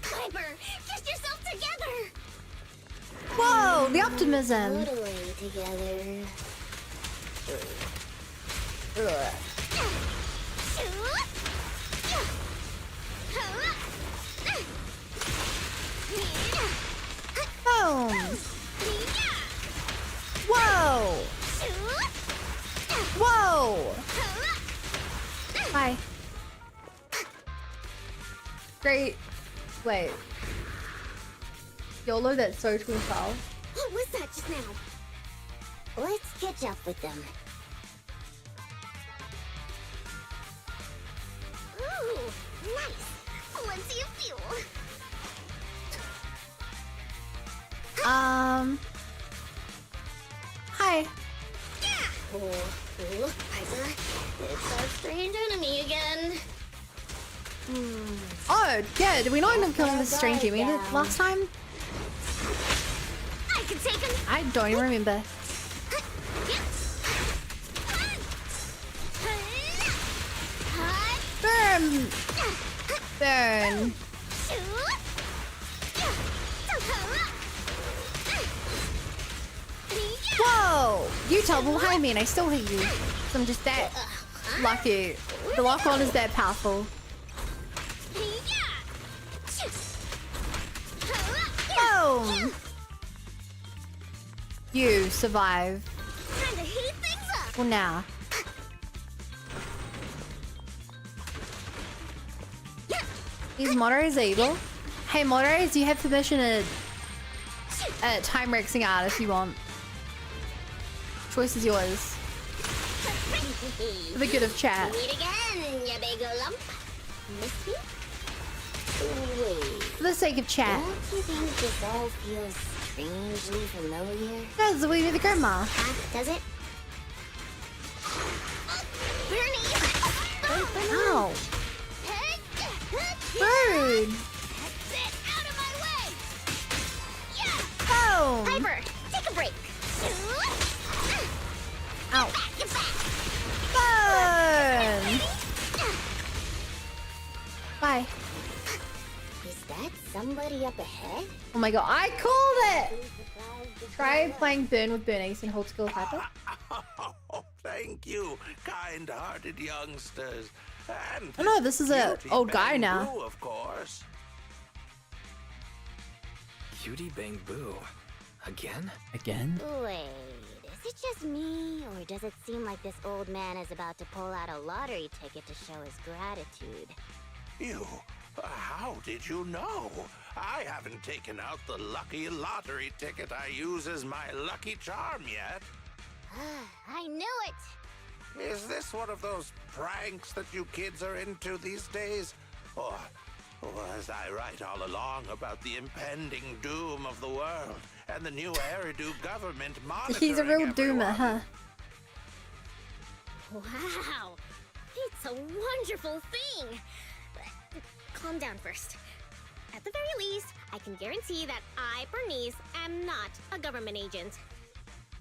Piper, get yourself together! Whoa, the optimism. Totally together. Boom. Whoa. Whoa. Hi. Great. Wait. YOLO, that's so 2012. What was that just now? Let's catch up with them. Ooh, nice. Plenty of fuel. Hi. Oh, Piper, it's our strange enemy again. Oh, yeah, did we not end up killing this strange enemy last time? I can take him. I don't even remember. Burn! Burn. Whoa! You tumble behind me and I still hit you. So I'm just that lucky. The lock on is that powerful. Boom! You survive. Time to heat things up. Well, now. Is Mono is evil? Hey, moderators, you have permission to time rexing out if you want. Choice is yours. For the good of chat. Meet again, you big lump. Miss me? Wait. For the sake of chat. Don't you think this all feels strangely familiar? That's the way to the grandma. Does it? Bernice! Ow. Bird! Out of my way! Yeah! Boom! Piper, take a break. Ow. Get back! Burn! Bye. Is that somebody up ahead? Oh my god, I called it! Try playing Burn with Bernice and hold skill with Piper. Thank you, kind-hearted youngsters. And Oh no, this is a old guy now. Bangboo, of course. Cutie Bangboo. Again? Again? Wait, is it just me, or does it seem like this old man is about to pull out a lottery ticket to show his gratitude? You, how did you know? I haven't taken out the lucky lottery ticket I use as my lucky charm yet. I knew it! Is this one of those pranks that you kids are into these days? Or was I right all along about the impending doom of the world and the new Eridu government monitoring He's a real everyone? doomer, huh? Wow, it's a wonderful thing. Calm down first. At the very least, I can guarantee that I, Bernice, am not a government agent.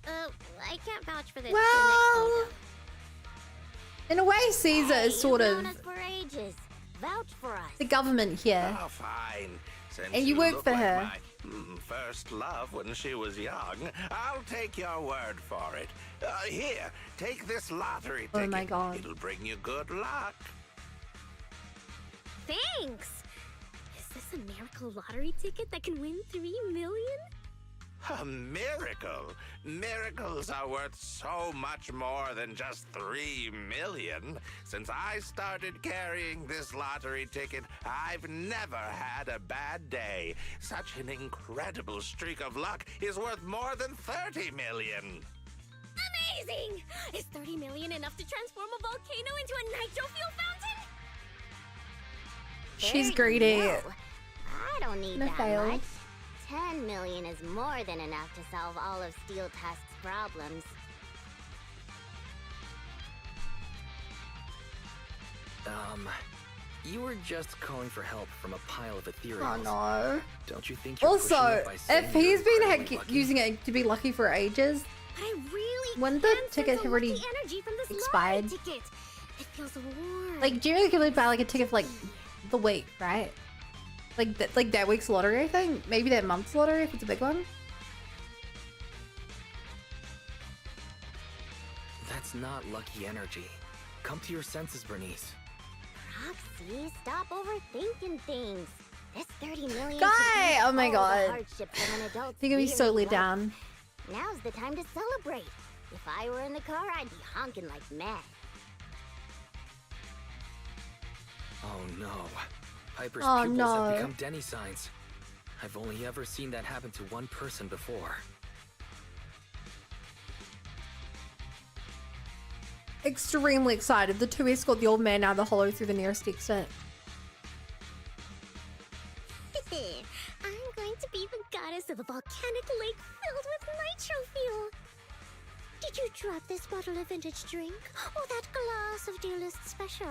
I can't vouch for this. Well, in a way, Caesar is sort You've of known us for ages. Vouch for us. the government here. Oh, fine. Since And you work look for like her. My, first love when she was young, I'll take your word for it. Here, take this lottery ticket. Oh my god. It'll bring you good luck. Thanks. Is this a miracle lottery ticket that can win 3 million? A miracle? Miracles are worth so much more than just 3 million. Since I started carrying this lottery ticket, I've never had a bad day. Such an incredible streak of luck is worth more than 30 million. Amazing! Is 30 million enough to transform a volcano into a nitro fuel fountain? She's There you greedy. go. I don't need No that fail. much. 10 million is more than enough to solve all of Steel Tusk's problems. You were just calling for help from a pile of ethereals. Oh no. Don't you think you're pushing Also, it by saying if you're he's been incredibly lucky? using it to be lucky for ages, I really when the ticket had already energy from this expired, lottery ticket. It feels warm. like generally you could buy like a ticket for like the week, right? Like that week's lottery, I think. Maybe that month's lottery if it's a big one. That's not lucky energy. Come to your senses, Bernice. Roxy, stop overthinking things. This 30 million. Guy! Oh my god. Hardship from an adult. You're gonna be so let down. Now's the time to celebrate. If I were in the car, I'd be honking like mad. Oh no. Piper's Oh, pupils no. have become Denny signs. I've only ever seen that happen to one person before. Extremely excited. The two escort the old man out of the hollow through the nearest exit. I'm going to be the goddess of a volcanic lake filled with nitro fuel. Did you drop this bottle of vintage drink? Or that glass of dearest special?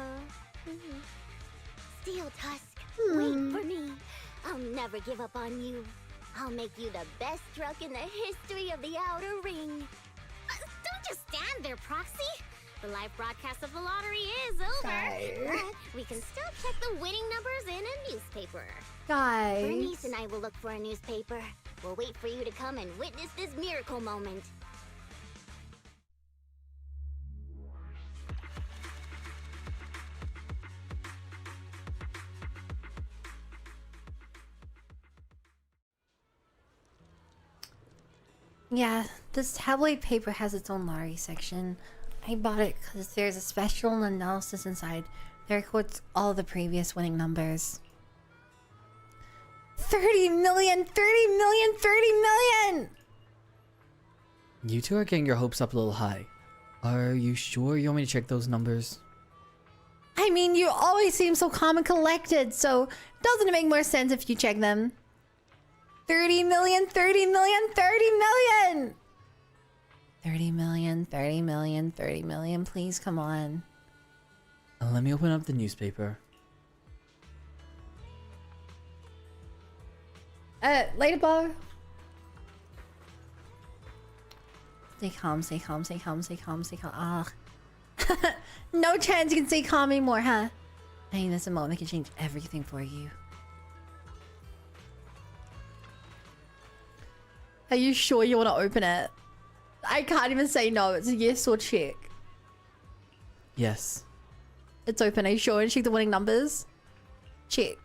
Steel Tusk, wait for me. I'll never give up on you. I'll make you the best truck in the history of the Outer Ring. Don't just stand there, Proxy. The live broadcast of the lottery is over. Guys. But we can still check the winning numbers in a newspaper. Guys. Bernice and I will look for a newspaper. We'll wait for you to come and witness this miracle moment. Yeah, this tabloid paper has its own lottery section. I bought it because there's a special analysis inside that records all the previous winning numbers. 30 million, 30 million, 30 million! You two are getting your hopes up a little high. Are you sure you want me to check those numbers? I mean, you always seem so calm and collected, so doesn't it make more sense if you check them? 30 million, 30 million, 30 million! 30 million, 30 million, 30 million, please come on. Let me open up the newspaper. Later, Bo. Stay calm, stay calm, stay calm, stay calm, stay calm. Ah. No chance you can stay calm anymore, huh? I mean, this moment can change everything for you. Are you sure you want to open it? I can't even say no. It's a yes or check. Yes. It's open. Are you sure? And check the winning numbers. Check.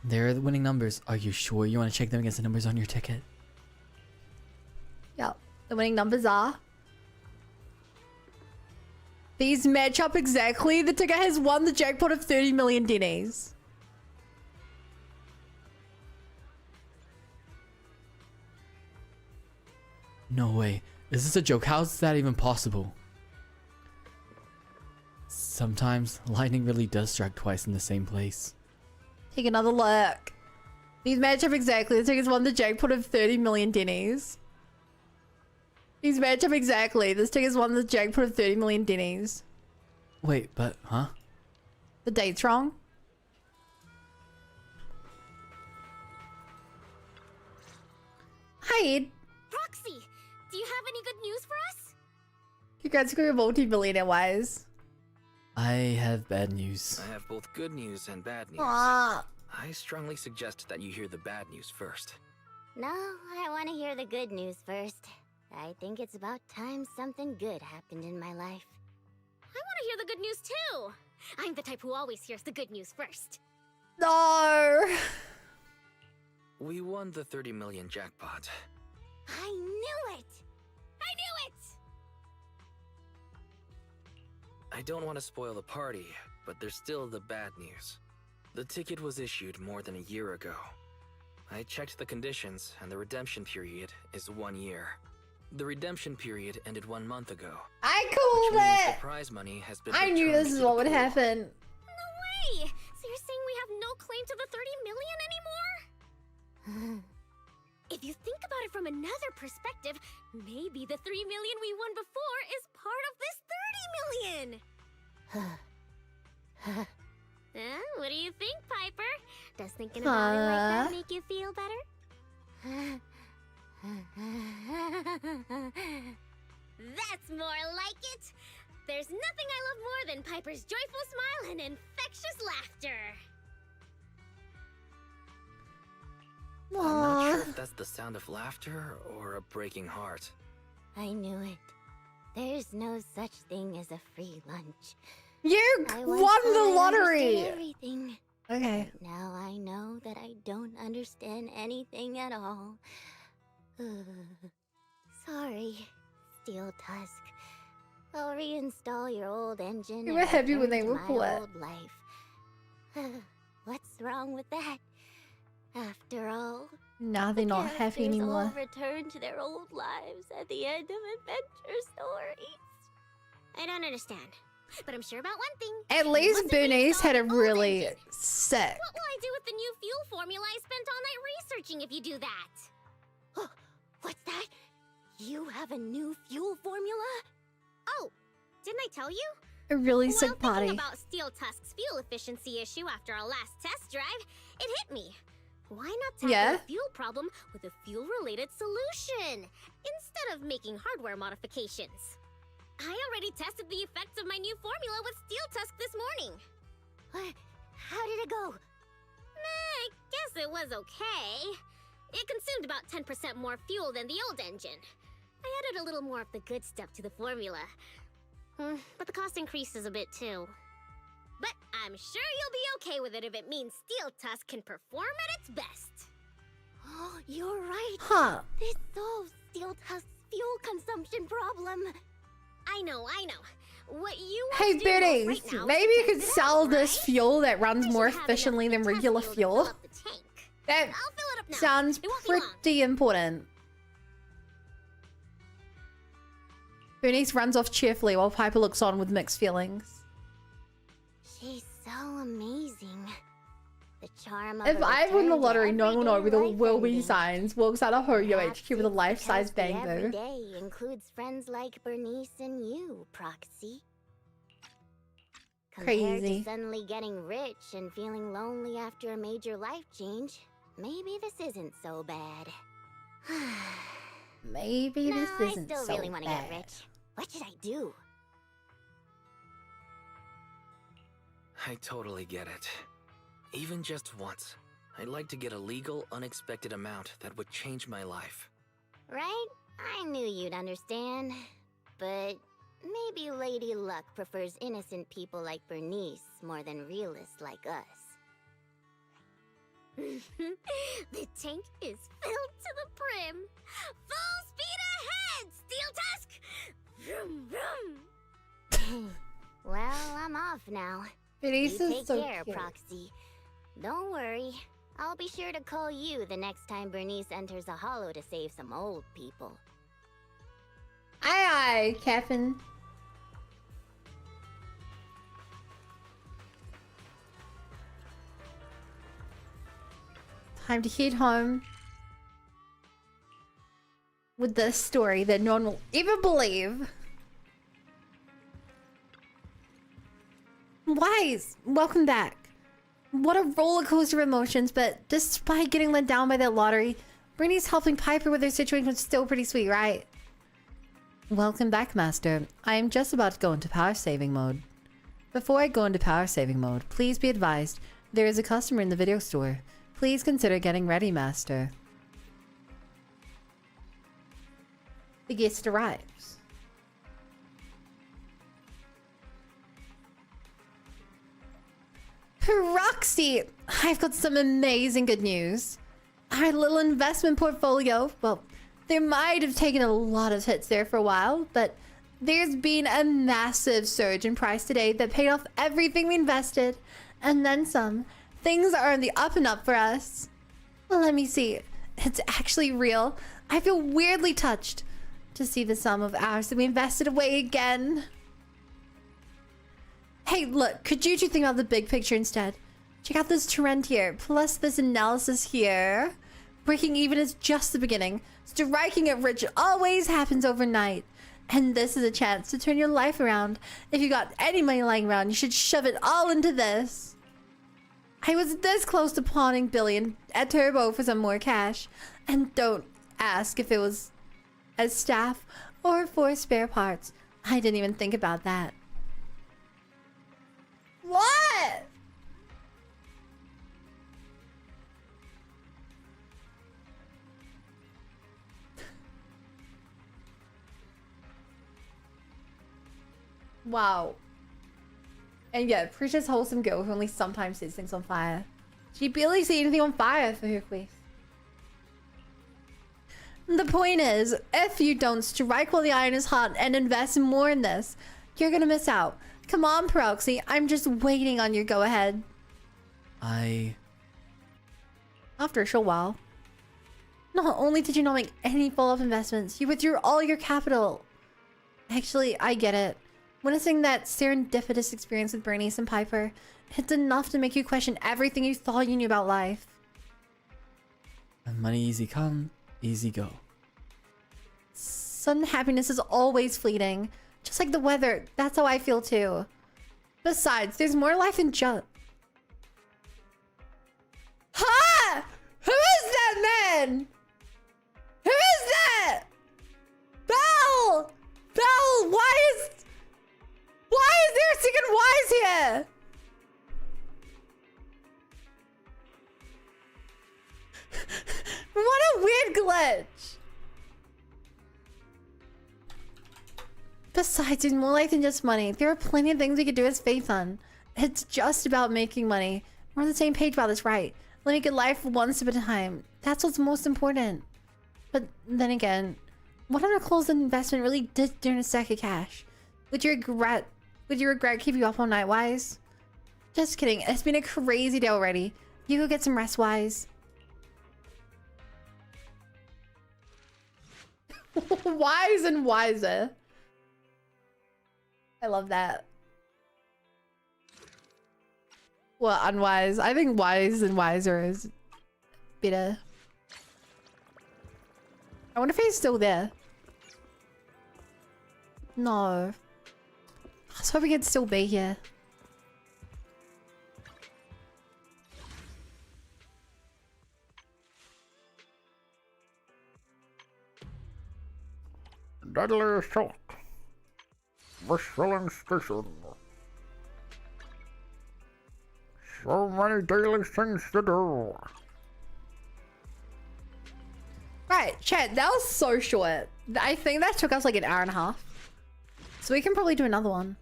There are the winning numbers. Are you sure you want to check them against the numbers on your ticket? Yep. The winning numbers are... These match up exactly. The ticket has won the jackpot of 30 million dennies. No way. Is this a joke? How is that even possible? Sometimes lightning really does strike twice in the same place. Take another look. These match up exactly. The ticket's won the jackpot of 30 million dennies. These match up exactly. This ticket's won the jackpot of 30 million dennies. Wait, but, huh? The date's wrong. Hi, Ed. Roxy, do you have any good news for us? Congrats on your multi-millionaire wise. I have bad news. I have both good news and bad news. Ah. I strongly suggest that you hear the bad news first. No, I want to hear the good news first. I think it's about time something good happened in my life. I want to hear the good news too. I'm the type who always hears the good news first. No. We won the 30 million jackpot. I knew it! I knew it! I don't want to spoil the party, but there's still the bad news. The ticket was issued more than a year ago. I checked the conditions, and the redemption period is 1 year. The redemption period ended 1 month ago. I called it! The prize money has been I knew this is what would happen. No way! So you're saying we have no claim to the 30 million anymore? If you think about it from another perspective, maybe the 3 million we won before is part of this 30 million! What do you think, Piper? Does thinking about it like that make you feel better? That's more like it! There's nothing I love more than Piper's joyful smile and infectious laughter! I'm not sure if that's the sound of laughter or a breaking heart. I knew it. There's no such thing as a free lunch. You won the lottery! Everything. Okay. But now I know that I don't understand anything at all. Sorry, Steel Tusk. I'll reinstall your old engine. You were happy when they were were wet. old life. What's wrong with that? After all, Nah, they're not happy characters anymore. all return to their old lives at the end of adventure stories. I don't understand, but I'm sure about one thing. At least Bernice had a really sick. What will I do with the new fuel formula I spent all night researching if you do that? What's that? You have a new fuel formula? Oh, didn't I tell you? A really While sick party. thinking about Steel Tusk's fuel efficiency issue after our last test drive, it hit me. Why not tackle the fuel problem with a fuel-related solution instead of making hardware modifications? I already tested the effects of my new formula with Steel Tusk this morning. How did it go? I guess it was okay. It consumed about 10% more fuel than the old engine. I added a little more of the good stuff to the formula. But the cost increases a bit too. But I'm sure you'll be okay with it if it means Steel Tusk can perform at its best. Oh, you're right. Huh. This solves Steel Tusk's fuel consumption problem. I know. what you want Hey to do Bernice, right now maybe is you to could test it sell out, this right? fuel that runs more should have efficiently than enough regular test fuel. to fill up the tank. That I'll fill it up now. sounds It won't be long. pretty important. Bernice runs off cheerfully while Piper looks on with mixed feelings. She's so amazing. The charm of If her I win the return to lottery, no one will know everyday with the will be life signs. Walks out of Hoyo Perhaps HQ with a it's life-size because the Bangboo. everyday includes friends like Bernice and you, Proxy. Compared Crazy. to suddenly getting rich and feeling lonely after a major life change, maybe this isn't so bad. Maybe this I isn't still so really want to get bad. rich. What should I do? I totally get it. Even just once, I'd like to get a legal, unexpected amount that would change my life. Right? I knew you'd understand. But maybe Lady Luck prefers innocent people like Bernice more than realists like us. The tank is filled to the brim. Full speed ahead, Steel Tusk! Vroom, vroom. Well, I'm off now. Bernice You is take so care, cute. Proxy. Don't worry. I'll be sure to call you the next time Bernice enters a hollow to save some old people. Aye aye, Captain. Time to head home with this story that no one will ever believe. Wise, welcome back. What a roller coaster of emotions, but despite getting let down by that lottery, Bernice helping Piper with her situation was still pretty sweet, right? Welcome back, Master. I am just about to go into power saving mode. Before I go into power saving mode, please be advised, there is a customer in the video store. Please consider getting ready, Master. The guest arrives. Roxy, I've got some amazing good news. Our little investment portfolio, well, there might have taken a lot of hits there for a while, but there's been a massive surge in price today that paid off everything we invested, and then some. Things are on the up and up for us. Let me see. It's actually real. I feel weirdly touched to see the sum of ours that we invested away again. Hey, look, could you two think about the big picture instead? Check out this trend here, plus this analysis here. Breaking even is just the beginning. Striking it rich always happens overnight. And this is a chance to turn your life around. If you got any money lying around, you should shove it all into this. I was this close to pawning Billy at Turbo for some more cash. And don't ask if it was as staff or for spare parts. I didn't even think about that. What? Wow. And yeah, Precious wholesome girl who only sometimes sets things on fire. She barely set anything on fire for her quest. The point is, if you don't strike while the iron is hot and invest more in this, you're gonna miss out. Come on, Proxy, I'm just waiting on your go-ahead. After a short while. Not only did you not make any follow-up investments, you withdrew all your capital. Actually, I get it. Witnessing that serendipitous experience with Bernice and Piper, it's enough to make you question everything you thought you knew about life. Money easy come, easy go. Sudden happiness is always fleeting. Just like the weather, that's how I feel too. Besides, there's more life than just... Ha! Who is that man? Who is that? Belle! Belle, why is there a second Wise here? What a weird glitch. Besides, there's more life than just money. There are plenty of things we could do as Faith on. It's just about making money. We're on the same page about this, right? Living a good life one step at a time. That's what's most important. But then again, what if Nicole's investment really did turn a stack of cash? Would you regret Would you regret keeping you up all night, Wise? Just kidding. It's been a crazy day already. You go get some rest, Wise. Wise and wiser. I love that. Well, unwise. I think wise and wiser is better. I wonder if he's still there. No. I was hoping he'd still be here. Deadly assault. Whistling station. So many daily things to do. Right, chat, that was so short. I think that took us like an hour and a half. So we can probably do another one.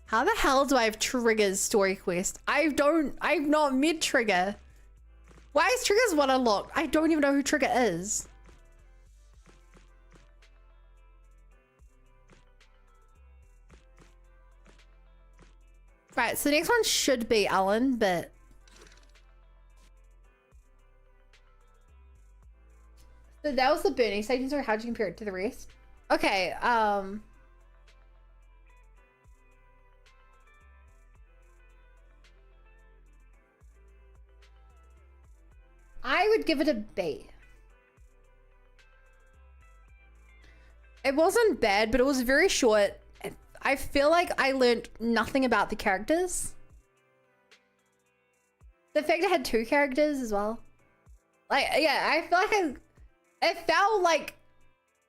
How the hell do I have Trigger's story quest? I'm not mid-Trigger. Why is Trigger's one unlocked? I don't even know who Trigger is. Right, so the next one should be Ellen, but... So that was the Bernice station, so how'd you compare it to the rest? Okay, I would give it a B. It wasn't bad, but it was very short. I feel like I learned nothing about the characters. The fact it had 2 characters as well. Like, yeah, I feel like it felt like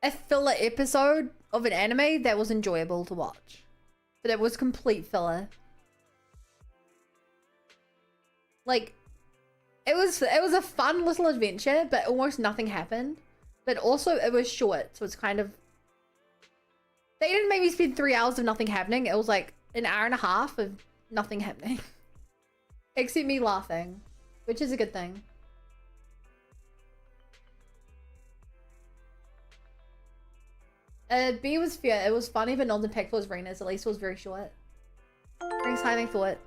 a filler episode of an anime that was enjoyable to watch. But it was complete filler. Like, it was a fun little adventure, but almost nothing happened. But also it was short, so it's kind of... They didn't make me spend 3 hours of nothing happening. It was like an hour and a half of nothing happening. Except me laughing, which is a good thing. B was fair. It was funny, but not impactful as Rena's. At least it was very short. Brings high thought.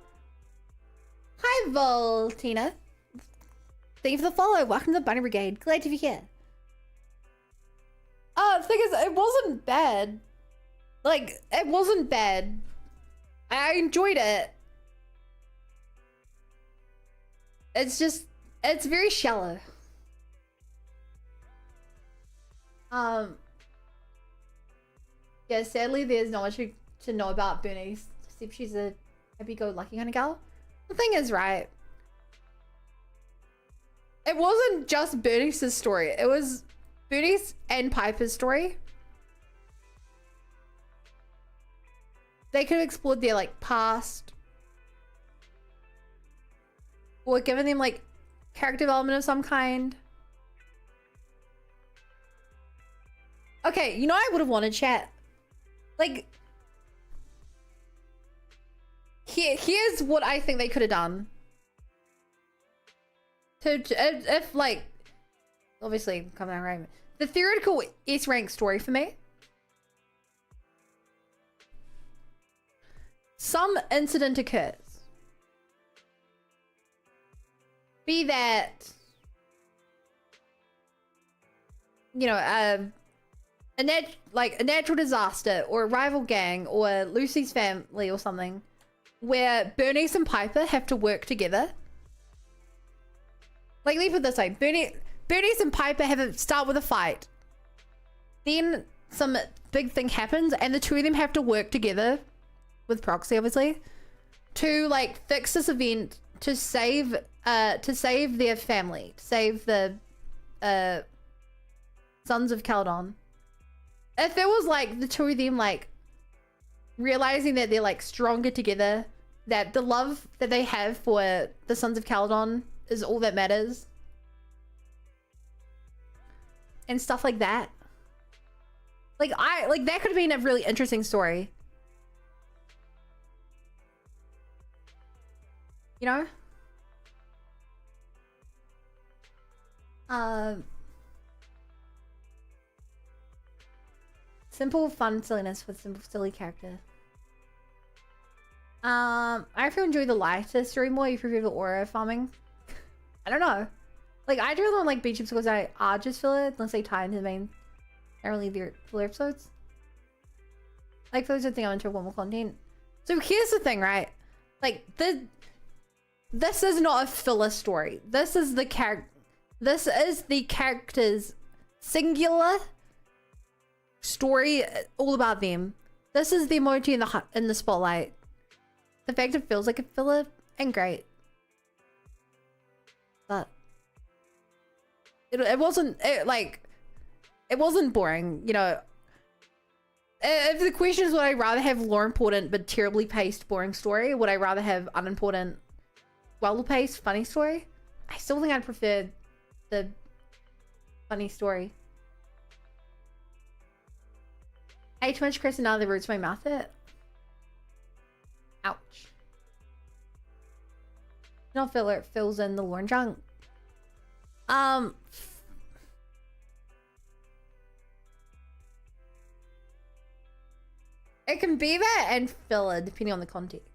Hi, Voltina. Thank you for the follow. Welcome to the Bunny Brigade. Glad to be here. The thing is, it wasn't bad. Like, it wasn't bad. I enjoyed it. It's just, it's very shallow. Yeah, sadly, there's not much to know about Bernice, except she's a happy-go-lucky kind of gal. The thing is, right, it wasn't just Bernice's story. It was Bernice and Piper's story. They could have explored their, like, past. Or given them, like, character development of some kind. Okay, you know I would have wanted, chat. Like, here's what I think they could have done. If, like, obviously, come down right. The theoretical S-rank story for me. Some incident occurs. Be that, you know, a natural disaster or a rival gang or Lucy's family or something, where Bernice and Piper have to work together. Like, let me put it this way: Bernice and Piper start with a fight. Then some big thing happens, and the two of them have to work together, with proxy obviously, to like fix this event to save their family, to save the Sons of Caledon. If it was like the two of them like realizing that they're like stronger together, that the love that they have for the Sons of Caledon is all that matters, and stuff like that. Like that could have been a really interesting story. You know? Simple fun silliness with simple silly character. I actually enjoy the lighter story more. You prefer the aura farming. I don't know. Like I don't like beach chips because I just feel it unless they tie into the main. I don't leave the filler episodes. Like those are things I'm into more content. So here's the thing, right? Like this is not a filler story. This is the character's singular story, all about them. This is the emoji in the spotlight. The fact it feels like a filler and great, but it wasn't boring, you know. If the question is would I rather have lore important but terribly paced boring story, would I rather have unimportant well paced funny story? I still think I'd prefer the funny story. I ate too much Chris and now the roots of my mouth hurt. Ouch. Not filler, it fills in the lore and junk. It can be that and filler depending on the context.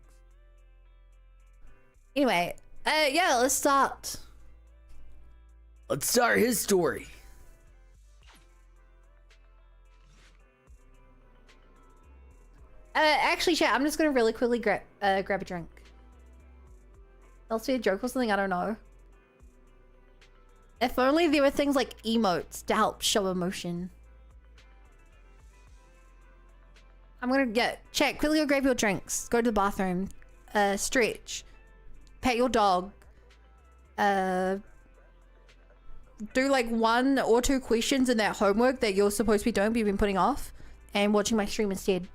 Anyway, yeah, let's start. Let's start his story. Actually, chat, I'm just gonna really quickly grab a drink. Else be a joke or something, I don't know. If only there were things like emotes to help show emotion. I'm gonna chat, quickly go grab your drinks. Go to the bathroom. Stretch. Pet your dog. Do like 1 or 2 questions in that homework that you're supposed to be doing but you've been putting off. And watching my stream instead.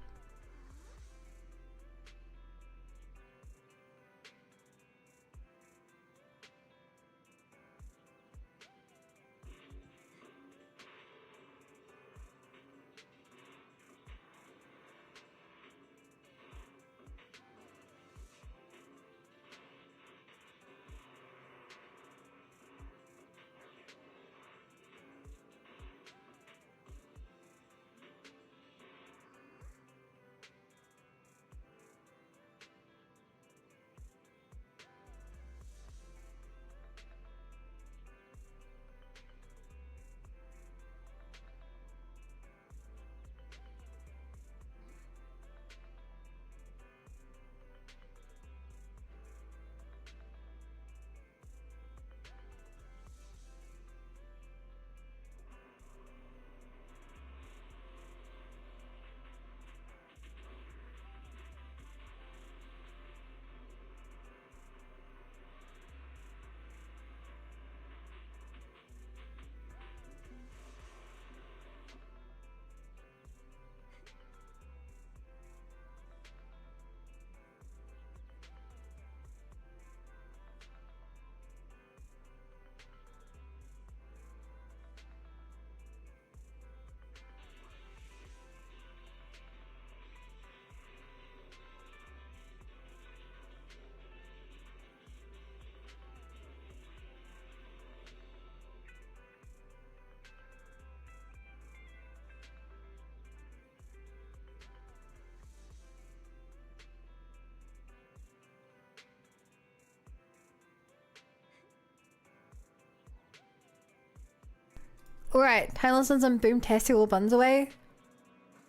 Alright, time to listen some boom-tastic little buns away.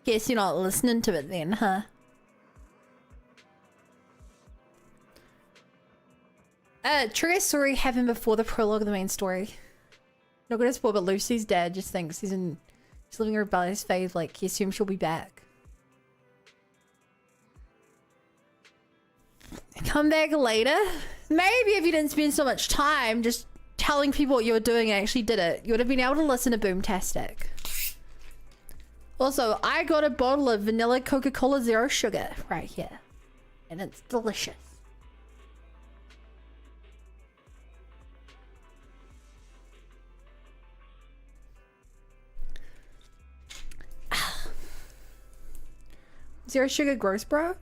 Guess you're not listening to it then, huh? Trigger story happened before the prologue of the main story. Not gonna spoil, but Lucy's dad just thinks she's living a rebellious phase, like he assumes she'll be back. Come back later? Maybe if you didn't spend so much time just telling people what you were doing and actually did it, you would have been able to listen to Boomtastic. Also, I got a bottle of vanilla Coca-Cola Zero Sugar right here. And it's delicious. Zero Sugar gross, bro?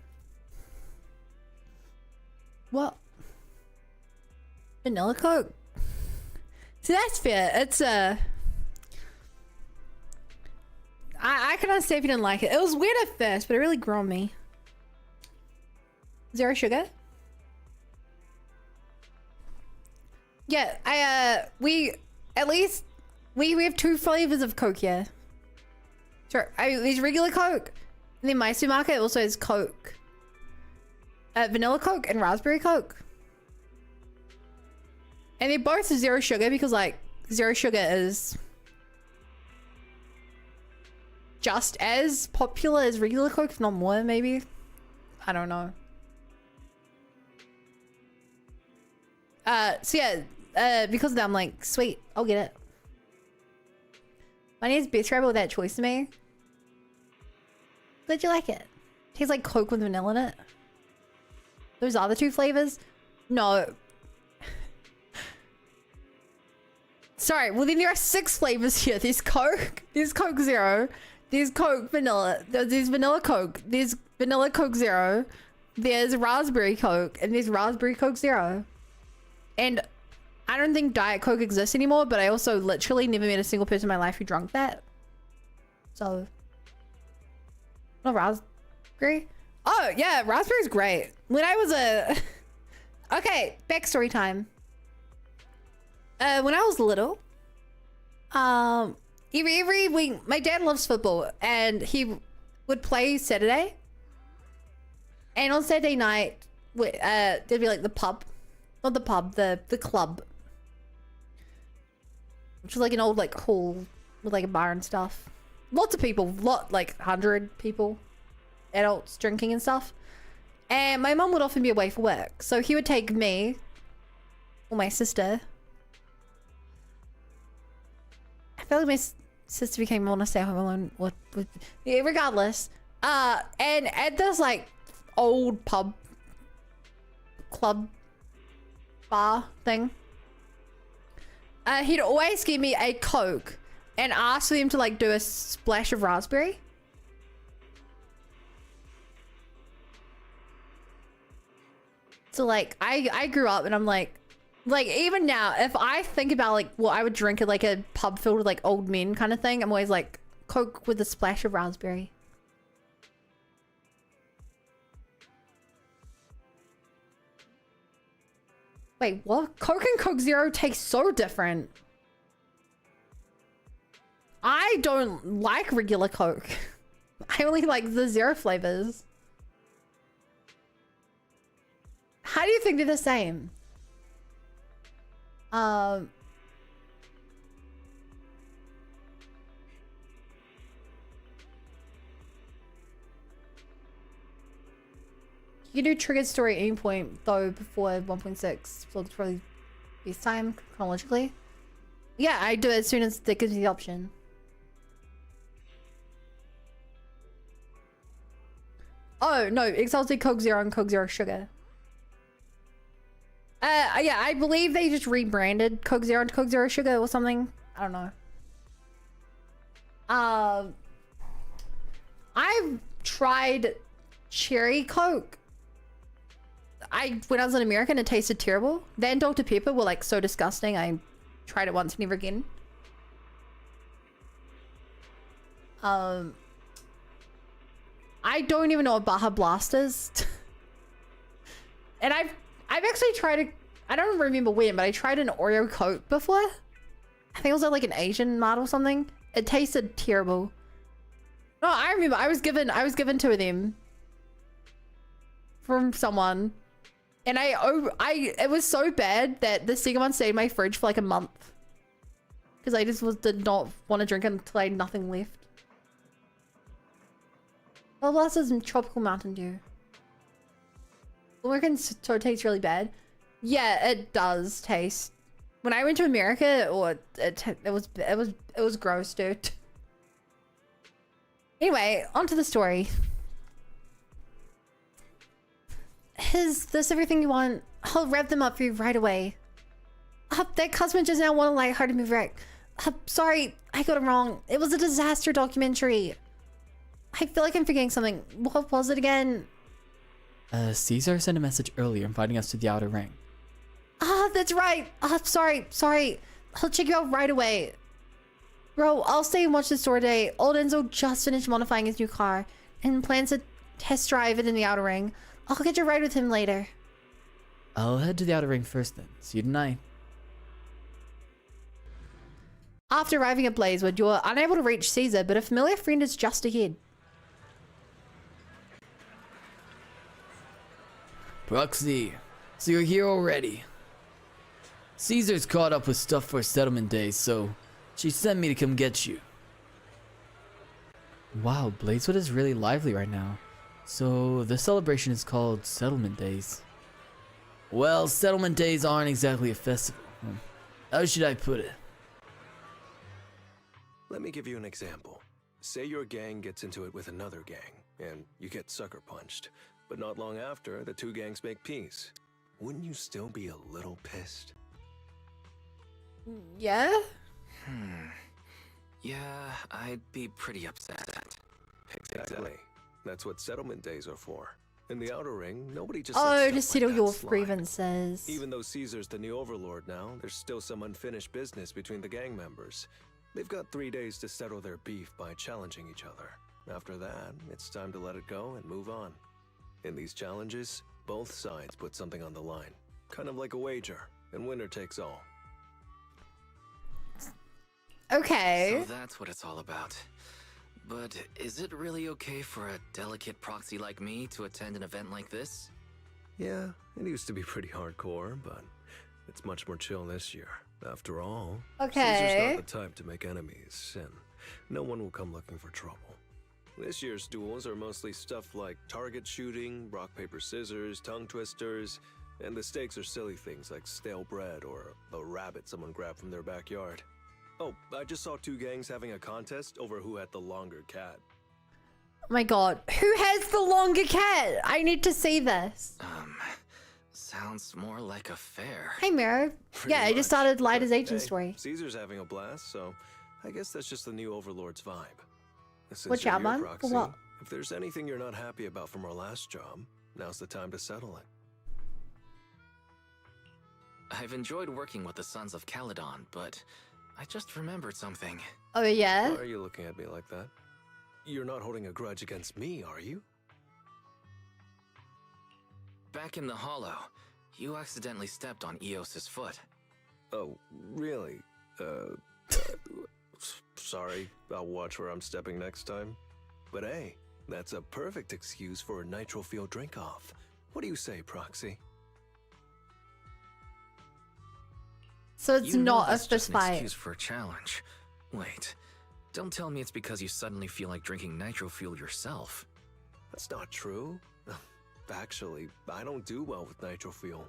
What? Vanilla Coke? See, that's fair. It's I can understand if you didn't like it. It was weird at first, but it really grew on me. Zero sugar? Yeah, we have 2 flavors of Coke here. Sure, there's regular Coke. And then my supermarket also has Coke. Vanilla Coke and raspberry Coke. And they're both zero sugar because like zero sugar is just as popular as regular Coke, if not more, maybe. I don't know. So yeah, because of that, I'm like, sweet, I'll get it. My name's Best Rabbit with that choice to me. Did you like it? Tastes like Coke with vanilla in it. Those other 2 flavors? No. Sorry, well then there are 6 flavors here. There's Coke Zero, there's Coke Vanilla, there's Vanilla Coke, there's Vanilla Coke Zero, there's Raspberry Coke, and there's Raspberry Coke Zero. And I don't think Diet Coke exists anymore, but I also literally never met a single person in my life who drank that. So, no raspberry? Oh yeah, raspberry's great. When I was okay, backstory time. When I was little, every week, my dad loves football and he would play Saturday. And on Saturday night, there'd be like the pub, not the pub, the club, which was like an old like hall with like a bar and stuff. Lots of people, like 100 people, adults drinking and stuff. And my mum would often be away for work, so he would take me or my sister. I feel like my sister became want to stay home alone. Yeah, regardless. And at this like old pub, club, bar thing, he'd always give me a Coke and ask them to like do a splash of raspberry. So like I grew up and I'm like even now if I think about like what I would drink at like a pub filled with like old men kind of thing, I'm always like Coke with a splash of raspberry. Wait, what? Coke and Coke Zero taste so different. I don't like regular Coke. I only like the zero flavors. How do you think they're the same? You can do triggered story at any point though before 1.6, so it's probably best time chronologically. Yeah, I do it as soon as it gives me the option. Oh no, Exalted Coke Zero and Coke Zero Sugar. Yeah, I believe they just rebranded Coke Zero into Coke Zero Sugar or something. I don't know. I've tried cherry Coke. When I was in America and it tasted terrible. Then Dr. Pepper were like so disgusting. I tried it once and never again. I don't even know what Baja Blast is. And I've actually tried I don't remember when, but I tried an Oreo Coke before. I think it was at like an Asian mart or something. It tasted terrible. No, I remember I was given 2 of them from someone. And it was so bad that the second one stayed in my fridge for like a month. Because I just did not want to drink it until I had nothing left. Well, Blast is Tropical Mountain Dew. American so tastes really bad. Yeah, it does taste. When I went to America, it was gross, dude. Anyway, onto the story. Is this everything you want? I'll wrap them up for you right away. That customer just now want a lighthearted movie wreck. Sorry, I got it wrong. It was a disaster documentary. I feel like I'm forgetting something. What was it again? Caesar sent a message earlier inviting us to the outer ring. That's right. Sorry. I'll check you out right away. Bro, I'll stay and watch the store today. Old Enzo just finished modifying his new car and plans to test drive it in the outer ring. I'll get you a ride with him later. I'll head to the outer ring first then. See you tonight. After arriving at Blazewood, you're unable to reach Caesar, but a familiar friend is just ahead. Proxy, so you're here already. Caesar's caught up with stuff for settlement day, so she sent me to come get you. Wow, Blazewood is really lively right now. So the celebration is called Settlement Days. Well, Settlement Days aren't exactly a festival. How should I put it? Let me give you an example. Say your gang gets into it with another gang, and you get sucker punched. But not long after, the two gangs make peace. Wouldn't you still be a little pissed? Yeah? Yeah, I'd be pretty upset. Exactly. That's what settlement days are for. In the outer ring, nobody just Oh, lets to stuff settle like your that slide. grievances. Even though Caesar's the new Overlord now, there's still some unfinished business between the gang members. They've got 3 days to settle their beef by challenging each other. After that, it's time to let it go and move on. In these challenges, both sides put something on the line. Kind of like a wager, and winner takes all. Okay. So that's what it's all about. But is it really okay for a delicate proxy like me to attend an event like this? Yeah, it used to be pretty hardcore, but it's much more chill this year. After all, Okay. Caesar's not the type to make enemies, and no one will come looking for trouble. This year's duels are mostly stuff like target shooting, rock, paper, scissors, tongue twisters, and the stakes are silly things like stale bread or a rabbit someone grabbed from their backyard. Oh, I just saw 2 gangs having a contest over who had the longer cat. Oh my god. Who has the longer cat? I need to see this. Sounds more like a fair. Hey, Miro. Yeah, I just started Lida's agent story. Caesar's having a blast, so I guess that's just the new Overlord's vibe. Since Watch you're out, here, man. Proxy, What? if there's anything you're not happy about from our last job, now's the time to settle it. I've enjoyed working with the Sons of Caledon, but I just remembered something. Oh, yeah? Why are you looking at me like that? You're not holding a grudge against me, are you? Back in the Hollow, you accidentally stepped on Eos's foot. Oh, really? Sorry, I'll watch where I'm stepping next time. But hey, that's a perfect excuse for a nitro fuel drink-off. What do you say, Proxy? So it's You know not a that's just fist an fight. excuse for a challenge. Wait, don't tell me it's because you suddenly feel like drinking nitro fuel yourself. That's not true. Actually, I don't do well with nitro fuel.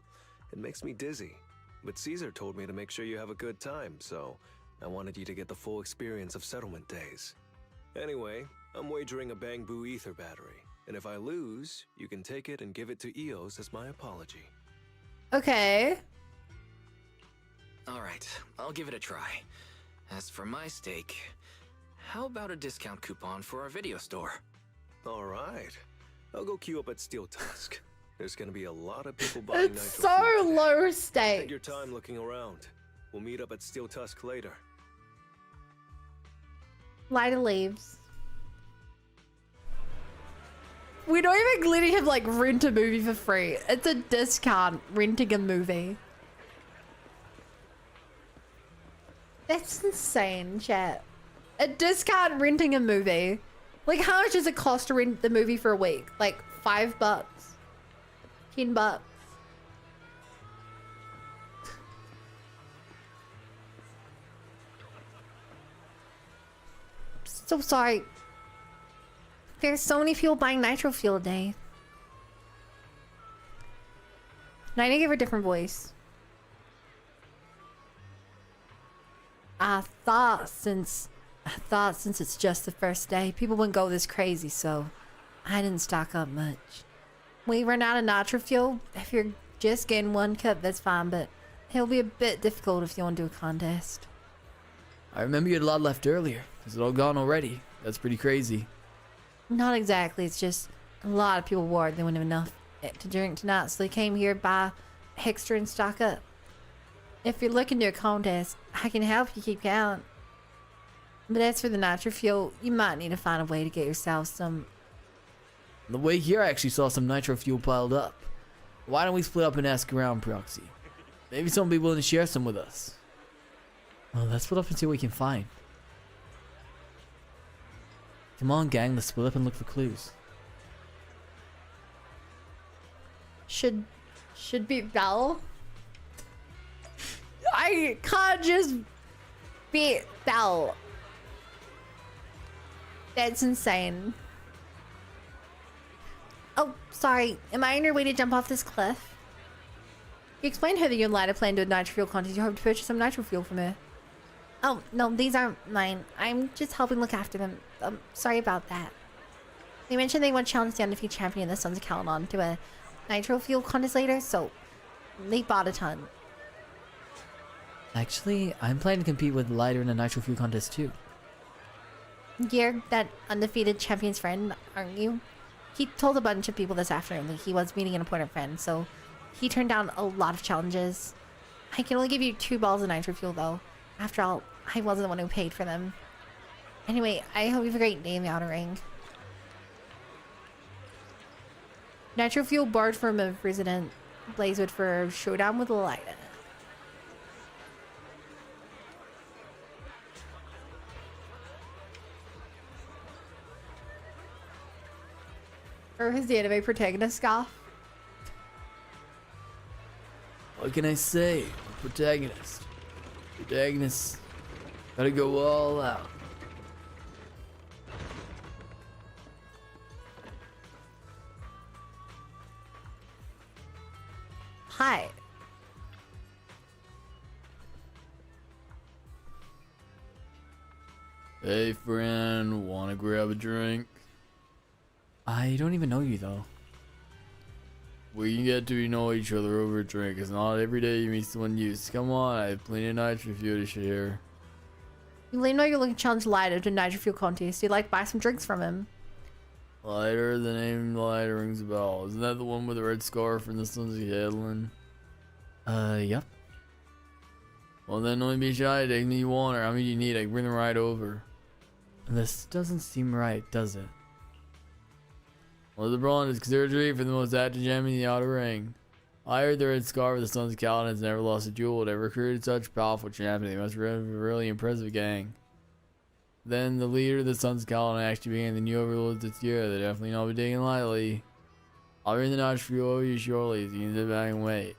It makes me dizzy. But Caesar told me to make sure you have a good time, so I wanted you to get the full experience of settlement days. Anyway, I'm wagering a Bangboo ether battery, and if I lose, you can take it and give it to Eos as my apology. Okay. Alright, I'll give it a try. As for my stake, how about a discount coupon for our video store? Alright, I'll go queue up at Steel Tusk. There's gonna be a lot of people buying It's nitro so fuel. low Take stakes. your time looking around. We'll meet up at Steel Tusk later. Lida leaves. We're not even letting him like rent a movie for free. It's a discount renting a movie. That's insane, chat. A discount renting a movie. Like, how much does it cost to rent the movie for a week? Like $5? $10? So sorry. There's so many people buying nitro fuel a day. Now I need to give her a different voice. I thought since it's just the first day, people wouldn't go this crazy, so I didn't stock up much. We ran out of nitro fuel. If you're just getting 1 cup, that's fine, but it'll be a bit difficult if you want to do a contest. I remember you had a lot left earlier. Is it all gone already? That's pretty crazy. Not exactly. It's just a lot of people worried they wouldn't have enough to drink tonight, so they came here to buy extra and stock up. If you're looking to a contest, I can help you keep count. But as for the nitro fuel, you might need to find a way to get yourself some. On the way here, I actually saw some nitro fuel piled up. Why don't we split up and ask around, Proxy? Maybe someone will be willing to share some with us. Well, let's split up and see what we can find. Come on, gang, let's split up and look for clues. Should be Bell. I can't just beat Bell. That's insane. Oh, sorry. Am I on your way to jump off this cliff? You explained her that you and Lida planned to do a nitro fuel contest. You hope to purchase some nitro fuel from her. Oh, no, these aren't mine. I'm just helping look after them. Sorry about that. They mentioned they want to challenge the undefeated champion of the Sons of Caledon to a nitro fuel contest later, so they bought a ton. Actually, I'm planning to compete with Lighter in a nitro fuel contest too. You're that undefeated champion's friend, aren't you? He told a bunch of people this afternoon that he was meeting an important friend, so he turned down a lot of challenges. I can only give you 2 balls of nitro fuel though. After all, I wasn't the one who paid for them. Anyway, I hope you have a great day in the outer ring. Nitro fuel borrowed from a resident Blazewood for a showdown with Lida. Or his the anime protagonist scoff. What can I say? Protagonist. Protagonist. Gotta go all out. Hi. Hey friend, wanna grab a drink? I don't even know you though. We can get to know each other over a drink. It's not every day you meet someone new. Come on, I have plenty of nitro fuel to share. You let him know you're looking to challenge Lida to a nitro fuel contest. You'd like to buy some drinks from him. Lighter, the name Lighter rings a bell. Isn't that the one with the red scarf and the Sons of Caledon? Yep. Well then, don't be shy. Take me you want, or how many do you need? I can bring them right over. This doesn't seem right, does it? Well, the Brawl is considered for the most active gem in the outer ring. I heard the red scarf of the Sons of Caledon has never lost a duel. They recruited such powerful champion. They must have a really impressive gang. Then the leader of the Sons of Caledon actually began the new Overlord this year. They're definitely not be taken lightly. I'll bring the notch for you over you shortly, so you can sit back and wait.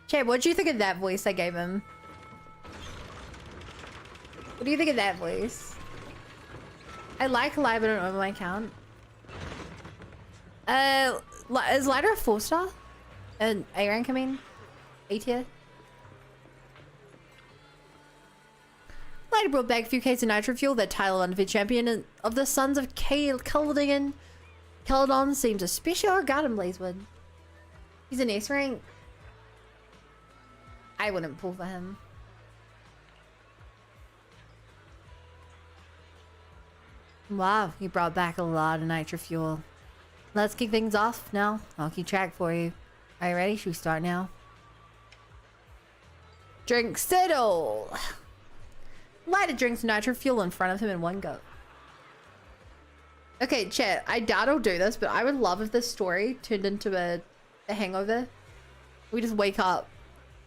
Chad, what do you think of that voice I gave him? What do you think of that voice? I like live on my account. Is Lighter a 4-star? An A rank, I mean? A tier? Lighter brought back a few cases of nitro fuel. That title undefeated champion of the Sons of Caledon. Caledon seems especially got him Blazewood. He's an S rank. I wouldn't pull for him. Wow, you brought back a lot of nitro fuel. Let's kick things off now. I'll keep track for you. Are you ready? Should we start now? Drink settle. Lighter drinks nitro fuel in front of him in one go. Okay, chat. I doubt I'll do this, but I would love if this story turned into a hangover. We just wake up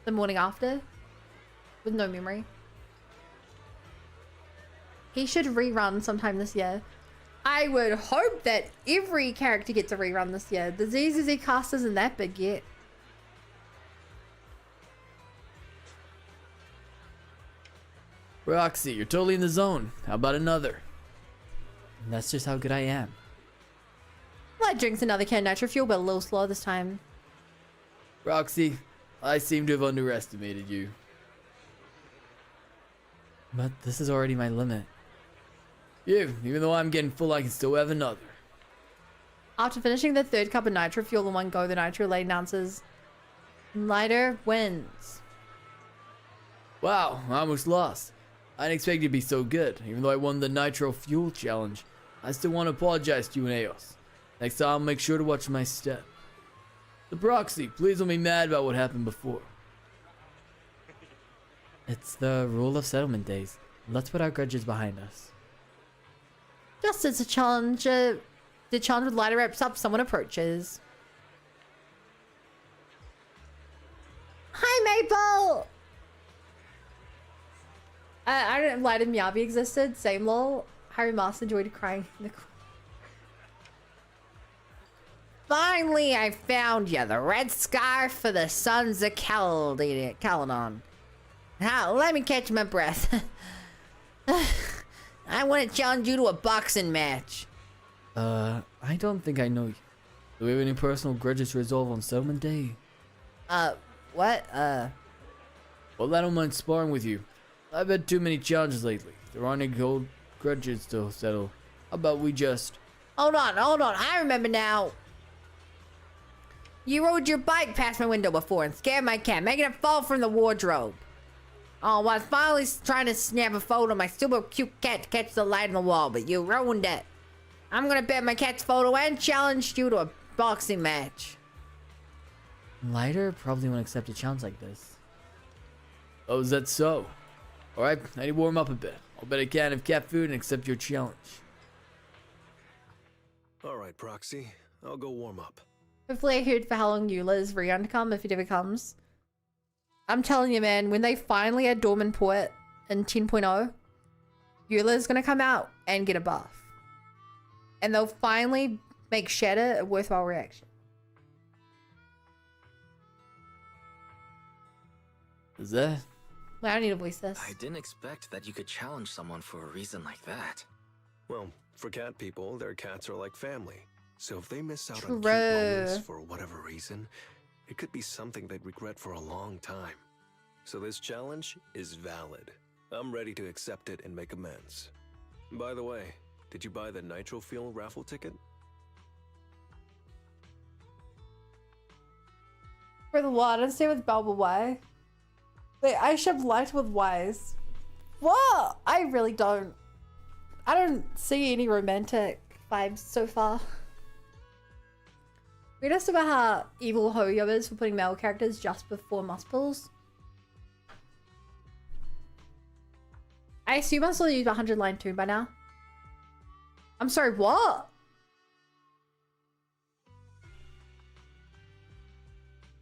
the morning after with no memory. He should rerun sometime this year. I would hope that every character gets a rerun this year. The ZZZ cast isn't that big yet. Roxy, you're totally in the zone. How about another? And that's just how good I am. Light drinks another can of nitro fuel, but a little slower this time. Roxy, I seem to have underestimated you. But this is already my limit. Even though I'm getting full, I can still have another. After finishing the 3rd cup of nitro fuel in one go, the nitro lady announces, Lighter wins. Wow, I almost lost. I didn't expect you to be so good. Even though I won the nitro fuel challenge, I still want to apologize to you and Eos. Next time I'll make sure to watch my step. The proxy, please don't be mad about what happened before. It's the rule of settlement days. Let's put our grudges behind us. Just as a challenge, the challenge with lighter wraps up, someone approaches. Hi, Maple! I didn't lie to Miyabi existed. Same lol. Harry Moss enjoyed crying in the corner. Finally, I found you. The red scarf for the sons of Caledon. Now, let me catch my breath. I want to challenge you to a boxing match. I don't think I know you. Do we have any personal grudges to resolve on settlement day? What? Well, I don't mind sparring with you. I've had too many challenges lately. There aren't any old grudges to settle. How about we just... Hold on. I remember now. You rode your bike past my window before and scared my cat, making it fall from the wardrobe. Oh, well, I was finally trying to snap a photo of my super cute cat to catch the light on the wall, but you ruined it. I'm gonna bet my cat's photo and challenge you to a boxing match. Lighter probably won't accept a challenge like this. Oh, is that so? Alright, I need to warm up a bit. I'll bet I can have cat food and accept your challenge. Alright, Proxy. I'll go warm up. Hopefully I heard for how long Eula's rerun to come, if it ever comes. I'm telling you, man, when they finally add Dormant Port in 10.0, Eula's gonna come out and get a buff. And they'll finally make Shatter a worthwhile reaction. Is that? Well, I don't need to voice this. I didn't expect that you could challenge someone for a reason like that. Well, for cat people, their cats are like family. So if they miss out True. on cute moments for whatever reason, it could be something they'd regret for a long time. So this challenge is valid. I'm ready to accept it and make amends. By the way, did you buy the Nitro Fuel raffle ticket? For the what? I didn't say with Balba Y. Wait, I should have light with Y's. What? I really don't. I don't see any romantic vibes so far. Read us about how evil Hoyo is for putting male characters just before multiples. I assume I still use 100 line 2 by now. I'm sorry, what?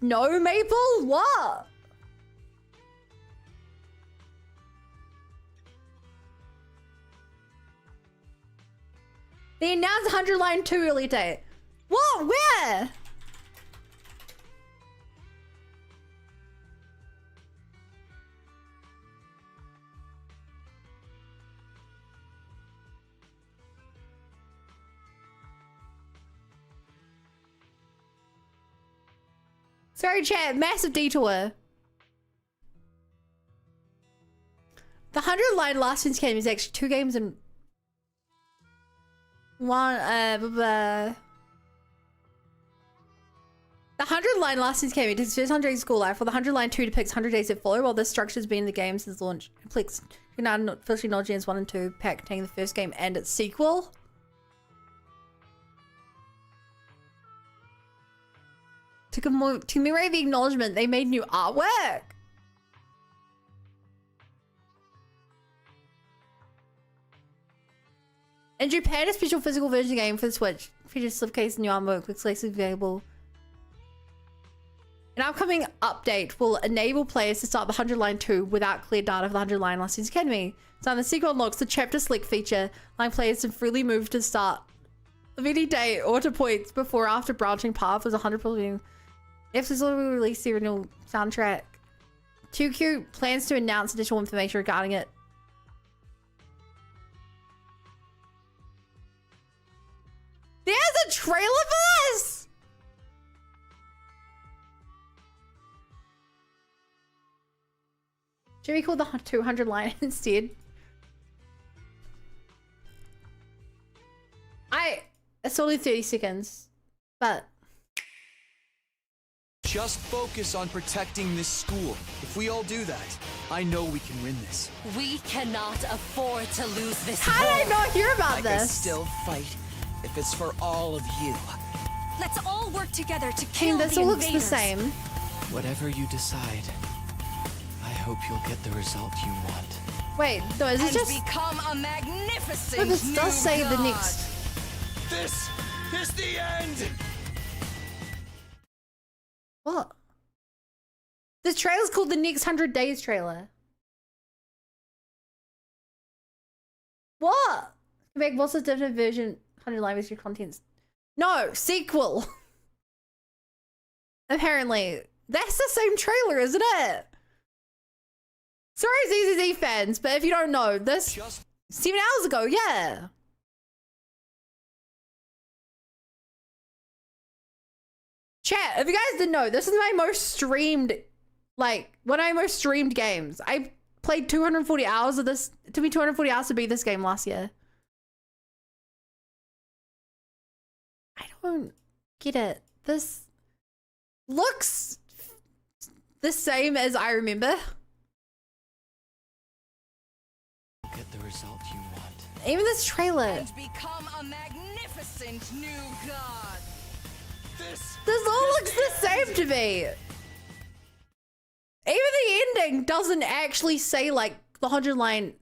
No, Maple? What? They announced 100 line 2 early date. What? Where? Sorry, chat. Massive detour. The 100 line last since game is actually 2 games and one. The 100 line last since game. It is 100 days school life. While the 100 line 2 depicts 100 days that follow. While this structure has been in the game since launch. Complex officially Nodgens 1 and 2 pack containing the first game and its sequel. To commemorate the acknowledgement, they made new artwork. In Japan, a special physical version game for the Switch features slipcase and new artwork, exclusively available. An upcoming update will enable players to start the 100 line 2 without clear data for the 100 line Last Season Academy. So the sequel unlocks the chapter select feature, allowing players to freely move to start of any day or to points before or after branching path was 100%. If this will release the original soundtrack. 2Q plans to announce additional information regarding it. There's a trailer for this! Should we call the 200 line instead? It's only 30 seconds, but... Just focus on protecting this school. If we all do that, I know we can win this. We cannot afford to lose this How did I war. not hear about I this? can still fight if it's for all of you. Let's all work together to Hey, kill this the all looks invaders. the same. Whatever you decide, I hope you'll get the result you want. Wait, no, is it just... become a magnificent No, this does say the next... This is the end! What? This trailer's called the Next 100 Days trailer. What? Make what's the different version? 100 live extra contents. No, sequel. Apparently. That's the same trailer, isn't it? Sorry, ZZZ fans, but if you don't know, this 7 hours ago, yeah. Chat, if you guys didn't know, this is my most streamed, like, one of my most streamed games. I played 240 hours of this. It took me 240 hours to beat this game last year. I don't get it. This looks the same as I remember. Get the result you want. Even this trailer. And become a magnificent new god. This all looks the same to me. Even the ending doesn't actually say like the 100 line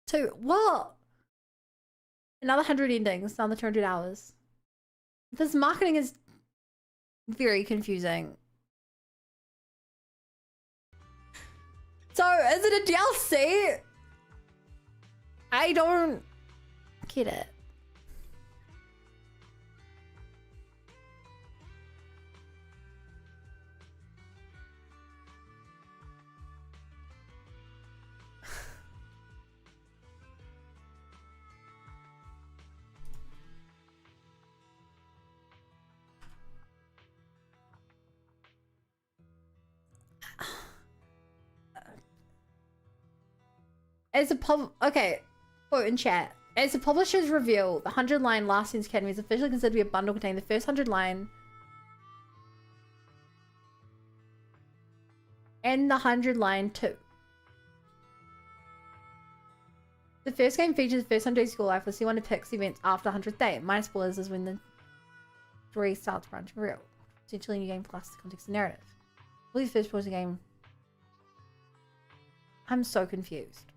too. What? Another 100 endings, another 200 hours. This marketing is very confusing. So, is it a DLC? I don't get it. As a okay, quote in chat. As the publishers reveal, the 100 line Last Sense Academy is officially considered to be a bundle containing the first 100 line and the 100 line 2. The first game features the first 100 days of school life with C1 depicts events after 100th day. Minus spoilers is when the story starts branching real. Essentially, new game plus the context and narrative. Please first pause the game. I'm so confused.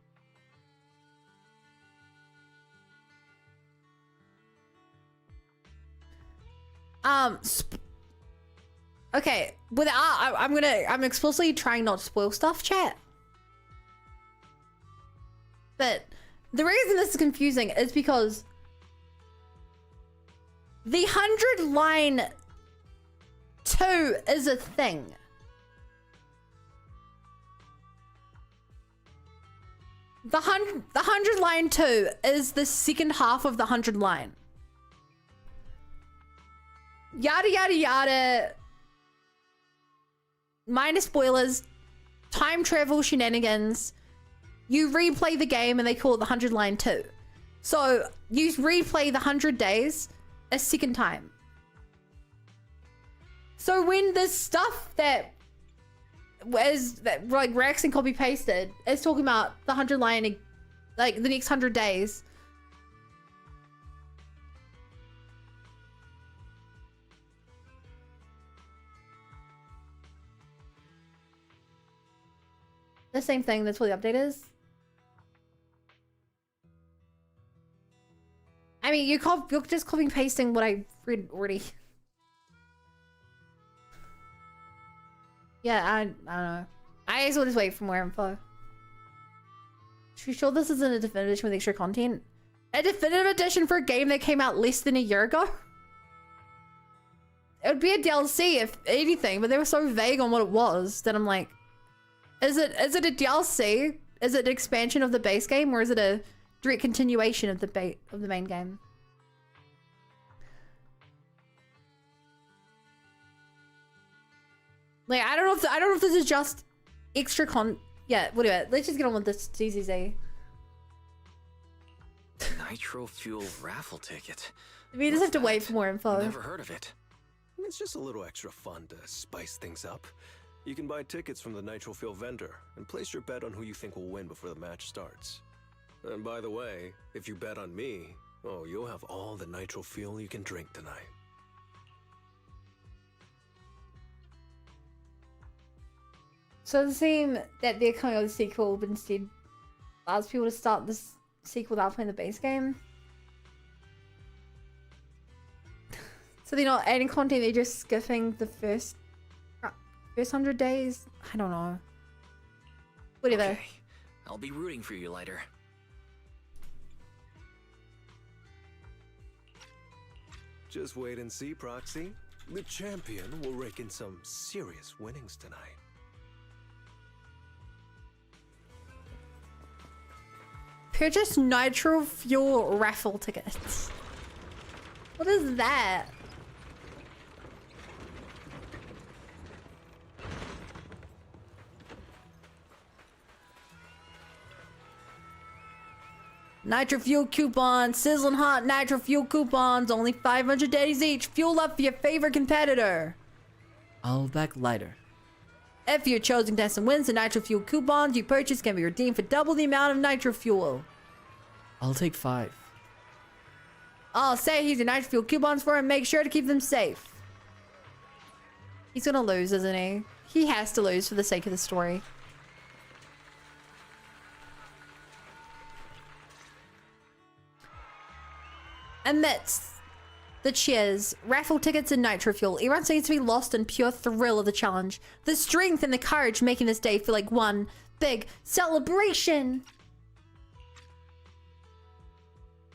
Okay, without I'm explicitly trying not to spoil stuff, chat. But the reason this is confusing is because the 100 line 2 is a thing. The 100 line 2 is the second half of the 100 line. Yada yada yada. Minor spoilers. Time travel shenanigans. You replay the game and they call it the 100 line 2. So you replay the 100 days a second time. So when the stuff that was that like Rex and copy pasted is talking about the 100 line, like the next 100 days. The same thing, that's what the update is. I mean, you're just copying pasting what I read already. Yeah, I don't know. I just want to wait for more info. You sure this isn't a definitive edition with extra content? A definitive edition for a game that came out less than a year ago? It would be a DLC if anything, but they were so vague on what it was that I'm like, is it a DLC? Is it an expansion of the base game, or is it a direct continuation of the main game? Like I don't know if this is just extra yeah, whatever. Let's just get on with this ZZZ. Nitro fuel raffle ticket. We just have to wait for more info. Never heard of it. It's just a little extra fun to spice things up. You can buy tickets from the Nitro Fuel vendor and place your bet on who you think will win before the match starts. And by the way, if you bet on me, oh, you'll have all the Nitro Fuel you can drink tonight. So it seems that they're coming out with a sequel, but instead allows people to start this sequel without playing the base game. So they're not adding content, they're just skipping the first 100 days? I don't know. Whatever. Okay. I'll be rooting for you later. Just wait and see, Proxy. The champion will rake in some serious winnings tonight. Purchase nitro fuel raffle tickets. What is that? Nitro fuel coupons, sizzling hot nitro fuel coupons, only 500 days each. Fuel up for your favorite competitor. I'll back lighter. If your chosen contestant wins, the nitro fuel coupons you purchase can be redeemed for double the amount of nitro fuel. I'll take 5. I'll say he's your nitro fuel coupons for him. Make sure to keep them safe. He's gonna lose, isn't he? He has to lose for the sake of the story. Amidst the cheers, raffle tickets, and nitro fuel, everyone seems to be lost in pure thrill of the challenge. The strength and the courage making this day feel like one big celebration.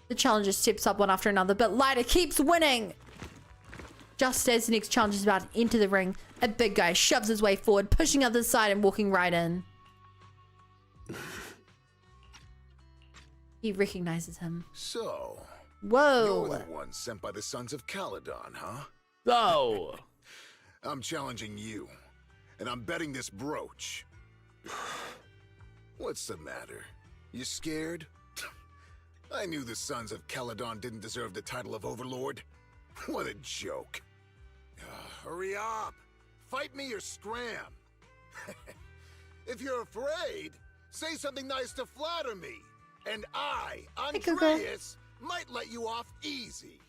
The challenger steps up one after another, but Lighter keeps winning. Just as the next challenger is about to enter the ring, a big guy shoves his way forward, pushing out the side and walking right in. He recognizes him. So... Whoa. You're the one sent by the Sons of Caledon, huh? So... I'm challenging you, and I'm betting this brooch. What's the matter? You scared? I knew the Sons of Caledon didn't deserve the title of Overlord. What a joke. Hurry up! Fight me or scram! If you're afraid, say something nice to flatter me, and I, Andreas, might let you off easy.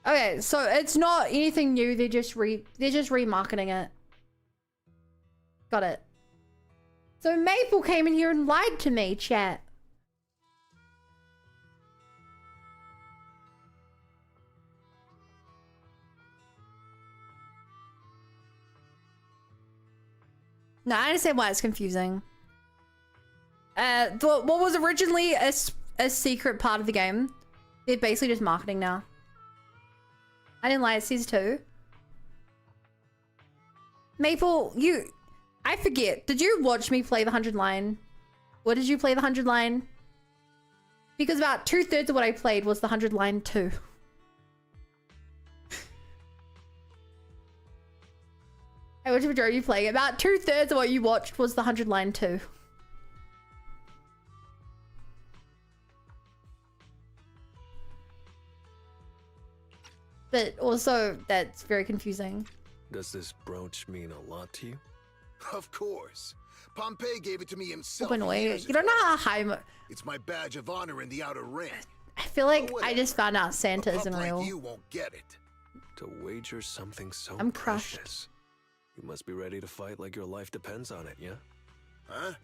Okay, so it's not anything new. They're just remarketing it. Got it. So Maple came in here and lied to me, chat. No, I understand why it's confusing. What was originally a secret part of the game, they're basically just marketing now. I didn't lie, it says 2. Maple, I forget, did you watch me play the 100 line? Or did you play the 100 line? Because about 2/3 of what I played was the 100 line too. Hey, which majority you playing? About 2/3 of what you watched was the 100 line too. But also, that's very confusing. Does this brooch mean a lot to you? Of course. Pompey gave it to me himself. You don't know how high. It's my badge of honor in the outer ring. I feel like I just found out Santa isn't Like real. you won't get it. To wager something so I'm crushed. precious. You must be ready to fight like your life depends on it, yeah? Huh?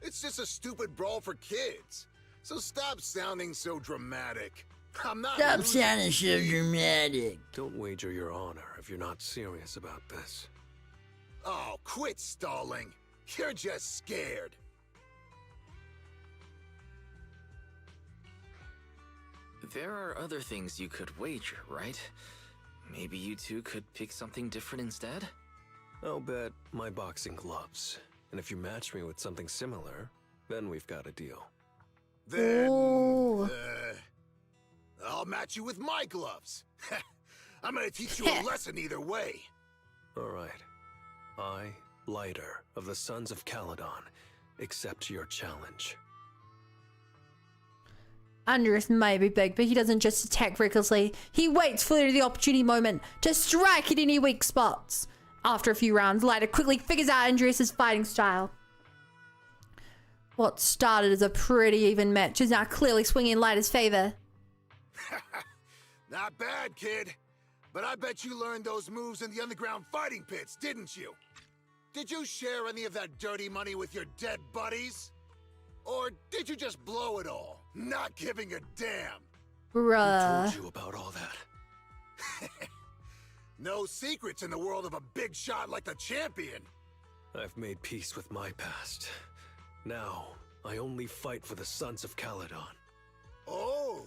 It's just a stupid brawl for kids. So stop sounding so dramatic. I'm not. Stop sounding so dramatic. Don't wager your honor if you're not serious about this. Oh, quit stalling. You're just scared. There are other things you could wager, right? Maybe you two could pick something different instead? I'll bet my boxing gloves. And if you match me with something similar, then we've got a deal. Then, I'll match you with my gloves. I'm gonna teach you a lesson either way. All right. I, Lighter of the Sons of Caledon, accept your challenge. Andreas may be big, but he doesn't just attack recklessly. He waits for the opportunity moment to strike at any weak spots. After a few rounds, Lighter quickly figures out Andreas' fighting style. What started as a pretty even match is now clearly swinging in Lighter's favor. Not bad, kid. But I bet you learned those moves in the underground fighting pits, didn't you? Did you share any of that dirty money with your dead buddies? Or did you just blow it all, not giving a damn? Bruh. Who told you about all that? No secrets in the world of a big shot like the champion. I've made peace with my past. Now, I only fight for the Sons of Caledon. Oh,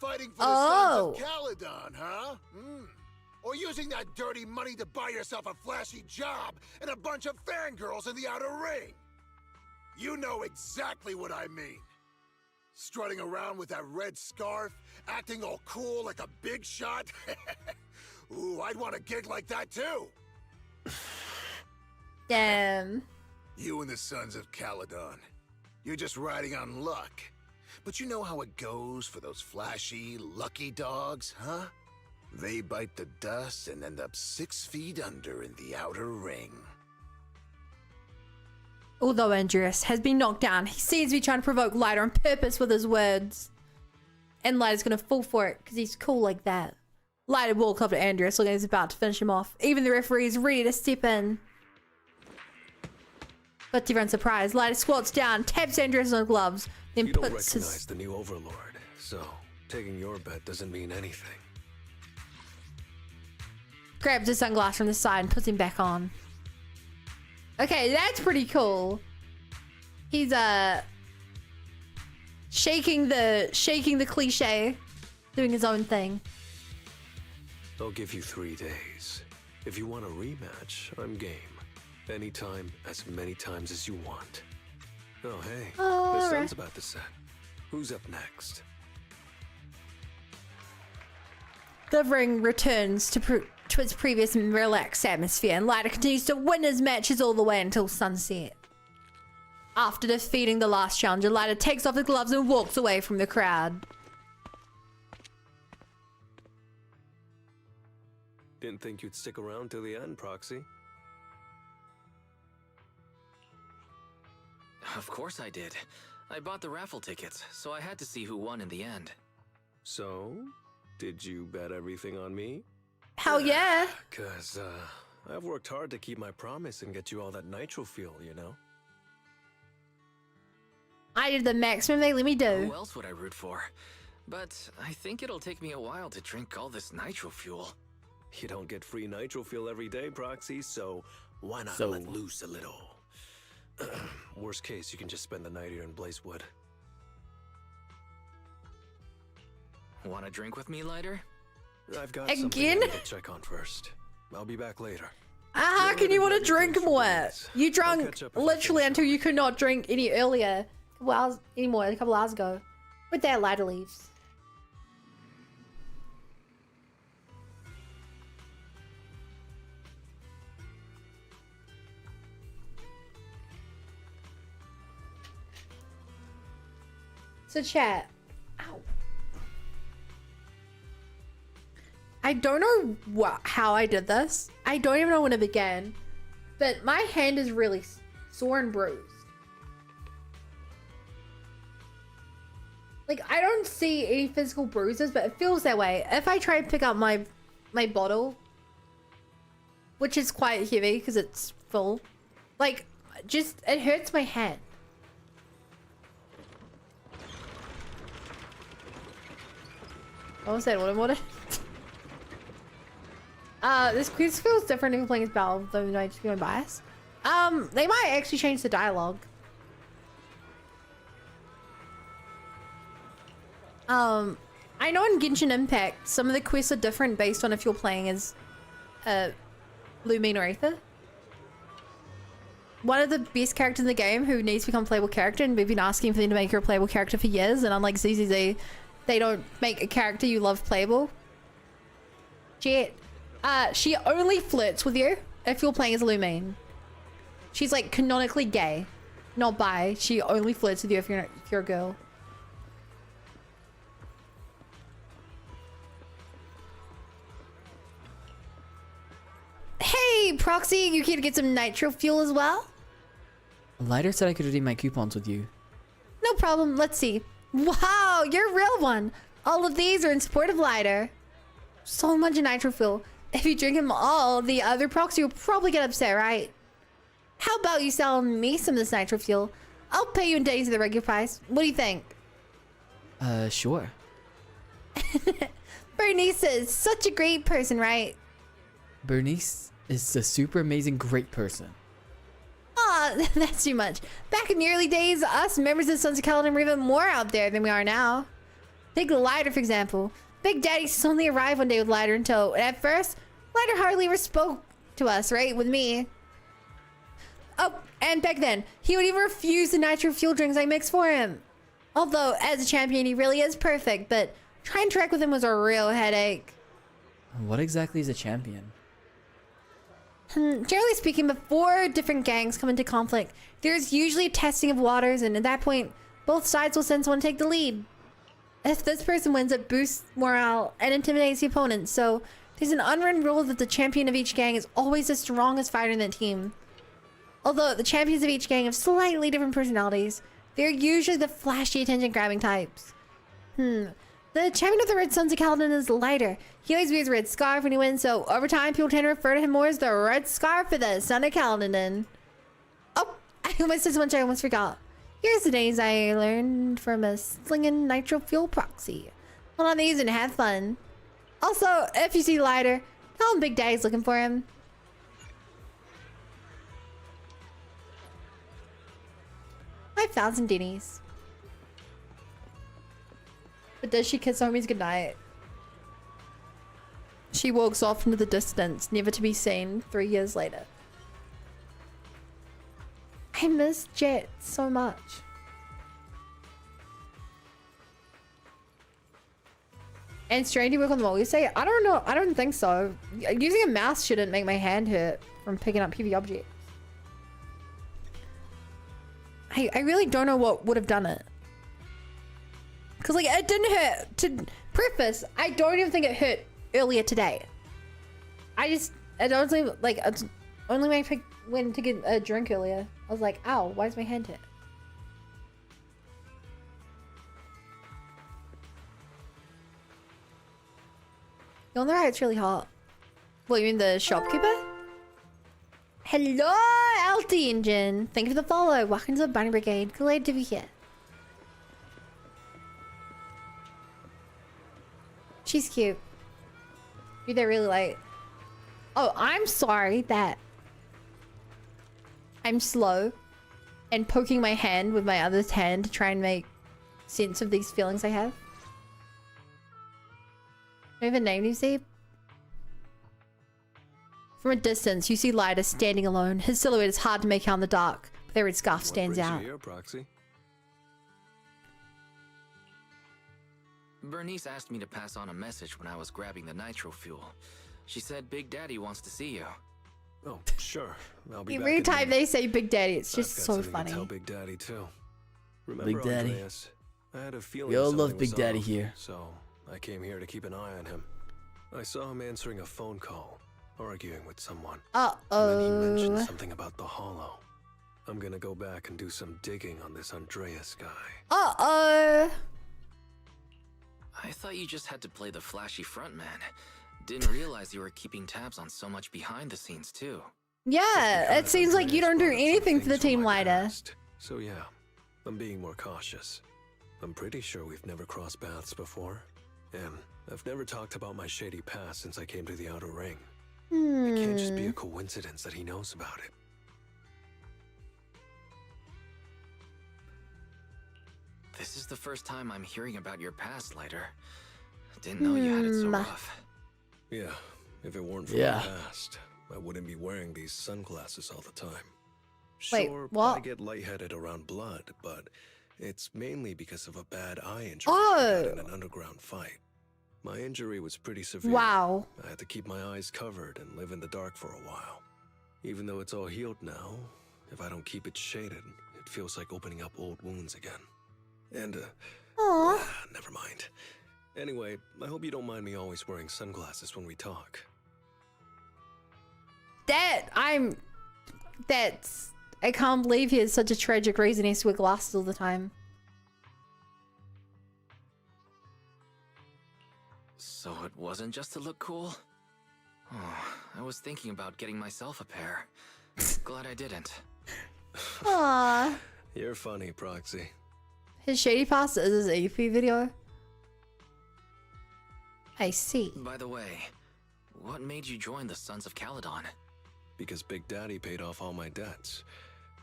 fighting for the Sons of Caledon, huh? Or using that dirty money to buy yourself a flashy job and a bunch of fangirls in the outer ring. You know exactly what I mean. Strutting around with that red scarf, acting all cool like a big shot. Ooh, I'd want a gig like that too. Damn. You and the Sons of Caledon. You're just riding on luck. But you know how it goes for those flashy, lucky dogs, huh? They bite the dust and end up 6 feet under in the outer ring. Although Andreas has been knocked down, he seems to be trying to provoke Lighter on purpose with his words. And Lighter's gonna fall for it because he's cool like that. Lighter walks up to Andreas looking like he's about to finish him off. Even the referee is ready to step in. But to everyone's surprise, Lighter squats down, taps Andreas on the gloves, then You don't puts recognize his... the new Overlord, so taking your bet doesn't mean anything. grabs his sunglass from the side and puts him back on. Okay, that's pretty cool. He's shaking the cliche, doing his own thing. I'll give you 3 days. If you want a rematch, I'm game. Anytime, as many times as you want. Oh, hey, the sun's about to set. Who's up next? The ring returns to its previous relaxed atmosphere, and Lighter continues to win his matches all the way until sunset. After defeating the last challenger, Lighter takes off his gloves and walks away from the crowd. Didn't think you'd stick around till the end, Proxy. Of course I did. I bought the raffle tickets, so I had to see who won in the end. So, did you bet everything on me? Hell yeah! 'Cause, I've worked hard to keep my promise and get you all that nitro fuel, you know? I did the maximum they let me do. Who else would I root for? But I think it'll take me a while to drink all this nitro fuel. You don't get free nitro fuel every day, Proxy, so why not let loose a little? Worst case, you can just spend the night here in Blazewood. Want a drink with me, Lighter? I've got something I need to check on first. I'll be back later. How can you want to drink more? You drunk literally until you could not drink any earlier. A couple hours ago. With that, Lighter leaves. So chat. Ow. I don't know how I did this. I don't even know when it began. But my hand is really sore and bruised. Like, I don't see any physical bruises, but it feels that way. If I try to pick up my bottle, which is quite heavy because it's full, like, just, it hurts my hand. What was that? What? This quiz feels different if you're playing as Brawl, though I just be my bias. They might actually change the dialogue. I know in Genshin Impact, some of the quests are different based on if you're playing as Lumine or Aether. One of the best characters in the game who needs to become a playable character, and we've been asking for them to make her a playable character for years, and unlike Z.Z.Z, they don't make a character you love playable. Jet. She only flirts with you if you're playing as Lumine. She's like canonically gay, not bi. She only flirts with you if you're a girl. Hey, Proxy, you here to get some nitro fuel as well? Lighter said I could redeem my coupons with you. No problem. Let's see. Wow, you're a real one. All of these are in support of Lighter. so much nitro fuel. If you drink them all, the other proxy will probably get upset, right? How about you sell me some of this nitro fuel? I'll pay you in days of the regular price. What do you think? Sure. Bernice is such a great person, right? Bernice is a super amazing great person. Aw, that's too much. Back in the early days, us members of Sons of Kaladin were even more out there than we are now. Take Lighter, for example. Big Daddy suddenly arrived one day with Lighter in tow, and at first, Lighter hardly ever spoke to us, right? With me. Oh, and back then, he would even refuse the nitro fuel drinks I mixed for him. Although, as a champion, he really is perfect, but trying to track with him was a real headache. What exactly is a champion? Generally speaking, before different gangs come into conflict, there's usually a testing of waters, and at that point, both sides will send someone to take the lead. If this person wins, it boosts morale and intimidates the opponent, so there's an unwritten rule that the champion of each gang is always the strongest fighter in the team. Although the champions of each gang have slightly different personalities, they're usually the flashy attention-grabbing types. The champion of the Red Sons of Kaladin is Lighter. He always wears a red scarf when he wins, so over time people tend to refer to him more as the Red Scarf for the Son of Kaladin. Oh, I almost said so much I almost forgot. Here's the days I learned from a slinging nitro fuel proxy. Hold on these and have fun. Also, if you see Lighter, tell him Big Daddy's looking for him. $5,000 Denny's. But does she kiss homies goodnight? She walks off into the distance, never to be seen 3 years later. I miss Jet so much. And Strandy work on the wall. You say, I don't know. I don't think so. Using a mouse shouldn't make my hand hurt from picking up PV objects. I really don't know what would have done it. Because, like, it didn't hurt. To preface, I don't even think it hurt earlier today. I don't think, like, it's only when I went to get a drink earlier. I was like, ow, why does my hand hurt? You on the right, it's really hot. What, you mean the shopkeeper? Hello, LT Engine. Thank you for the follow. Welcome to the Bunny Brigade. Glad to be here. She's cute. You're there really late. Oh, I'm sorry that I'm slow and poking my hand with my other hand to try and make sense of these feelings I have. Do you have a name, you see? From a distance, you see Lighter standing alone. His silhouette is hard to make out in the dark, but their red scarf stands out. Here, Proxy? Bernice asked me to pass on a message when I was grabbing the nitro fuel. She said Big Daddy wants to see you. Oh, sure. I'll be back. Every time they say Big Daddy, it's I've just got so something funny. to tell Big Daddy too. Remember, Big Daddy. Andreas? I had a feeling We all something love Big was Daddy off, here. So I came here to keep an eye on him. I saw him answering a phone call, arguing with someone. And then he mentioned something about the Hollow. I'm gonna go back and do some digging on this Andreas guy. I thought you just had to play the flashy frontman. Didn't realize you were keeping tabs on so much behind the scenes too. Yeah, it seems like you don't do anything for the team, Lighter. So yeah, I'm being more cautious. I'm pretty sure we've never crossed paths before. And I've never talked about my shady past since I came to the Outer Ring. It can't just be a coincidence that he knows about it. This is the first time I'm hearing about your past, Lighter. Didn't know you had it so rough. Yeah, if it weren't for Yeah. my past, I wouldn't be wearing these sunglasses all the time. Wait, Sure, what? I get lightheaded around blood, but it's mainly because of a bad eye injury I had in an underground fight. My injury was pretty severe. Wow. I had to keep my eyes covered and live in the dark for a while. Even though it's all healed now, if I don't keep it shaded, it feels like opening up old wounds again. And, never mind. Anyway, I hope you don't mind me always wearing sunglasses when we talk. I can't believe he has such a tragic reason he has to wear glasses all the time. So it wasn't just to look cool? Oh, I was thinking about getting myself a pair. Glad I didn't. Aww. You're funny, Proxy. His shady past is his EP video. I see. By the way, what made you join the Sons of Caledon? Because Big Daddy paid off all my debts,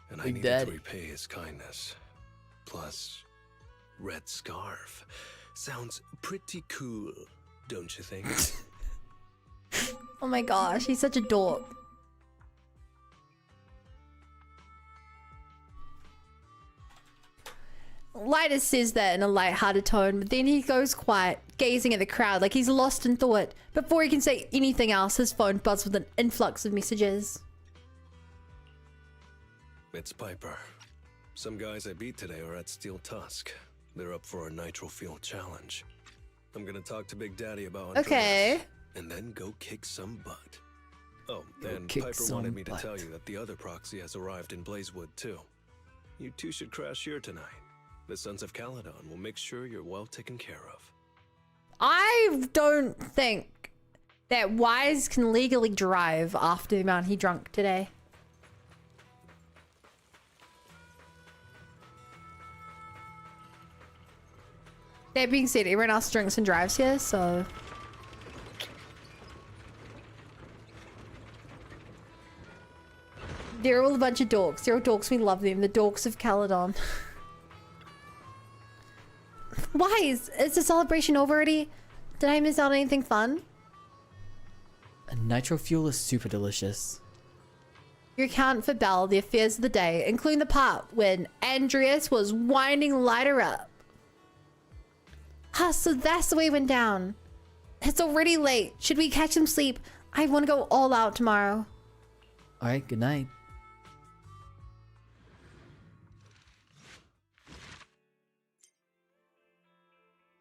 and I Big needed Daddy. to repay his kindness. Plus, red scarf. Sounds pretty cool, don't you think? Oh my gosh, he's such a dork. Lighter says that in a light-hearted tone, but then he goes quiet, gazing at the crowd like he's lost in thought. Before he can say anything else, his phone buzzes with an influx of messages. It's Piper. Some guys I beat today are at Steel Tusk. They're up for a Nitro Fuel challenge. I'm gonna talk to Big Daddy about Andreas, Okay. and then go kick some butt. Oh, Go and kick Piper some wanted me to butt. tell you that the other proxy has arrived in Blazewood too. You two should crash here tonight. The Sons of Caledon will make sure you're well taken care of. I don't think that Wise can legally drive after the amount he drunk today. That being said, everyone else drinks and drives here, so... They're all a bunch of dorks. They're all dorks. We love them. The dorks of Caledon. Why? Is the celebration over already? Did I miss out on anything fun? A nitro fuel is super delicious. Your account for Belle, the affairs of the day, including the part when Andreas was winding Lighter up. Ah, so that's the way it went down. It's already late. Should we catch some sleep? I want to go all out tomorrow. Alright, good night.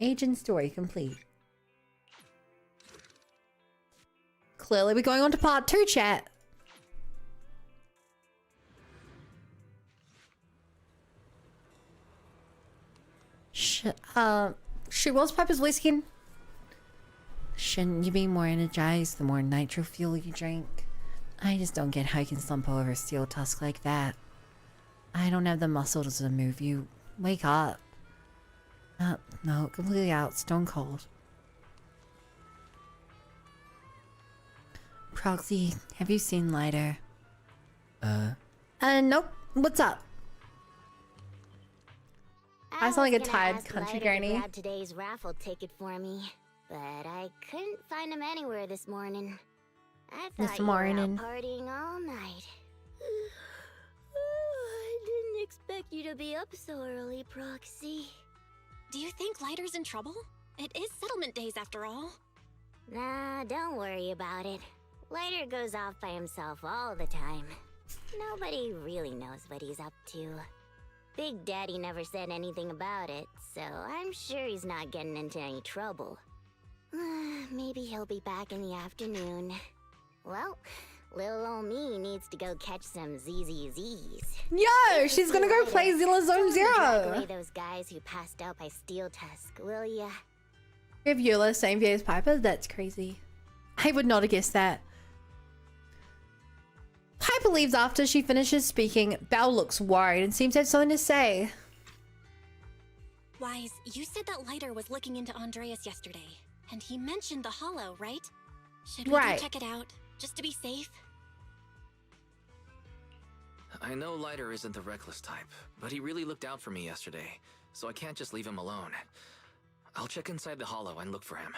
Agent story complete. Clearly we're going on to part 2, chat. Shoot, what's Piper's voice again? Shouldn't you be more energized the more nitro fuel you drink? I just don't get how you can slump over a steel tusk like that. I don't have the muscles to move you. Wake up. No, completely out, stone cold. Proxy, have you seen Lighter? Nope. What's up? I sound like a tired country granny. Grab today's raffle ticket for me, but I couldn't find him anywhere this morning. I thought you were out partying all night. I didn't expect you to be up so early, Proxy. Do you think Lighter's in trouble? It is settlement days after all. Nah, don't worry about it. Lighter goes off by himself all the time. Nobody really knows what he's up to. Big Daddy never said anything about it, so I'm sure he's not getting into any trouble. Maybe he'll be back in the afternoon. Well, little old me needs to go catch some ZZZs. Yo, she's gonna go play Zilla Zone Drag Zero. away those guys who passed out by Steel Tusk, will ya? We have Eula, same view as Piper? That's crazy. I would not have guessed that. Piper leaves after she finishes speaking. Belle looks worried and seems to have something to say. Wise, you said that Lighter was looking into Andreas yesterday, and he mentioned the hollow, right? Should we go check it out, just to be safe? I know Lighter isn't the reckless type, but he really looked out for me yesterday, so I can't just leave him alone. I'll check inside the hollow and look for him.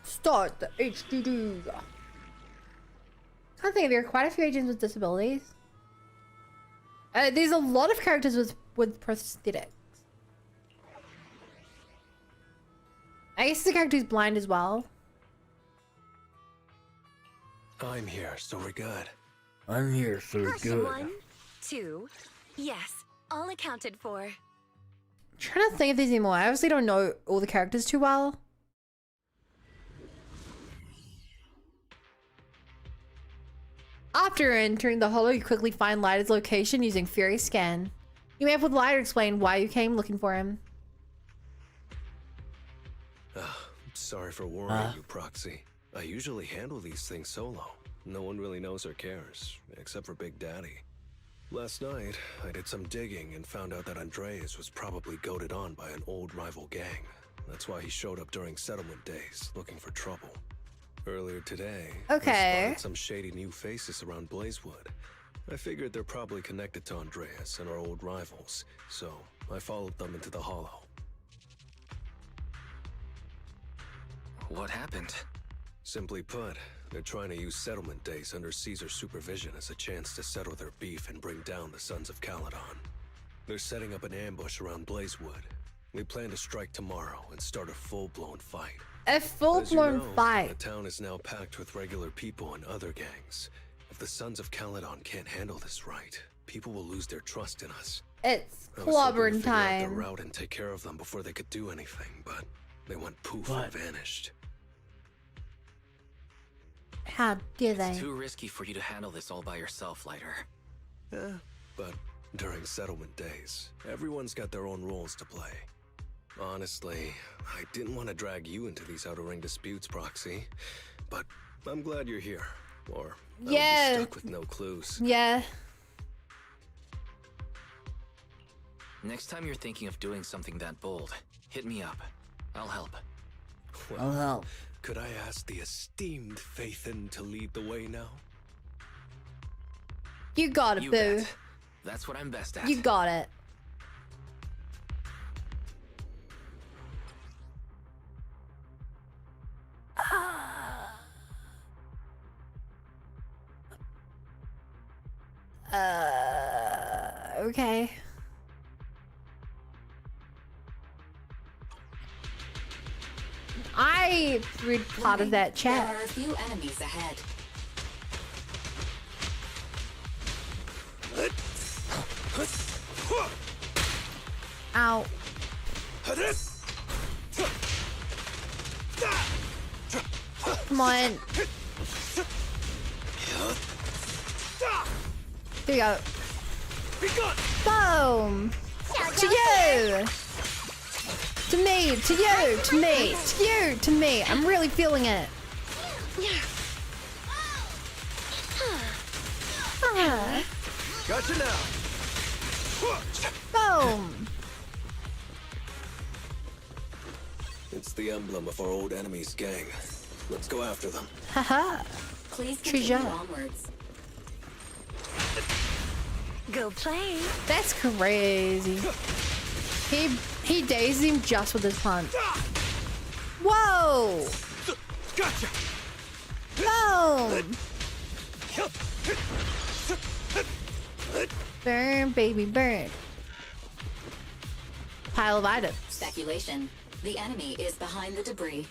Start the HDD. I think there are quite a few agents with disabilities. There's a lot of characters with prosthetics. I guess the character is blind as well. I'm here, so we're good. I'm here, so we're good. 1, 2, yes, all accounted for. I'm trying to think if there's any more. I obviously don't know all the characters too well. After entering the hollow, you quickly find Lighter's location using Fury Scan. You may have with Lighter explain why you came looking for him. Sorry for worrying you, Proxy. I usually handle these things solo. No one really knows or cares, except for Big Daddy. Last night, I did some digging and found out that Andreas was probably goaded on by an old rival gang. That's why he showed up during settlement days, looking for trouble. Earlier today, I spotted some shady new faces around Blazewood. I figured they're probably connected to Andreas and our old rivals, so I followed them into the hollow. What happened? Simply put, they're trying to use settlement days under Caesar's supervision as a chance to settle their beef and bring down the Sons of Caledon. They're setting up an ambush around Blazewood. We plan to strike tomorrow and start a full-blown fight. A full-blown fight. The town is now packed with regular people and other gangs. If the Sons of Caledon can't handle this right, people will lose their trust in us. It's I was hoping to clobbering figure out their time. route and take care of them before they could do anything, but they went poof and vanished. How did they? It's too risky for you to handle this all by yourself, Lighter. But during settlement days, everyone's got their own roles to play. Honestly, I didn't want to drag you into these outer ring disputes, Proxy, but I'm glad you're here. Or I'll be stuck with no clues. Yeah. Next time you're thinking of doing something that bold, hit me up. I'll help. Well, could I ask the esteemed Phaethon to lead the way now? You got it, You boo. bet. That's what I'm best at. You got it. Okay. I read part of that chat. There are a few enemies ahead. Ow. Come on. Here we go. Boom. To you. To me. To you. To me. To you. To me. I'm really feeling it. Gotcha now. Boom. It's the emblem of our old enemy's gang. Let's go after them. Haha. Please Treasure. continue onwards. Go play. That's crazy. He dazed him just with his punch. Whoa. Gotcha. Boom. Burn, baby, burn. Pile of items. Speculation. The enemy is behind the debris.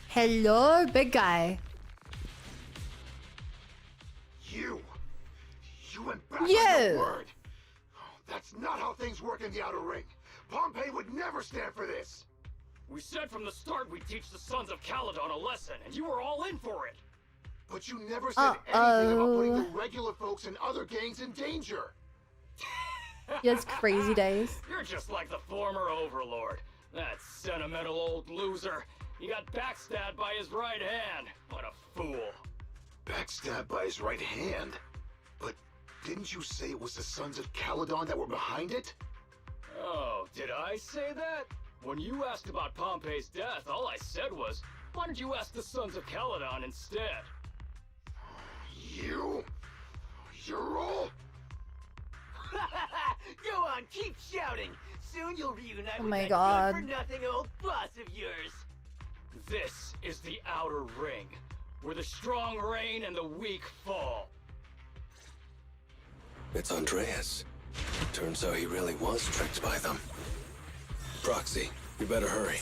Hello, big guy. You went back on You. your word. That's not how things work in the outer ring. Pompey would never stand for this. We said from the start we'd teach the Sons of Caledon a lesson, and you were all in for it. But you never said anything about putting the regular folks and other gangs in danger. Yes, crazy days. You're just like the former Overlord. That sentimental old loser. He got backstabbed by his right hand. What a fool. Backstabbed by his right hand? But didn't you say it was the Sons of Caledon that were behind it? Oh, did I say that? When you asked about Pompey's death, all I said was, why don't you ask the Sons of Caledon instead? You're all... Go on, keep shouting. Soon you'll reunite Oh with my that God. good-for-nothing old boss of yours. This is the outer ring, where the strong reign and the weak fall. It's Andreas. Turns out he really was tricked by them. Proxy, you better hurry.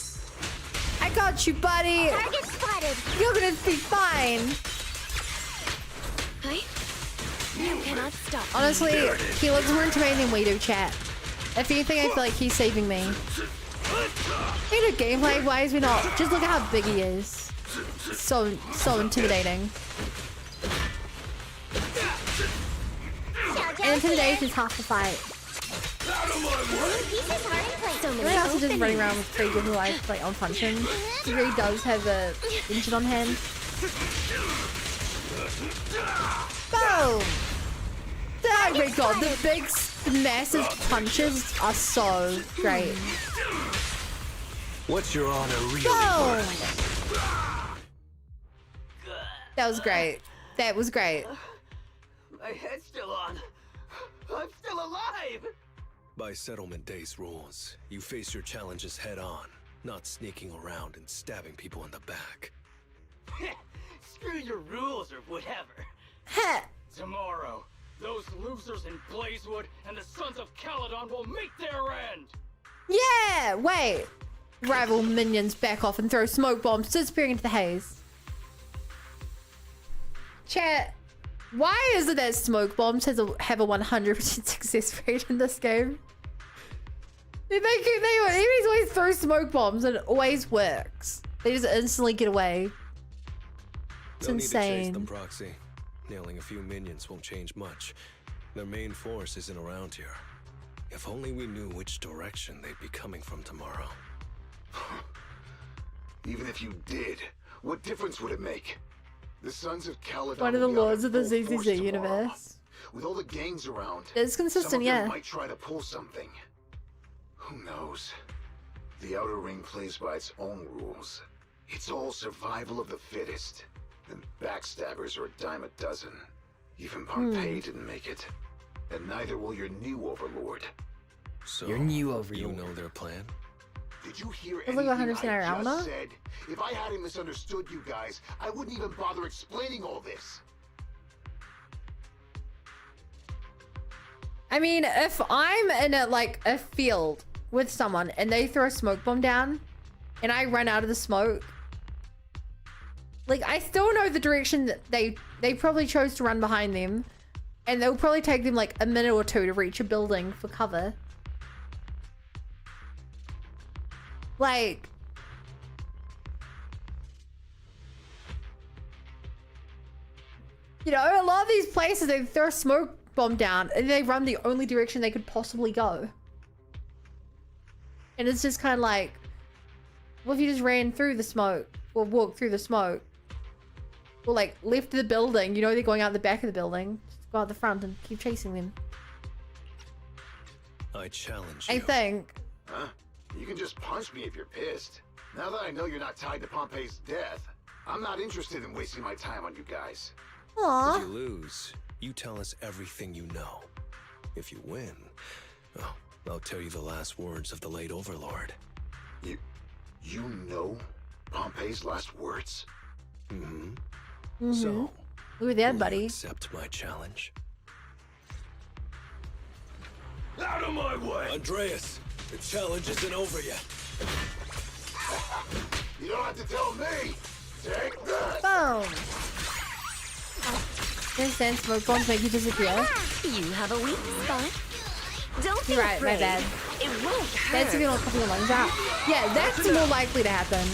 I got you, buddy. Target spotted. You're gonna be fine. You cannot stop. Honestly, he looks more intimidating than we do, chat. If anything, I feel like he's saving me. You know, gameplay wise, we not. Just look at how big he is. So intimidating. And intimidation is half the fight. Everyone else is just running around with pretty good life, like on punching. He really does have a engine on hand. Boom! Oh my god, the big, massive punches are so great. What's your honor really Boom! worth? That was great. That was great. My head's still on. I'm still alive! By Settlement Day's rules, you face your challenges head on, not sneaking around and stabbing people in the back. Screw your rules or whatever. Tomorrow, those losers in Blazewood and the Sons of Caledon will meet their end! Yeah! Wait. Rival minions back off and throw smoke bombs, disappearing into the haze. Chat, why is it that smoke bombs have a 100% success rate in this game? They enemies always throw smoke bombs and it always works. They just instantly get away. It's no insane. Need to chase them, Proxy. Nailing a few minions won't change much. Their main force isn't around here. If only we knew which direction they'd be coming from tomorrow. Even if you did, what difference would it make? The Sons of Caledon. One of the lords of the ZZZ universe. With all the gangs around, it's consistent, some of them yeah. might try to pull something. Who knows? The Outer Ring plays by its own rules. It's all survival of the fittest. And backstabbers are a dime a dozen. Even Pompeii didn't make it. And neither will your new Overlord. So, your new Overlord. You know their plan? Did you hear Does it anything look 100% I around just though? said? If I hadn't misunderstood you guys, I wouldn't even bother explaining all this. I mean, if I'm in a field with someone and they throw a smoke bomb down and I run out of the smoke, like I still know the direction that they probably chose to run behind them, and it'll probably take them like a minute or two to reach a building for cover. Like, you know, a lot of these places, they throw a smoke bomb down and they run the only direction they could possibly go. And it's just kind of like, well, if you just ran through the smoke or walked through the smoke or like left the building, you know, they're going out the back of the building, just go out the front and keep chasing them. I challenge you. I think. Huh? You can just punch me if you're pissed. Now that I know you're not tied to Pompeii's death, I'm not interested in wasting my time on you guys. Aww. If you lose, you tell us everything you know. If you win, oh, I'll tell you the last words of the late Overlord. You know Pompeii's last words? Mm-hmm. So, we were there, will buddy. you accept my challenge? Out of my way! Andreas, the challenge isn't over yet. You don't have to tell me! Take that! Boom! Understand smoke bombs make you disappear? You have a weak spot. Don't be You're right, my afraid. bad. It won't hurt. That's if you don't couple your lungs out. Yeah, that's more likely to happen.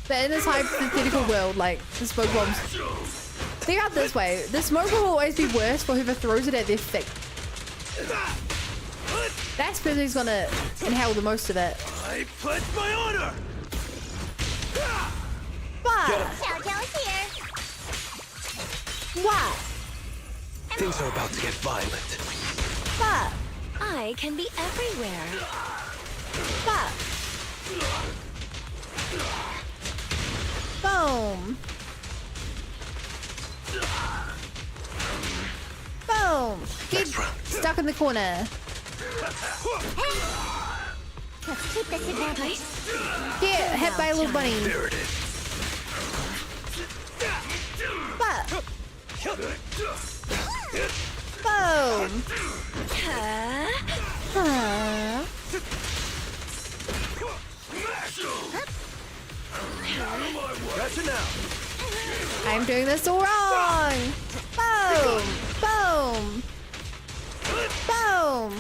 But in this hypothetical world, like, the smoke bombs... Think about it this way. The smoke bomb will always be worse for whoever throws it at their feet. That's the person who's gonna inhale the most of it. I pledge my honor! But... here. What? Things are about to get violent. But... I can be everywhere. But... Boom. Boom. Get stuck in the corner. Let's keep this advantage. Get hit by a little bunny. There it is. But... Boom. Gotcha now. I'm doing this all wrong. Boom. Boom. Boom.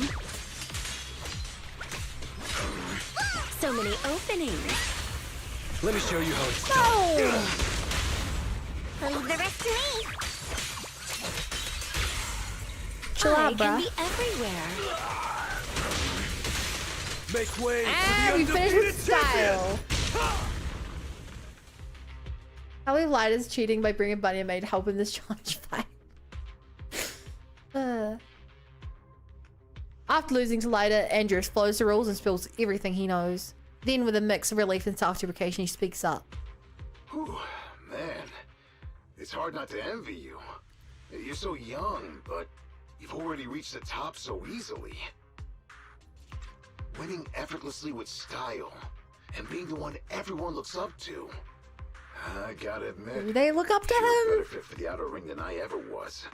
So many openings. Let me show you how it's done. Boom. Leave the rest to me. Chill out, can bruh. be everywhere. Make way And we finished with style. How we lied is cheating by bringing Bunny and Maid help in this challenge fight. After losing to Lida, Andreas follows the rules and spills everything he knows. Then, with a mix of relief and self-deprecation, he speaks up. Whew, man. It's hard not to envy you. You're so young, but you've already reached the top so easily. Winning effortlessly with style, and being the one everyone looks up to. I gotta admit, They look up to you're a him. better fit for the outer ring than I ever was.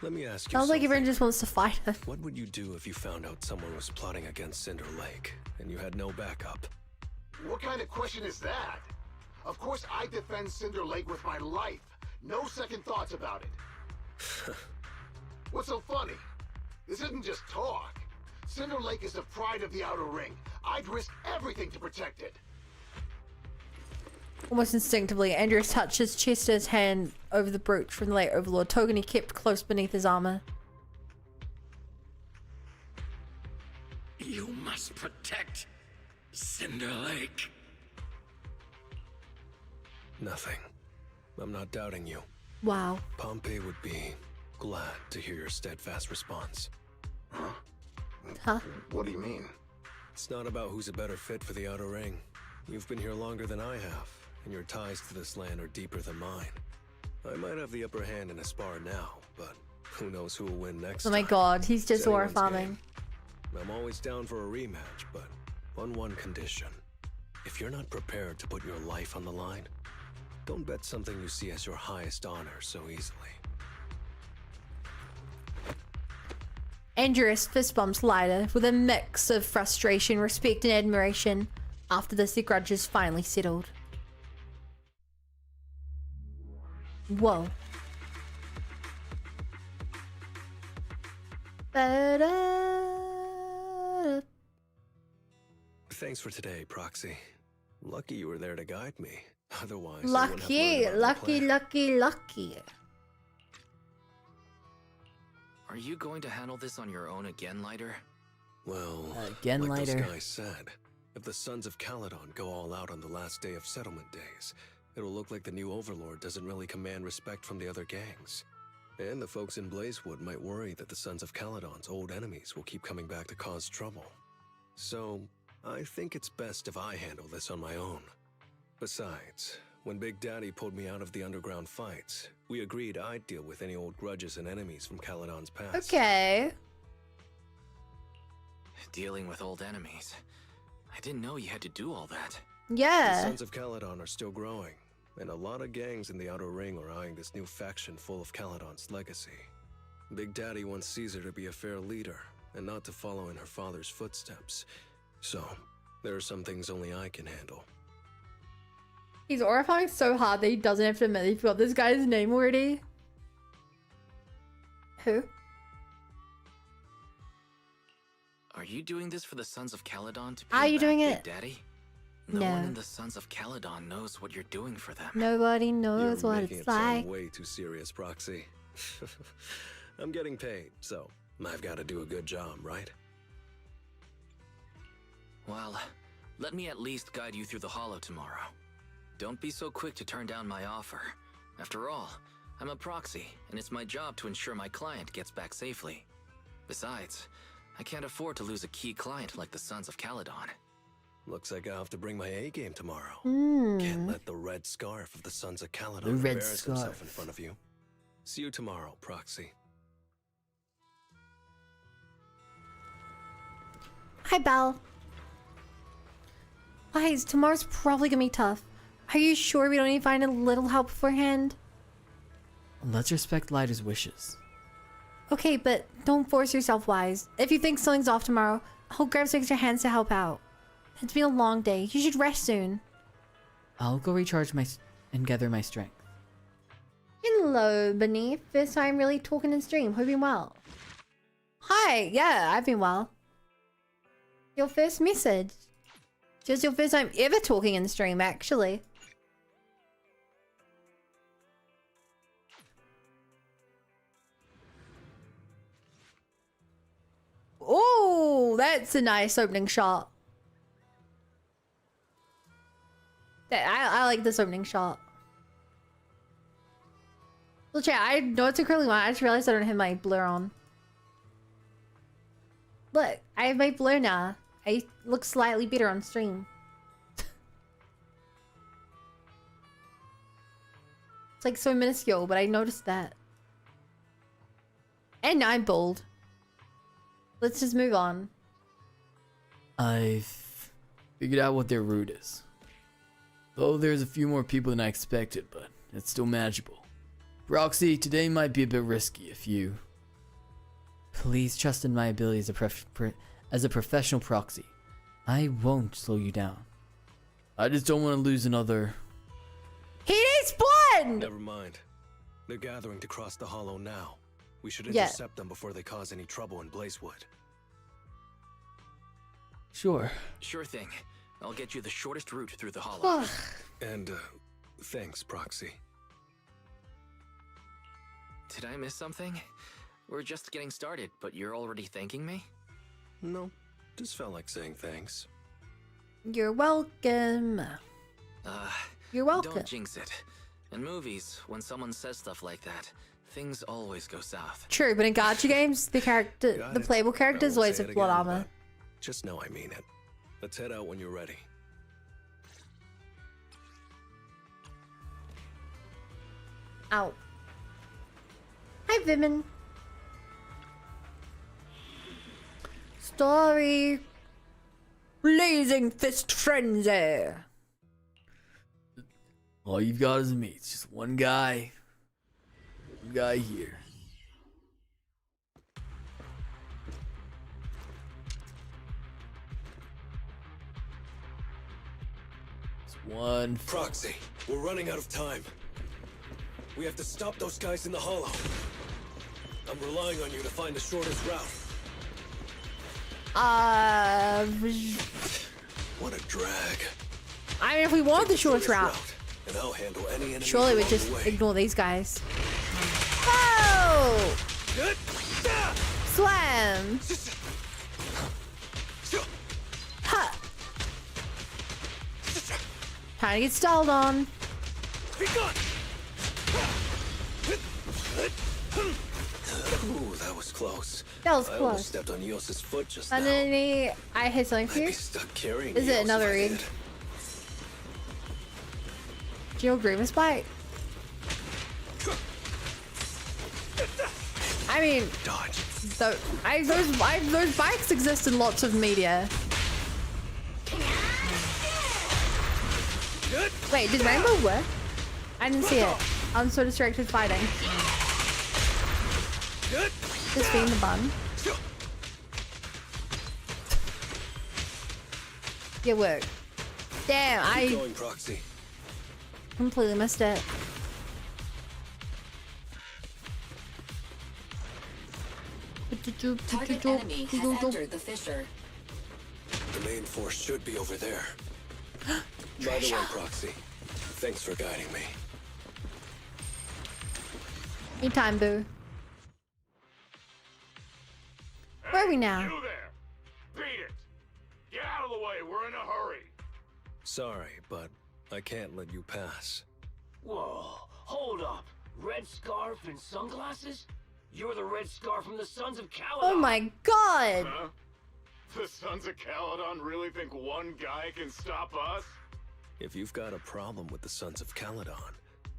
Let me ask you Sounds like something. everyone just wants to fight him. What would you do if you found out someone was plotting against Cinder Lake and you had no backup? What kind of question is that? Of course I defend Cinder Lake with my life. No second thoughts about it. What's so funny? This isn't just talk. Cinder Lake is the pride of the outer ring. I'd risk everything to protect it. Almost instinctively, Andreas touched his chest and his hand over the brooch from the late Overlord, token he kept close beneath his armor. You must protect Cinder Lake. Nothing. I'm not doubting you. Wow. Pompey would be glad to hear your steadfast response. Huh? What do you mean? It's not about who's a better fit for the outer ring. You've been here longer than I have, and your ties to this land are deeper than mine. I might have the upper hand in a spar now, but who knows who will win next Oh my time. god, he's just It's aura anyone's farming. game. I'm always down for a rematch, but on one condition. If you're not prepared to put your life on the line, don't bet something you see as your highest honor so easily. Andreas fist bumps Lida with a mix of frustration, respect, and admiration. After this, their grudges finally settled. Whoa. Thanks for today, Proxy. Lucky you were there to guide me. Otherwise, I wouldn't have Lucky, learned about the plan. lucky. Are you going to handle this on your own again, Lighter? Well, Again, like Lighter. those guys said, if the Sons of Caledon go all out on the last day of settlement days, it'll look like the new Overlord doesn't really command respect from the other gangs. And the folks in Blazewood might worry that the Sons of Caledon's old enemies will keep coming back to cause trouble. So, I think it's best if I handle this on my own. Besides, when Big Daddy pulled me out of the underground fights, we agreed I'd deal with any old grudges and enemies from Caledon's past. Okay. Dealing with old enemies. I didn't know you had to do all that. The Yeah. Sons of Caledon are still growing, and a lot of gangs in the Outer Ring are eyeing this new faction full of Caledon's legacy. Big Daddy wants Caesar to be a fair leader, and not to follow in her father's footsteps. So, there are some things only I can handle. He's horrifying so hard that he doesn't have to admit he forgot this guy's name already. Who? Are you doing this for the Sons of Caledon to Are pay you back doing Big it? Daddy? No one in the Sons of Caledon knows what you're doing for them. Nobody knows You're what making it's it sound like. way too serious, Proxy. I'm getting paid, so I've got to do a good job, right? Well, let me at least guide you through the hollow tomorrow. Don't be so quick to turn down my offer. After all, I'm a proxy, and it's my job to ensure my client gets back safely. Besides, I can't afford to lose a key client like the Sons of Caledon. Looks like I'll have to bring my A game tomorrow. Hmm. Can't let the red scarf of the Sons of Caledon The red embarrass himself in scarf. front of you. See you tomorrow, Proxy. Hi, Belle. Guys, tomorrow's probably gonna be tough. Are you sure we don't need to find a little help beforehand? Let's respect Lighter's wishes. Okay, but don't force yourself, Wise. If you think something's off tomorrow, I'll grab some extra hands to help out. It's been a long day. You should rest soon. I'll go recharge and gather my strength. Hello, Bernice. First time really talking in stream. Hope you're well. Hi. Yeah, I've been well. Your first message. Just your first time ever talking in stream, actually. Oh, that's a nice opening shot. I like this opening shot. Well, chat, I know it's acrylic one. I just realized I don't have my blur on. Look, I have my blur now. I look slightly better on stream. It's like so minuscule, but I noticed that. And now I'm bold. Let's just move on. I've figured out what their route is. Though there's a few more people than I expected, but it's still manageable. Proxy, today might be a bit risky if you... Please trust in my ability as a professional proxy. I won't slow you down. I just don't want to lose another... He needs blood! Never mind. They're gathering to cross the hollow now. We should intercept them before they cause any trouble in Blazewood. Sure. Sure thing. I'll get you the shortest route through the hollow. And, thanks, Proxy. Did I miss something? We're just getting started, but you're already thanking me? No, just felt like saying thanks. You're welcome. You're welcome. Don't jinx it. In movies, when someone says stuff like that, things always go south. True, but in gacha games, the playable character is always with blood armor. Just know I mean it. Let's head out when you're ready. Out. Hi, Vimin. Story. Blazing Fist Frenzy. All you've got is me. It's just one guy. One guy here. It's one. Proxy, we're running out of time. We have to stop those guys in the hollow. I'm relying on you to find the shortest route. What a drag. I mean, if we want the shortest route, and I'll handle any enemy surely we along just the way. ignore these guys. Oh! Slam! Ha! Trying to get stalled on. Ooh, that was close. That was I close. almost stepped on Yos's foot just now. Suddenly, I hit something for you. Stuck carrying Is it Eos another if I egg? did. Geo Grievous bite? I mean, those bikes exist in lots of media. Wait, did Rainbow work? I didn't see it. I'm so distracted fighting. Just being the bun. Good work. Damn, Keep I going, Proxy. completely missed it. Target enemy has entered the fissure. The main force should be over there. By the way, Proxy, thanks for guiding me. Anytime, boo. Where are we now? You there! Beat it! Get out of the way, we're in a hurry! Sorry, but I can't let you pass. Whoa, hold up. Red scarf and sunglasses? You're the red scarf from the Sons of Caledon. Oh my god! Huh? The Sons of Caledon really think one guy can stop us? If you've got a problem with the Sons of Caledon,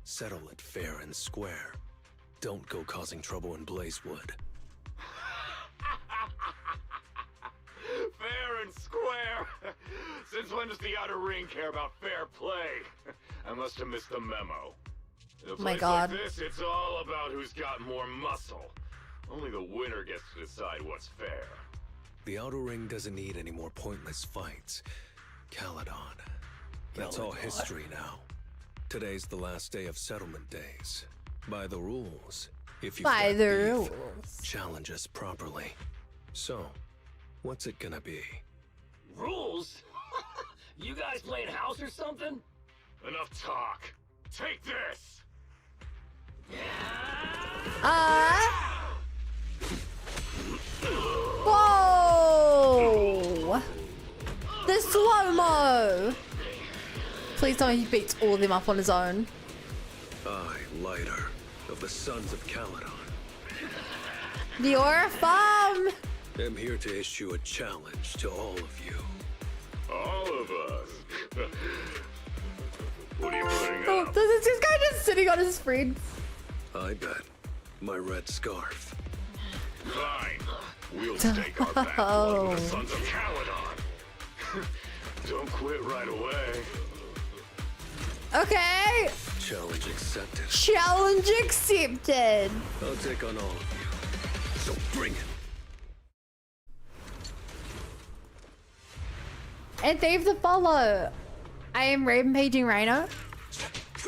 settle it fair and square. Don't go causing trouble in Blazewood. Fair and square! Since when does the Outer Ring care about fair play? I must have missed the memo. In a Oh my place God. like this, it's all about who's got more muscle. Only the winner gets to decide what's fair. The Outer Ring doesn't need any more pointless fights. Caledon. That's all history now. Today's the last day of settlement days. By the rules. If you've By got the beef, rules. challenge us properly. So, what's it gonna be? Rules? You guys playing house or something? Enough talk. Take this! Whoa! Slow-mo! Please don't he beats all of them up on his own. I, Lighter, of the Sons of Caledon, The Aura Farm! am here to issue a challenge to all of you. All of us. What are you putting Oh, up? this is this guy just sitting on his friend. I bet my red scarf. Fine. We'll stake our back blood with the Sons of Caledon. Don't quit right away. Okay. Challenge accepted. Challenge accepted. I'll take on all of you. So bring it. And thank you for the follow. I am Rampaging Rhino.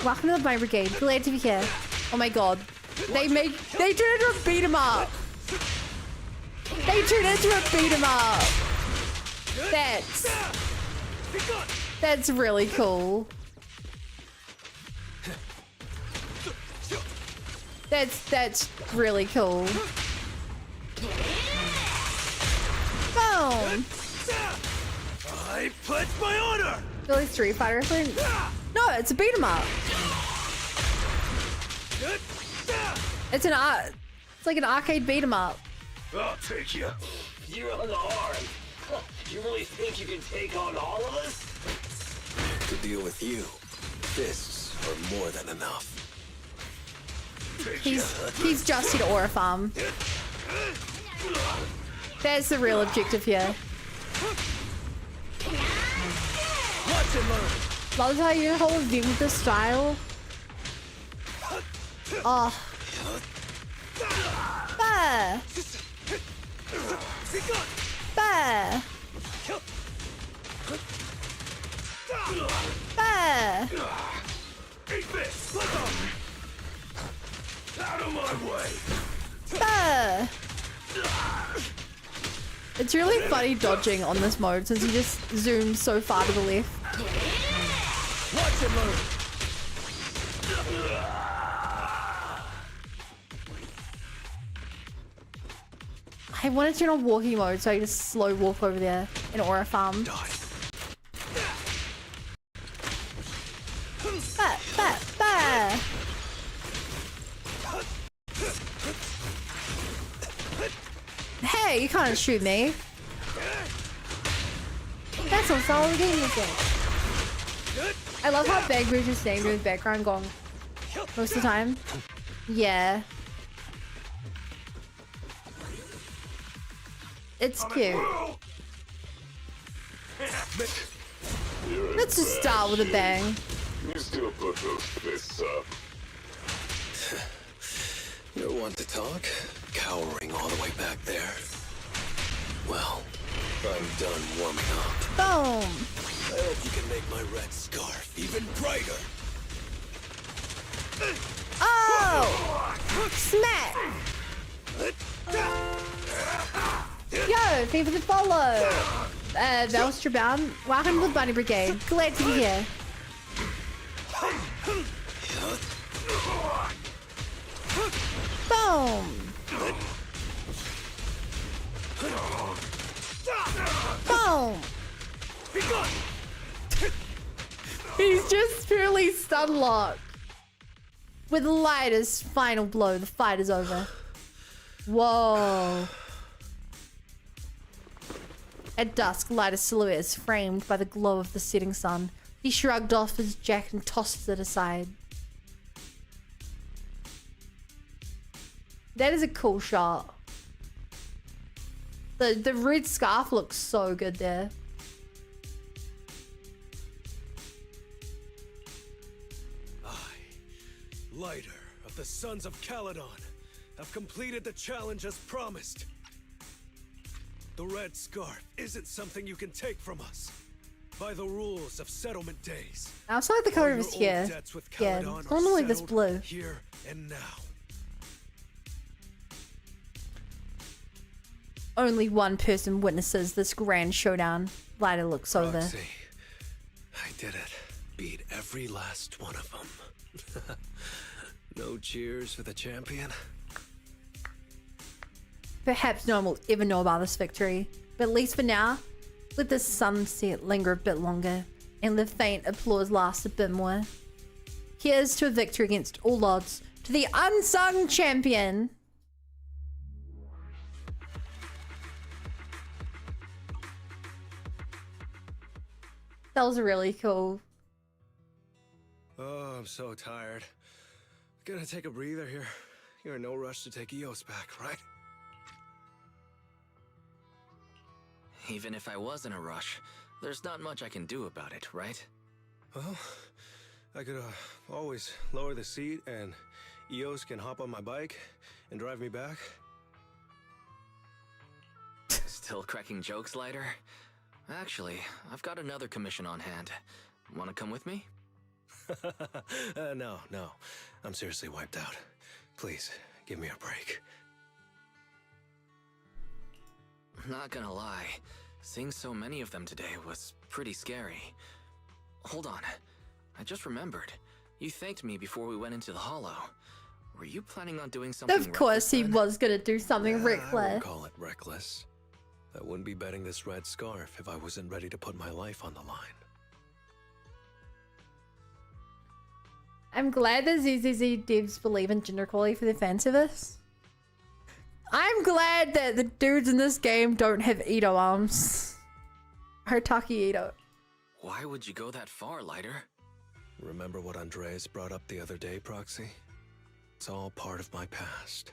Welcome to my brigade. Glad to be here. Oh my god. They turn into a beat 'em up. They turn into a beat 'em up. That's really cool. That's really cool. Boom. I pledge my honor. Really Street Fighter thing? No, it's a beat 'em up. It's like an arcade beat 'em up. I'll take you. You're unarmed. You really think you can take on all of us? To deal with you, fists are more than enough. He's just here to Aura Farm. That's the real objective here. Watch and learn. Love how you hold view with the style. Oh. Bah. Bah. Bah. Eat this. Out of my way. Bah. It's really funny dodging on this mode since you just zoom so far to the left. Watch and learn. I wanted to turn on walking mode so I just slow walk over there in Aura Farm. Bah, bah, bah. Hey, you can't shoot me. That's how solid the game is. I love how Bangboo just staying in the background going most of the time. Yeah. It's cute. Let's just start with a bang. You still put those fists up. You want to talk? Cowering all the way back there. Well, I'm done warming up. Boom! I hope you can make my red scarf even brighter. Oh! Smack! Yo, thank you for the follow. Velstrabound, welcome to the Bunny Brigade. Glad to be here. Boom! Boom! He's just purely stun locked. With Lighter's final blow, the fight is over. Whoa. At dusk, Lighter's silhouette is framed by the glow of the setting sun. He shrugged off his jacket and tossed it aside. That is a cool shot. The red scarf looks so good there. Lighter of the Sons of Caledon have completed the challenge as promised. The red scarf isn't something you can take from us. By the rules of settlement days. Outside the color of his hair. Yeah, it's normally this blue. Here and now. Only one person witnesses this grand showdown. Lighter looks over. Roxy, I did it. Beat every last one of them. No cheers for the champion? Perhaps no one will ever know about this victory. But at least for now, Let the sunset linger a bit longer, and the faint applause last a bit more. Here's to a victory against all odds, to the unsung champion. That was really cool. Oh, I'm so tired. Gonna take a breather here. You're in no rush to take EOS back, right? Even if I was in a rush, there's not much I can do about it, right? Well, I could always lower the seat and EOS can hop on my bike and drive me back. Still cracking jokes, Lighter? Actually, I've got another commission on hand. Wanna come with me? No. I'm seriously wiped out. Please, give me a break. Not gonna lie, seeing so many of them today was pretty scary. Hold on, I just remembered. You thanked me before we went into the hollow. Were you planning on doing something Of course he was gonna do something I reckless. wouldn't call it reckless. I wouldn't be betting this red scarf if I wasn't ready to put my life on the line. I'm glad the ZZZ devs believe in gender equality for their fan service. I'm glad that the dudes in this game don't have Ito arms. Hartaki Ito. Why would you go that far, Lighter? Remember what Andreas brought up the other day, Proxy? It's all part of my past.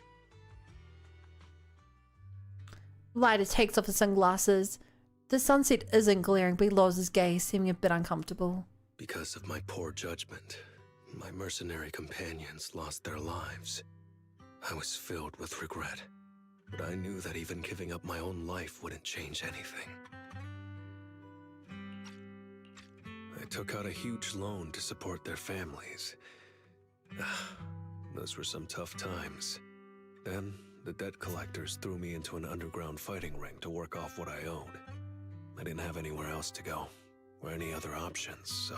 Lighter takes off his sunglasses. The sunset isn't glaring, but he lowers his gaze, seeming a bit uncomfortable. Because of my poor judgment, my mercenary companions lost their lives. I was filled with regret, but I knew that even giving up my own life wouldn't change anything. I took out a huge loan to support their families. Those were some tough times. Then, the debt collectors threw me into an underground fighting ring to work off what I owed. I didn't have anywhere else to go, or any other options, so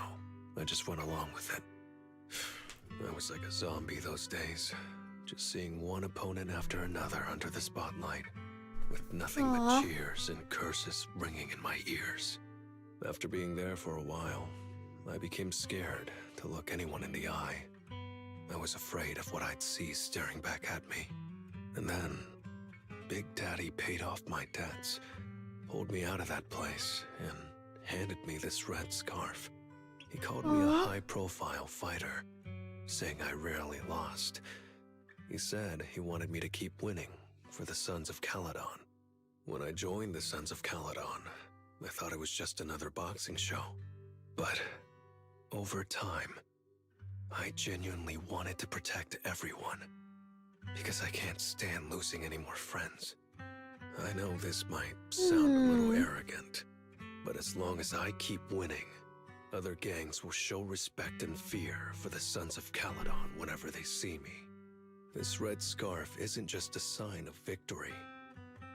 I just went along with it. I was like a zombie those days, just seeing one opponent after another under the spotlight, with nothing but cheers and curses ringing in my ears. After being there for a while, I became scared to look anyone in the eye. I was afraid of what I'd see staring back at me. And then, Big Daddy paid off my debts, pulled me out of that place, and handed me this red scarf. He called me a high-profile fighter, saying I rarely lost. He said he wanted me to keep winning for the Sons of Caledon. When I joined the Sons of Caledon, I thought it was just another boxing show. But over time, I genuinely wanted to protect everyone, because I can't stand losing any more friends. I know this might sound a little arrogant, but as long as I keep winning, other gangs will show respect and fear for the Sons of Caledon whenever they see me. This red scarf isn't just a sign of victory.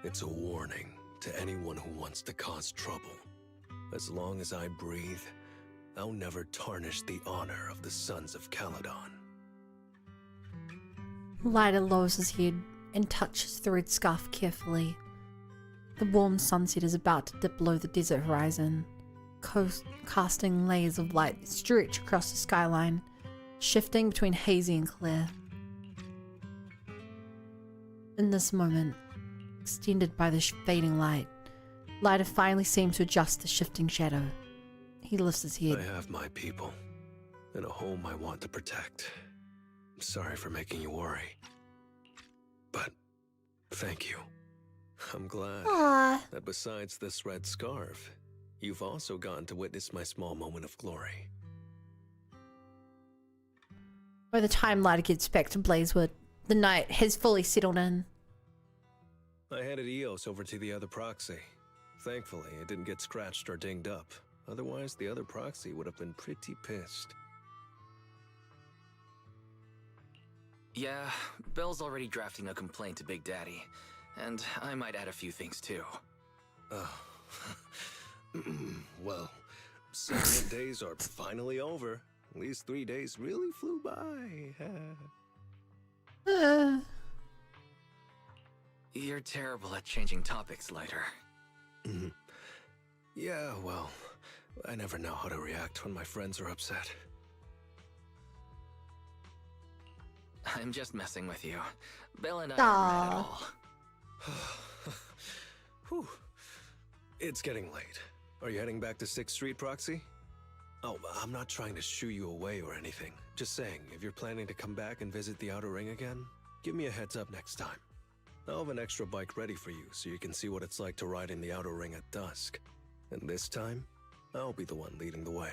It's a warning to anyone who wants to cause trouble. As long as I breathe, I'll never tarnish the honor of the Sons of Caledon. Lighter lowers his head and touches the red scarf carefully. The warm sunset is about to dip below the desert horizon, casting layers of light stretch across the skyline, shifting between hazy and clear. In this moment, extended by the fading light, Lighter finally seems to adjust the shifting shadow. He lifts his head. I have my people, and a home I want to protect. I'm sorry for making you worry, but thank you. I'm glad that besides this red scarf, you've also gotten to witness my small moment of glory. By the time Lighter gets back to Blazewood, the night has fully settled in. I handed EOS over to the other proxy. Thankfully, it didn't get scratched or dinged up. Otherwise, the other proxy would have been pretty pissed. Yeah, Belle's already drafting a complaint to Big Daddy. And I might add a few things too. Oh. Well, 7 days are finally over. These 3 days really flew by. You're terrible at changing topics, Lighter. Yeah, well, I never know how to react when my friends are upset. I'm just messing with you. Bill and I aren't mad at all. Whew. It's getting late. Are you heading back to 6th Street, Proxy? Oh, I'm not trying to shoo you away or anything. Just saying, if you're planning to come back and visit the Outer Ring again, give me a heads up next time. I'll have an extra bike ready for you so you can see what it's like to ride in the Outer Ring at dusk. And this time, I'll be the one leading the way.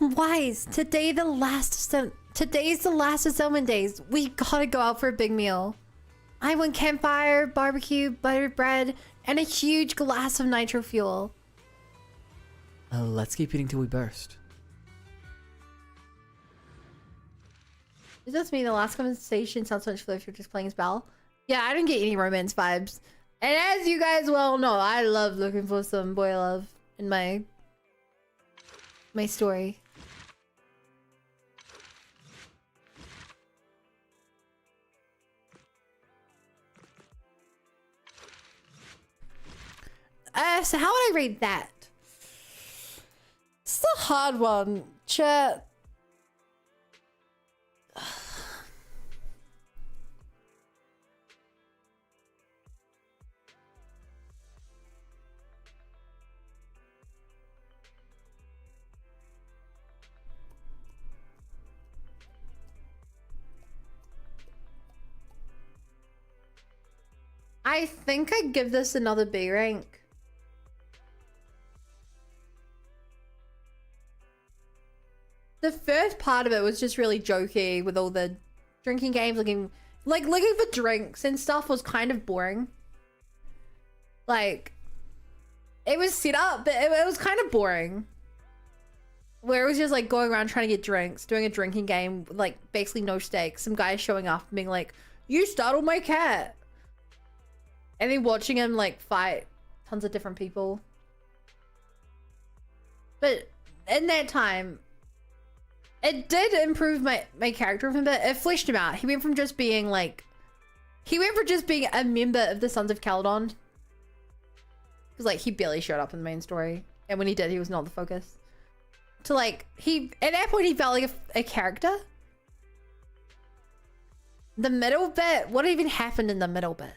Wise, today's the last of Zoman days. We gotta go out for a big meal. I want campfire, barbecue, buttered bread, and a huge glass of nitro fuel. Let's keep eating till we burst. Is this me? The last conversation sounds so much fun if you're just playing as Belle. Yeah, I didn't get any romance vibes. And as you guys well know, I love looking for some boy love in my story. So how would I rate that? It's a hard one, chat. I think I'd give this another B rank. The first part of it was just really jokey with all the drinking games, looking for drinks and stuff was kind of boring. Like, it was set up, but it was kind of boring. Where it was just like going around trying to get drinks, doing a drinking game, like basically no stakes. Some guy showing up and being like, "You startled my cat." And then watching him like fight tons of different people. But in that time, it did improve my character of him, but it fleshed him out. He went from just being a member of the Sons of Caledon. Because like he barely showed up in the main story. And when he did, he was not the focus. To like, at that point he felt like a character. The middle bit, what even happened in the middle bit?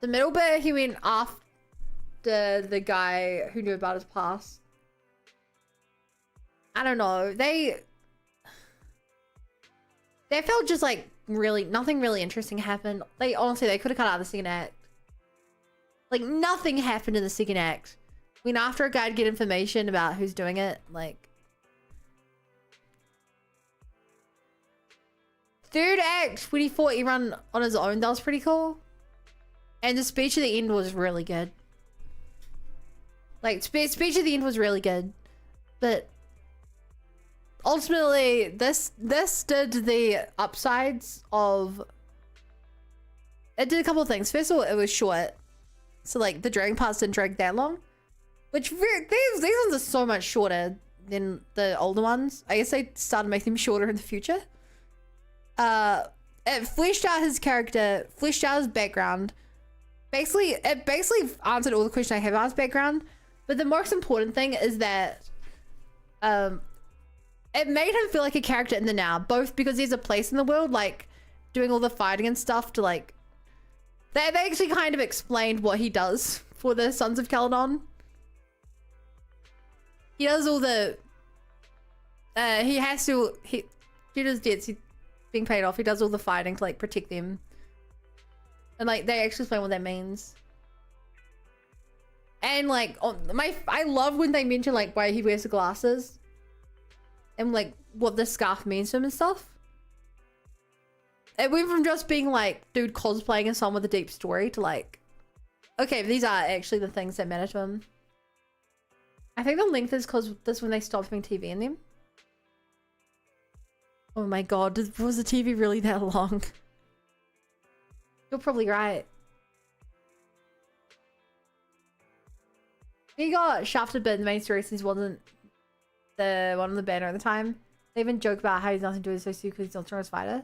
The middle bit, he went after the guy who knew about his past. I don't know. They felt just like really, nothing really interesting happened. Honestly, they could have cut out the second act. Like nothing happened in the second act. I mean, after a guy'd get information about who's doing it, like. Third act, when he fought everyone on his own, that was pretty cool. And the speech at the end was really good. Like, speech at the end was really good. But ultimately, this did the upsides of... It did a couple of things. First of all, it was short. So, like, the dragon parts didn't drag that long. Which, these ones are so much shorter than the older ones. I guess they started making them shorter in the future. It fleshed out his character, fleshed out his background. It basically answered all the questions I have about his background. But the most important thing is that it made him feel like a character in the now. Both because there's a place in the world, like, doing all the fighting and stuff to, like... They actually kind of explained what he does for the Sons of Caledon. He does all the... he has to... due to his debts, he's being paid off. He does all the fighting to, like, protect them. And, like, they actually explain what that means. And, like, I love when they mention, like, why he wears the glasses. And, like, what the scarf means to him and stuff. It went from just being, like, dude cosplaying as someone with a deep story to, like, okay, these are actually the things that matter to him. I think the length is because this is when they stopped having TV in them. Oh my god, was the TV really that long? You're probably right. He got shafted a bit in the main story since he wasn't the one on the banner at the time. They even joke about how he's nothing to do with this because he's not a fighter.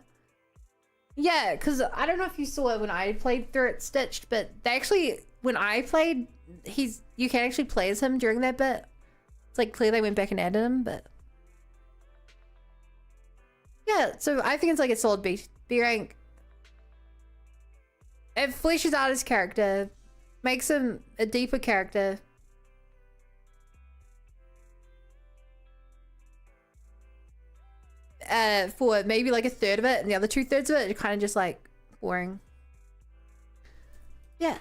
Yeah, because I don't know if you saw it when I played through it stitched, but they actually, when I played, you can actually play as him during that bit. It's like clear they went back and added him, but yeah, so I think it's like a solid B rank. It fleshes out his character, makes him a deeper character. For maybe like a third of it, and the other 2/3 of it are kind of just like boring. Yeah.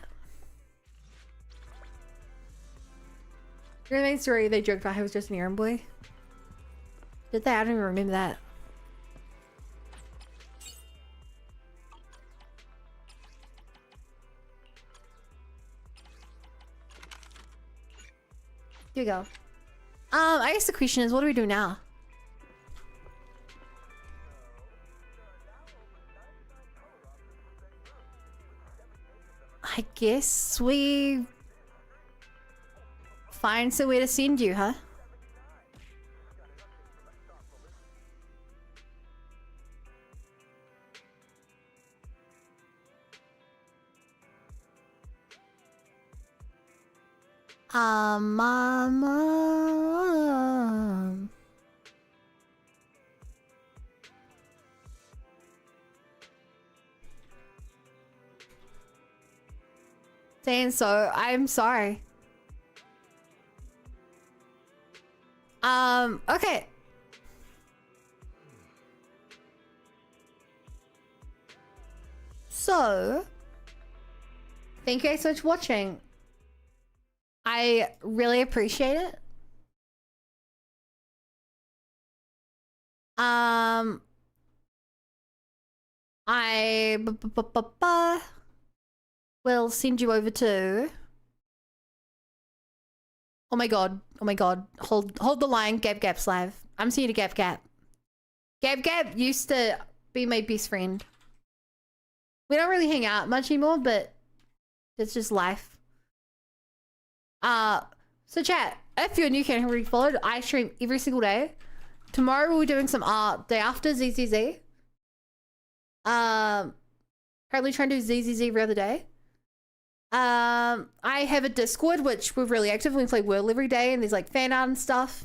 Your main story, they joked about how he was just an errand boy. Did they? I don't even remember that. Here you go. I guess the question is, what do we do now? I guess we find somewhere to send you, huh? Saying so, I'm sorry. Okay. So, thank you guys so much for watching. I really appreciate it. We'll send you over to... Oh my god. Oh my god. Hold the line, Gab Slav. I'm seeing a Gab. Gab used to be my best friend. We don't really hang out much anymore, but it's just life. So chat, if you're new and already followed, I stream every single day. Tomorrow we'll be doing some art. Day after, ZZZ. Currently trying to do ZZZ every other day. I have a Discord which we're really active. We play World every day, and there's like fan art and stuff.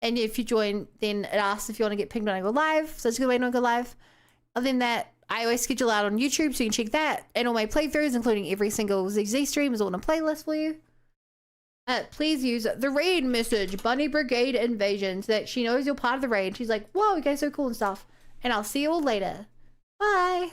And if you join, then it asks if you want to get pinged when I go live. So it's a good way to go live. Other than that, I always schedule out on YouTube, so you can check that. And all my playthroughs, including every single ZZ stream, is all in a playlist for you. Please use the raid message, Bunny Brigade Invasion, so that she knows you're part of the raid. She's like, whoa, you guys are so cool and stuff. And I'll see you all later. Bye.